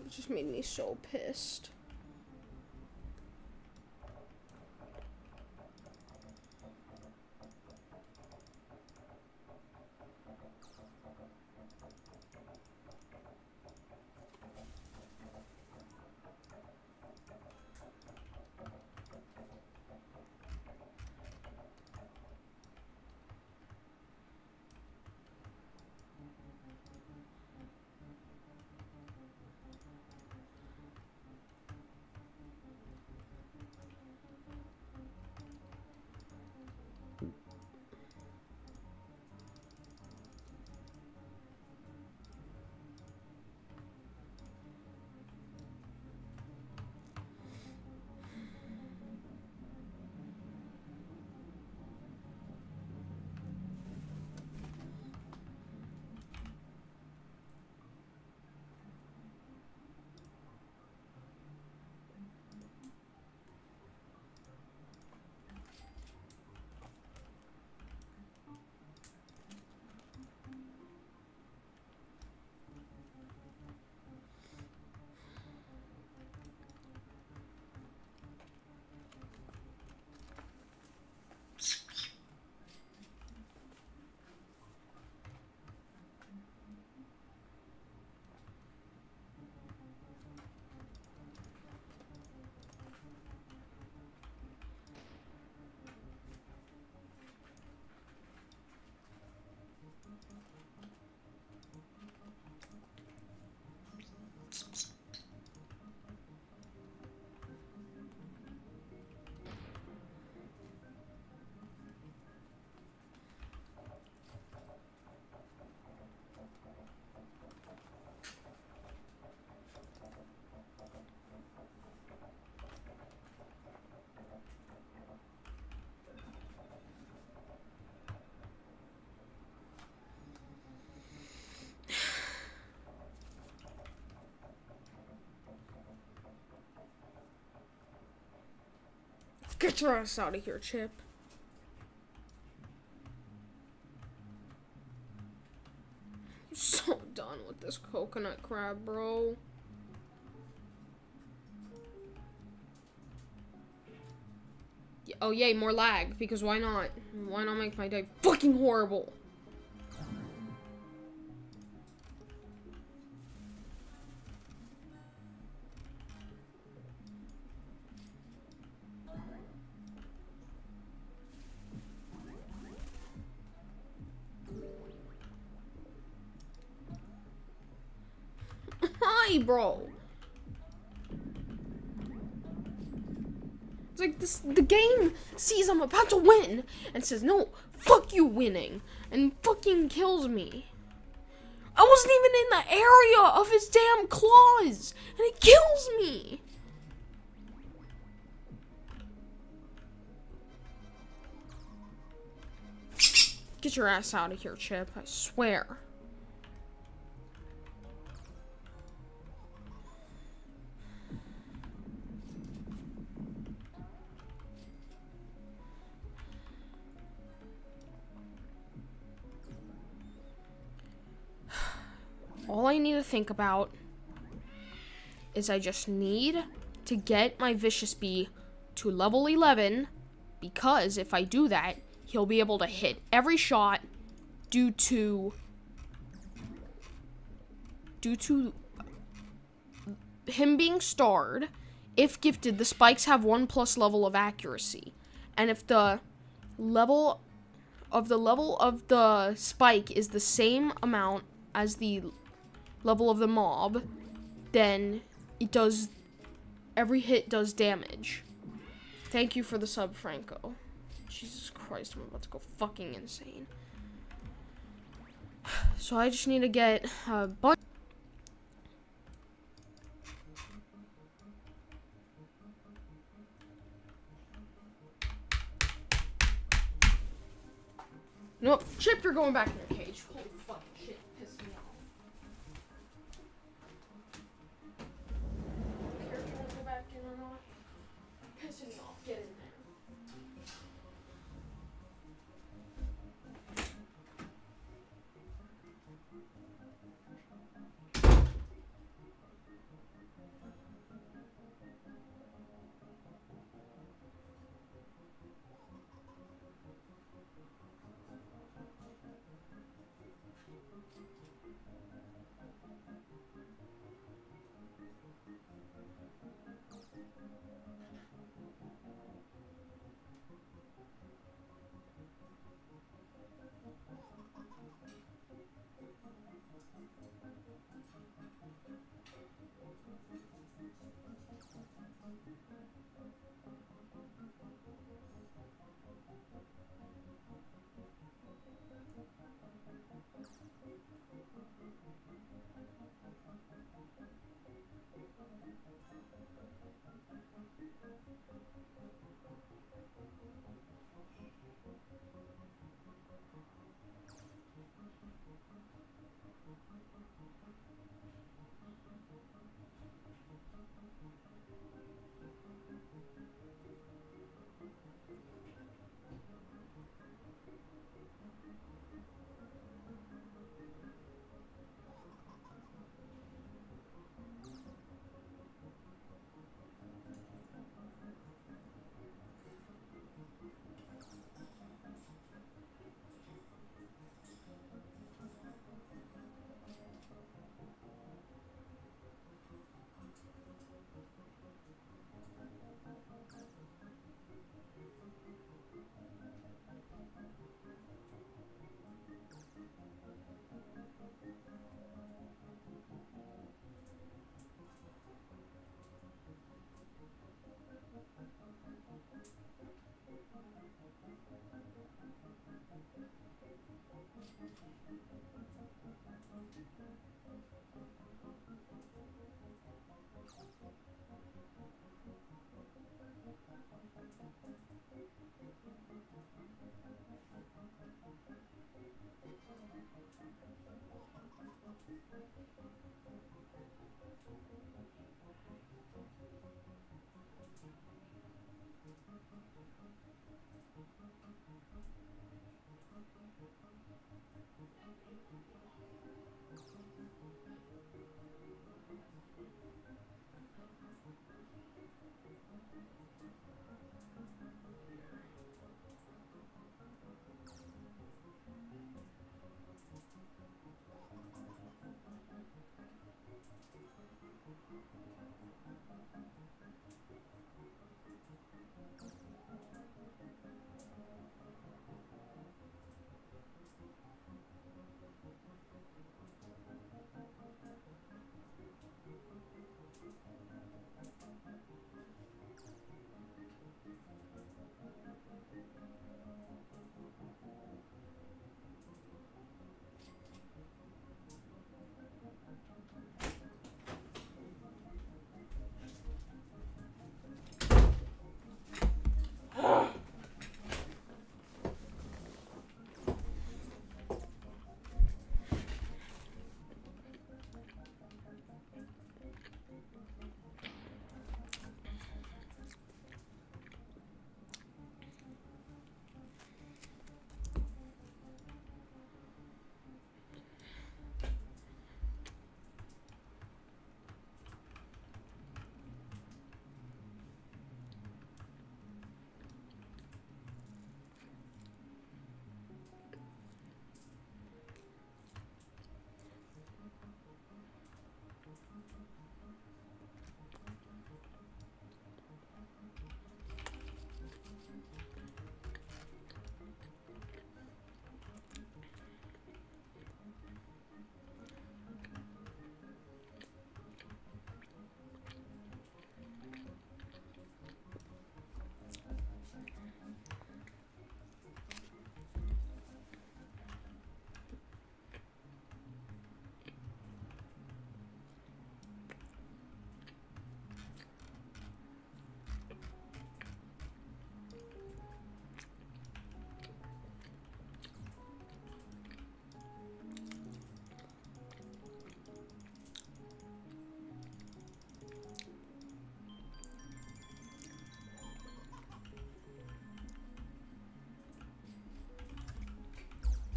S1: It just made me so pissed. Get your ass out of here, Chip. I'm so done with this coconut crab, bro. Oh, yay, more lag. Because why not? Why not make my day fucking horrible? Hi, bro. It's like the game sees I'm about to win and says, no, fuck you winning, and fucking kills me. I wasn't even in the area of his damn claws, and it kills me. Get your ass out of here, Chip, I swear. All I need to think about is I just need to get my Vicious Bee to level 11, because if I do that, he'll be able to hit every shot due to him being starred. If gifted, the spikes have 1+ level of accuracy. And if the level of the spike is the same amount as the level of the mob, then every hit does damage. Thank you for the sub, Franco. Jesus Christ, I'm about to go fucking insane. So I just need to get a bunch. Nope, Chip, you're going back in your cage. Holy fucking shit, pissed me off. I don't care if you want to go back in or not. Pissing me off, get in there.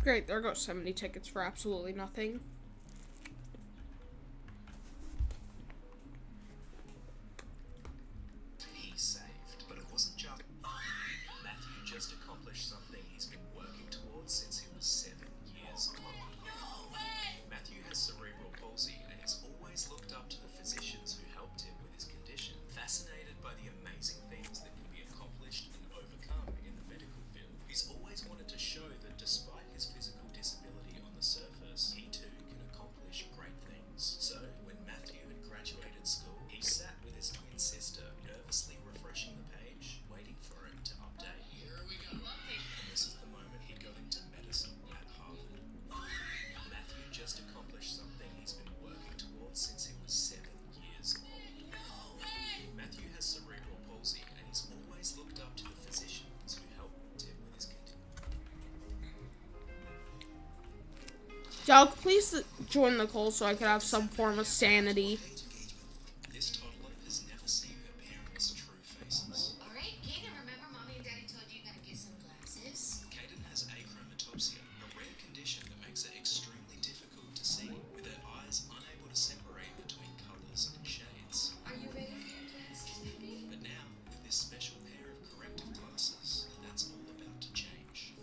S1: Great, there goes 70 tickets for absolutely nothing.
S6: He saved, but it wasn't just. Matthew just accomplished something he's been working towards since he was 7 years old. Matthew has cerebral palsy and has always looked up to the physicians who helped him with his condition. Fascinated by the amazing things that can be accomplished and overcome in the medical field, he's always wanted to show that despite his physical disability on the surface, he too can accomplish great things. So, when Matthew had graduated school, he sat with his twin sister, nervously refreshing the page, waiting for him to update.
S9: Here we go.
S6: And this is the moment he got into medicine at Harvard. Matthew just accomplished something he's been working towards since he was 7 years old. Matthew has cerebral palsy and he's always looked up to the physicians who helped him with his condition.
S1: Doug, please join the call so I could have some form of sanity.
S6: This toddler has never seen her parents' true faces.
S12: Alright, Kaden, remember Mommy and Daddy told you you gotta get some glasses?
S6: Caden has achromatopsia, a rare condition that makes it extremely difficult to see, with her eyes unable to separate between colours and shades.
S12: Are you ready for your glasses, baby?
S6: But now, with this special pair of corrective glasses, that's all about to change.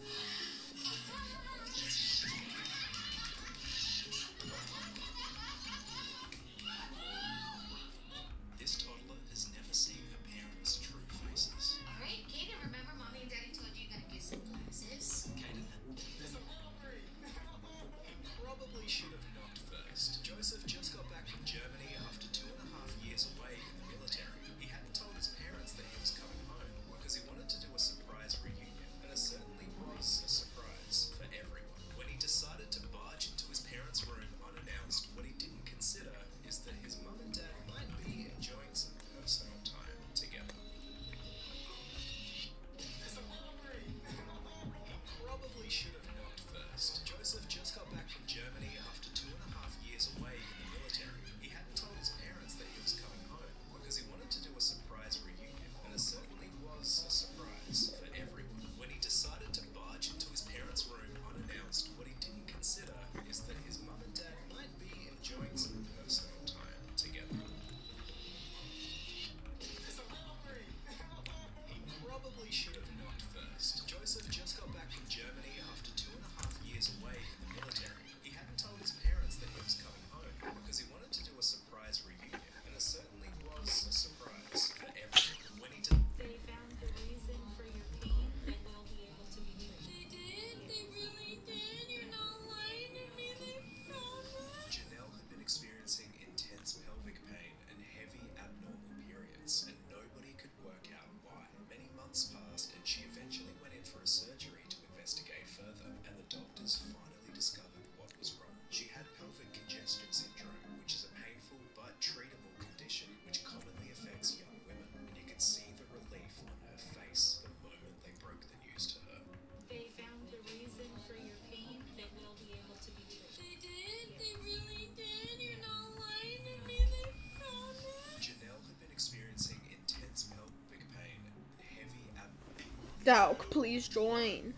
S1: Dauk, please join.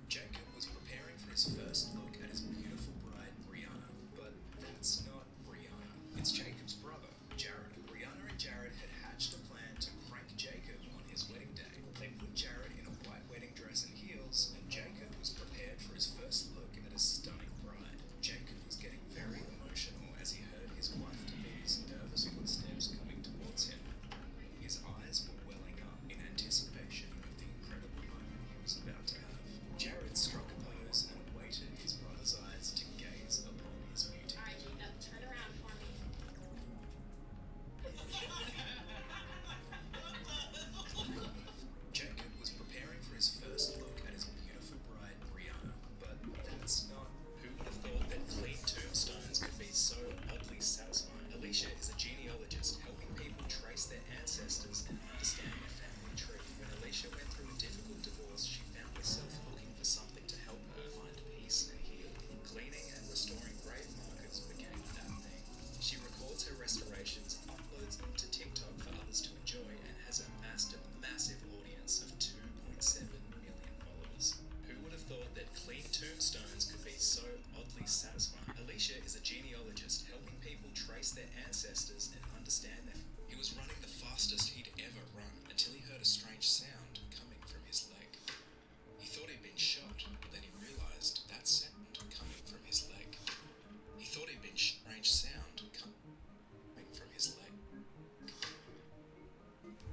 S6: Jacob was preparing for his first look at his beautiful bride, Brianna, but that's not Brianna. It's Jacob's brother, Jared. Brianna and Jared had hatched a plan to prank Jacob on his wedding day. They put Jared in a white wedding dress and heels, and Jacob was prepared for his first look at his stunning bride. Jacob was getting very emotional as he heard his wife-to-be's nervous footsteps coming towards him. His eyes were welling up in anticipation of the incredible moment he was about to have. Jared struck a pose and awaited his brother's eyes to gaze upon his beauty.
S11: Alright, Jacob, turn around for me.
S6: Jacob was preparing for his first look at his beautiful bride, Brianna, but that's not. Who would have thought that clean tombstones could be so oddly satisfying? Alicia is a genealogist helping people trace their ancestors and understand their family tree. When Alicia went through a difficult divorce, she found herself looking for something to help her find peace and heal. Cleaning and restoring grave markers became that thing. She records her restorations, uploads them to TikTok for others to enjoy, and has amassed a massive audience of 2.7 million followers. Who would have thought that clean tombstones could be so oddly satisfying? Alicia is a genealogist helping people trace their ancestors and understand their. He was running the fastest he'd ever run until he heard a strange sound coming from his leg. He thought he'd been shot, but then he realized that sound coming from his leg. He thought he'd been strange sound coming from his leg.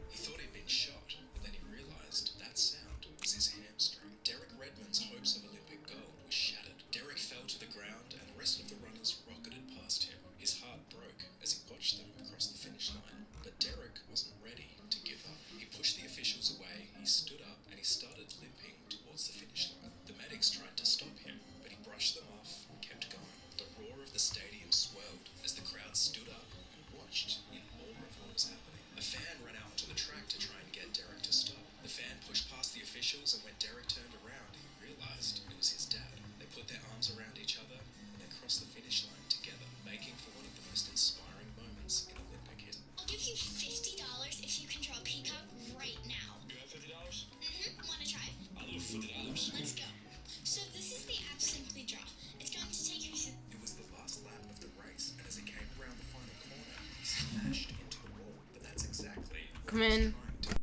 S6: He thought he'd been shot, but then he realized that sound was his hamstring. Derek Redmond's hopes of Olympic gold were shattered. Derek fell to the ground and the rest of the runners rocketed past him. His heart broke as he watched them across the finish line. But Derek wasn't ready to give up. He pushed the officials away, he stood up, and he started limping towards the finish line. The medics tried to stop him, but he brushed them off and kept going. The roar of the stadium swelled as the crowd stood up and watched in awe of what was happening. A fan ran out to the track to try and get Derek to stop. The fan pushed past the officials, and when Derek turned around, he realized it was his dad. They put their arms around each other and they crossed the finish line together, making for one of the most inspiring moments in Olympic history.
S12: I'll give you $50 if you can draw a peacock right now.
S9: You have $50?
S12: Wanna try?
S9: I'll do $50.
S12: Let's go. So this is the app Simply Draw. It's going to take you through.
S6: It was the last lap of the race, and as he came around the final corner, he smashed into the wall. But that's exactly what
S1: Come
S6: he was
S1: in.
S6: trying to.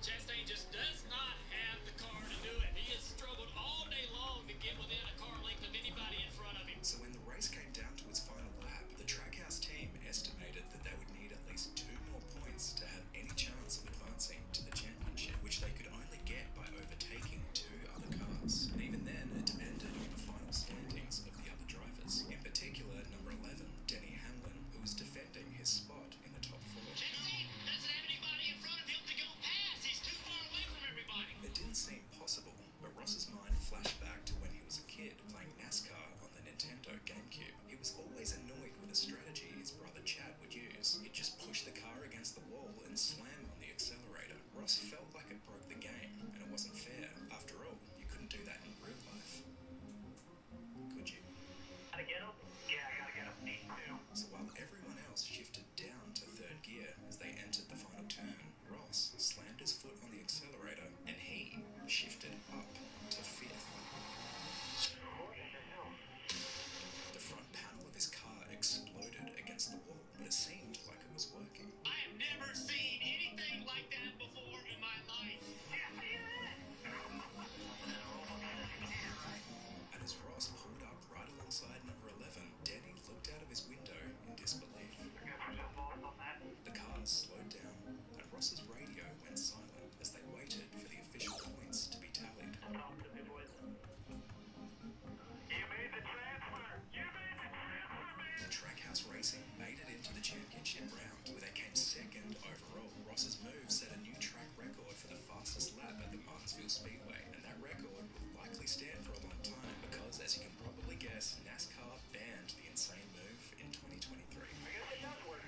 S9: Chastain just does not have the car to do it. He has struggled all day long to get within a car length of anybody in front of him.
S6: So when the race came down to its final lap, the Trackhouse team estimated that they would need at least 2 more points to have any chance of advancing to the championship, which they could only get by overtaking 2 other cars. And even then, it depended on the final standings of the other drivers. In particular, number 11, Denny Hamlin, who was defending his spot in the top 4.
S9: Chastain doesn't have anybody in front of him to go past. He's too far away from everybody.
S6: It didn't seem possible, but Ross's mind flashed back to when he was a kid playing NASCAR on the Nintendo GameCube. He was always annoyed with a strategy his brother Chad would use. He'd just push the car against the wall and slam on the accelerator. Ross felt like it broke the game, and it wasn't fair. After all, you couldn't do that in real life. Could you?
S14: Gotta get him? Yeah, I gotta get him. Need to.
S6: So while everyone else shifted down to 3rd gear as they entered the final turn, Ross slammed his foot on the accelerator and he shifted up to 5th. The front panel of his car exploded against the wall, but it seemed like it was working.
S9: I have never seen anything like that before in my life.
S6: And as Ross pulled up right alongside number 11, Denny looked out of his window in disbelief. The cars slowed down, and Ross's radio went silent as they waited for the official points to be tallied.
S14: You made the transfer! You made the transfer, man!
S6: The Trackhouse Racing made it into the championship round, where they came 2nd overall. Ross's move set a new track record for the fastest lap at the Martinsville Speedway, and that record will likely stand for a long time because, as you can probably guess, NASCAR banned the insane move in 2023.
S14: I guess it does work.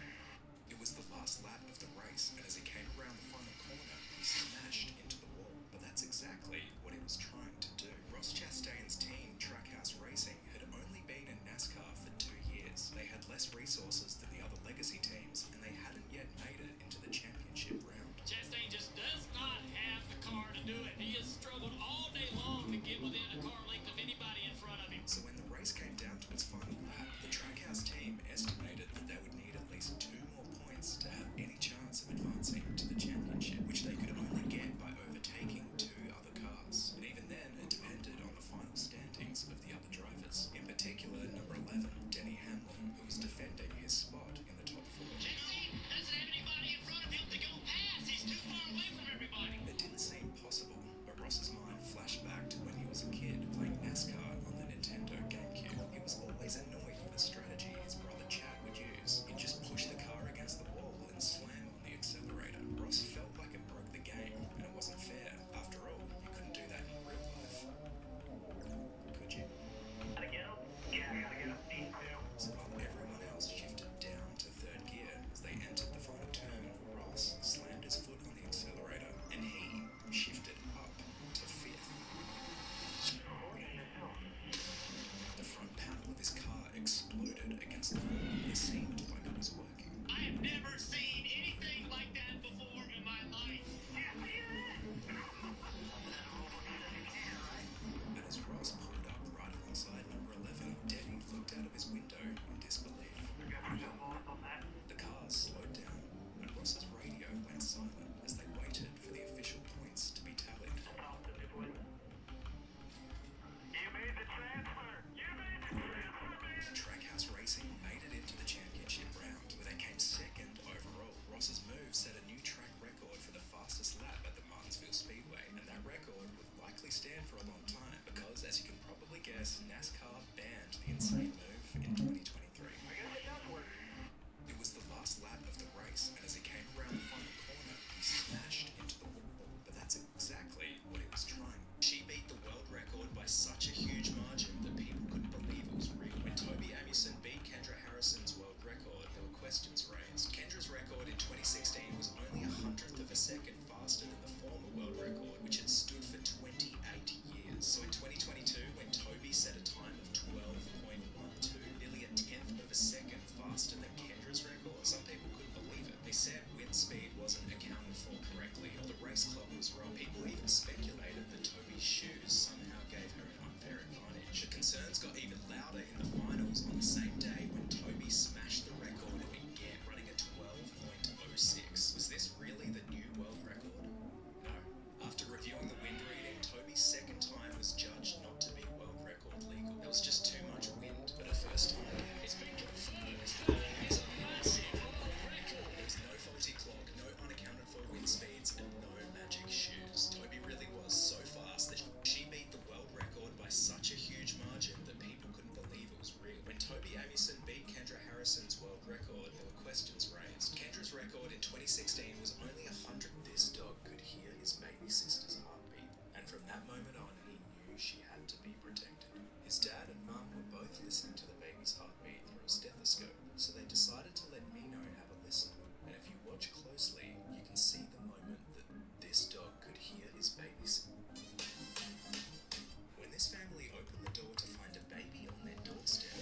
S6: It was the last lap of the race, and as he came around the final corner, he smashed into the wall. But that's exactly what he was trying to do. Ross Chastain's team, Trackhouse Racing, had only been in NASCAR for 2 years. They had less resources than the other legacy teams, and they hadn't yet made it into the championship round.
S9: Chastain just does not have the car to do it. He has struggled all day long to get within a car length of anybody in front of him.
S6: So when the race came down to stand for a long time because, as you can probably guess, NASCAR banned the insane move in 2023. It was the last lap of the race, and as he came around the final corner, he smashed into the wall. But that's exactly what he was trying. She beat the world record by such a huge margin that people couldn't believe it was real. When Toby Amundsen beat Kendra Harrison's world record, there were questions raised. Kendra's record in 2016 was only 1/100th of a second faster than the former world record, which had stood for 28 years. So in 2022, when Toby set a time of 12.12 billion tenth of a second faster than Kendra's record, some people couldn't believe it. They said wind speed wasn't accounted for correctly, or the race clock was wrong. People even speculated that Toby's shoes somehow gave her an unfair advantage. The concerns got even louder in the finals on the same day when Toby smashed the record again, running at 12.06. Was this really the new world record? No. After reviewing the wind reading, Toby's second time was judged not to be world record legal. There was just too much wind, but her first time, it's been confirmed that it is a massive world record. There was no faulty clock, no unaccounted for wind speeds, and no magic shoes. Toby really was so fast that she beat the world record by such a huge margin that people couldn't believe it was real. When Toby Amundsen beat Kendra Harrison's world record, there were questions raised. Kendra's record in 2016 was only 100. This dog could hear his baby sister's heartbeat, and from that moment on, he knew she had to be protected. His dad and mum were both listening to the baby's heartbeat through a stethoscope, so they decided to let Mino have a listen. And if you watch closely, you can see the moment that this dog could hear his baby sister. When this family opened the door to find a baby on their doorstep,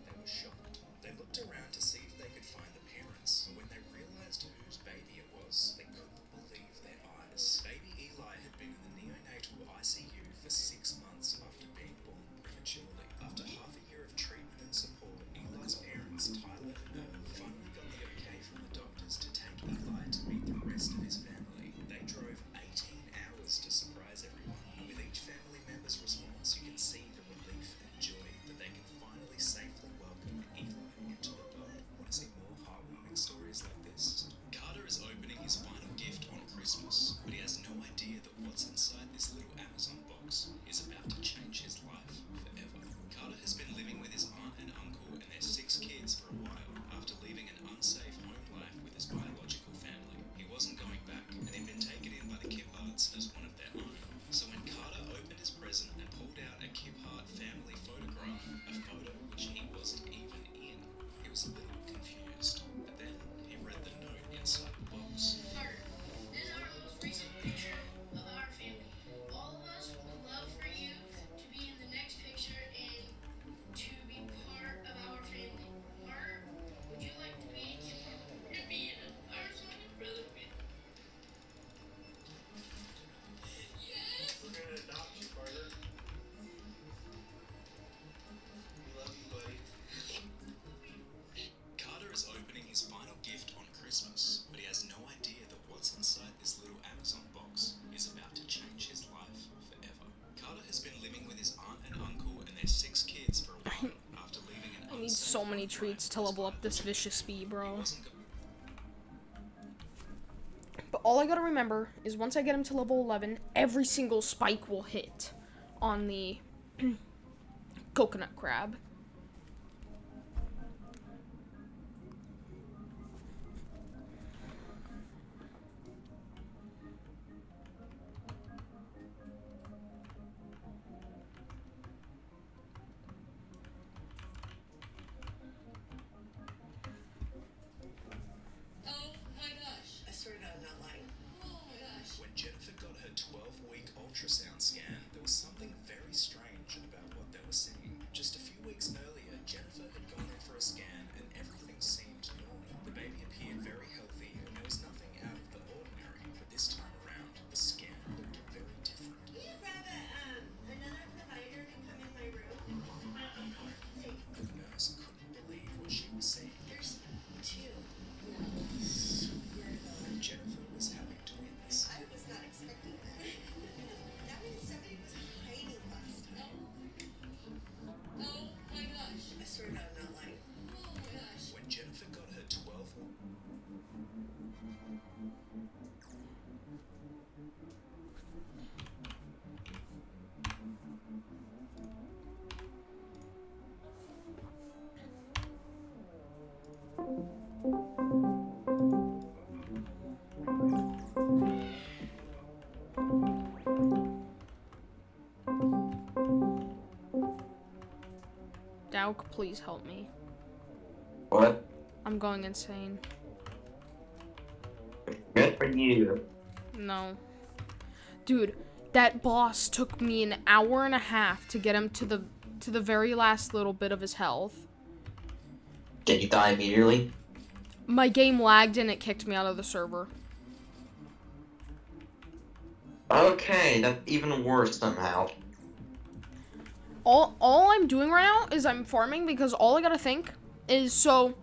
S6: they were shocked. They looked around to see if they could find the parents, and when they realized whose baby it was, they couldn't believe their eyes. Baby Eli had been in the neonatal ICU for 6 months after being born prematurely. After half a year of treatment and support, Eli's parents, Tyler and Irv, finally got the okay from the doctors to take Eli to meet the rest of his family. They drove 18 hours to surprise everyone, and with each family member's response, you can see the relief and joy that they can finally safely welcome Eli into the world. Want to see more heartwarming stories like this? Carter is opening his final gift on Christmas, but he has no idea that what's inside this little Amazon box is about to change his life forever. Carter has been living with his aunt and uncle and their 6 kids for a while after leaving an unsafe home life with his biological family. He wasn't going back, and he'd been taken in by the Kiphards as one of their own. So when Carter opened his present and pulled out a Kiphart family photograph, a photo which he wasn't even in, he was a little confused. But then he read the note inside the box.
S12: Carter, this is our most recent picture of our family. All of us would love for you to be in the next picture and to be part of our family. Carter, would you like to be and be in our son and brother family? Yes!
S14: We're gonna adopt you, Carter. We love you, buddy.
S6: Carter is opening his final gift on Christmas, but he has no idea that what's inside this little Amazon box is about to change his life forever. Carter has been living with his aunt and uncle and their 6 kids for a while after leaving an
S1: I need
S6: unsafe
S1: so many
S6: home
S1: treats
S6: life
S1: to
S6: with
S1: level
S6: his
S1: up this
S6: biological
S1: vicious bee,
S6: family.
S1: bro.
S6: He wasn't
S1: But all I gotta remember is once I get him to level 11, every single spike will hit on the coconut crab.
S13: Oh my gosh. I swear to God, I'm not lying. Oh my gosh.
S6: When Jennifer got her 12-week ultrasound scan, there was something very strange about what they were seeing. Just a few weeks earlier, Jennifer had gone in for a scan and everything seemed normal. The baby appeared very healthy and there was nothing out of the ordinary. But this time around, the scan looked very different.
S12: Can you grab another provider to come in my room?
S6: The nurse couldn't believe what she was seeing.
S12: There's 2.
S6: Jennifer was having twins.
S12: I was not expecting that. That
S1: Dauk, please help me.
S15: What?
S1: I'm going insane.
S15: Good for you.
S1: No. Dude, that boss took me an hour and a half to get him to the very last little bit of his health.
S15: Did you die immediately?
S1: My game lagged and it kicked me out of the server.
S15: Okay, that's even worse somehow.
S1: All I'm doing right now is I'm farming because all I gotta think is, so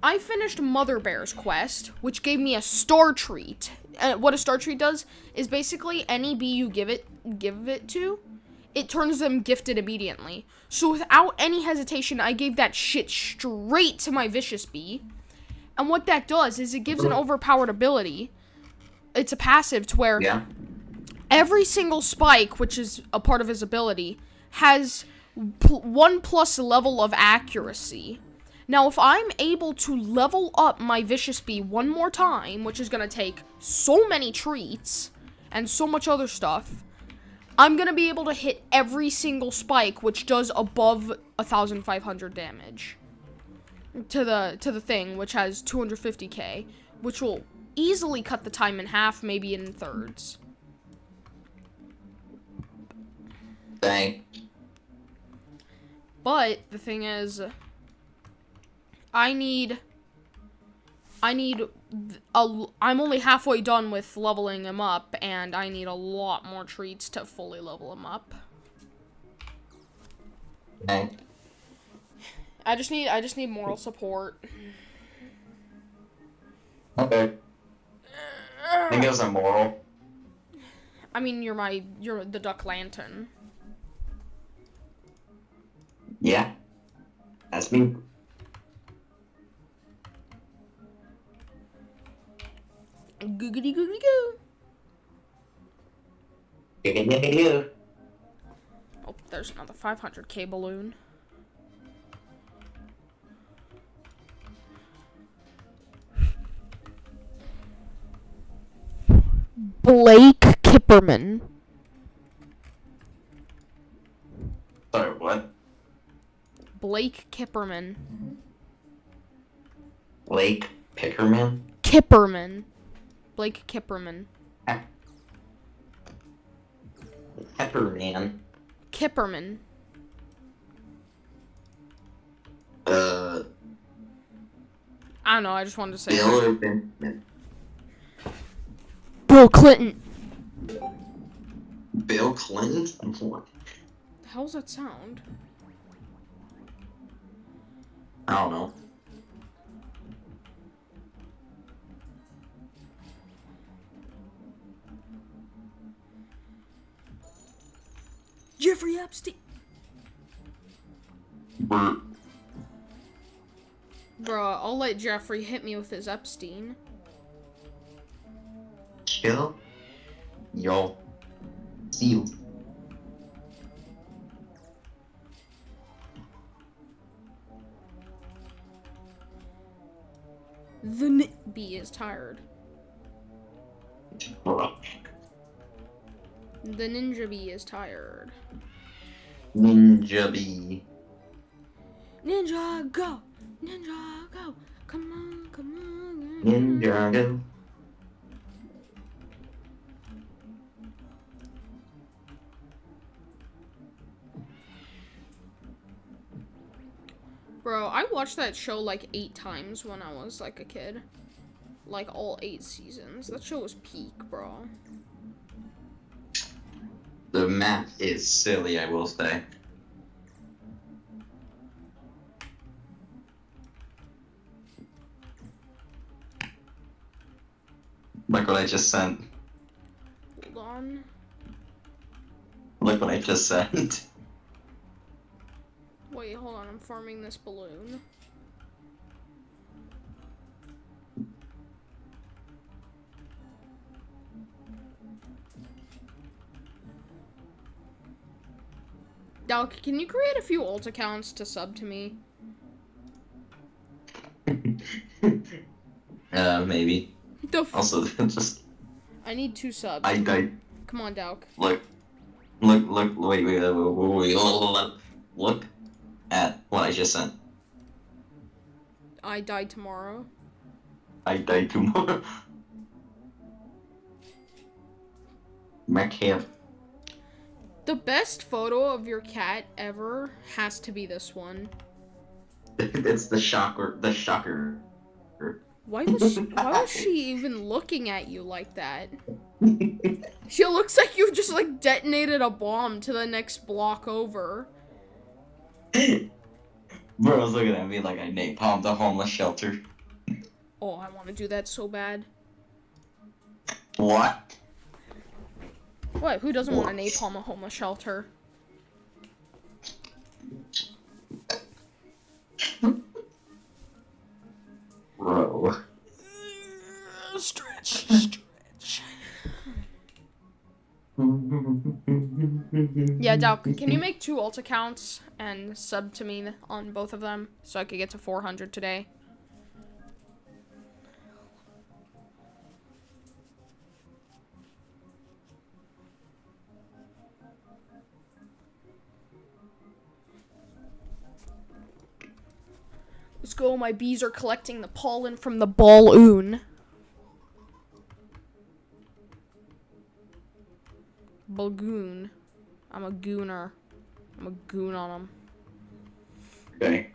S1: I finished Mother Bear's quest, which gave me a star treat. What a star treat does is basically any bee you give it to, it turns them gifted immediately. So without any hesitation, I gave that shit straight to my vicious bee. And what that does is it gives an overpowered ability. It's a passive to where every single spike, which is a part of his ability, has 1+ level of accuracy. Now, if I'm able to level up my Vicious Bee one more time, which is going to take so many treats and so much other stuff, I'm going to be able to hit every single spike, which does above 1,500 damage to the thing, which has 250k, which will easily cut the time in half, maybe in thirds.
S15: Dang.
S1: But the thing is, I'm only halfway done with leveling him up, and I need a lot more treats to fully level him up.
S15: Dang.
S1: I just need moral support.
S15: Okay. I think it was immoral.
S1: I mean, you're the Duck Lantern.
S15: Yeah. That's me.
S1: Googity googity goo.
S15: Giggity-giggity-goo.
S1: Oh, there's another 500k balloon. Blake Kipperman.
S15: Sorry, what?
S1: Blake Kipperman.
S15: Blake Pickerman?
S1: Kipperman. Blake Kipperman.
S15: Pepperman.
S1: Kipperman.
S15: I
S1: don't know, I just wanted to say
S15: Bill
S1: that.
S15: or Ben?
S1: Bill Clinton.
S15: Bill Clinton? What?
S1: The hell's that sound?
S15: I don't know.
S1: Jeffrey Epstein.
S15: Bruh.
S1: Bruh, I'll let Jeffrey hit me with his Epstein.
S15: Chill. Yo. See you.
S1: The bee is tired.
S15: Bruh.
S1: The ninja bee is tired.
S15: Ninja bee.
S1: Ninja go! Ninja go! Come on, come on.
S15: Ninja go.
S1: Bro, I watched that show like 8 times when I was like a kid. Like all 8 seasons. That show was peak, bro.
S15: The map is silly, I will say. Like what I just sent.
S1: Hold on.
S15: Look what I just sent.
S1: Wait, hold on. I'm farming this balloon. Dalk, can you create a few alt accounts to sub to me?
S15: Maybe. Also, just.
S1: I need 2 subs. Come on, Dalk.
S15: Look, wait, look at what I just sent.
S1: I die tomorrow.
S15: I die tomorrow. Macab.
S1: The best photo of your cat ever has to be this one.
S15: It's the shocker. The shocker.
S1: Why was she even looking at you like that? She looks like you just like detonated a bomb to the next block over.
S15: Bro was looking at me like I napalmed a homeless shelter.
S1: Oh, I want to do that so bad.
S15: What?
S1: What? Who doesn't want to napalm a homeless shelter?
S15: Bro.
S1: Stretch. Yeah, Doc, can you make 2 alt accounts and sub to me on both of them so I could get to 400 today? Let's go, my bees are collecting the pollen from the balloon. Balgoon. I'm a gooner. I'm a goon on them.
S15: Okay.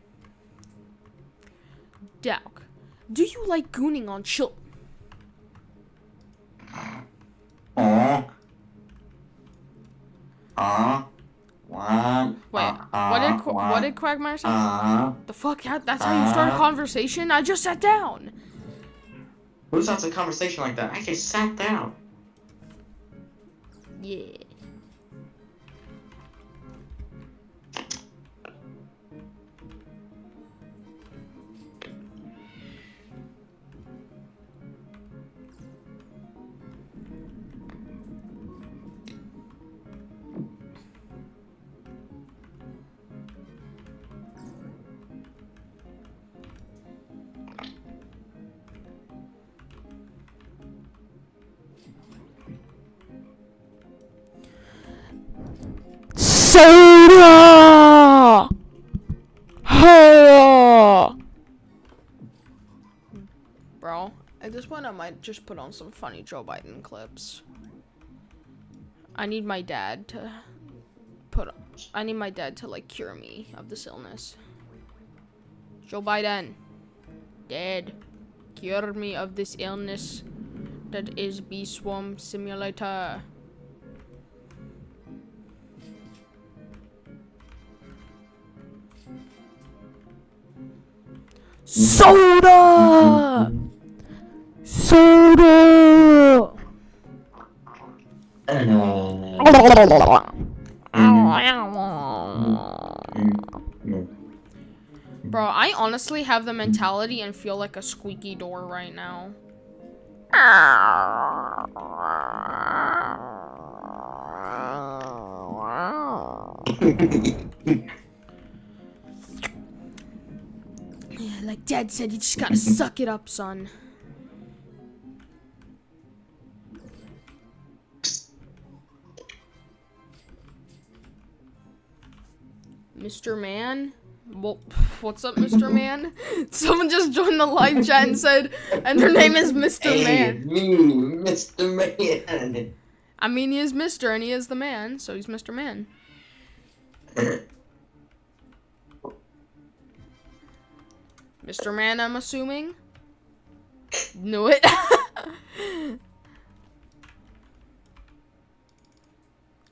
S1: Doc, do you like gooning on
S15: What?
S1: Wait, what did Quagmire say? The fuck? That's how you start a conversation? I just sat down.
S15: Who starts a conversation like that? I just sat down.
S1: Yeah. Soda! Bro, at this point I might just put on some funny Joe Biden clips. I need my dad to like cure me of this illness. Joe Biden, Dad, cure me of this illness that is Bee Swarm Simulator. Soda! Soda! Bro, I honestly have the mentality and feel like a squeaky door right now. Like Dad said, you just gotta suck it up, son. Mr. Man? Well, what's up, Mr. Man? Someone just joined the live chat and said, and their name is Mr. Man.
S15: Mr. Man.
S1: I mean, he is Mr. and he is the man, so he's Mr. Man. Mr. Man, I'm assuming. Knew it.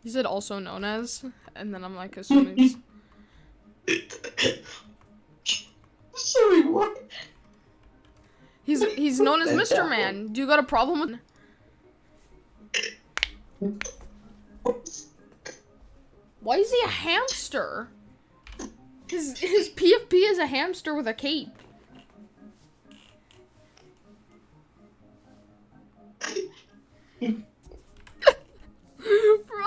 S1: He said also known as, and then I'm like assuming.
S15: Sorry, what?
S1: He's known as Mr. Man. Do you got a problem with? Why is he a hamster? His PFP is a hamster with a cape. Bro.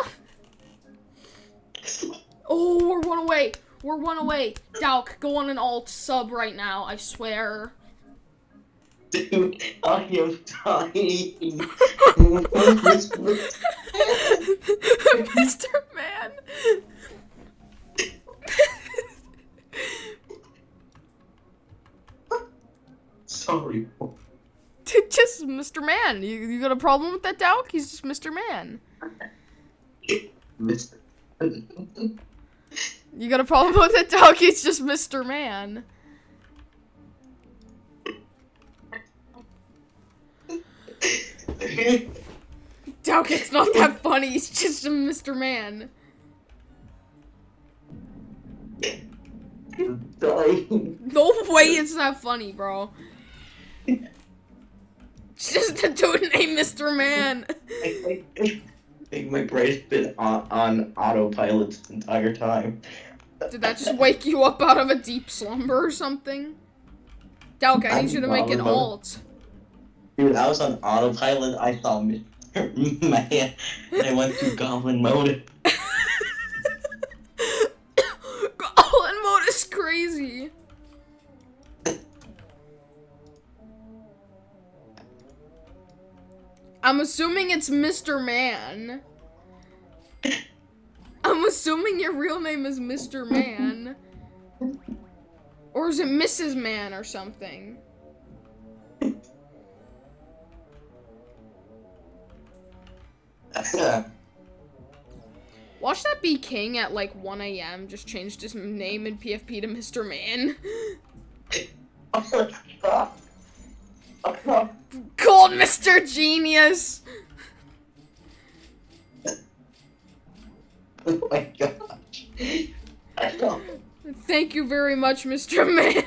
S1: Oh, we're 1 away. We're 1 away. Dalk, go on an alt sub right now, I swear.
S15: Dude, I am dying.
S1: Mr. Man. Mr. Man. You got a problem with that, Dowk? He's just Mr. Man.
S15: Mr.
S1: You got a problem with it, Dowk? He's just Mr. Man. Dowk, it's not that funny. He's just a Mr. Man. No way it's that funny, bro. It's just a dude named Mr. Man.
S15: I think my brain's been on autopilot this entire time.
S1: Did that just wake you up out of a deep slumber or something? Dowk, I need you to make an alt.
S15: Dude, I was on autopilot. I saw Mr. Man, and I went to goblin mode.
S1: Goblin mode is crazy. I'm assuming it's Mr. Man. I'm assuming your real name is Mr. Man. Or is it Mrs. Man or something? Watch that be King at like 1 AM. Just changed his name in PFP to Mr. Man. Called Mr. Genius.
S15: Oh my gosh. I know.
S1: Thank you very much, Mr. Man.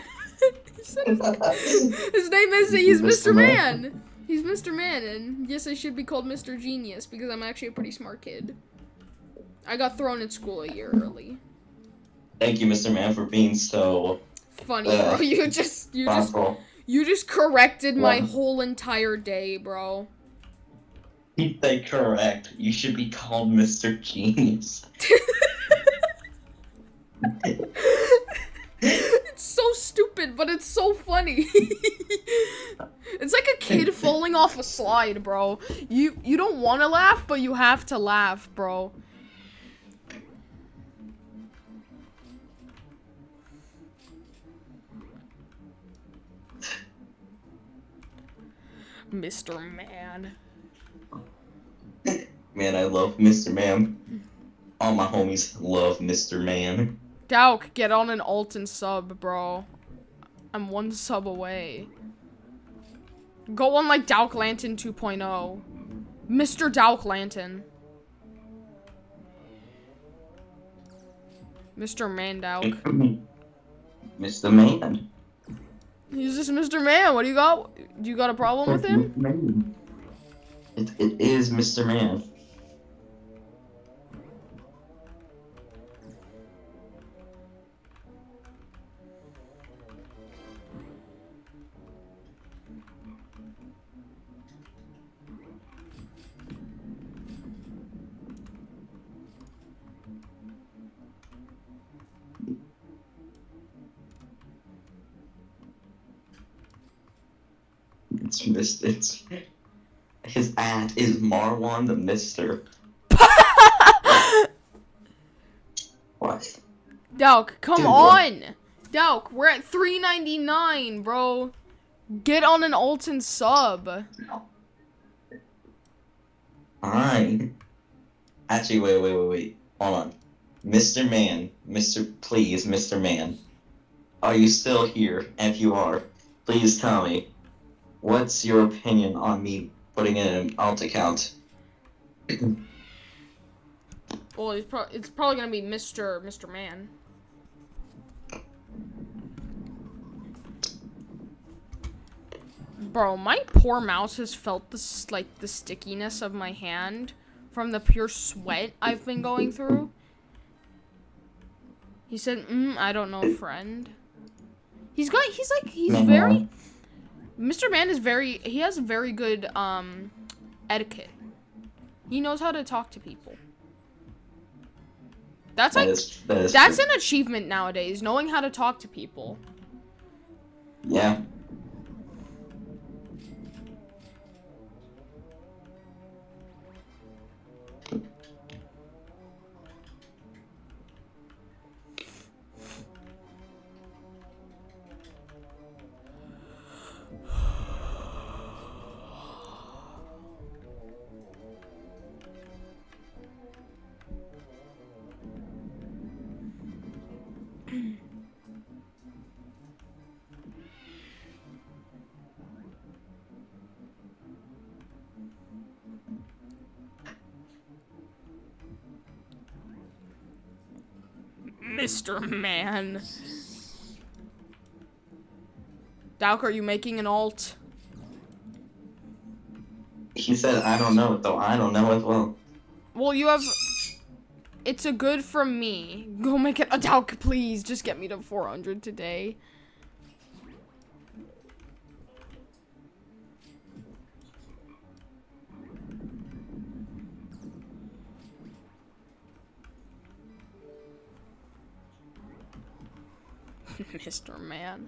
S1: His name is, he's Mr. Man. He's Mr. Man, and yes, I should be called Mr. Genius because I'm actually a pretty smart kid. I got thrown in school a year early.
S15: Thank you, Mr. Man, for being so
S1: funny, bro. You just corrected my whole entire day, bro.
S15: Keep that correct. You should be called Mr. Genius.
S1: It's so stupid, but it's so funny. It's like a kid falling off a slide, bro. You don't want to laugh, but you have to laugh, bro. Mr. Man.
S15: Man, I love Mr. Man. All my homies love Mr. Man.
S1: Dowk, get on an alt and sub, bro. I'm 1 sub away. Go on like Dowk Lantern 2.0. Mr. Dowk Lantern. Mr. Man Dowk.
S15: Mr. Man.
S1: He's just Mr. Man. What do you got? Do you got a problem with him?
S15: It is Mr. Man. It's his ad is Marwan the Mister. What?
S1: Dowk, come on! Dowk, we're at 3.99, bro. Get on an alt and sub.
S15: Fine. Actually, wait. Hold on. Mr. Man, please, Mr. Man. Are you still here? And if you are, please tell me. What's your opinion on me putting in an alt account?
S1: Well, it's probably gonna be Mr. Man. Bro, my poor mouse has felt this, like, the stickiness of my hand from the pure sweat I've been going through. He said, I don't know, friend. He's very... Mr. Man is he has very good, etiquette. He knows how to talk to people. That's that's an achievement nowadays, knowing how to talk to people.
S15: Yeah.
S1: Mr. Man. Dalk, are you making an alt?
S15: He said, I don't know, though I don't know as well.
S1: Well, you have... It's a good from me. Go make it a Dalk, please. Just get me to 400 today. Mr. Man.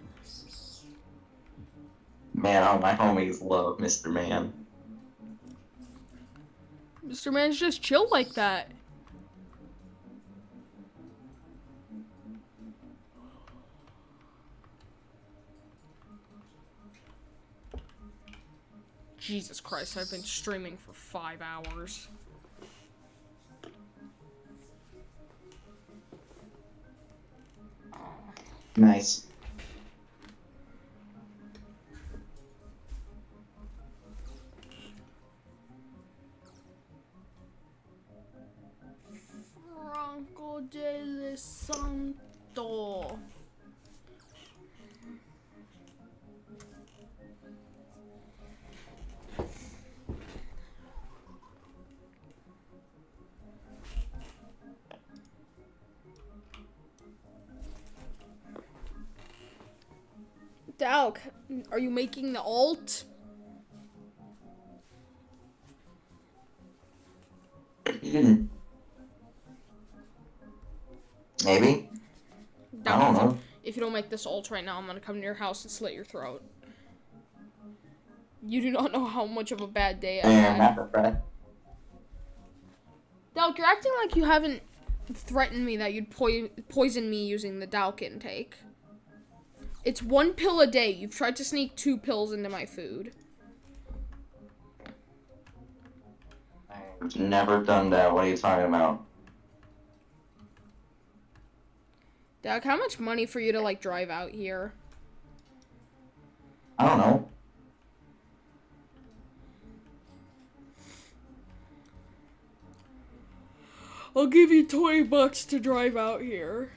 S15: Man, all my homies love Mr. Man.
S1: Mr. Man's just chill like that. Jesus Christ, I've been streaming for 5 hours.
S15: Nice.
S1: Franco de Santo. Dalk, are you making the alt?
S15: Maybe.
S1: Dalk,
S15: I don't know.
S1: If you don't make this alt right now, I'm gonna come to your house and slit your throat. You do not know how much of a bad day I had. Dalk, you're acting like you haven't threatened me that you'd poison me using the Dalk intake. It's 1 pill a day. You've tried to sneak 2 pills into my food.
S15: I've never done that. What are you talking about?
S1: Dalk, how much money for you to, like, drive out here?
S15: I don't know.
S1: I'll give you $20 to drive out here.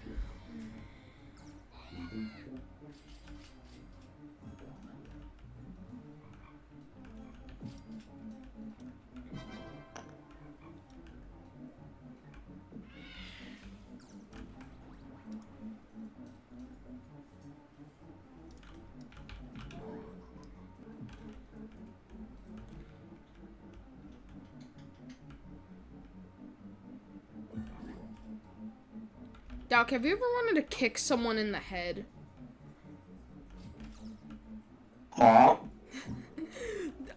S1: Dalk, have you ever wanted to kick someone in the head?
S15: Huh?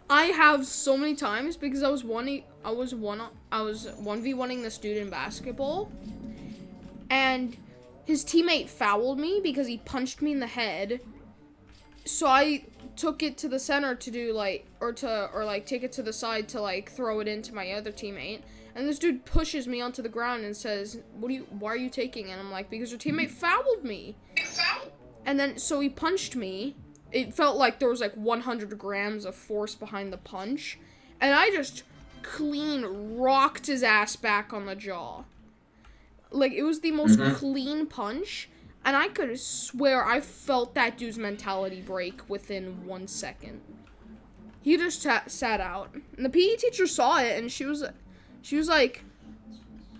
S1: I have so many times because I was 1v1ing this dude in basketball, and his teammate fouled me because he punched me in the head. So I took it to the center to do take it to the side to like throw it into my other teammate. And this dude pushes me onto the ground and says, why are you taking it? And I'm like, because your teammate fouled me. And then, so he punched me. It felt like there was like 100 grams of force behind the punch. And I just clean rocked his ass back on the jaw. Like, it was the most clean punch. And I could swear I felt that dude's mentality break within 1 second. He just sat out. And the PE teacher saw it and she was like,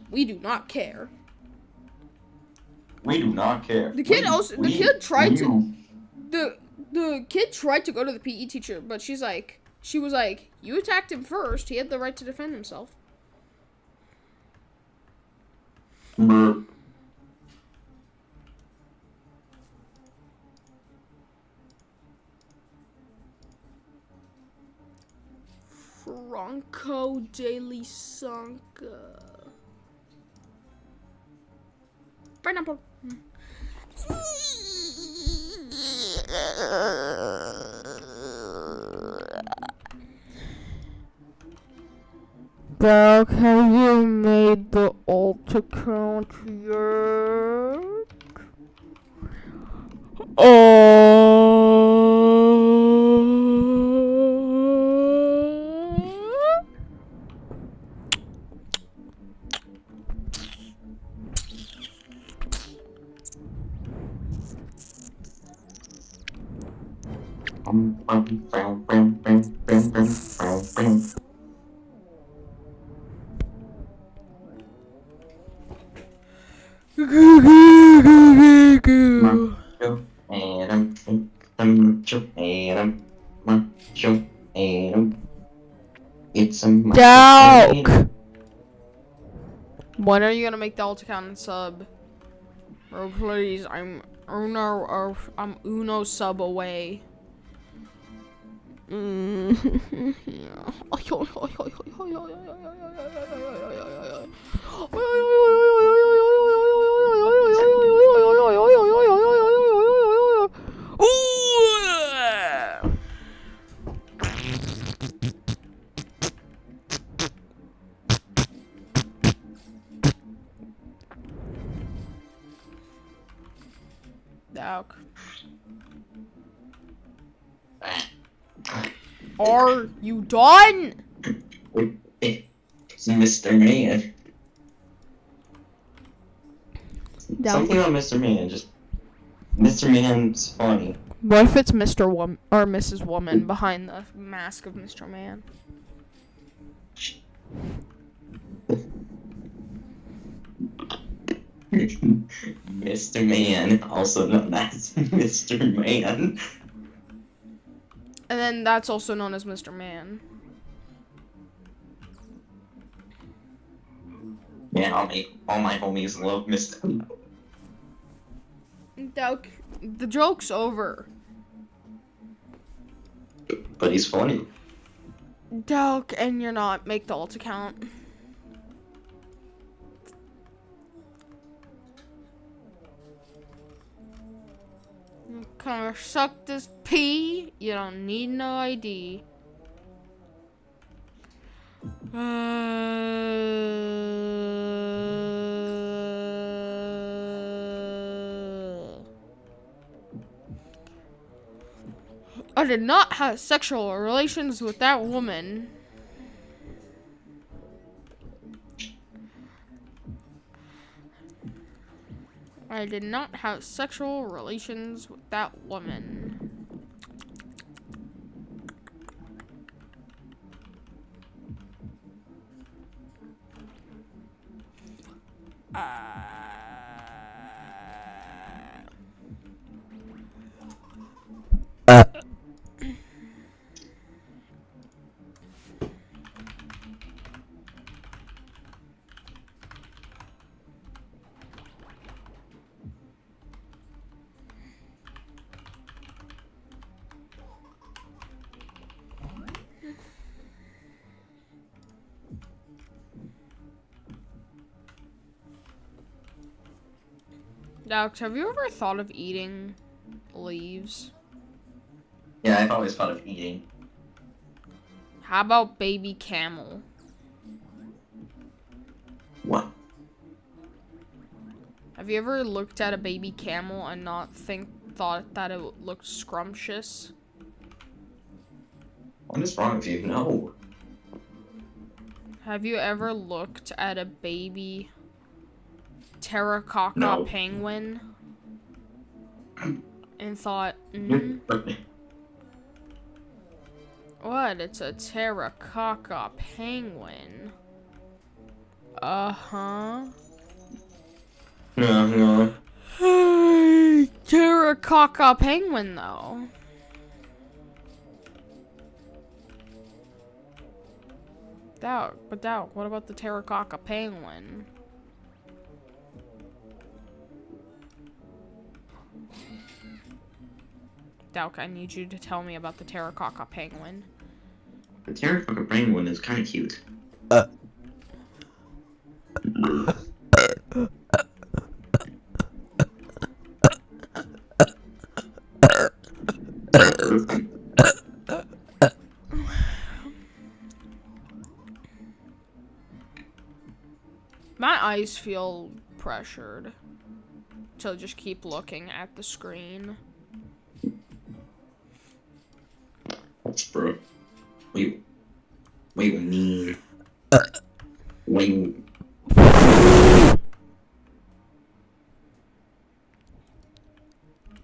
S1: we do not care.
S15: We do not care.
S1: The kid tried to go to the PE teacher, but she was like, you attacked him first. He had the right to defend himself.
S15: Brr.
S1: Franco de Lisanca. Pineapple. Doc, have you made the alt account yet?
S15: It's a
S1: Dalk! When are you gonna make the alt account and sub? Bro, please, I'm Uno sub away. Dalk. Are you done?
S15: It's Mr. Man.
S1: Dalk.
S15: Something about Mr. Man, just Mr. Man's funny.
S1: What if it's Mr. Woman or Mrs. Woman behind the mask of Mr. Man?
S15: Mr. Man, also known as Mr. Man.
S1: And then that's also known as Mr. Man.
S15: Yeah, all my homies love Mr. Man.
S1: Dalk, the joke's over.
S15: But he's funny.
S1: Dalk, and you're not. Make the alt account. Come suck this pee. You don't need no ID. I did not have sexual relations with that woman. I did not have sexual relations with that woman. Alex, have you ever thought of eating leaves?
S15: Yeah, I've always thought of eating.
S1: How about baby camel?
S15: What?
S1: Have you ever looked at a baby camel and not thought that it looked scrumptious?
S15: What is wrong with you? No.
S1: Have you ever looked at a baby terracotta penguin and thought, what? It's a terracotta penguin. Uh-huh.
S15: No.
S1: Terracotta penguin, though. Dalk, what about the terracotta penguin? Dalk, I need you to tell me about the terracotta penguin.
S15: The terracotta penguin is kind of cute.
S1: My eyes feel pressured to just keep looking at the screen.
S15: Bro. Wait, me. Wait.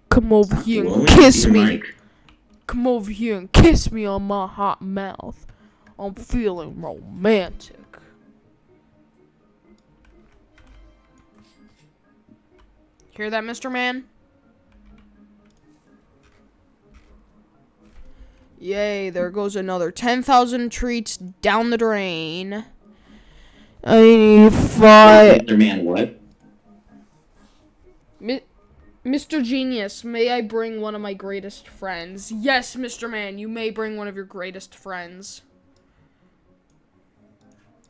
S1: Come over here and kiss me. Come over here and kiss me on my hot mouth. I'm feeling romantic. Hear that, Mr. Man? Yay, there goes another 10,000 treats down the drain. I need 5.
S15: Mr. Man, what?
S1: Mr. Genius, may I bring one of my greatest friends? Yes, Mr. Man, you may bring one of your greatest friends.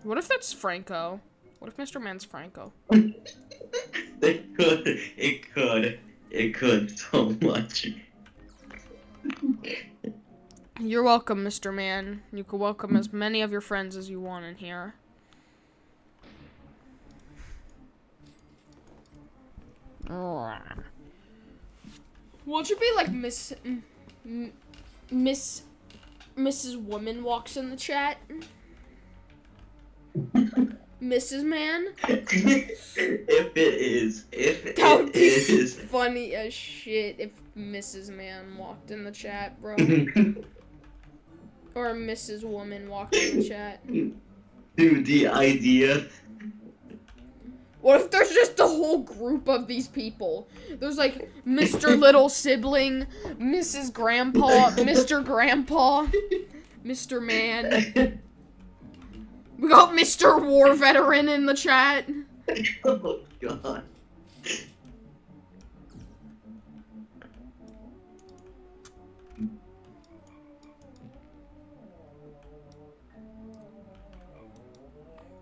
S1: What if that's Franco? What if Mr. Man's Franco?
S15: It could so much.
S1: You're welcome, Mr. Man. You can welcome as many of your friends as you want in here. Won't you be like Mrs. Woman walks in the chat? Mrs. Man?
S15: If it is.
S1: That would be funny as shit if Mrs. Man walked in the chat, bro. Or Mrs. Woman walked in the chat.
S15: Dude, the idea.
S1: What if there's just a whole group of these people? There's like Mr. Little Sibling, Mrs. Grandpa, Mr. Grandpa, Mr. Man. We got Mr. War Veteran in the chat.
S15: Oh, God.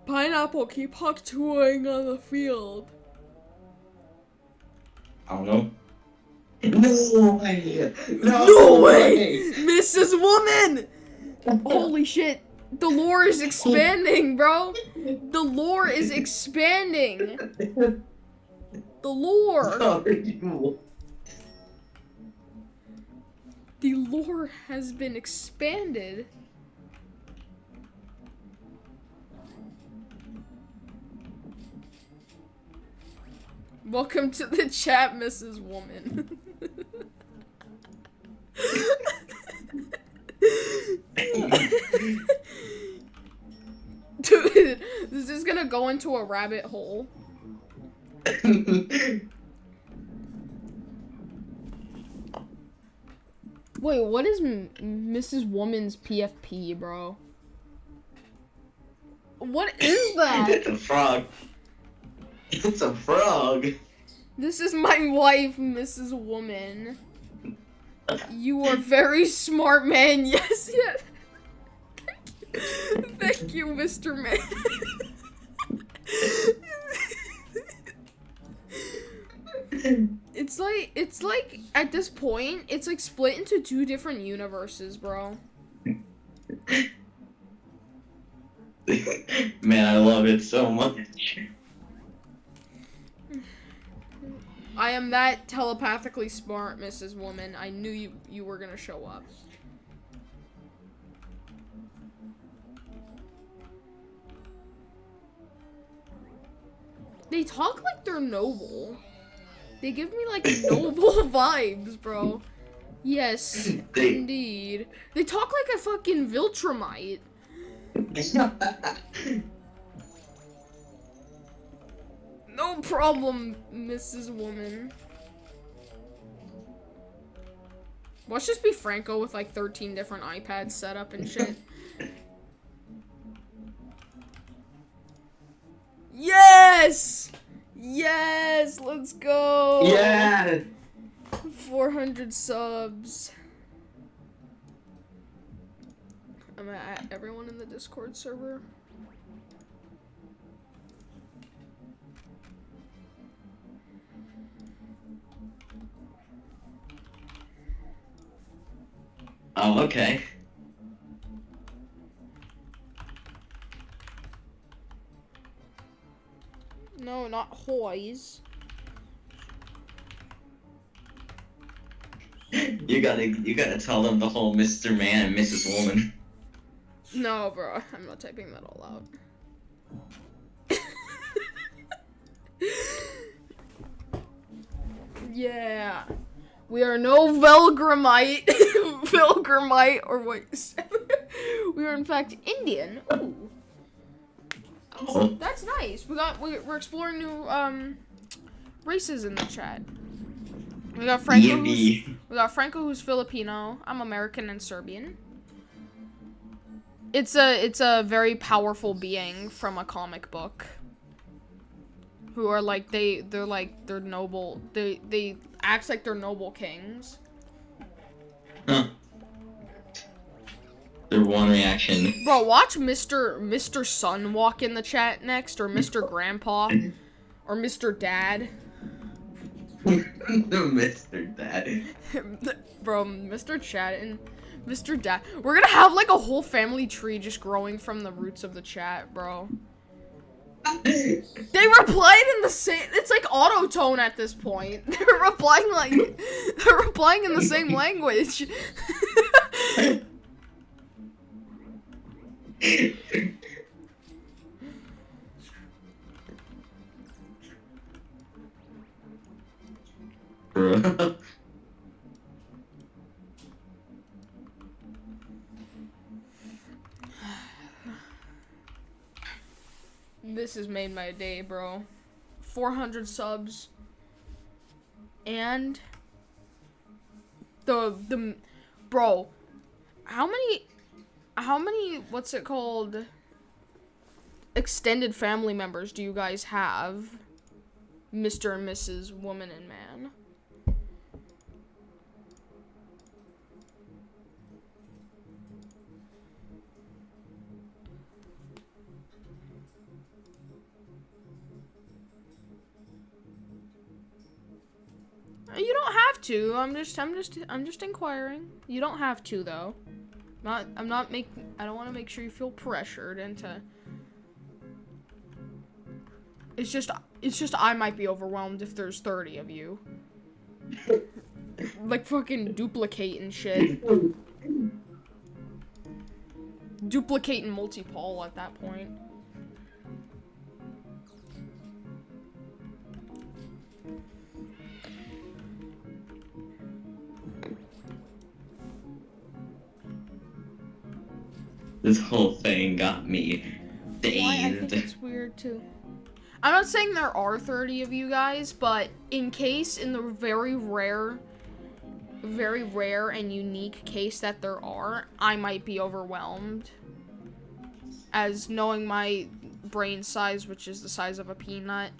S1: Pineapple, keep touring on the field.
S15: I don't know. No way!
S1: No way! Mrs. Woman! Holy shit. The lore is expanding, bro. The lore is expanding. The lore. The lore has been expanded. Welcome to the chat, Mrs. Woman. Dude, this is gonna go into a rabbit hole. Wait, what is Mrs. Woman's PFP, bro? What is that?
S15: It's a frog. It's a frog.
S1: This is my wife, Mrs. Woman. You are very smart, man. Yes, yes. Thank you, Mr. Man. It's like at this point, it's like split into 2 different universes, bro.
S15: Man, I love it so much.
S1: I am that telepathically smart, Mrs. Woman. I knew you were gonna show up. They talk like they're noble. They give me like noble vibes, bro. Yes, indeed. They talk like a fucking Viltrumite. No problem, Mrs. Woman. Watch this be Franco with like 13 different iPads set up and shit. Yes! Yes! Let's go!
S15: Yeah!
S1: 400 subs. I'm gonna add everyone in the Discord server.
S15: Oh, okay.
S1: No, not hoys.
S15: You gotta tell them the whole Mr. Man and Mrs. Woman.
S1: No, bro, I'm not typing that all out. Yeah. We are no Velgramite. Pilgrimite or white. We are in fact Indian. Ooh. Oh, that's nice. We're exploring new races in the chat. We got Franco. We got Franco, who's Filipino. I'm American and Serbian. It's a very powerful being from a comic book. Who are like they're noble. They act like they're noble kings.
S15: Huh. Their one reaction.
S1: Bro, watch Mr. Son walk in the chat next, or Mr. Grandpa, or Mr. Dad.
S15: Mr. Dad.
S1: Bro, Mr. Chat and Mr. Dad. We're gonna have like a whole family tree just growing from the roots of the chat, bro. They replied in the same. It's like auto-tone at this point. They're replying in the same language.
S15: Bro.
S1: This has made my day, bro. 400 subs. And the bro, how many what's it called, extended family members do you guys have? Mr. and Mrs. Woman and Man. You don't have to. I'm just inquiring. You don't have to though. I don't want to make sure you feel pressured into. It's just I might be overwhelmed if there's 30 of you. Like fucking duplicate and shit. Duplicate and multi-poll at that point.
S15: This whole thing got me dazed.
S1: I think it's weird too. I'm not saying there are 30 of you guys, but in the very rare and unique case that there are, I might be overwhelmed. As knowing my brain size, which is the size of a peanut,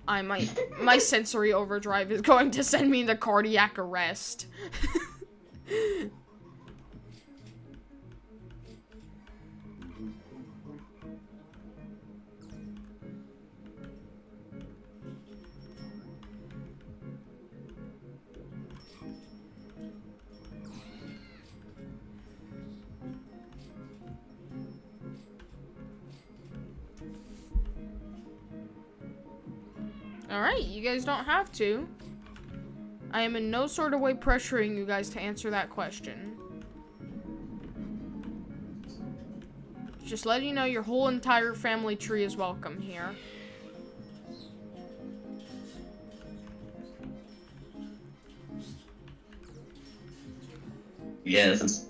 S1: my sensory overdrive is going to send me into cardiac arrest. Alright, you guys don't have to. I am in no sort of way pressuring you guys to answer that question. Just letting you know your whole entire family tree is welcome here.
S15: Yes.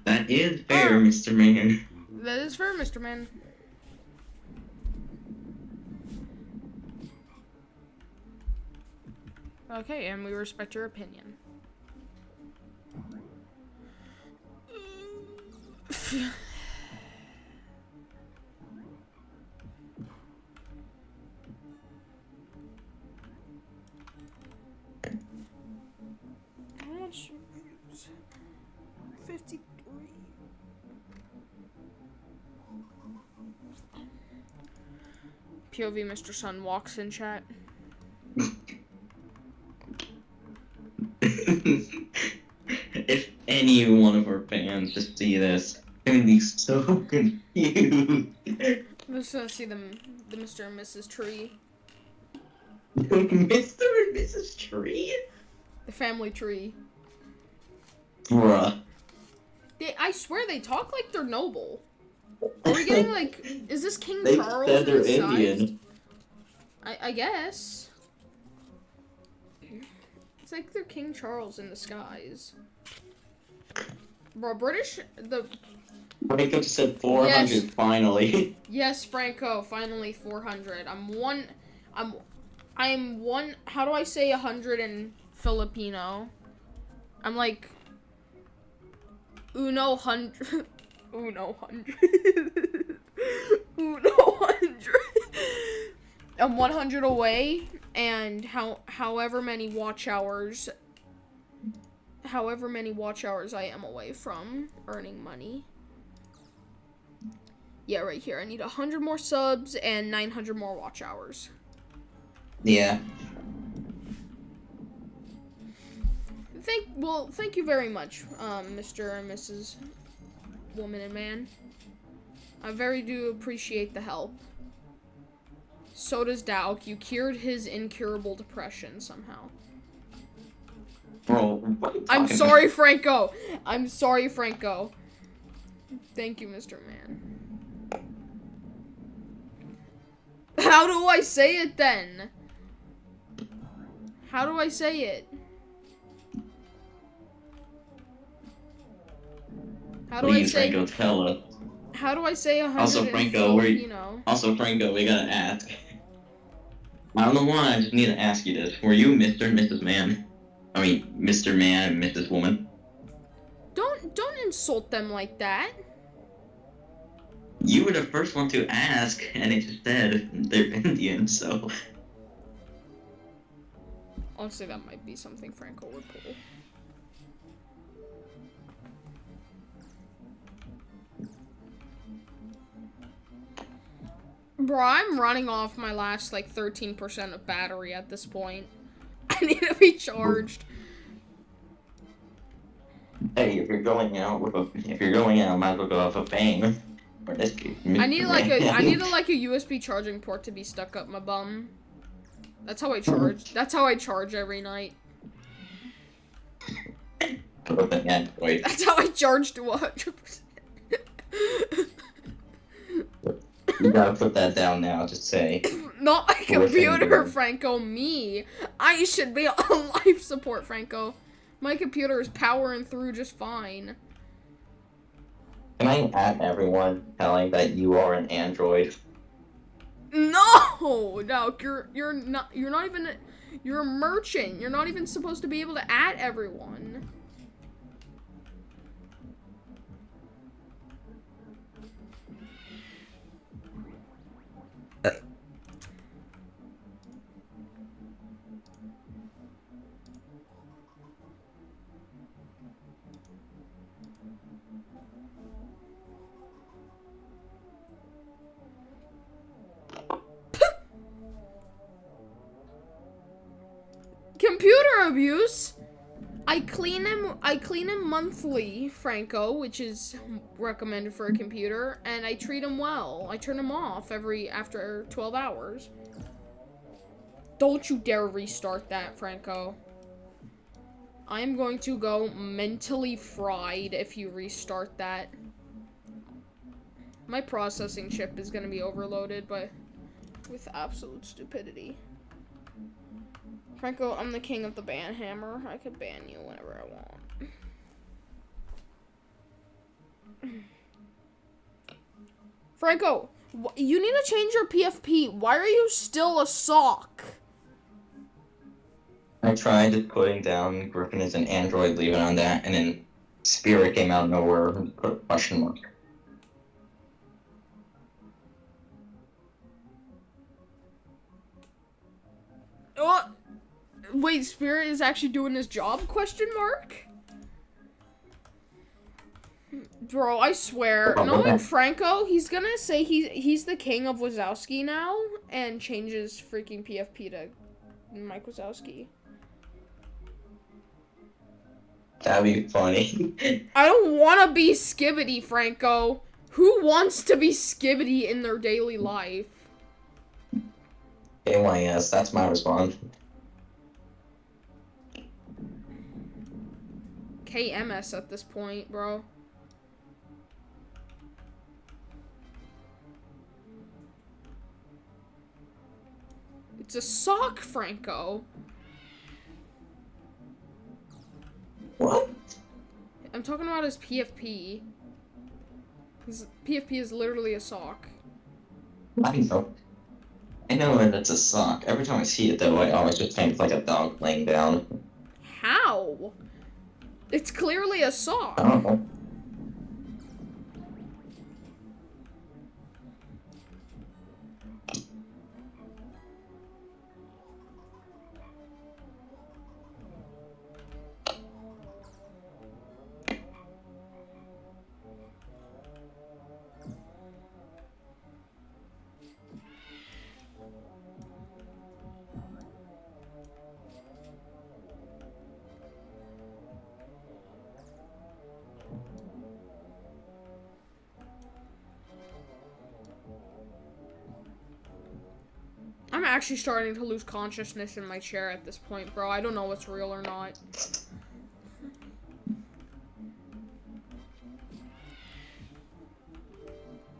S15: That is fair, Mr. Man.
S1: That is fair, Mr. Man. Okay, and we respect your opinion. How much? 53. POV Mr. Sun walks in chat.
S15: If any one of our fans just see this, they're gonna be so confused.
S1: I'm just gonna see the Mr. and Mrs. Tree
S15: Mr. and Mrs. Tree?
S1: The family tree.
S15: Bruh.
S1: I swear they talk like they're noble. Are we getting like, is this King
S15: They
S1: Charles?
S15: said they're
S1: disguised?
S15: Indian.
S1: I guess. It's like they're King Charles in disguise. Bro,
S15: Franco said 400
S1: Yes.
S15: finally.
S1: Yes, Franco, finally 400. I'm one, how do I say 100 in Filipino? I'm like, uno hundred. Uno hundred. Uno hundred. I'm 100 away, and however many watch hours I am away from earning money. Yeah, right here. I need 100 more subs and 900 more watch hours.
S15: Yeah.
S1: Thank you very much, Mr. and Mrs. Woman and Man. I very do appreciate the help. So does Dauk. You cured his incurable depression somehow.
S15: Bro, what are you
S1: I'm
S15: talking
S1: sorry, Franco. I'm sorry, Franco. Thank you, Mr. Man. How do I say it then? How do I say it? How do
S15: Please,
S1: I say?
S15: Franco, tell us.
S1: How do I say 100?
S15: Also, Franco, we gotta ask. I don't know why, I just need to ask you this. Were you Mr. and Mrs. Man? I mean, Mr. Man and Mrs. Woman?
S1: Don't insult them like that.
S15: You were the first one to ask, and it just said they're Indian, so...
S1: Honestly, that might be something Franco would pull. Bro, I'm running off my last, like, 13% of battery at this point. I need to be charged.
S15: Hey, if you're going out, might as well go out with a bang.
S1: I need like a USB charging port to be stuck up my bum. That's how I charge. That's how I charge every night. That's how I charge to 100%.
S15: You gotta put that down now, just say.
S1: Not my computer, Franco, me. I should be on life support, Franco. My computer is powering through just fine.
S15: Can I add everyone telling that you are an android?
S1: No, you're not even you're a merchant. You're not even supposed to be able to add everyone. Computer abuse. I clean him monthly, Franco, which is recommended for a computer, and I treat him well. I turn him off after 12 hours. Don't you dare restart that, Franco. I'm going to go mentally fried if you restart that. My processing chip is going to be overloaded, but with absolute stupidity. Franco, I'm the king of the ban hammer. I could ban you whenever I want. Franco, you need to change your PFP. Why are you still a sock?
S15: I tried putting down Griffin as an android, leave it on that, and then Spirit came out of nowhere and put a question mark.
S1: Oh! Wait, Spirit is actually doing his job? Question mark? Bro, I swear, knowing Franco, he's gonna say he's the king of Wazowski now and changes freaking PFP to Mike Wazowski.
S15: That'd be funny.
S1: I don't want to be Skibidi, Franco. Who wants to be Skibidi in their daily life?
S15: KYS, that's my response.
S1: KMS at this point, bro. It's a sock, Franco.
S15: What?
S1: I'm talking about his PFP. His PFP is literally a sock.
S15: I know. I know that it's a sock. Every time I see it, though, I always just think it's like a dog laying down.
S1: How? It's clearly a sock.
S15: I don't know.
S1: I'm actually starting to lose consciousness in my chair at this point, bro. I don't know what's real or not.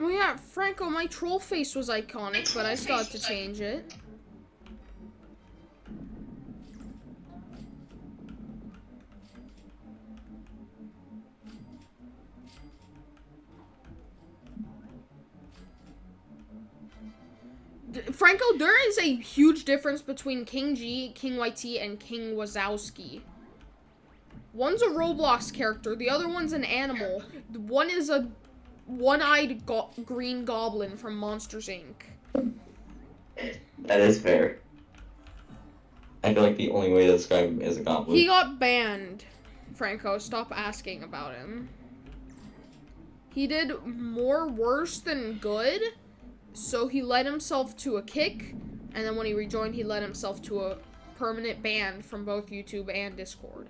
S1: Oh yeah, Franco, my troll face was iconic, but I still have to change it. Franco, there is a huge difference between King G, King YT, and King Wazowski. One's a Roblox character, the other one's an animal. One is a one-eyed green goblin from Monsters, Inc.
S15: That is fair. I feel like the only way to describe him is a goblin.
S1: He got banned. Franco, stop asking about him. He did more worse than good. So he led himself to a kick, and then when he rejoined, he led himself to a permanent ban from both YouTube and Discord.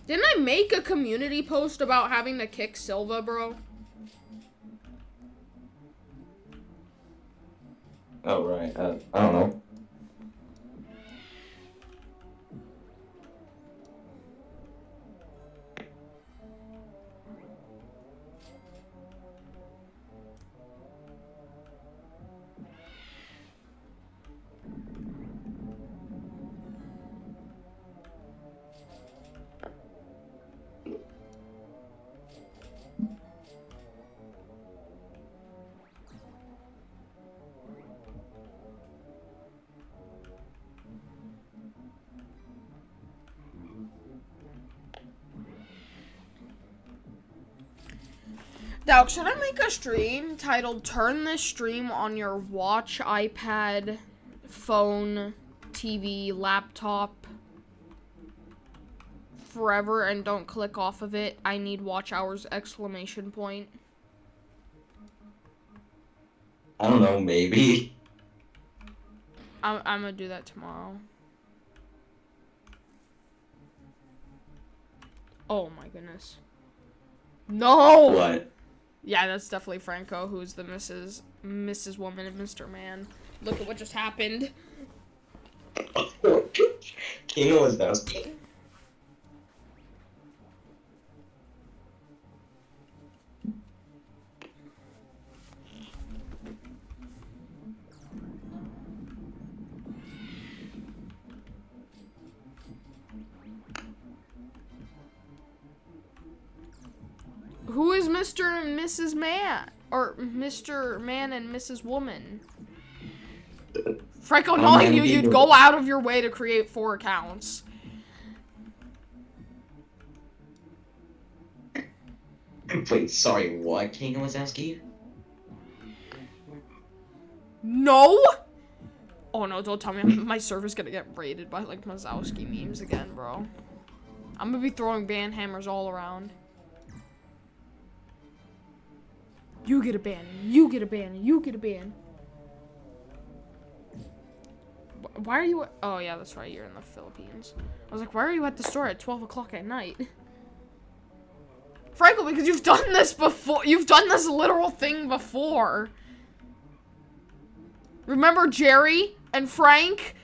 S1: Didn't I make a community post about having to kick Silva, bro?
S15: Oh, right. I don't know.
S1: Doug, should I make a stream titled "Turn this stream on your watch, iPad, phone, TV, laptop forever and don't click off of it? I need watch hours, exclamation point."
S15: I don't know, maybe.
S1: I'm gonna do that tomorrow. Oh my goodness. No!
S15: What?
S1: Yeah, that's definitely Franco, who's the Mrs. Woman and Mr. Man. Look at what just happened.
S15: King Wazowski.
S1: Who is Mr. and Mrs. Man? Or Mr. Man and Mrs. Woman? Franco, knowing you, you'd go out of your way to create 4 accounts.
S15: Wait, sorry, what? King Wazowski?
S1: No! Oh no, don't tell me my server's gonna get raided by like Wazowski memes again, bro. I'm gonna be throwing ban hammers all around. You get a ban, you get a ban, you get a ban. Why are you oh yeah, that's right, you're in the Philippines. I was like, why are you at the store at 12 o'clock at night? Franco, because you've done this before. You've done this literal thing before. Remember Jerry and Frank?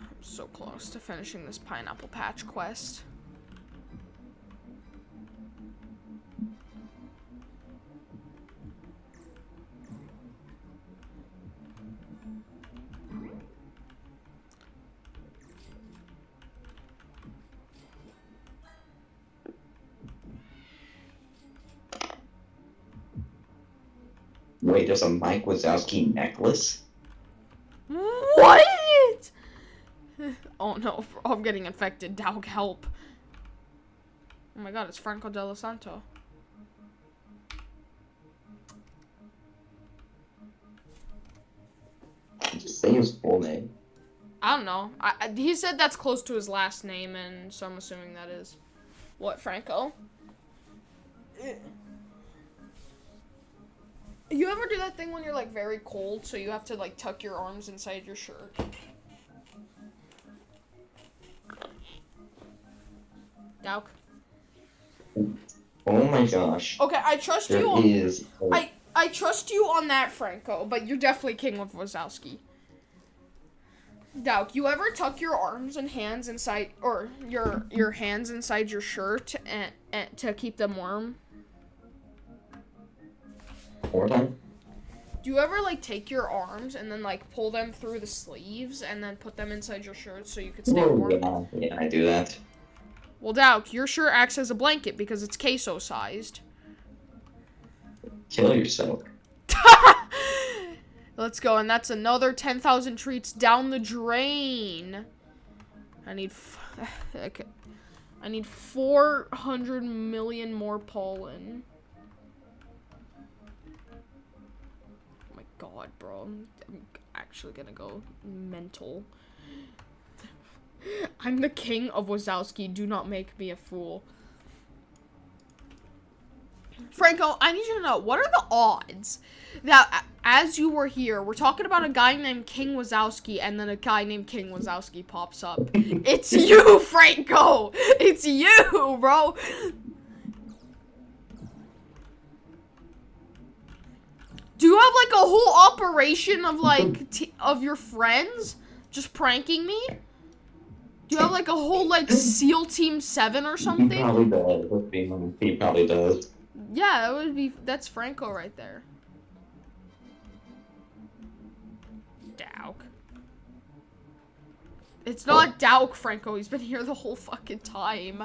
S1: I'm so close to finishing this Pineapple Patch quest.
S15: Wait, there's a Mike Wazowski necklace?
S1: What? Oh no, I'm getting infected. Dog, help. Oh my god, it's Franco de los Santos.
S15: Just say his full name.
S1: I don't know. He said that's close to his last name, and so I'm assuming that is. What, Franco? You ever do that thing when you're, like, very cold, so you have to, like, tuck your arms inside your shirt? Dauk?
S15: Oh my gosh.
S1: Okay, I trust
S15: There
S1: you on...
S15: is...
S1: I trust you on that, Franco, but you're definitely King of Wazowski. Dauk, you ever tuck your arms and hands inside, or your hands inside your shirt and to keep them warm?
S15: Do
S1: you ever, like, take your arms and then, like, pull them through the sleeves and then put them inside your shirt so you could stay warm?
S15: Yeah, I do that.
S1: Well, Dauk, your shirt acts as a blanket because it's queso-sized.
S15: Kill yourself.
S1: Let's go, and that's another 10,000 treats down the drain. I need 400 million more pollen. God, bro, I'm actually gonna go mental. I'm the King of Wazowski. Do not make me a fool. Franco, I need you to know, what are the odds that as you were here, we're talking about a guy named King Wazowski, and then a guy named King Wazowski pops up? It's you, Franco! It's you, bro! Do you have, like, a whole operation of, like, of your friends just pranking me? Do you have, like, a whole, like, SEAL Team 7 or something?
S15: He probably does. He probably does.
S1: Yeah, that would be, that's Franco right there. Dauk. It's not Dauk, Franco. He's been here the whole fucking time.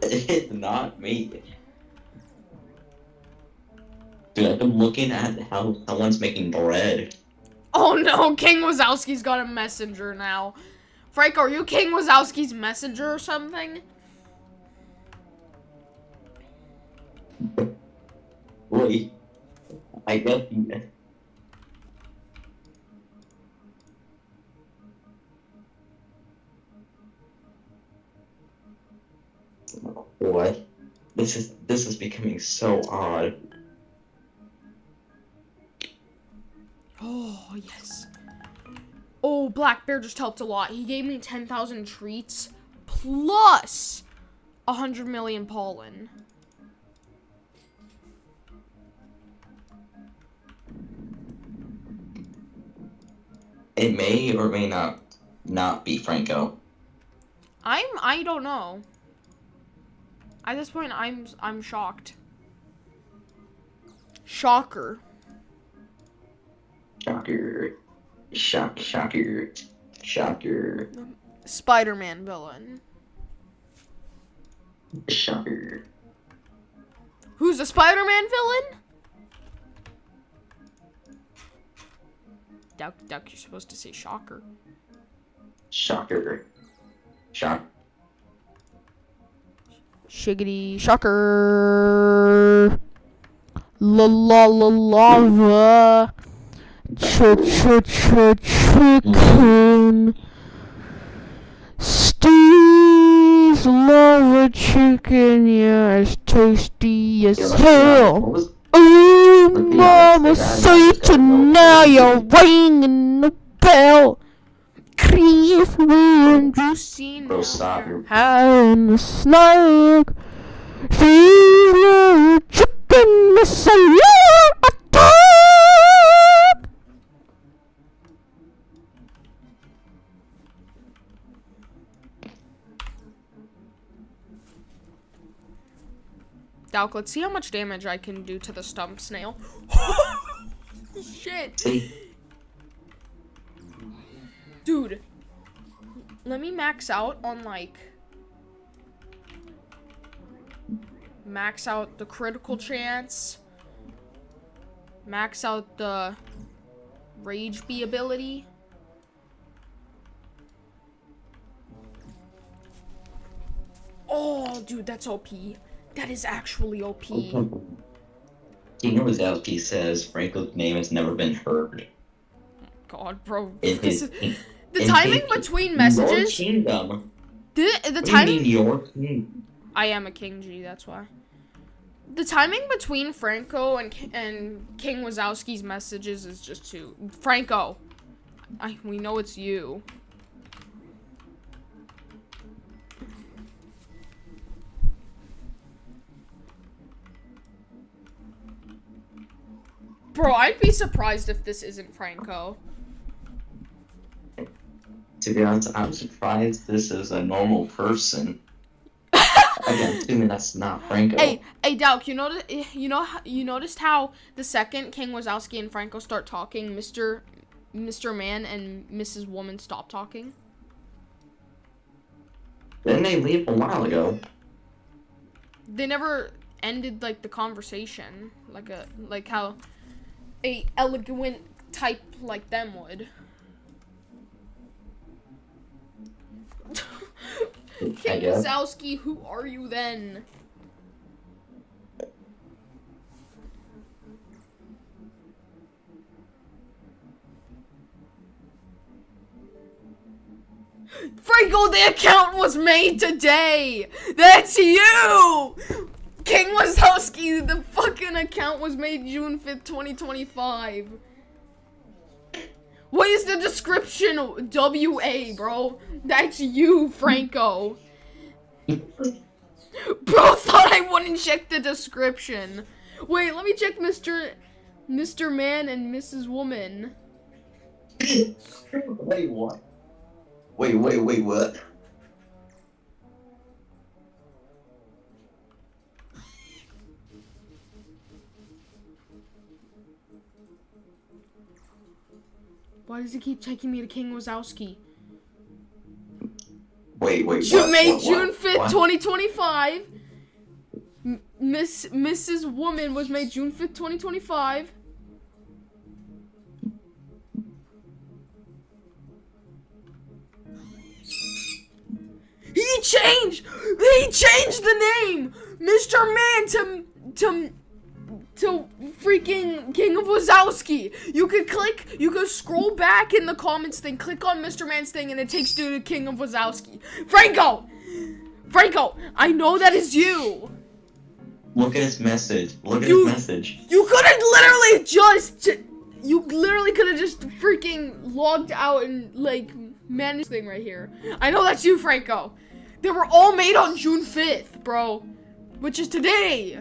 S15: It's not me. Dude, I've been looking at how someone's making bread.
S1: Oh no, King Wazowski's got a messenger now. Franco, are you King Wazowski's messenger or something?
S15: Wait. I guess What? This is becoming so odd.
S1: Oh, yes. Oh, Black Bear just helped a lot. He gave me 10,000 treats plus 100 million pollen.
S15: It may or may not be Franco.
S1: I don't know. At this point, I'm shocked. Shocker.
S15: Shocker. Shocker. Shocker.
S1: Spider-Man villain.
S15: Shocker.
S1: Who's the Spider-Man villain? Dauk, you're supposed to say shocker.
S15: Shocker.
S1: Shiggity shocker. La la la lava. Chicken. Steve's lava chicken, yeah, it's tasty as hell. Oh my conversation, now you're ringing the bell. Chris and Juicy
S15: Bro, stop. You're
S1: and the snake. She's little chicken, Miss attack. Dalk, let's see how much damage I can do to the stump snail. Shit. Dude, let me max out on, like, max out the critical chance, max out the rage bee ability. Oh, dude, that's OP. That is actually OP.
S15: King Wazowski says Franco's name has never been heard.
S1: God, bro.
S15: In
S1: the timing between messages.
S15: Your kingdom.
S1: The timing.
S15: Your kingdom?
S1: I am a King G, that's why. The timing between Franco and King Wazowski's messages is just too. Franco, we know it's you. Bro, I'd be surprised if this isn't Franco.
S15: To be honest, I'm surprised this is a normal person. Again, assuming that's not Franco.
S1: Hey, Dalk, you noticed how the second King Wazowski and Franco start talking, Mr. Man and Mrs. Woman stop talking?
S15: Didn't they leave a while ago?
S1: They never ended, like, the conversation, like how a eloquent type like them would. King Wazowski, who are you then? Franco, the account was made today! That's you! King Wazowski, the fucking account was made June 5th, 2025. What is the description? WA, bro. That's you, Franco. Bro thought I wouldn't check the description. Wait, let me check Mr. Man and Mrs. Woman.
S15: Wait, what? Wait, what?
S1: Why does he keep taking me to King Wazowski?
S15: Wait,
S1: June 5th, 2025. Mrs. Woman was made June 5th, 2025. He changed the name, Mr. Man to freaking King of Wazowski. You could scroll back in the comments thing, click on Mr. Man's thing, and it takes you to King of Wazowski. Franco, I know that is you.
S15: Look at his message. His message.
S1: You literally could have just freaking logged out and, like, managed this thing right here. I know that's you, Franco. They were all made on June 5th, bro. Which is today.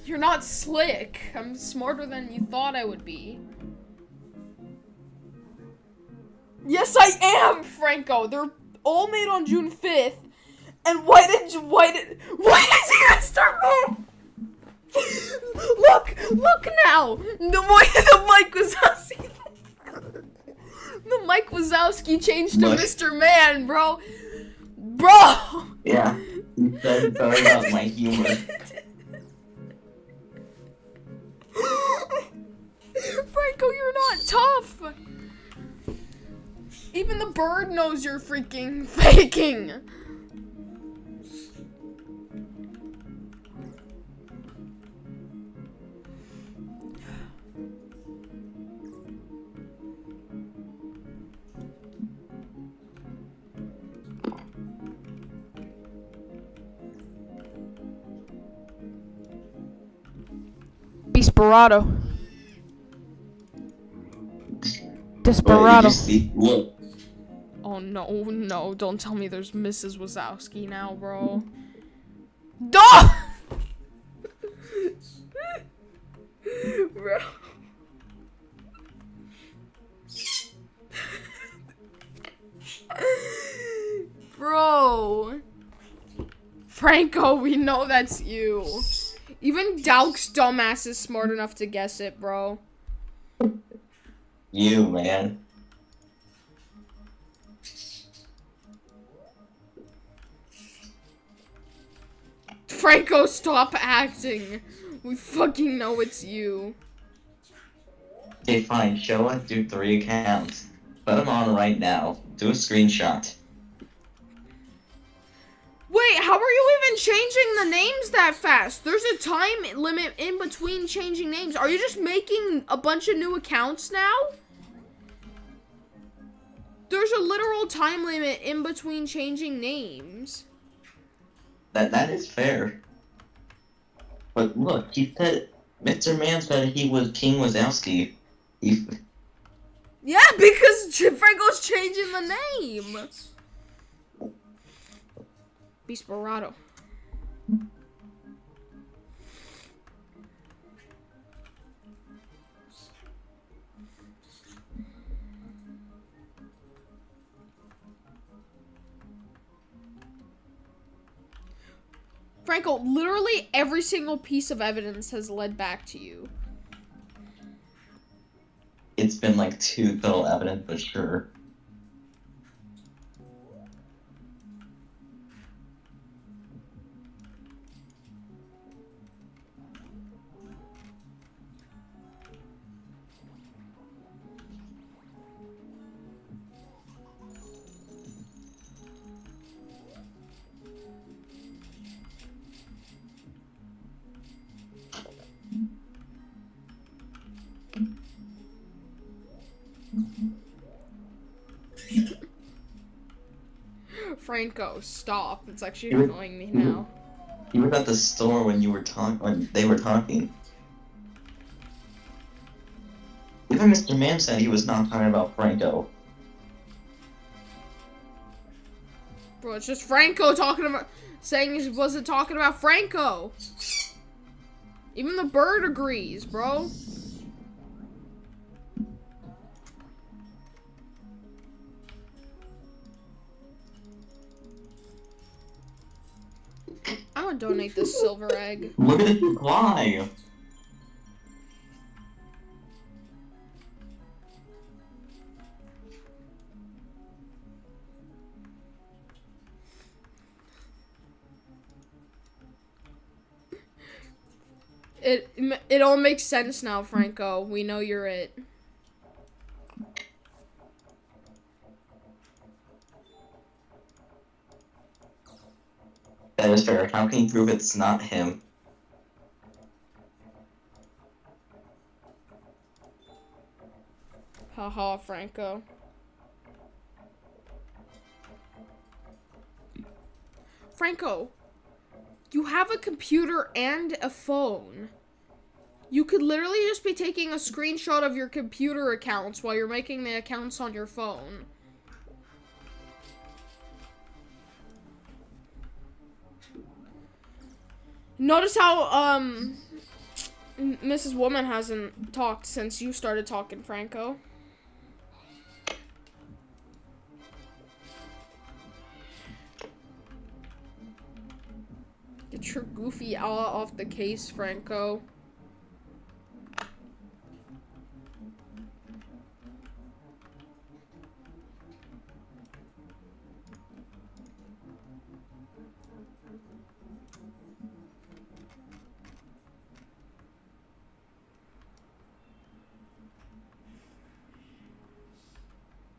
S1: You're not slick. I'm smarter than you thought I would be. Yes, I am, Franco. They're all made on June 5th. And why did he start? Look now. The Mike Wazowski changed to Mr. Man, bro.
S15: Yeah. You said sorry about my humor.
S1: Franco, you're not tough. Even the bird knows you're freaking faking. Desperado.
S15: Wait,
S1: Desperado.
S15: did you see? Look.
S1: Oh no, no, don't tell me there's Mrs. Wazowski now, bro. Duh! Bro. Bro. Franco, we know that's you. Even Dauk's dumbass is smart enough to guess it, bro.
S15: You, man.
S1: Franco, stop acting. We fucking know it's you.
S15: Okay, fine. Show us your 3 accounts. Put them on right now. Do a screenshot.
S1: Wait, how are you even changing the names that fast? There's a time limit in between changing names. Are you just making a bunch of new accounts now? There's a literal time limit in between changing names.
S15: That is fair. But look, he said Mr. Man said he was King Wazowski.
S1: Yeah, because Franco's changing the name. Desperado. Franco, literally every single piece of evidence has led back to you.
S15: It's been like 2 total evidence, but sure.
S1: Franco, stop. It's actually annoying me now.
S15: You were at the store when they were talking. Even Mr. Man said he was not talking about Franco.
S1: Bro, it's just Franco saying he wasn't talking about Franco. Even the bird agrees, bro. I'm gonna donate this silver egg.
S15: Look at the supply.
S1: It all makes sense now, Franco. We know you're it.
S15: That is fair. How can you prove it's not him?
S1: Haha, Franco. Franco, you have a computer and a phone. You could literally just be taking a screenshot of your computer accounts while you're making the accounts on your phone. Notice how, Mrs. Woman hasn't talked since you started talking, Franco. Get your goofy off the case, Franco.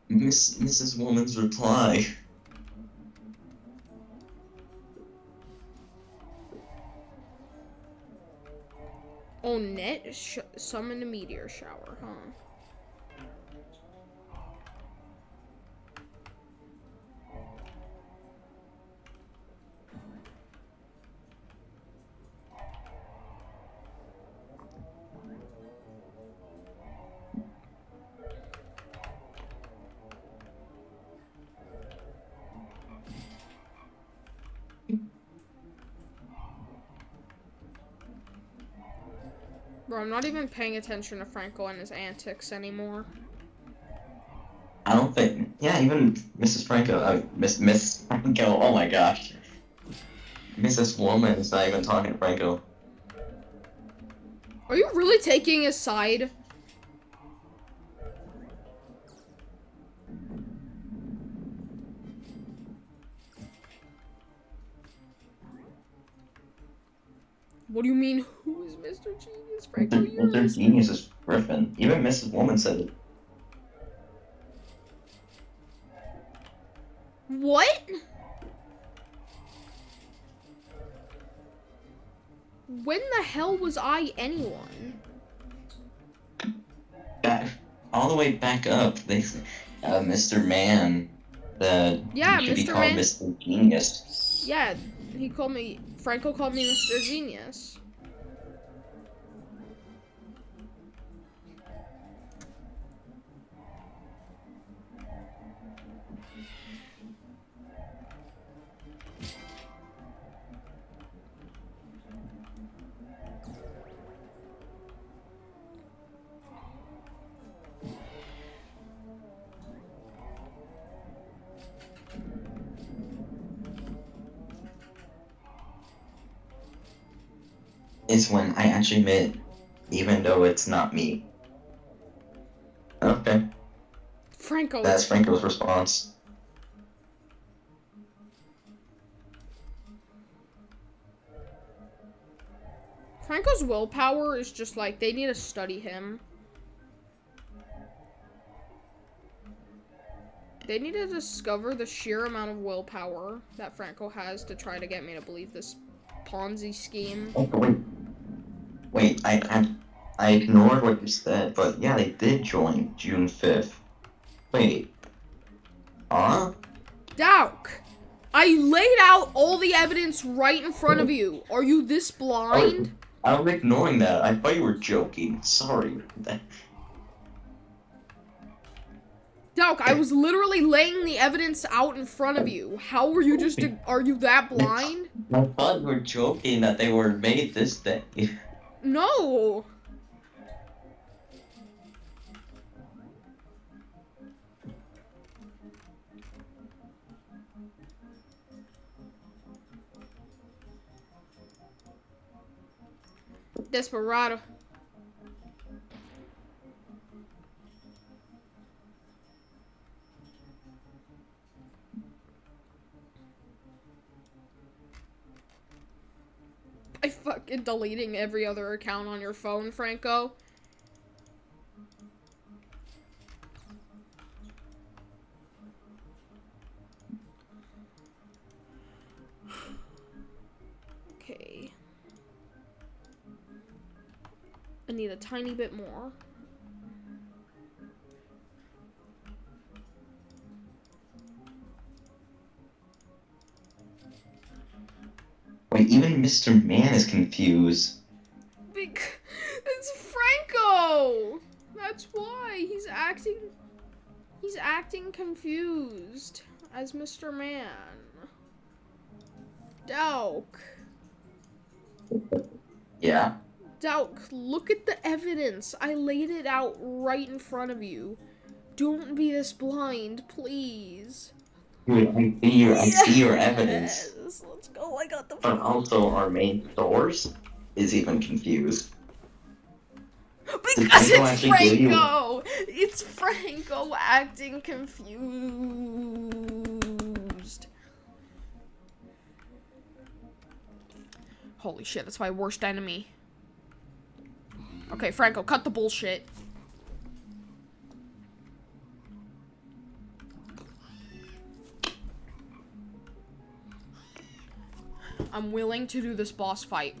S15: Mrs. Woman's reply.
S1: Oh, net summon a meteor shower, huh? Bro, I'm not even paying attention to Franco and his antics anymore.
S15: I don't think. Yeah, even Mrs. Franco, Miss Franco. Oh my gosh, Mrs. Woman is not even talking to Franco.
S1: Are you really taking his side? What do you mean, who is Mr. Genius? Franco, you're
S15: Mr. Genius is Griffin. Even Mrs. Woman said it.
S1: What? When the hell was I anyone?
S15: All the way back up, they Mr. Man,
S1: yeah,
S15: should be
S1: Mr.
S15: called
S1: Man.
S15: Mr. Genius.
S1: Yeah, Franco called me Mr. Genius.
S15: Is when I actually admit, even though it's not me. Okay.
S1: Franco.
S15: That's Franco's response.
S1: Franco's willpower is just like, they need to study him. They need to discover the sheer amount of willpower that Franco has to try to get me to believe this Ponzi scheme.
S15: Oh, wait, I ignored what you said, but yeah, they did join June 5th. Wait. Huh?
S1: Dauk! I laid out all the evidence right in front of you. Are you this blind?
S15: I was ignoring that. I thought you were joking. Sorry.
S1: Dauk, I was literally laying the evidence out in front of you. How were you just are you that blind?
S15: I thought you were joking that they were made this day.
S1: No. Desperado. I fucking deleting every other account on your phone, Franco. Okay. I need a tiny bit more.
S15: Wait, even Mr. Man is confused.
S1: It's Franco! That's why he's acting confused as Mr. Man. Dauk.
S15: Yeah?
S1: Dauk, look at the evidence. I laid it out right in front of you. Don't be this blind, please.
S15: Dude, I see your evidence.
S1: Let's go, I got the
S15: But also, our main source is even confused.
S1: Because it's Franco! It's Franco acting confused. Holy shit, that's my worst enemy. Okay, Franco, cut the bullshit. I'm willing to do this boss fight.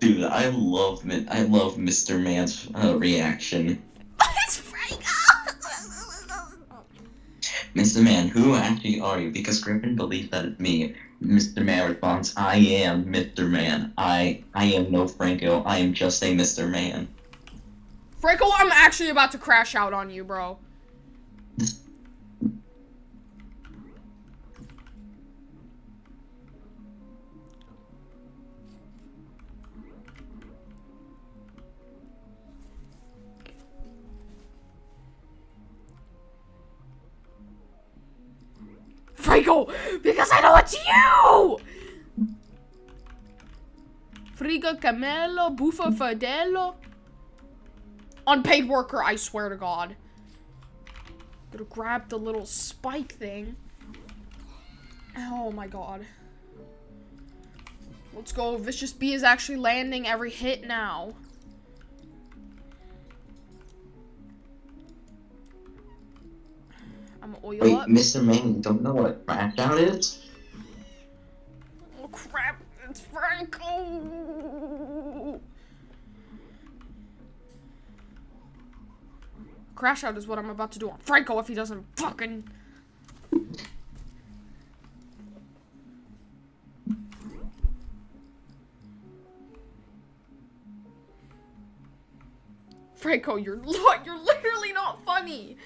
S15: Dude, I love Mr. Man's reaction.
S1: It's Franco!
S15: Mr. Man, who actually are you? Because Griffin believes that it's me. Mr. Man responds, I am Mr. Man. I am no Franco. I am just a Mr. Man.
S1: Franco, I'm actually about to crash out on you, bro. Franco! Because I know it's you! Frigo Camelo, Buffa Fidelo. Unpaid worker, I swear to God. Gonna grab the little spike thing. Oh my God. Let's go. Vicious Bee is actually landing every hit now. I'm gonna oil
S15: Wait,
S1: up.
S15: Mr. Man, you don't know what Crash Out is?
S1: Oh crap, it's Franco! Crash Out is what I'm about to do on Franco if he doesn't fucking... Franco, you're literally not funny.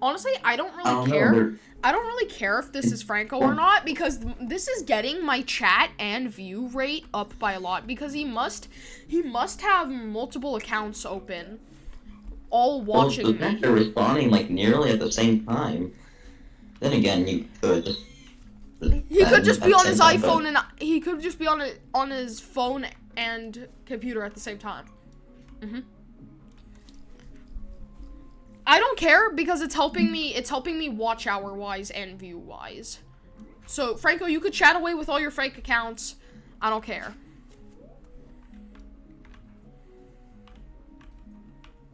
S1: Honestly, I don't really care. I don't really care if this is Franco or not, because this is getting my chat and view rate up by a lot, because he must have multiple accounts open, all watching
S15: the fact
S1: me.
S15: they're responding like nearly at the same time. Then again, you could just.
S1: He could just be on his iPhone and he could just be on his phone and computer at the same time. I don't care because it's helping me watch hour wise and view wise. So Franco, you could chat away with all your fake accounts. I don't care.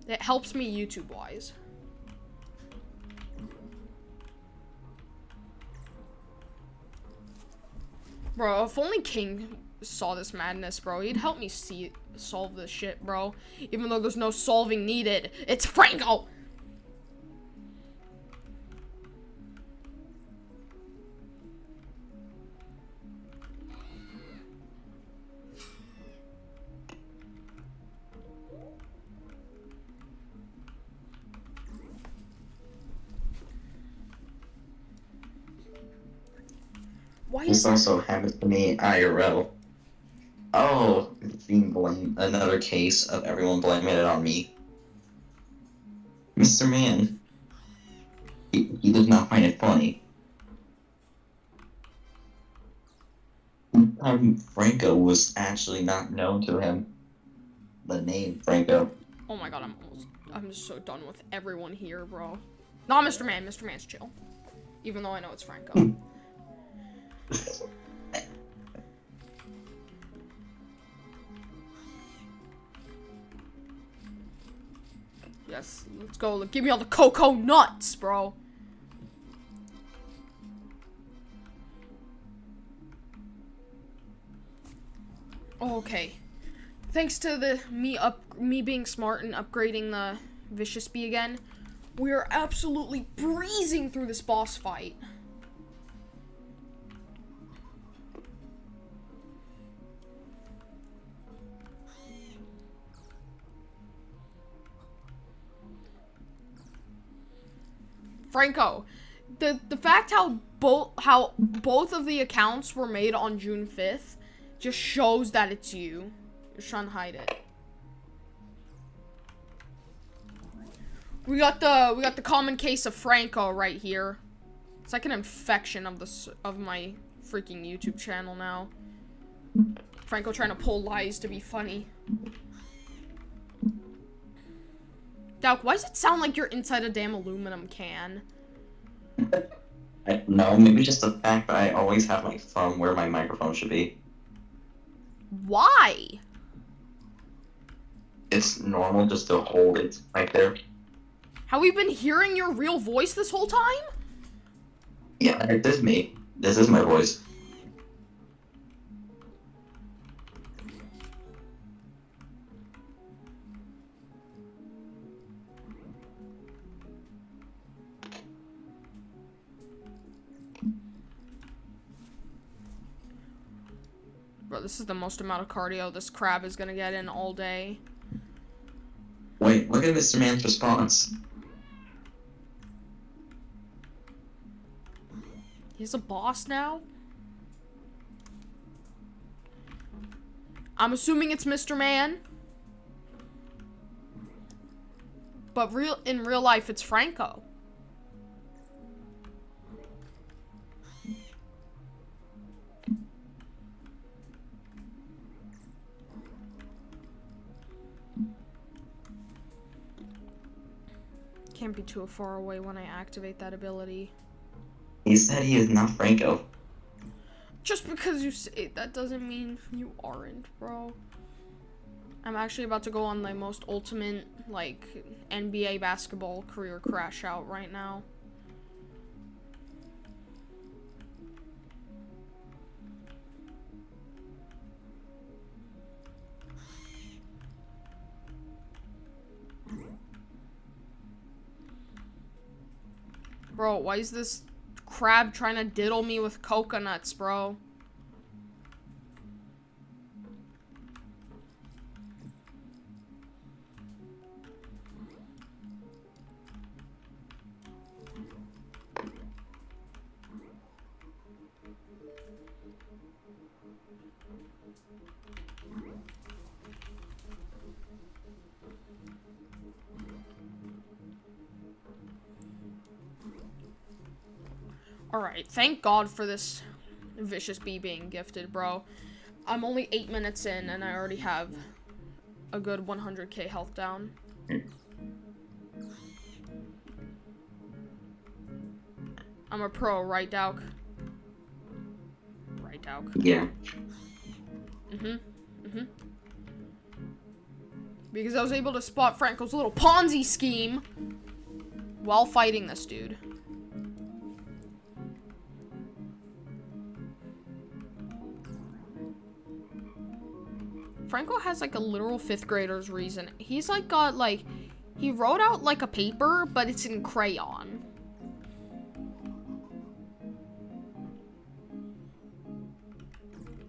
S1: It helps me YouTube wise. Bro, if only King saw this madness, bro, he'd help me solve this shit, bro. Even though there's no solving needed. It's Franco! Why is
S15: this also happens to me IRL. Oh, it's being blamed. Another case of everyone blaming it on me. Mr. Man, he does not find it funny. Franco was actually not known to him. The name Franco.
S1: Oh my God, I'm just so done with everyone here, bro. Not Mr. Man. Mr. Man's chill. Even though I know it's Franco. Yes, let's go. Give me all the cocoa nuts, bro. Okay. Thanks to me being smart and upgrading the Vicious Bee again, we are absolutely breezing through this boss fight. Franco, the fact how both of the accounts were made on June 5th just shows that it's you. You're trying to hide it. We got the common case of Franco right here. It's like an infection of my freaking YouTube channel now. Franco trying to pull lies to be funny. Douk, why does it sound like you're inside a damn aluminum can?
S15: No, maybe just the fact that I always have my phone where my microphone should be.
S1: Why?
S15: It's normal just to hold it right there.
S1: Have we been hearing your real voice this whole time?
S15: Yeah, this is me. This is my voice.
S1: Bro, this is the most amount of cardio this crab is gonna get in all day.
S15: Wait, look at Mr. Man's response.
S1: He's a boss now? I'm assuming it's Mr. Man. But in real life, it's Franco. can't be too far away when I activate that ability.
S15: He said he is not Franco.
S1: Just because you say it, that doesn't mean you aren't, bro. I'm actually about to go on the most ultimate, like, NBA basketball career crash out right now. Bro, why is this crab trying to diddle me with coconuts, bro? Alright, thank God for this Vicious Bee being gifted, bro. I'm only 8 minutes in, and I already have a good 100k health down. I'm a pro, right, Dauk? Right, Dauk?
S15: Yeah.
S1: Because I was able to spot Franco's little Ponzi scheme while fighting this dude. Franco has like a literal 5th grader's reason. He's like got like, he wrote out like a paper, but it's in crayon.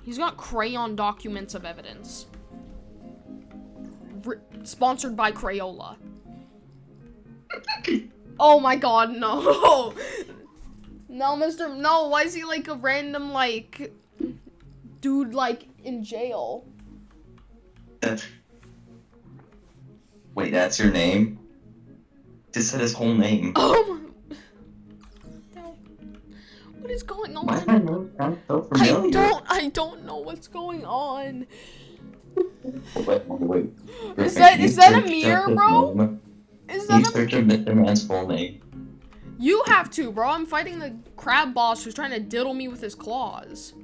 S1: He's got crayon documents of evidence. Sponsored by Crayola. Oh my God, no. No, no, why is he like a random like, dude like in jail?
S15: Wait, that's your name? Just said his whole name.
S1: Oh my... What is going on?
S15: Why is my nose sound so familiar?
S1: I don't know what's going on.
S15: Wait.
S1: Is that a mirror, bro? Is that
S15: search of Mr. Man's full name?
S1: You have to, bro. I'm fighting the crab boss who's trying to diddle me with his claws.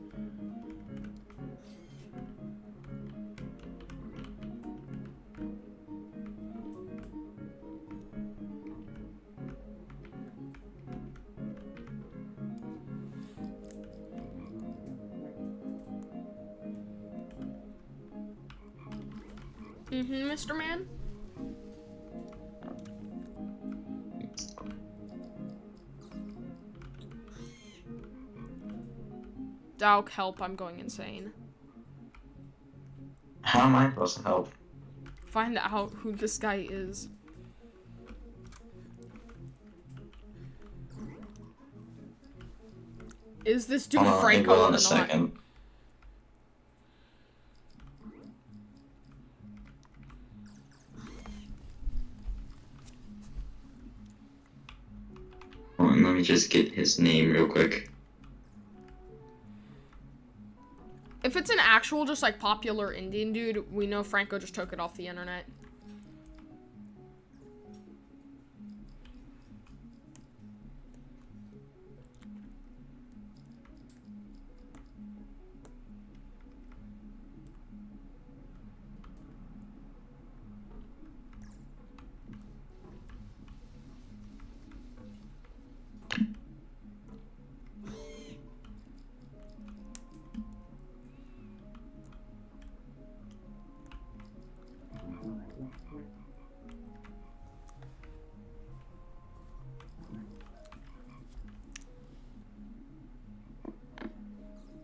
S1: Mr. Man? Dauk, help, I'm going insane.
S15: How am I supposed to help?
S1: Find out who this guy is. Is this dude Franco or not?
S15: Second. Let me just get his name real quick.
S1: If it's an actual, just like popular Indian dude, we know Franco just took it off the internet.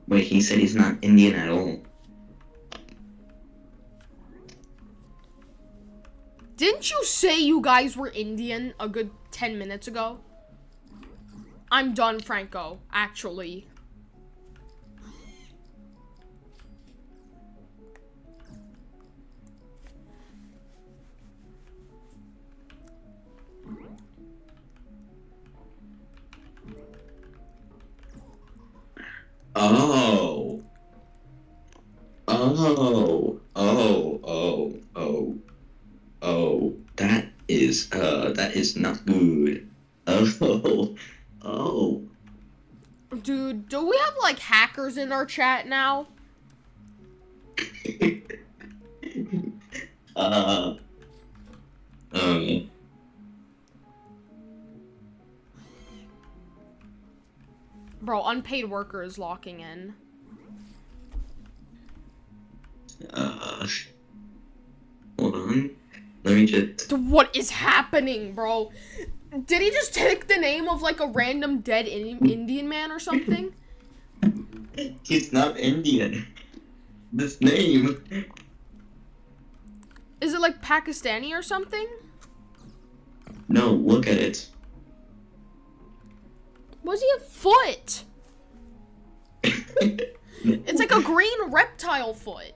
S15: Wait, he said he's not Indian at all.
S1: Didn't you say you guys were Indian a good 10 minutes ago? I'm done, Franco, actually.
S15: Oh, that is, that is not good. Oh, oh.
S1: Dude, do we have like hackers in our chat now?
S15: um.
S1: Bro, unpaid worker is locking in.
S15: Hold on. Let me just.
S1: Dude, what is happening, bro? Did he just take the name of like a random dead Indian man or something?
S15: He's not Indian. This name.
S1: Is it like Pakistani or something?
S15: No, look at it.
S1: Was he a foot? It's like a green reptile foot.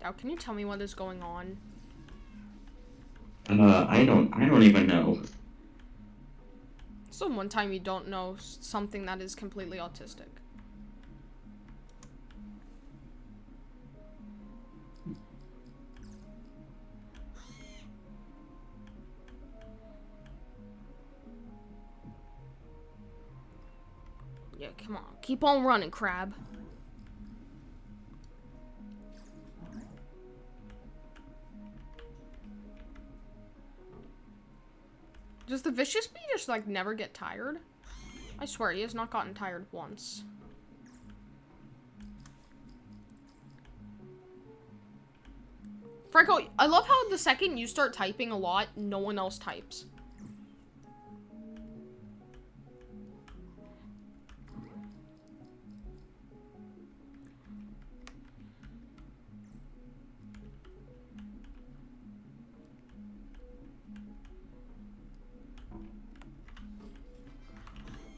S1: Now, can you tell me what is going on?
S15: I don't even know.
S1: So one time you don't know something that is completely autistic. Yeah, come on. Keep on running, Crab. Does the Vicious Bee just, like, never get tired? I swear, he has not gotten tired once. Franco, I love how the second you start typing a lot, no one else types.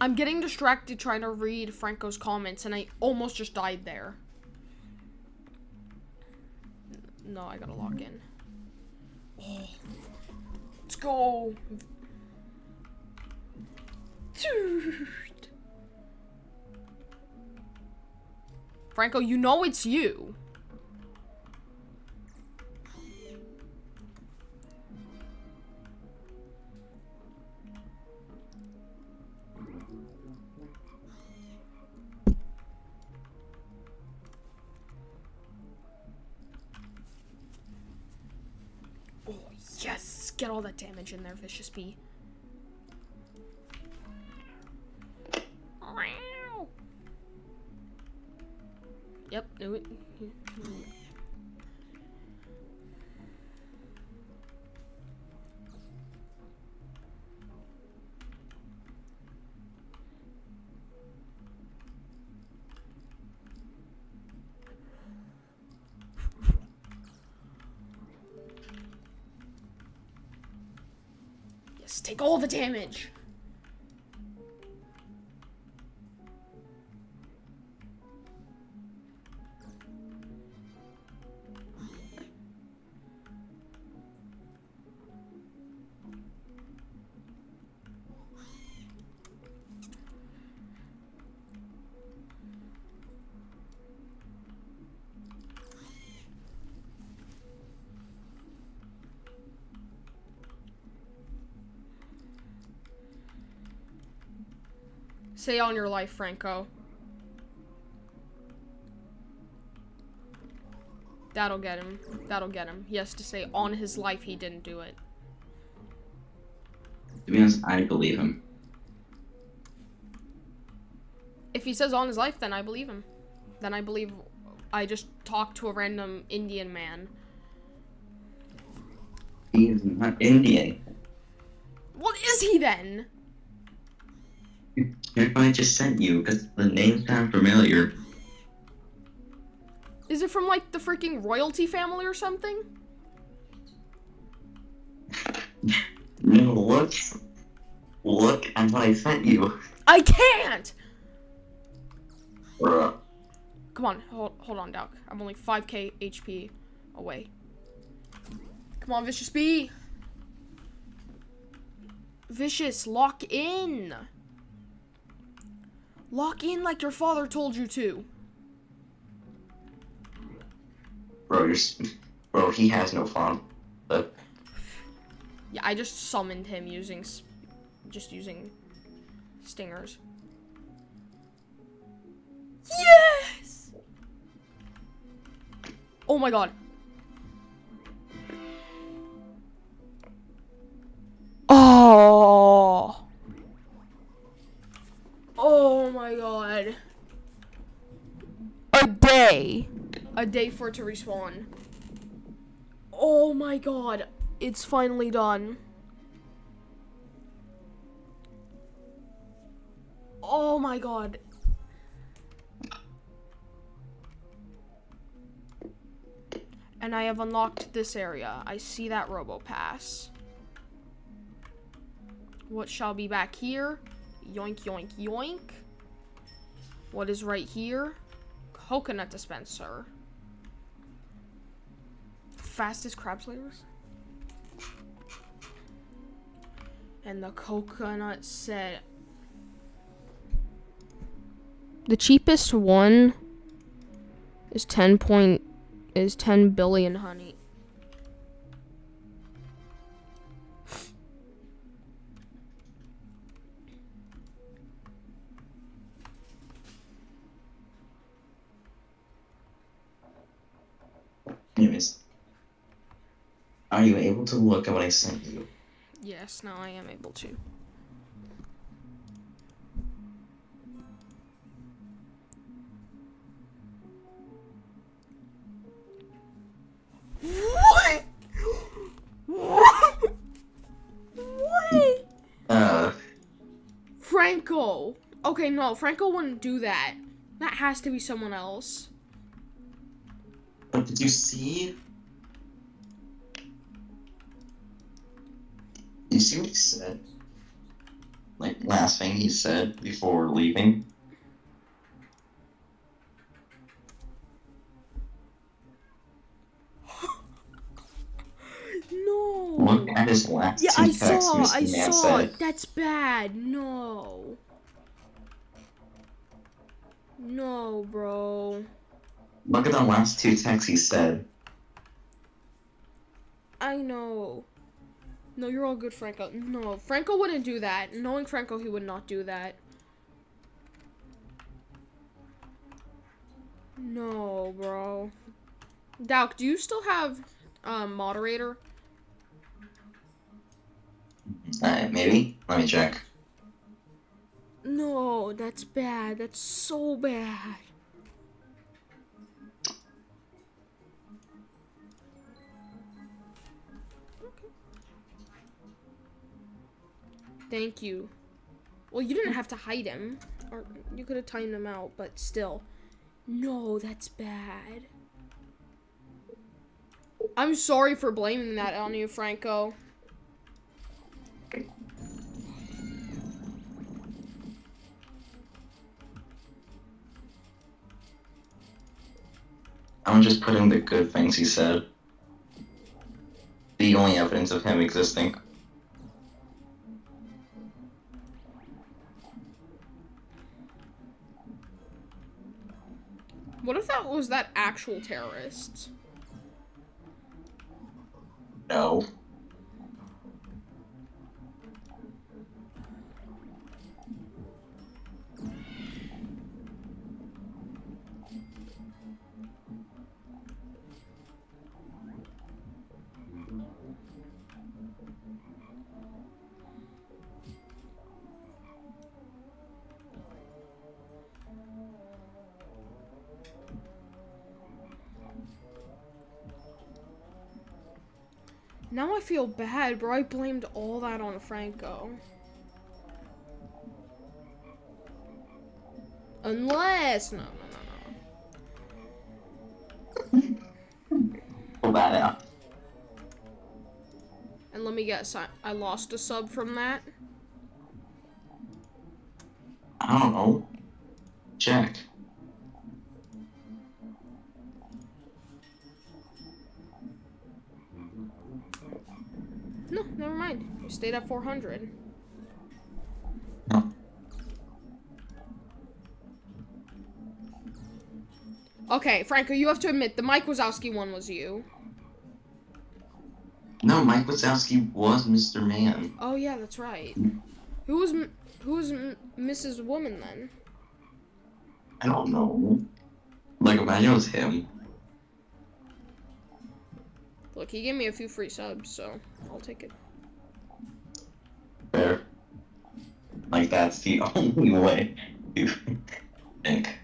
S1: I'm getting distracted trying to read Franco's comments, and I almost just died there. No, I gotta log in. Oh, let's go. Dude. Franco, you know it's you. Yes, get all that damage in there, Vicious Bee. Yep, do it. Yes, take all the damage. Say on your life, Franco. That'll get him. That'll get him. He has to say on his life he didn't do it.
S15: To be honest, I believe him.
S1: If he says on his life, then I believe him. Then I believe I just talked to a random Indian man.
S15: He is not Indian.
S1: What is he then?
S15: Here's what I just sent you, because the name sounds familiar.
S1: Is it from, like, the freaking royalty family or something?
S15: No, look. Look at what I sent you.
S1: I can't!
S15: Bruh.
S1: Come on, hold on, Doc. I'm only 5k HP away. Come on, Vicious B! Vicious, lock in! Lock in like your father told you to.
S15: Bro, he has no fun. But
S1: yeah, I just summoned him using stingers. Yes! Oh my god. Oh. Oh my god. A day for it to respawn. Oh my god. It's finally done. Oh my god. And I have unlocked this area. I see that RoboPass. What shall be back here? Yoink, yoink, yoink. What is right here? Coconut dispenser. Fastest crab slayers. And the coconut set. The cheapest one is 10 billion honey.
S15: anyways, are you able to look at what I sent you?
S1: Yes, now I am able to. What? What? Franco. Okay, no, Franco wouldn't do that. That has to be someone else.
S15: But did you see? You see what he said? Like, last thing he said before leaving?
S1: No.
S15: Look at his last two texts.
S1: I saw.
S15: Said.
S1: That's bad. No. No, bro.
S15: Look at the last two texts he said.
S1: I know. No, you're all good, Franco. No, Franco wouldn't do that. Knowing Franco, he would not do that. No, bro. Douk, do you still have moderator?
S15: Maybe. Let me check.
S1: No, that's bad. That's so bad. Thank you. Well, you didn't have to hide him. Or you could have timed him out, but still. No, that's bad. I'm sorry for blaming that on you, Franco.
S15: I'm just putting the good things he said. The only evidence of him existing.
S1: What if that was that actual terrorist?
S15: No.
S1: Now I feel bad, bro. I blamed all that on Franco. Unless... No.
S15: Pull that out.
S1: And let me guess, I lost a sub from that?
S15: I don't know. Check.
S1: No, never mind. You stayed at 400.
S15: No.
S1: Okay, Franco, you have to admit, the Mike Wazowski one was you.
S15: No, Mike Wazowski was Mr. Man.
S1: Oh, yeah, that's right. Who was Mrs. Woman, then?
S15: I don't know. Like, imagine it was him.
S1: Look, he gave me a few free subs, so I'll take it.
S15: Fair. Like, that's the only way to think.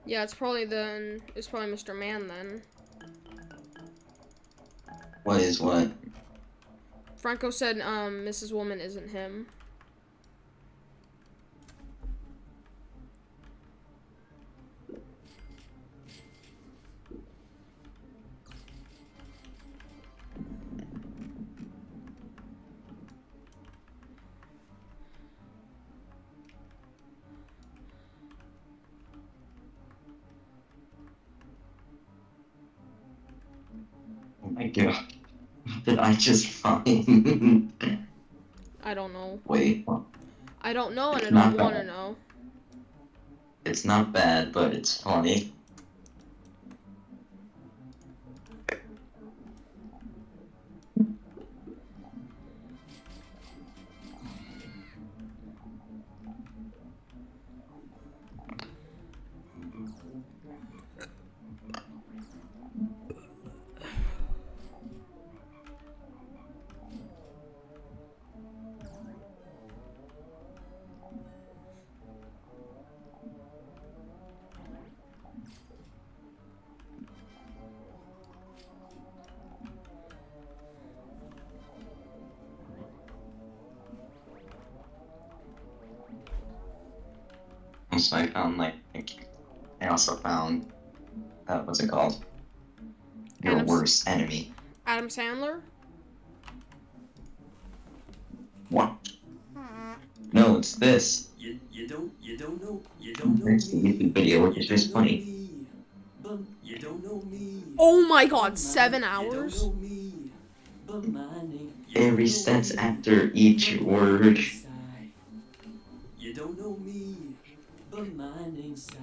S1: Yeah, it's probably Mr. Man then.
S15: What is what?
S1: Franco said, Mrs. Woman isn't him.
S15: Oh my god. What did I just find?
S1: I don't know.
S15: Wait. What?
S1: I don't know, and
S15: It's
S1: I don't
S15: not
S1: want to
S15: bad.
S1: know.
S15: It's not bad, but it's funny. So I found I also found what's it called? Your worst enemy.
S1: Adam Sandler?
S15: What? No, it's this.
S16: You don't know
S15: It's the YouTube video, which is just funny.
S16: You don't know me.
S1: Oh my god, 7 hours?
S15: It resets after each word.
S16: You don't know me, but my name's Sai.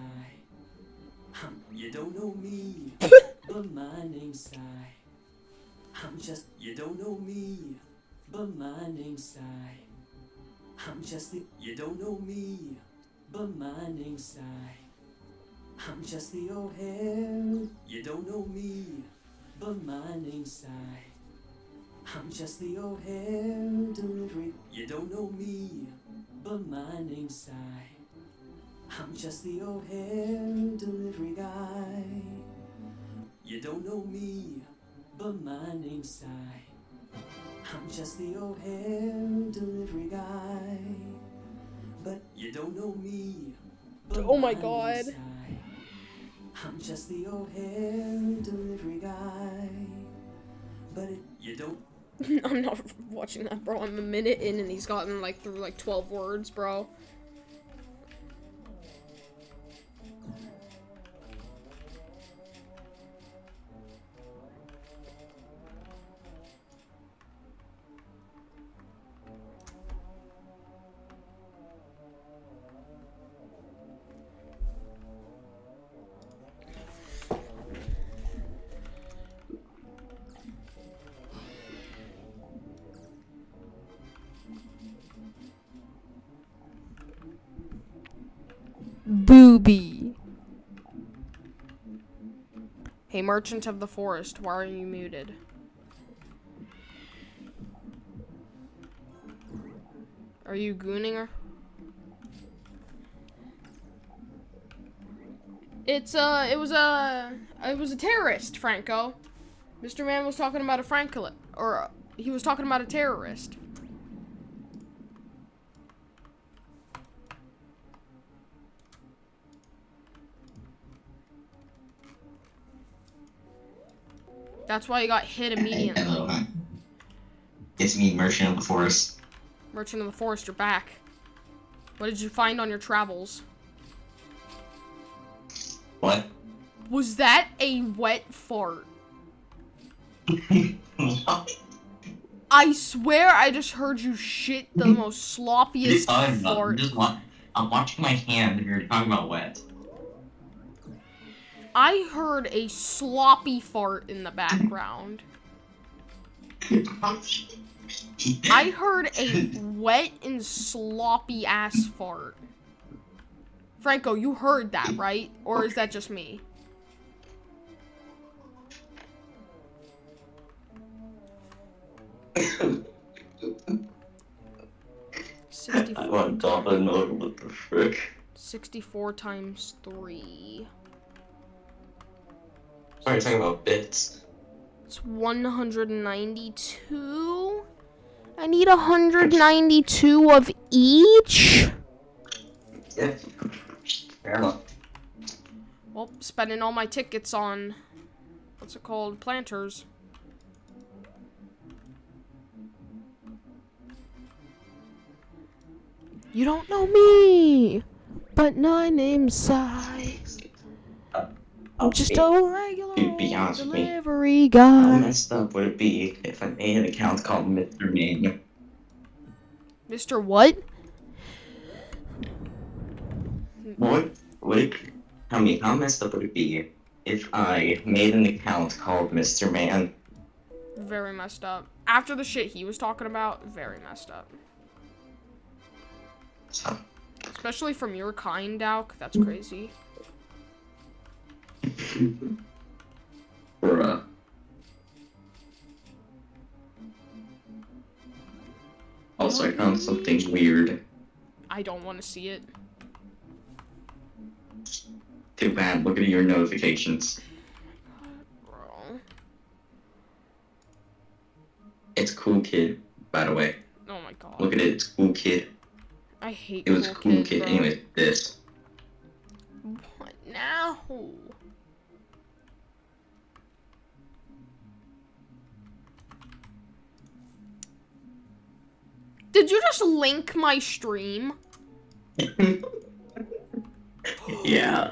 S16: You don't know me, but my name's Sai. I'm just, you don't know me, but my name's Sai. I'm just the, you don't know me, but my name's Sai. I'm just the old hair. You don't know me, but my name's Sai. I'm just the old hair delivery. You don't know me, but my name's Sai. I'm just the old hair delivery guy. You don't know me, but my name's Sai. I'm just the old hair delivery guy. don't know me. But
S1: Oh my
S16: name's
S1: God.
S16: Cy. I'm just the old hair delivery guy. But you don't.
S1: I'm not watching that, bro. I'm a minute in and he's gotten like through like 12 words, bro. Booby. Hey, Merchant of the Forest, why are you muted? Are you gooning her? It was a terrorist, Franco. Mr. Man was talking about a Franklin, or he was talking about a terrorist. That's why he got hit immediately.
S15: Hello, hi. It's me, Merchant of the Forest.
S1: Merchant of the Forest, you're back. What did you find on your travels?
S15: What?
S1: Was that a wet fart? I swear I just heard you shit the most sloppiest fart.
S15: I'm watching my hand if you're talking about wet.
S1: I heard a sloppy fart in the background. I heard a wet and sloppy ass fart. Franco, you heard that, right? Or is that just me?
S15: I want to know what the frick.
S1: 64 times 3.
S15: Sorry, talking about bits.
S1: It's 192. I need 192 of each.
S15: Yeah. Fair enough.
S1: Well, spending all my tickets on, what's it called, planters. You don't know me, but my name's Cy. I'm just a regular
S15: Dude, be honest with me.
S1: delivery
S15: How
S1: guy.
S15: messed up would it be if I made an account called Mr. Man?
S1: Mr. What?
S15: What would it? Tell me, how messed up would it be if I made an account called Mr. Man?
S1: Very messed up. After the shit he was talking about, very messed up. Especially from your kind, Dauk. That's crazy.
S15: Bruh. Also, I found something weird.
S1: I don't want to see it.
S15: Too bad. Look at your notifications.
S1: Bro.
S15: It's Cool Kid, by the way.
S1: Oh my god.
S15: Look at it. It's Cool Kid.
S1: I hate
S15: It was Cool Kid.
S1: bro.
S15: Anyways, this.
S1: What now? Did you just link my stream?
S15: Yeah.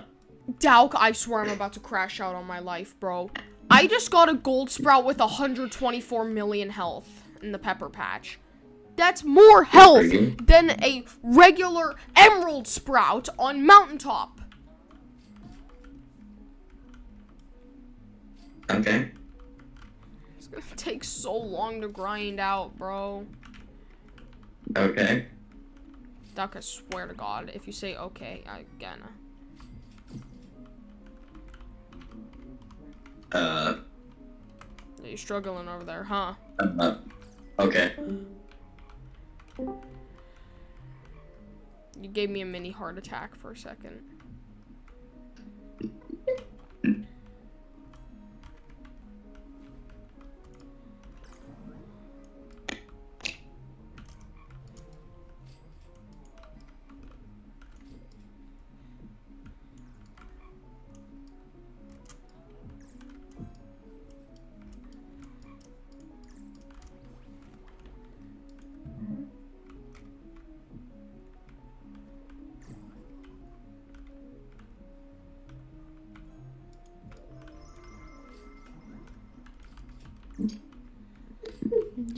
S1: Dauk, I swear I'm about to crash out on my life, bro. I just got a gold sprout with 124 million health in the pepper patch. That's more health than a regular emerald sprout on mountaintop.
S15: Okay.
S1: It's gonna take so long to grind out, bro.
S15: Okay.
S1: Duck, I swear to God, if you say okay, I gonna. You're struggling over there, huh?
S15: Okay.
S1: You gave me a mini heart attack for a second.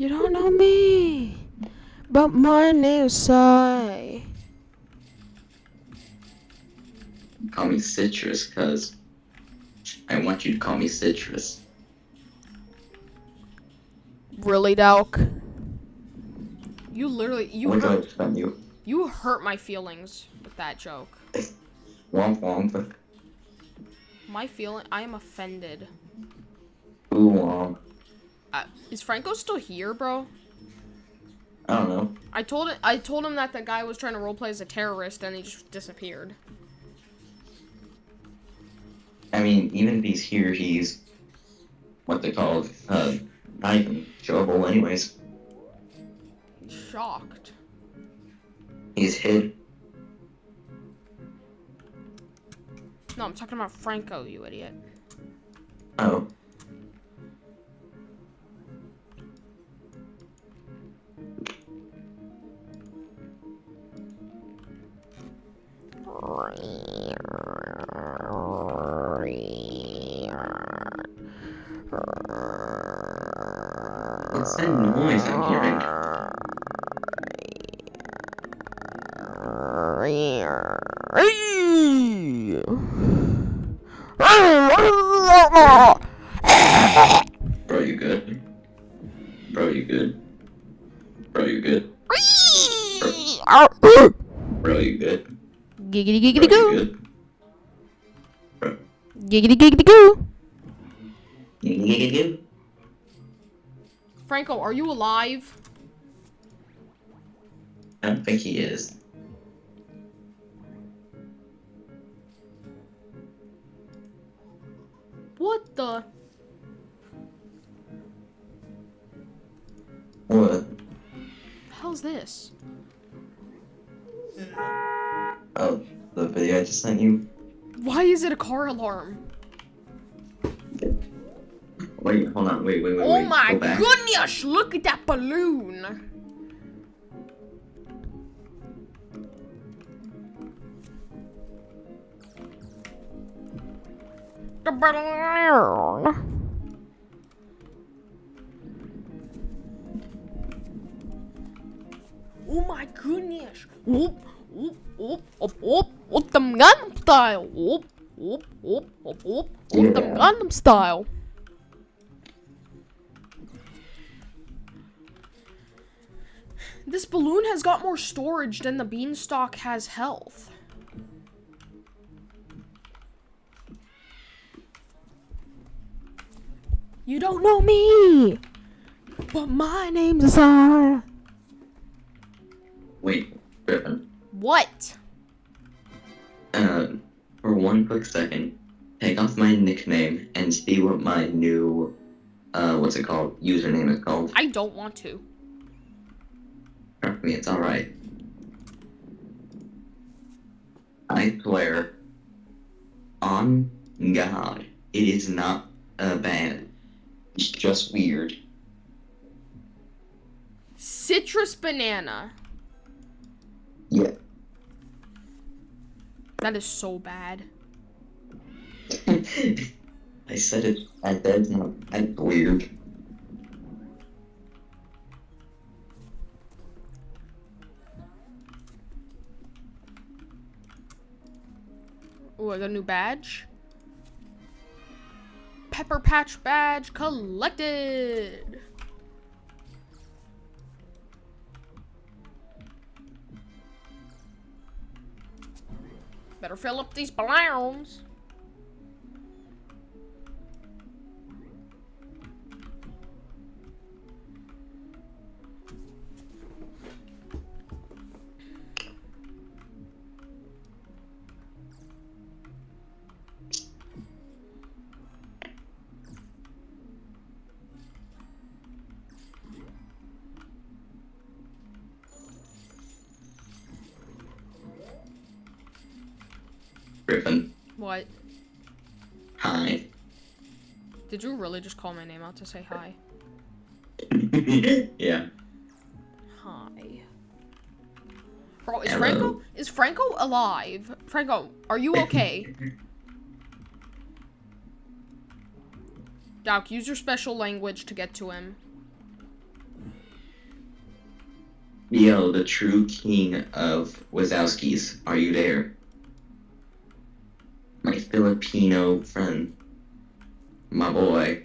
S1: You don't know me, but my name's Sai.
S15: Call me Citrus, cuz I want you to call me Citrus.
S1: Really, Dalk? You literally,
S15: What do I expect you?
S1: you hurt my feelings with that joke.
S15: Womp womp.
S1: I am offended.
S15: Ooh womp.
S1: Is Franco still here, bro?
S15: I don't know.
S1: I told him that the guy was trying to roleplay as a terrorist and he just disappeared.
S15: I mean, even if he's here, he's what they call not even showable anyways.
S1: Shocked.
S15: He's hid.
S1: No, I'm talking about Franco, you idiot.
S15: Oh. What's that noise I'm hearing? Bro, you good? Bro, you good? Bro, you good? Bro, you good?
S1: Giggity giggity
S15: Bro, you
S1: goo.
S15: good? Bro.
S1: Giggity giggity goo.
S15: Giggity.
S1: Franco, are you alive?
S15: I don't think he is.
S1: What the?
S15: What?
S1: Hell's this?
S15: Oh, the video I just sent you?
S1: Why is it a car alarm?
S15: Wait, hold on, wait.
S1: Oh my
S15: Go back.
S1: goodness! Look at that balloon! The balloon! Oh my goodness! Whoop, whoop, whoop, whoop, whoop, whoop, them Gangnam style! Whoop, whoop, whoop, whoop, whoop, whoop, them Gangnam style! This balloon has got more storage than the beanstalk has health. You don't know me, but my name's Zara.
S15: Wait, Griffin.
S1: What?
S15: For one quick second, take off my nickname and see what my new, what's it called? Username is called.
S1: I don't want to.
S15: Trust me, it's alright. I swear, on God, it is not, bad. It's just weird.
S1: Citrus banana.
S15: Yeah.
S1: That is so bad.
S15: I said it, that's not, that's weird.
S1: Oh, I got a new badge. Pepper Patch badge collected. Better fill up these balloons.
S15: Griffin.
S1: What?
S15: Hi.
S1: Did you really just call my name out to say hi?
S15: Yeah.
S1: Hi. Bro,
S15: Hello.
S1: is Franco alive? Franco, are you okay? Doc, use your special language to get to him.
S15: Yo, the true king of Wazowskis, are you there? My Filipino friend. My boy.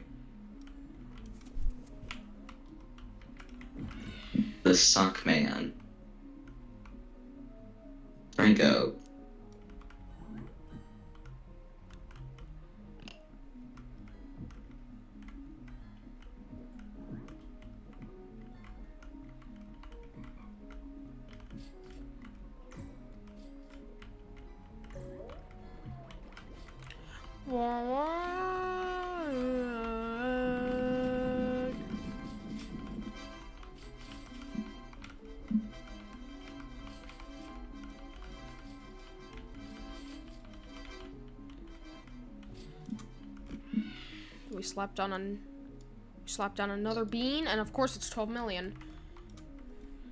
S15: The Suck Man. Franco.
S1: We slapped down another bean, and of course it's 12 million.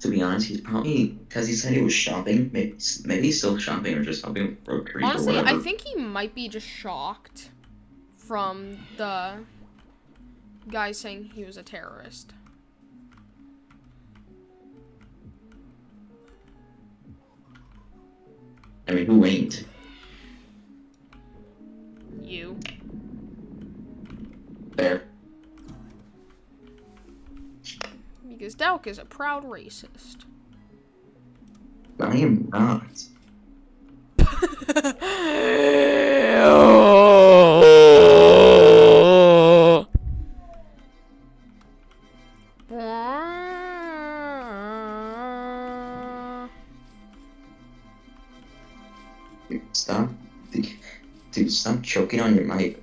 S15: To be honest, he's probably, because he said he was shopping, maybe he's still shopping or just helping groceries
S1: Honestly,
S15: or whatever.
S1: I think he might be just shocked from the guy saying he was a terrorist.
S15: I mean, who ain't?
S1: You.
S15: Fair.
S1: Because Delk is a proud racist.
S15: I am not. Dude, stop. Dude, stop choking on your mic.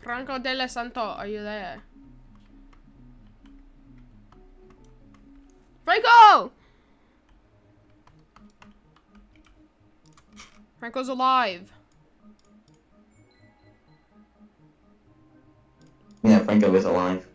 S1: Franco Dele Santo, are you there? Franco! Franco's alive.
S15: Yeah, Franco is alive.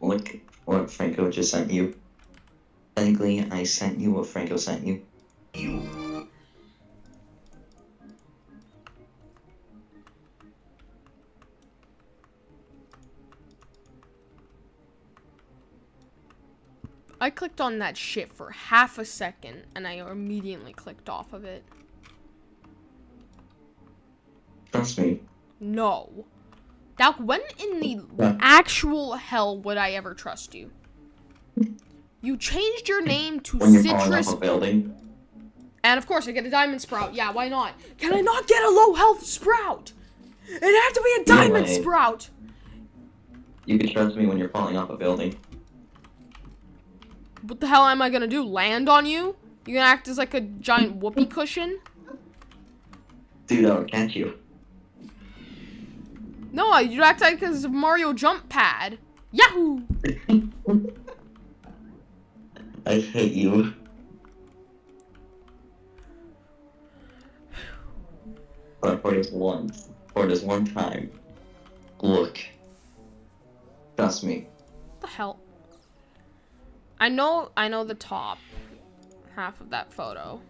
S15: Look what Franco just sent you. Technically, I sent you what Franco sent you.
S1: I clicked on that shit for half a second, and I immediately clicked off of it.
S15: Trust me.
S1: No. Doc, when in the actual hell would I ever trust you? You changed your name to
S15: When you're falling
S1: Citrus.
S15: off a building.
S1: And of course, I get a diamond sprout. Yeah, why not? Can I not get a low health sprout? It had to be a diamond
S15: way.
S1: sprout.
S15: You can trust me when you're falling off a building.
S1: What the hell am I gonna do? Land on you? You gonna act as like a giant whoopee cushion?
S15: Dude, I'll catch you.
S1: No, you act like a Mario jump pad. Yahoo!
S15: I hate you. But for this one time, look. Trust me.
S1: What the hell? I know the top half of that photo.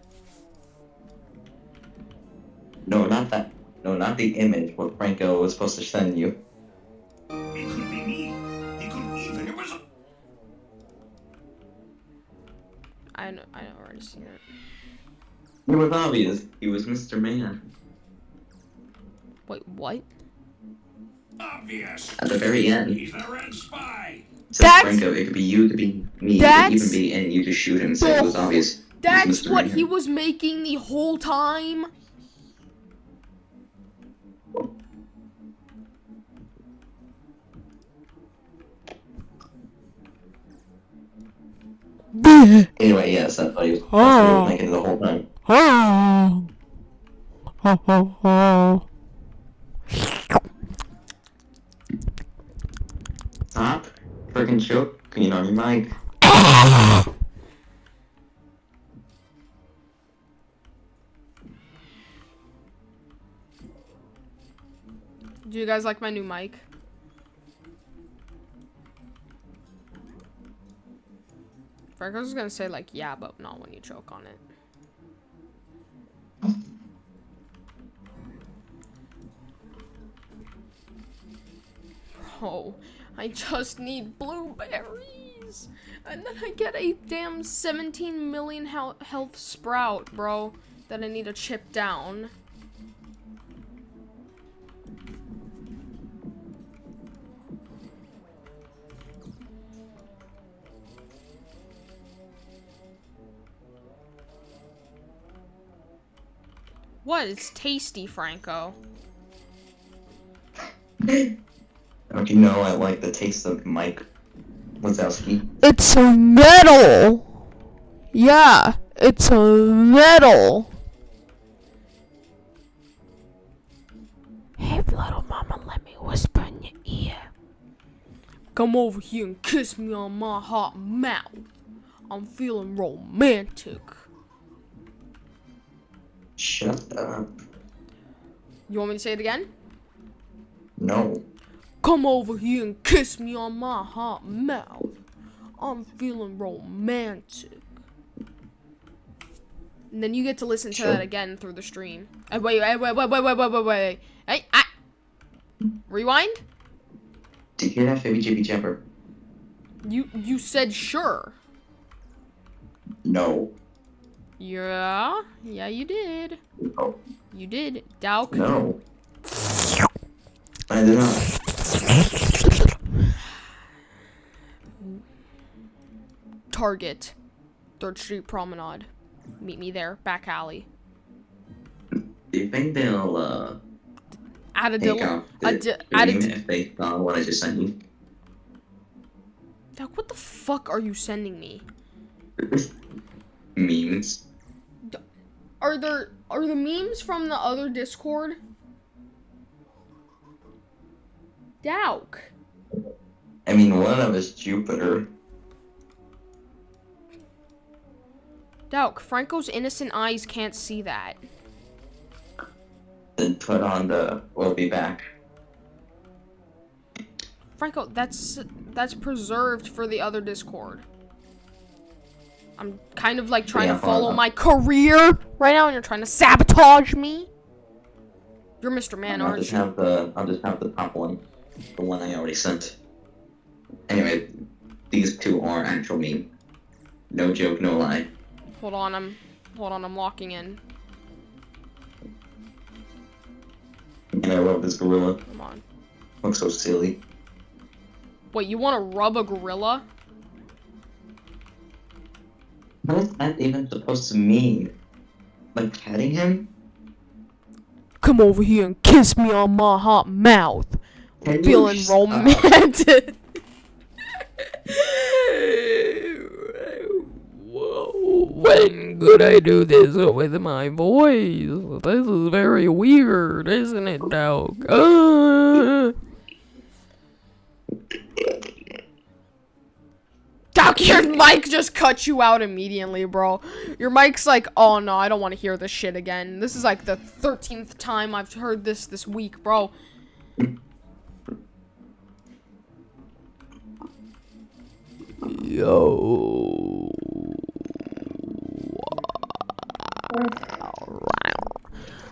S15: No, not that. No, not the image. What Franco was supposed to send you.
S14: It could be me. It could even. It was.
S1: I already seen it.
S15: It was obvious. He was Mr. Man.
S1: Wait, what?
S14: Obvious.
S15: At the very end.
S14: He's the red spy.
S15: Said Franco, it could be you, it could be me, it could even be, and you just shoot him. So it was obvious.
S1: That's
S15: Mr.
S1: what
S15: Man.
S1: he was making the whole time.
S15: Anyway, yes, that's what he was thinking the whole time. Stop freaking choking on your mic.
S1: Do you guys like my new mic? Franco's was gonna say like, yeah, but not when you choke on it. Bro, I just need blueberries. And then I get a damn 17 million health sprout, bro, that I need to chip down. What? It's tasty, Franco.
S15: Don't you know I like the taste of Mike Wazowski?
S1: It's a metal! Yeah, it's a metal! Hey, little mama, let me whisper in your ear. Come over here and kiss me on my hot mouth. I'm feeling romantic.
S15: Shut up.
S1: You want me to say it again?
S15: No.
S1: Come over here and kiss me on my hot mouth. I'm feeling romantic. And then you get to listen to that again through the stream. Wait. Hey, rewind?
S15: Did you hear that, Fibby Jibby Jumper?
S1: You said sure.
S15: No.
S1: Yeah, you did.
S15: No.
S1: You did, Dauk.
S15: No. I did not.
S1: Target, 3rd Street Promenade. Meet me there, back alley.
S15: Do you think they'll
S1: Add a
S15: take off the stream if they saw what I just sent you?
S1: Dauk, what the fuck are you sending me?
S15: Memes.
S1: Are the memes from the other Discord? Dauk.
S15: I mean, one of us Jupiter.
S1: Dauk, Franco's innocent eyes can't see that.
S15: Then put on the "We'll be back."
S1: Franco, that's preserved for the other Discord. I'm kind of like trying to follow my career right now, and you're trying to sabotage me. You're Mr. Man, aren't you?
S15: I'll just have the top one, the one I already sent. Anyway, these two are actual meme. No joke, no lie.
S1: Hold on, I'm locking in.
S15: And I love this gorilla.
S1: Come on.
S15: Looks so silly.
S1: Wait, you want to rub a gorilla?
S15: What is that even supposed to mean? Like petting him?
S1: Come over here and kiss me on my hot mouth. I'm feeling romantic. Whoa, when could I do this with my voice? This is very weird, isn't it, Dauk? Dauk, your mic just cut you out immediately, bro. Your mic's like, oh no, I don't want to hear this shit again. This is like the 13th time I've heard this week, bro. Yo.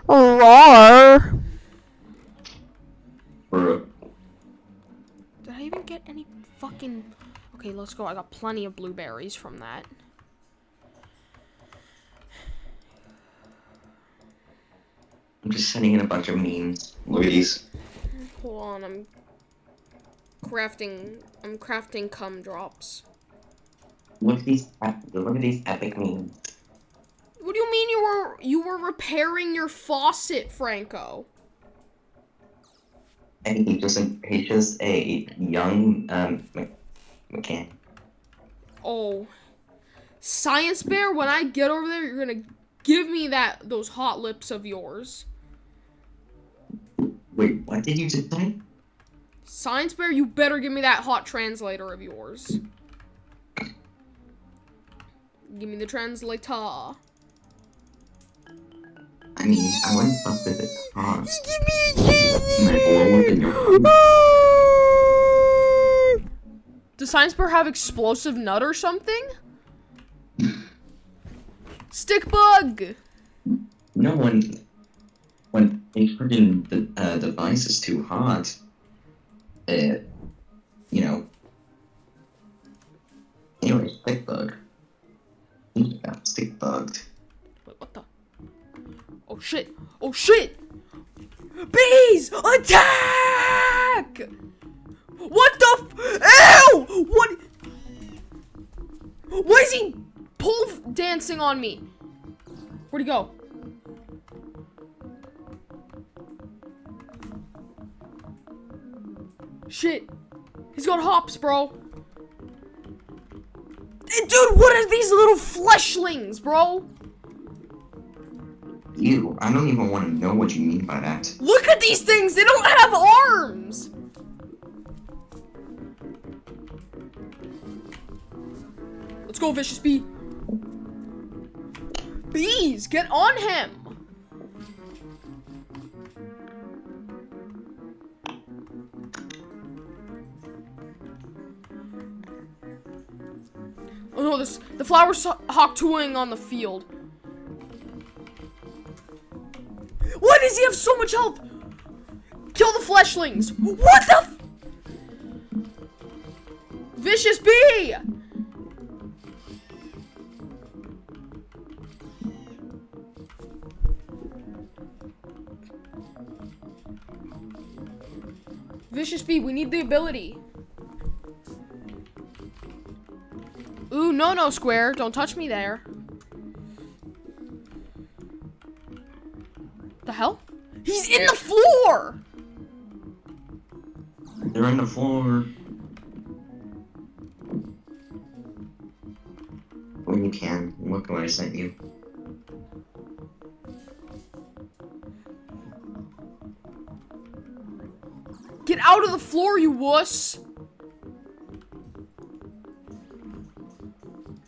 S1: Roar. Did I even get any fucking... Okay, let's go. I got plenty of blueberries from that.
S15: I'm just sending in a bunch of memes. Look at these.
S1: Hold on, I'm crafting cum drops.
S15: Look at these epic memes.
S1: What do you mean you were repairing your faucet, Franco?
S15: And he's just a young mechanic.
S1: Oh. Science Bear, when I get over there, you're gonna give me those hot lips of yours.
S15: Wait, what did you just say?
S1: Science Bear, you better give me that hot translator of yours. Give me the translator.
S15: I mean, I wouldn't fuck with it hot.
S1: Does Science Bear have explosive nut or something? Stick bug!
S15: No, when a freaking device is too hot, you know. Anyway, stick bug. He got stick bugged.
S1: Wait, what the? Oh shit! Oh shit! Bees! Attack! What the Ew! What? Why is he pole dancing on me? Where'd he go? Shit. He's got hops, bro. Dude, what are these little fleshlings, bro?
S15: Ew, I don't even want to know what you mean by that.
S1: Look at these things! They don't have arms! Let's go, Vicious Bee. Bees, get on him! Oh no, the flower's hawk-tooing on the field. Why does he have so much health? Kill the fleshlings! What the f— Vicious Bee! Vicious Bee, we need the ability. Ooh, no, Square. Don't touch me there. The hell? He's in the floor!
S15: They're on the floor. When you can, look what I sent you.
S1: Get out of the floor, you wuss!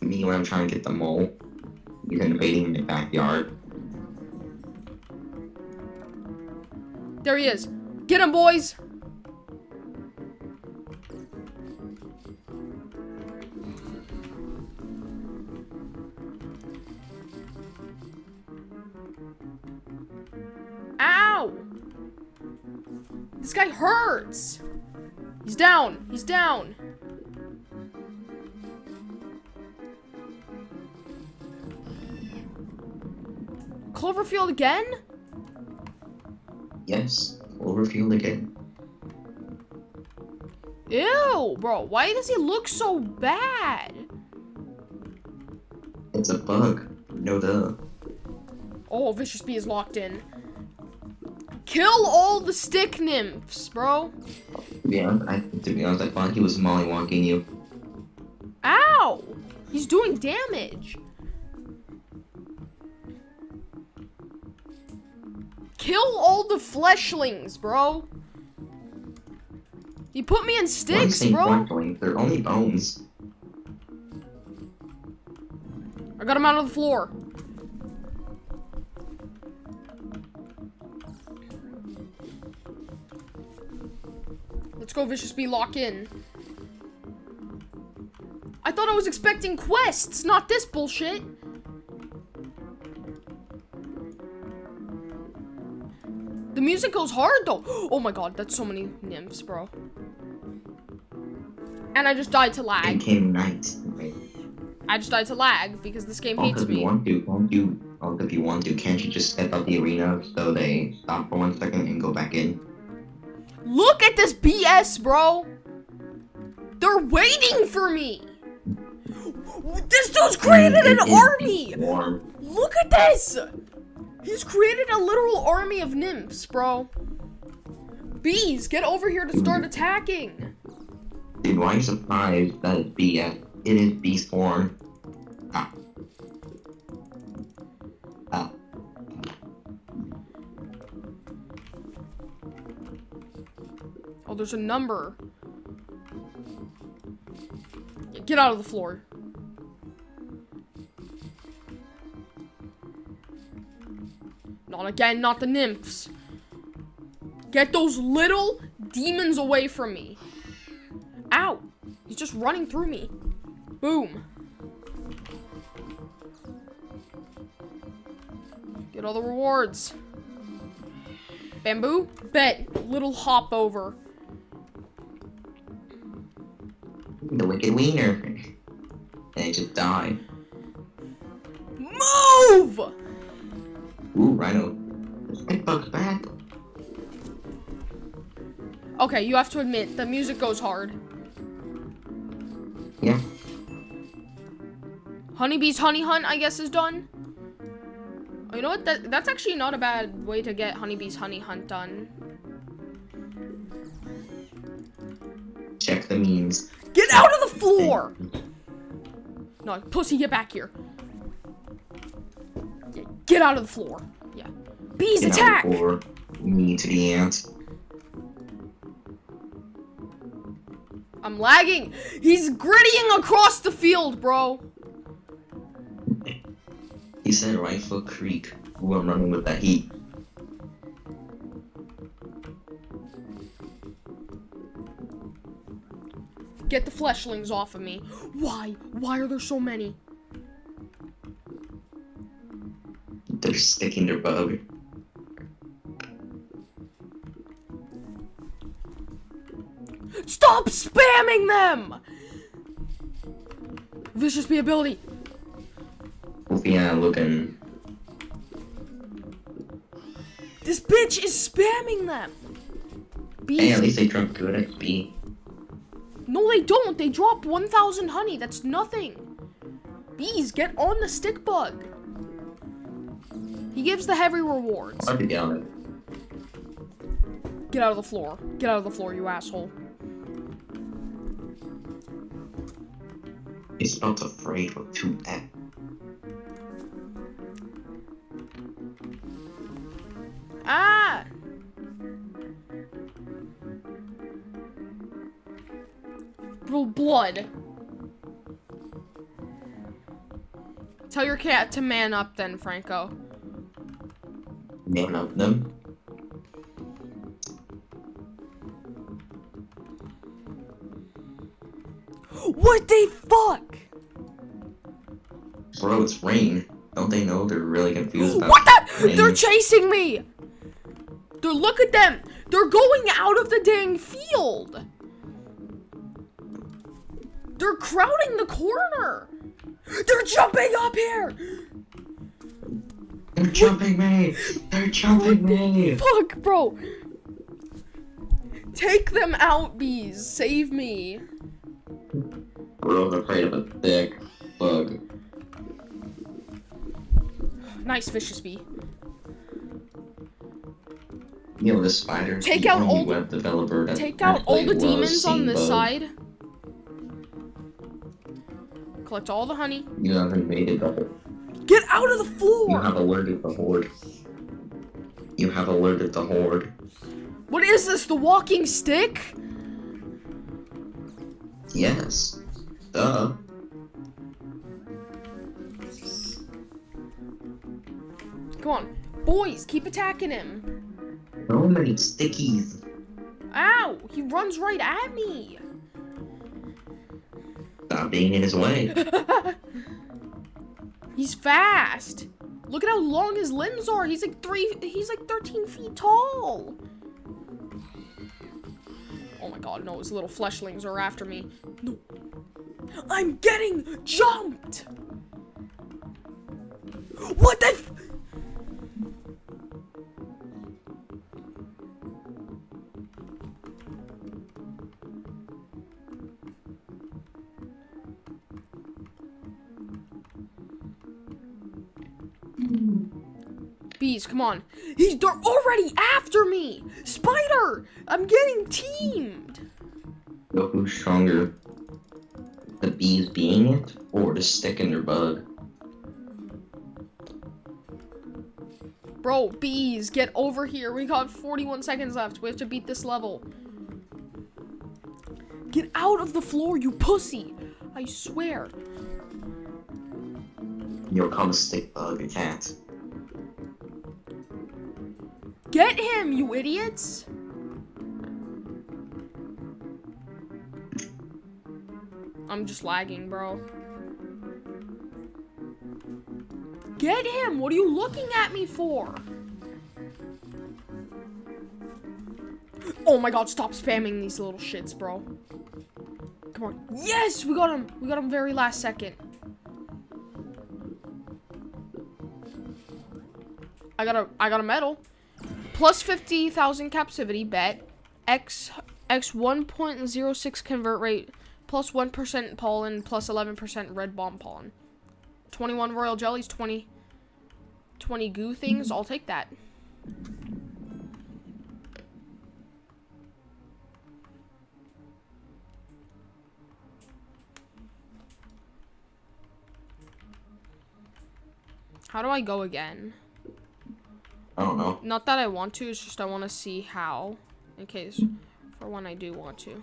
S15: Me when I'm trying to get the mole. He's invading in the backyard.
S1: There he is. Get him, boys! Ow! This guy hurts! He's down! He's down! Cloverfield again?
S15: Yes, Cloverfield again.
S1: Ew, bro. Why does he look so bad?
S15: It's a bug. No duh.
S1: Oh, Vicious Bee is locked in. Kill all the stick nymphs, bro.
S15: To be honest, I thought he was mollywonking you.
S1: Ow! He's doing damage. Kill all the fleshlings, bro. You put me in sticks, bro.
S15: Fleshling? They're only bones.
S1: I got him out of the floor. Let's go, Vicious Bee, lock in. I thought I was expecting quests, not this bullshit. The music goes hard, though. Oh my god, that's so many nymphs, bro. And I just died to lag.
S15: It came night. Right?
S1: I just died to lag because this game hates me.
S15: If you want to, can't you just step out the arena so they stop for 1 second and go back in?
S1: Look at this BS, bro. They're waiting for me. This dude's created an army. Look at this. He's created a literal army of nymphs, bro. Bees, get over here to start attacking.
S15: Dude, why are you surprised that it's BS? It is bee spawn. Ah. Ah.
S1: Oh, there's a number. Yeah, get out of the floor. Not again, not the nymphs. Get those little demons away from me. Ow! He's just running through me. Boom. Get all the rewards. Bamboo? Bet. Little hop over.
S15: The wicked wiener. And he just died.
S1: Move!
S15: Ooh, Rhino. Stick bug's back.
S1: Okay, you have to admit, the music goes hard.
S15: Yeah.
S1: Honeybee's honey hunt, I guess, is done. Oh, you know what? That's actually not a bad way to get Honeybee's honey hunt done.
S15: Check the memes.
S1: Get out of the floor! No, pussy, get back here. Yeah, get out of the floor. Yeah. Bees,
S15: Get
S1: attack!
S15: out before me to the ants.
S1: I'm lagging. He's grittying across the field, bro.
S15: He said Rifle Creek. Ooh, I'm running with that heat.
S1: Get the fleshlings off of me. Why? Why are there so many?
S15: They're sticking their bug.
S1: Stop spamming them! Vicious Bee ability.
S15: Yeah, looking.
S1: This bitch is spamming them. Bees.
S15: Hey, at least they drop good XP.
S1: No, they don't. They drop 1,000 honey. That's nothing. Bees, get on the stick bug. He gives the heavy rewards.
S15: I'll be down
S1: Get out of the floor. Get out of the floor, you asshole.
S15: He's not afraid of too that.
S1: Ah! Blood. Tell your cat to man up then, Franco.
S15: Man up them.
S1: What the fuck?
S15: Bro, it's rain. Don't they know they're really confused about
S1: What the?
S15: rain?
S1: They're chasing me! Look at them! They're going out of the dang field! They're crowding the corner! They're jumping up here!
S15: They're jumping me! They're jumping me!
S1: Fuck, bro! Take them out, bees. Save me.
S15: Bro, I'm afraid of a thick bug.
S1: Nice, Vicious Bee.
S15: You know, the spider.
S1: Take
S15: the
S1: out
S15: only
S1: all
S15: web developer that
S1: Take out all the
S15: actually loves
S1: demons on
S15: seeing
S1: this
S15: bugs.
S1: side. Collect all the honey.
S15: You haven't made it double.
S1: Get out of the
S15: You
S1: floor!
S15: have alerted the horde. You have alerted the horde.
S1: What is this, the walking stick?
S15: Yes. Duh.
S1: Come on. Boys, keep attacking him.
S15: So many stickies.
S1: Ow! He runs right at me.
S15: Stop being in his way.
S1: He's fast. Look at how long his limbs are. He's like 13 feet tall. Oh my god, no, his little fleshlings are after me. No. I'm getting jumped! What the f- Bees, come on. They're already after me! Spider! I'm getting teamed!
S15: Yo, who's stronger? The bees being it, or just sticking their bug.
S1: Bro, bees, get over here. We got 41 seconds left. We have to beat this level. Get out of the floor, you pussy. I swear.
S15: You'll come stick bug, you can't.
S1: Get him, you idiots. I'm just lagging, bro. Get him! What are you looking at me for? Oh my god, stop spamming these little shits, bro. Come on. Yes! We got him! We got him very last second. I got a medal. Plus 50,000 captivity bet. X 1.06 convert rate. Plus 1% pollen. Plus 11% red bomb pollen. 21 royal jellies, 20 goo things. I'll take that. How do I go again?
S15: I don't know.
S1: Not that I want to, it's just I want to see how. In case, for when I do want to.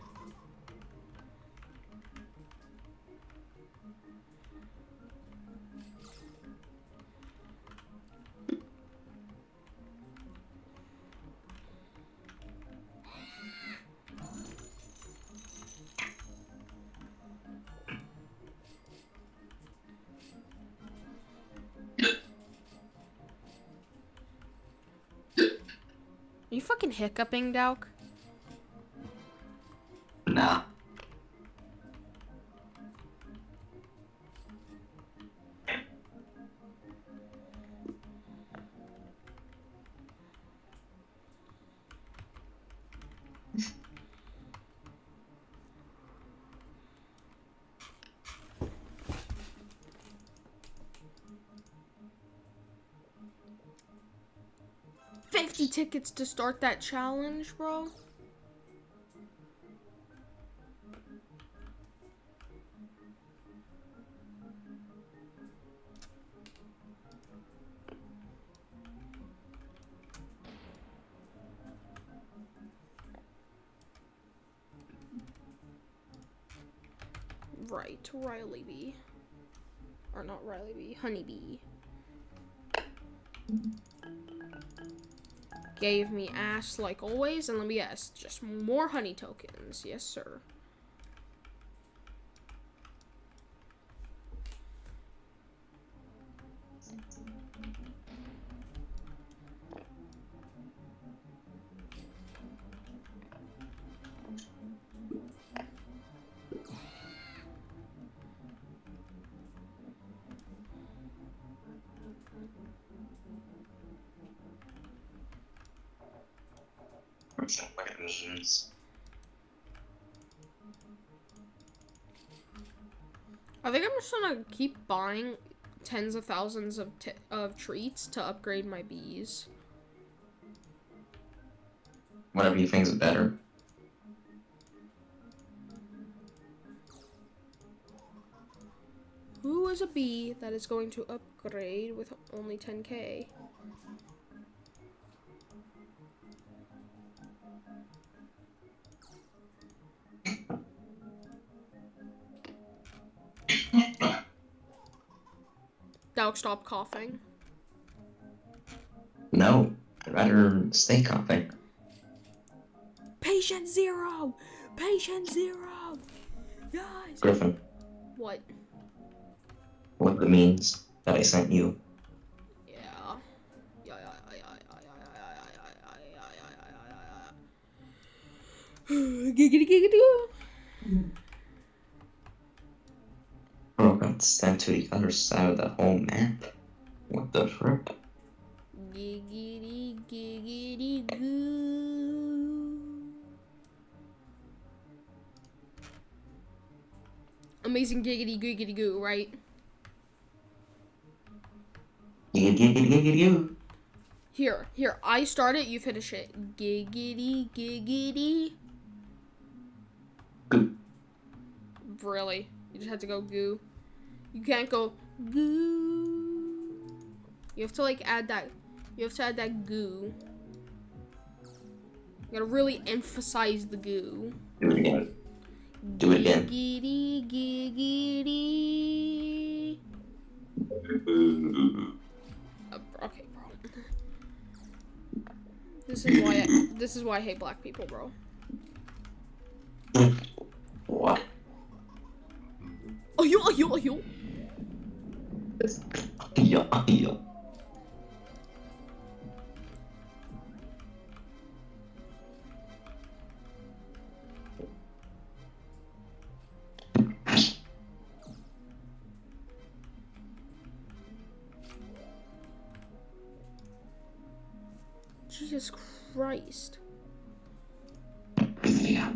S1: Are you fucking hiccuping, Dauk?
S15: Nah.
S1: Tickets to start that challenge, bro. Right, Riley B. Or not Riley B, Honeybee. Gave me ass like always, and let me guess, just more honey tokens. Yes, sir. I think I'm just gonna keep buying tens of thousands of treats to upgrade my bees.
S15: Whatever you think is better.
S1: Who is a bee that is going to upgrade with only 10k? Dauk, stop coughing.
S15: No, I'd rather stay coughing.
S1: Patient zero! Patient zero! Guys!
S15: Griffin,
S1: What?
S15: what the means that I sent you?
S1: Giggity giggity.
S15: Bro, got sent to the other side of the whole map. What the frick?
S1: Giggity giggity goo. Amazing giggity giggity goo, right? Here, I start it, you finish it. Giggity giggity.
S15: Goo.
S1: Really? You just have to go goo. You can't go goo. You have to like add that. You have to add that goo. You gotta really emphasize the goo.
S15: Do it again. Do it again.
S1: Giggity, giggity. Okay, bro. This is why I hate black people, bro.
S15: What?
S1: Oh, yo.
S15: Yeah.
S1: Jesus Christ. The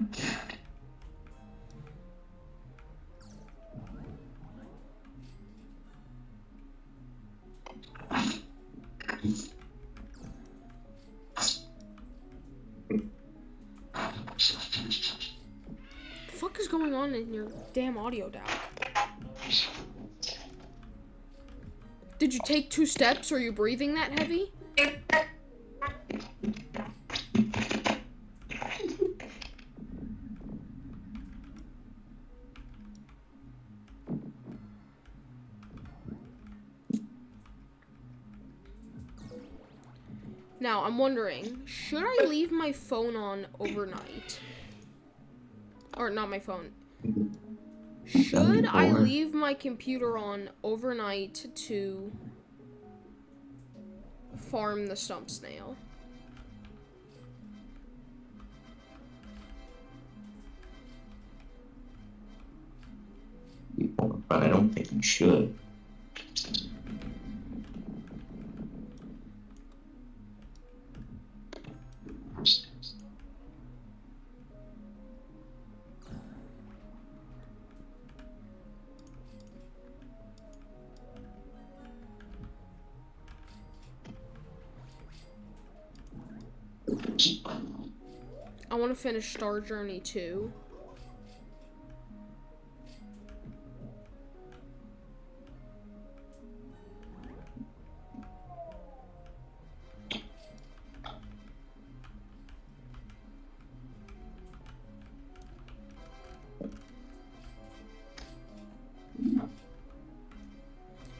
S1: fuck is going on in your damn audio DAC? Did you take 2 steps or are you breathing that heavy? Now, I'm wondering, should I leave my phone on overnight? Or not my phone. Should I leave my computer on overnight to farm the stump snail?
S15: But I don't think you should.
S1: I want to finish Star Journey 2.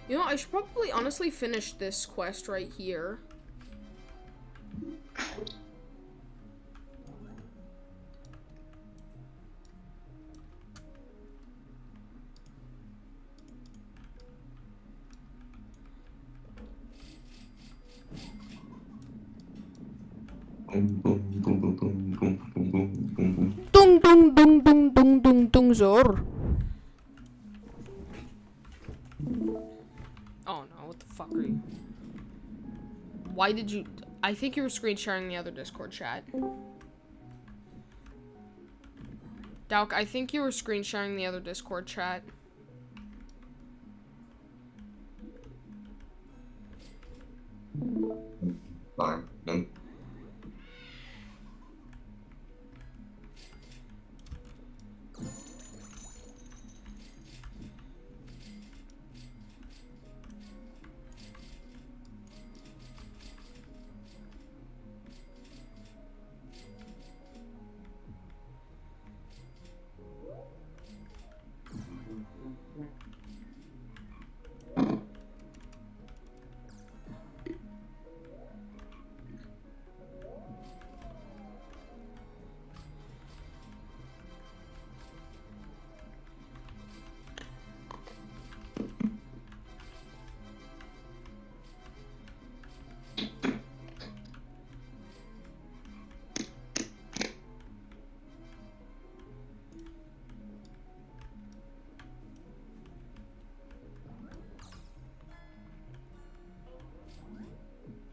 S1: You know, I should probably honestly finish this quest right here. Dung, sir. Oh no, what the fuck are you? Why did you? I think you were screen sharing the other Discord chat. Dauk, I think you were screen sharing the other Discord chat.
S15: Fine.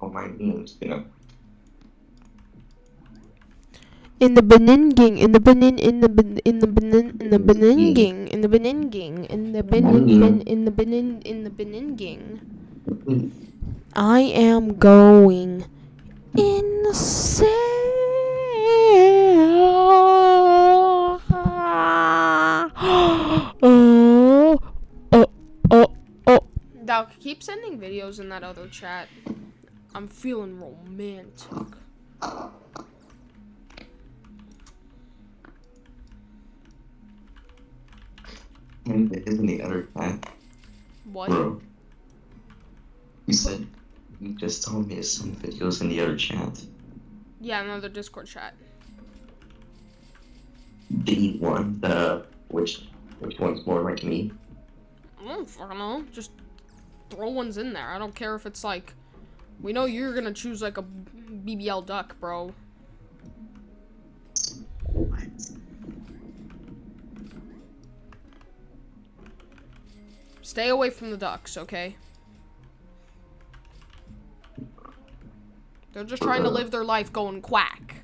S15: Oh my goodness, yeah.
S1: In the Beninging, in the Benin, in the Beninging, in the Beninging. I am going insane. Oh. Doc, keep sending videos in that other chat. I'm feeling romantic.
S15: In the other chat.
S1: What?
S15: Bro. You said you just told me to send videos in the other chat.
S1: Yeah, another Discord chat.
S15: The one, which one's more like me?
S1: I don't know. Just throw ones in there. I don't care if it's like, we know you're gonna choose like a BBL duck, bro.
S15: What?
S1: Stay away from the ducks, okay? They're just trying to live their life going quack.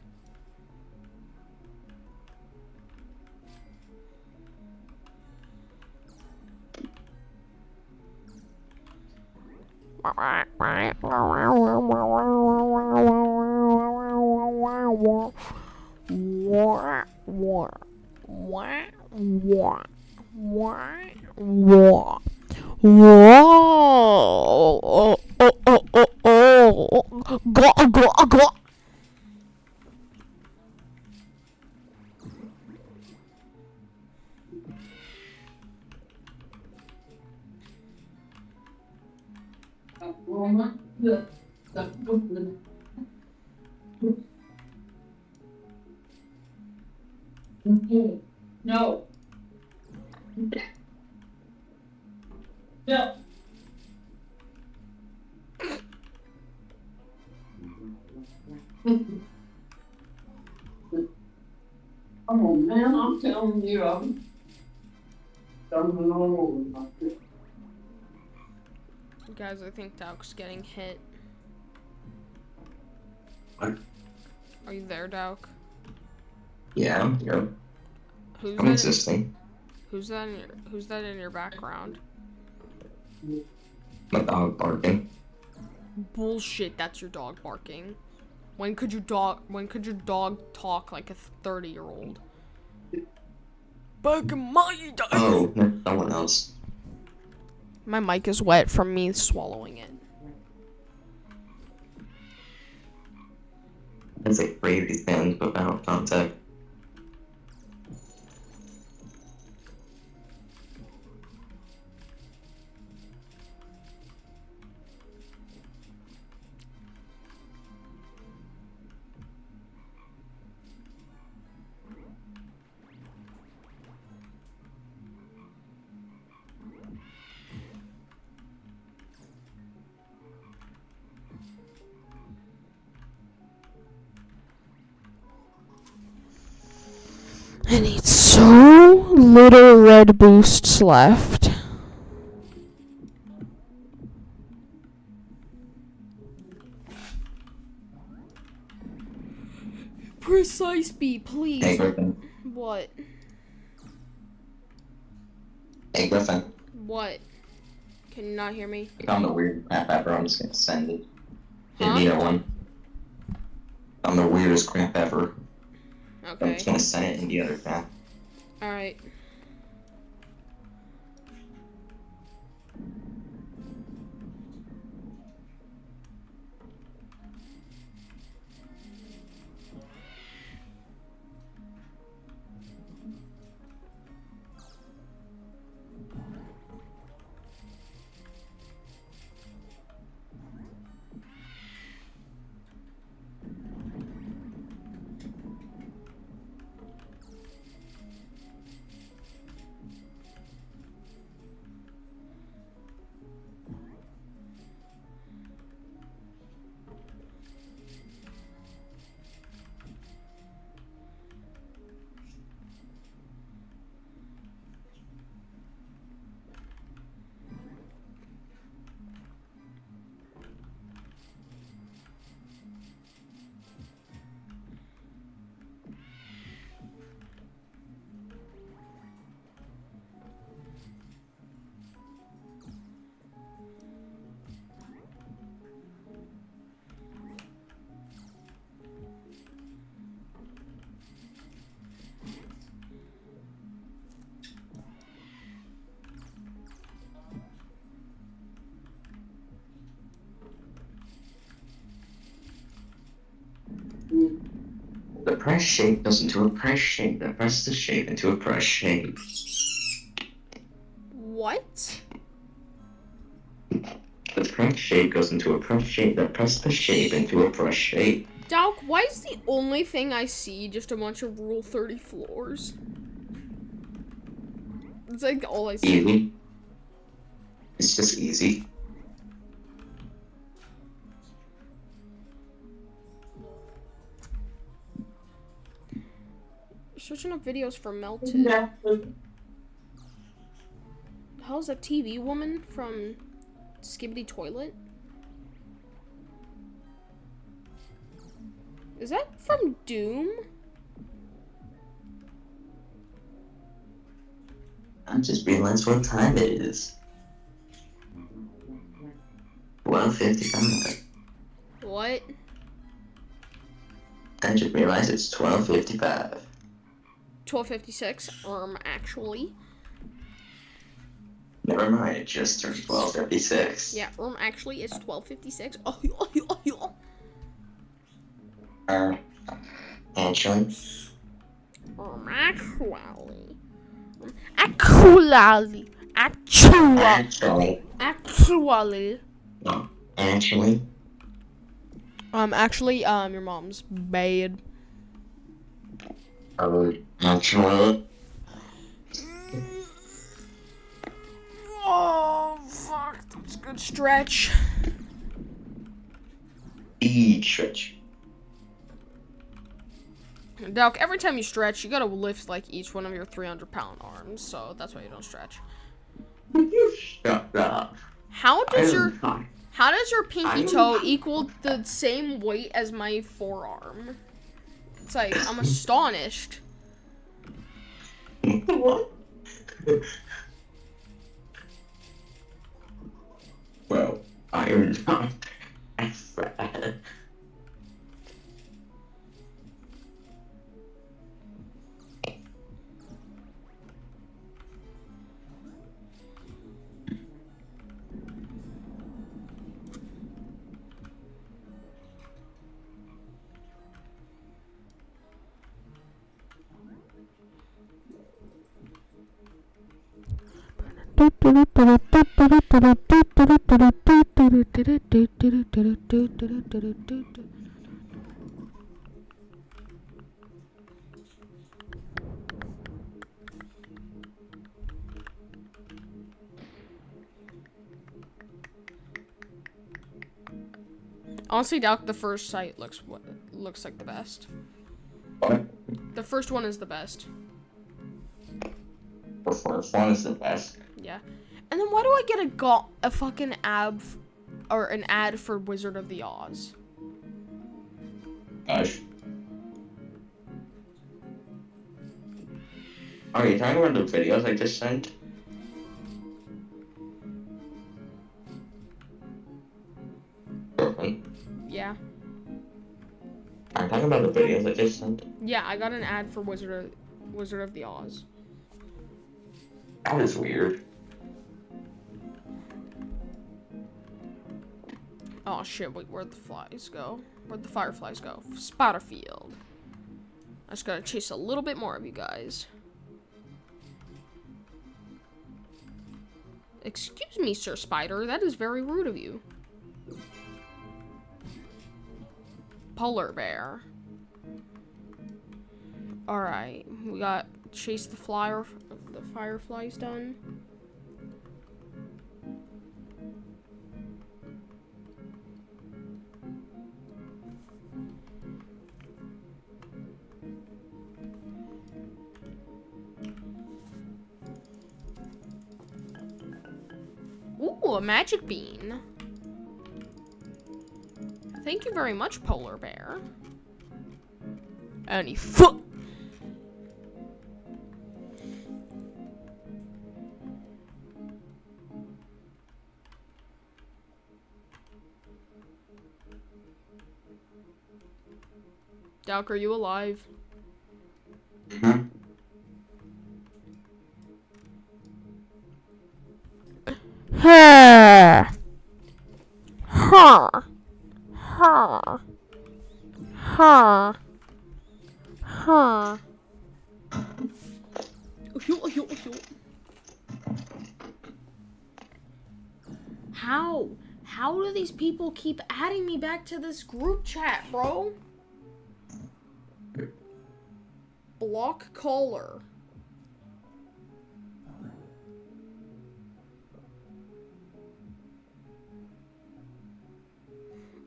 S4: No. No. Oh man, I'm telling you, I'm stumbling all over my feet.
S1: Guys, I think Dauk's getting hit.
S15: What?
S1: Are you there, Dauk?
S15: Yeah, I'm here.
S1: Who's
S15: I'm
S1: that?
S15: existing.
S1: Who's that in your background?
S15: My dog barking.
S1: Bullshit, that's your dog barking. When could your dog talk like a 30-year-old? Back in my day.
S15: Oh, no one else.
S1: My mic is wet from me swallowing it.
S15: It's a crazy thing without contact.
S1: I need so little red boosts left. Precise B, please.
S15: Hey, Griffin.
S1: What?
S15: Hey, Griffin.
S1: What? Can you not hear me?
S15: I found a weird crap ever. I'm just gonna send it.
S1: Huh?
S15: The other one. Found the weirdest crap ever.
S1: Okay.
S15: I'm just gonna send it in the other chat.
S1: Alright.
S15: press shape goes into a press shape that presses the shape into a press shape.
S1: What?
S15: The press shape goes into a press shape that presses the shape into a press shape.
S1: Dalk, why is the only thing I see just a bunch of Rule 30 floors? It's like all I see.
S15: Easy. It's just easy.
S1: Searching up videos for Melted. How's that TV woman from Skibidi Toilet? Is that from Doom?
S15: I just realized what time it is. 12:55.
S1: What?
S15: I just realized it's 12:55.
S1: 12:56. Actually.
S15: Never mind, it just turned 12:56.
S1: Yeah, actually, it's 12:56. Oh,
S15: Actually.
S1: Actually.
S15: No, actually.
S1: Actually, your mom's bad.
S15: Actually.
S1: Oh, fuck. That's a good stretch.
S15: Stretch.
S1: Dalk, every time you stretch, you gotta lift, like, each one of your 300-pound arms, so that's why you don't stretch.
S15: Shut up.
S1: How does your pinky toe equal the same weight as my forearm? It's like, I'm astonished.
S15: What? Well, I am not as fat.
S1: Honestly, Dalk, the first site looks like the best.
S15: What?
S1: The first one is the best.
S15: The first one is the best.
S1: Yeah. And then why do I get a fucking an ad for Wizard of the Oz?
S15: Gosh. Are you talking about the videos I just sent?
S1: Yeah.
S15: I'm talking about the videos I just sent.
S1: Yeah, I got an ad for Wizard of the Oz.
S15: That is weird.
S1: Oh shit, wait, where'd the flies go? Where'd the fireflies go? Spotterfield. I just gotta chase a little bit more of you guys. Excuse me, Sir Spider, that is very rude of you. Polar bear. Alright, we got chase the fireflies done. Ooh, a magic bean. Thank you very much, Polar Bear. And he Dalk, are you alive?
S15: Mm-hmm.
S1: Huh. Huh. Huh. Huh. Huh. How do these people keep adding me back to this group chat, bro? Block caller.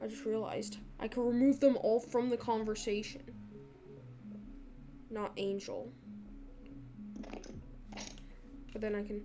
S1: I just realized I can remove them all from the conversation. Not Angel. But then I can...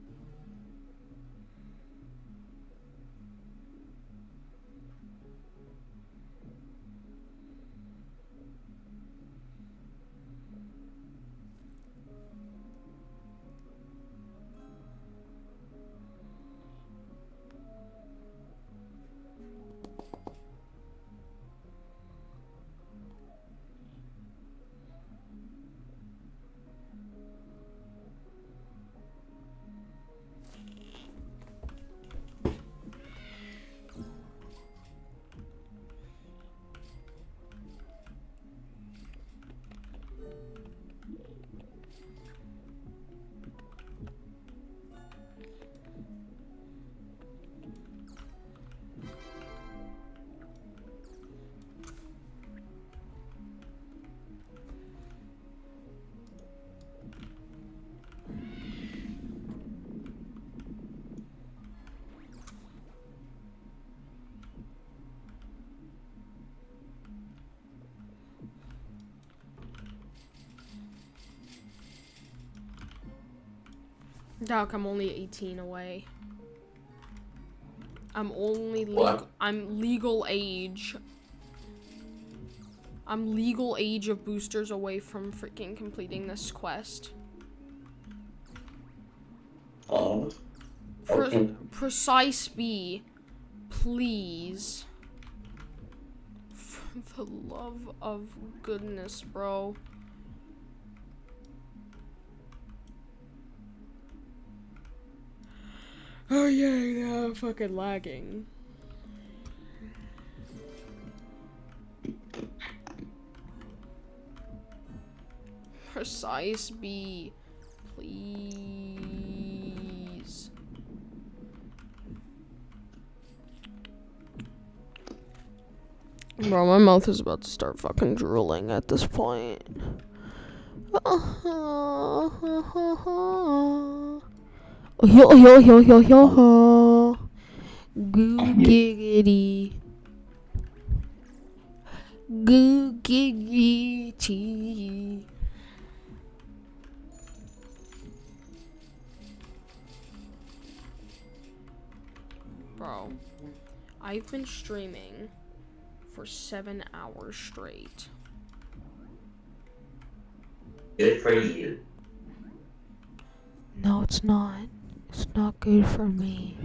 S1: Doc, I'm only 18 away. I'm only I'm legal age. I'm legal age of boosters away from freaking completing this quest.
S15: Oh. Okay.
S1: Precise B, please. For the love of goodness, bro. Oh yeah, no, fucking lagging. Precise B, please. Bro, my mouth is about to start fucking drooling at this point. Yo. Googity. Googity. Bro, I've been streaming for 7 hours straight.
S15: Good for you.
S1: No, it's not. It's not good for me.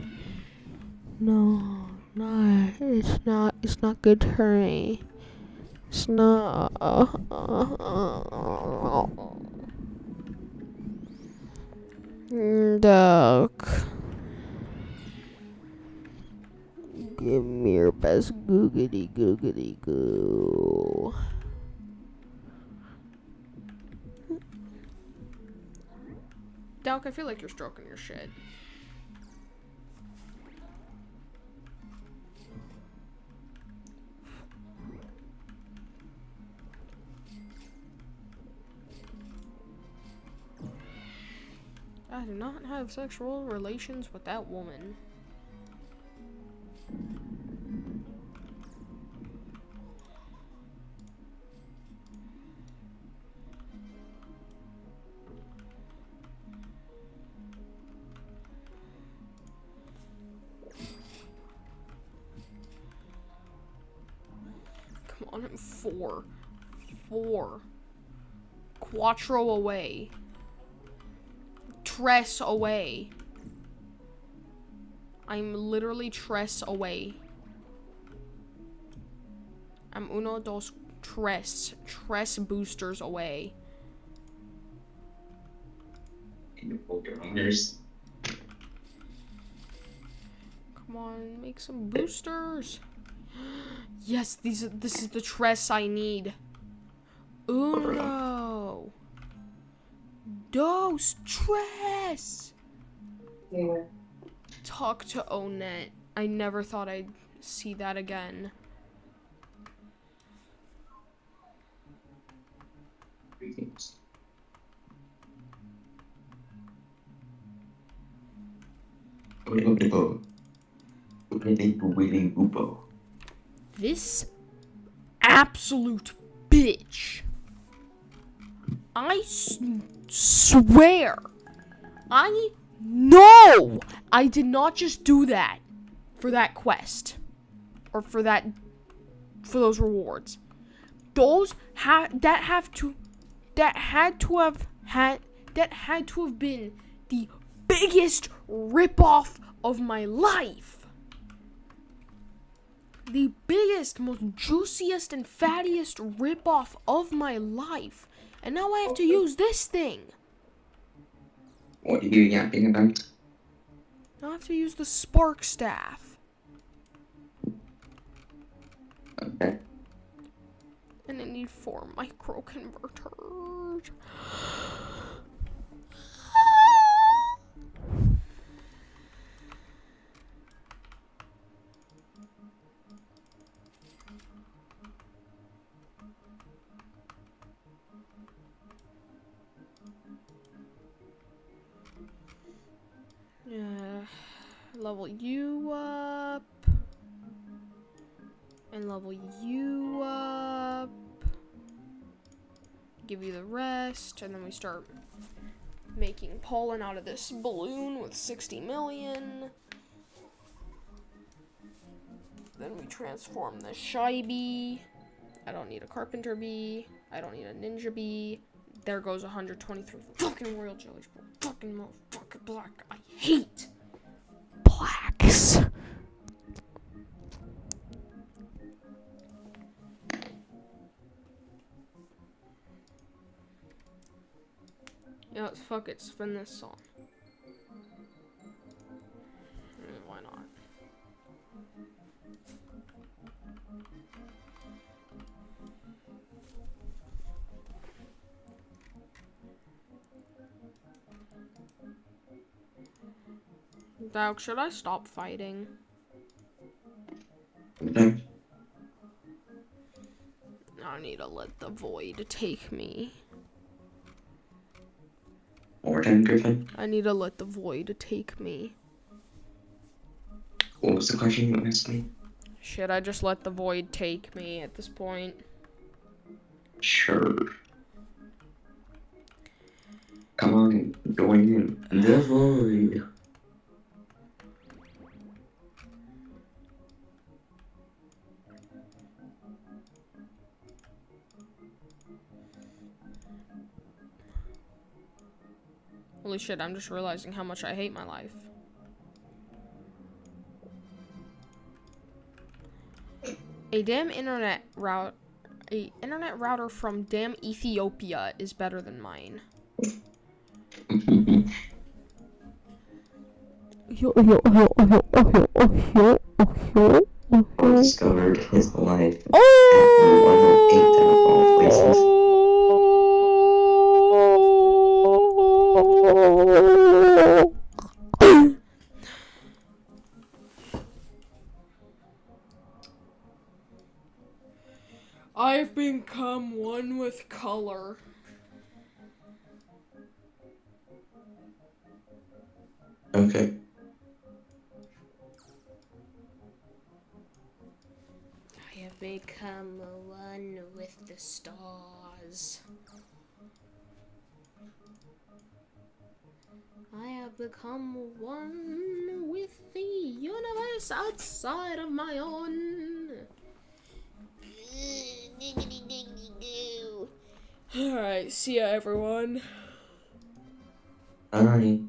S1: No, it's not. It's not good for me. It's not. Doc. Give me your best googity goo. Doc, I feel like you're stroking your shit. I do not have sexual relations with that woman. Come on, I'm four. Quattro away. Tress away. I'm literally tres away. I'm uno, dos, tres boosters away.
S15: Come
S1: on, make some boosters. Yes, this is the tress I need. Uno. Dose Tress.
S5: Yeah.
S1: Talk to Onet. I never thought I'd see that again.
S15: Greetings.
S1: This absolute bitch. I swear. I know I did not just do that for that quest. Or for those rewards. Those had to have been the biggest ripoff of my life. The biggest, most juiciest, and fattiest ripoff of my life. And now I have to use this thing.
S15: What are you yapping about?
S1: Now I have to use the Spark Staff.
S15: Okay.
S1: And I need 4 microconverters. Level you up. And level you up. Give you the rest. And then we start making pollen out of this balloon with 60 million. Then we transform the shy bee. I don't need a carpenter bee. I don't need a ninja bee. There goes 123 fucking royal jellies. Fucking motherfucking black. I hate blacks. Yeah, let's fuck it. Spin this song. Why not? Doug, should I stop fighting?
S15: Okay.
S1: I need to let the void take me.
S15: More time, Griffin.
S1: I need to let the void take me.
S15: What was the question you asked me?
S1: Should I just let the void take me at this point?
S15: Sure. Come on, join in. The void. Holy shit, I'm just realizing how much I hate my life. A internet router from damn Ethiopia is better than mine. Discovered his life at 108 of all places.
S1: I've become one with color.
S15: Okay.
S1: I have become one with the stars. I have become one with the universe outside of my own. Alright, see ya everyone.
S15: Alright.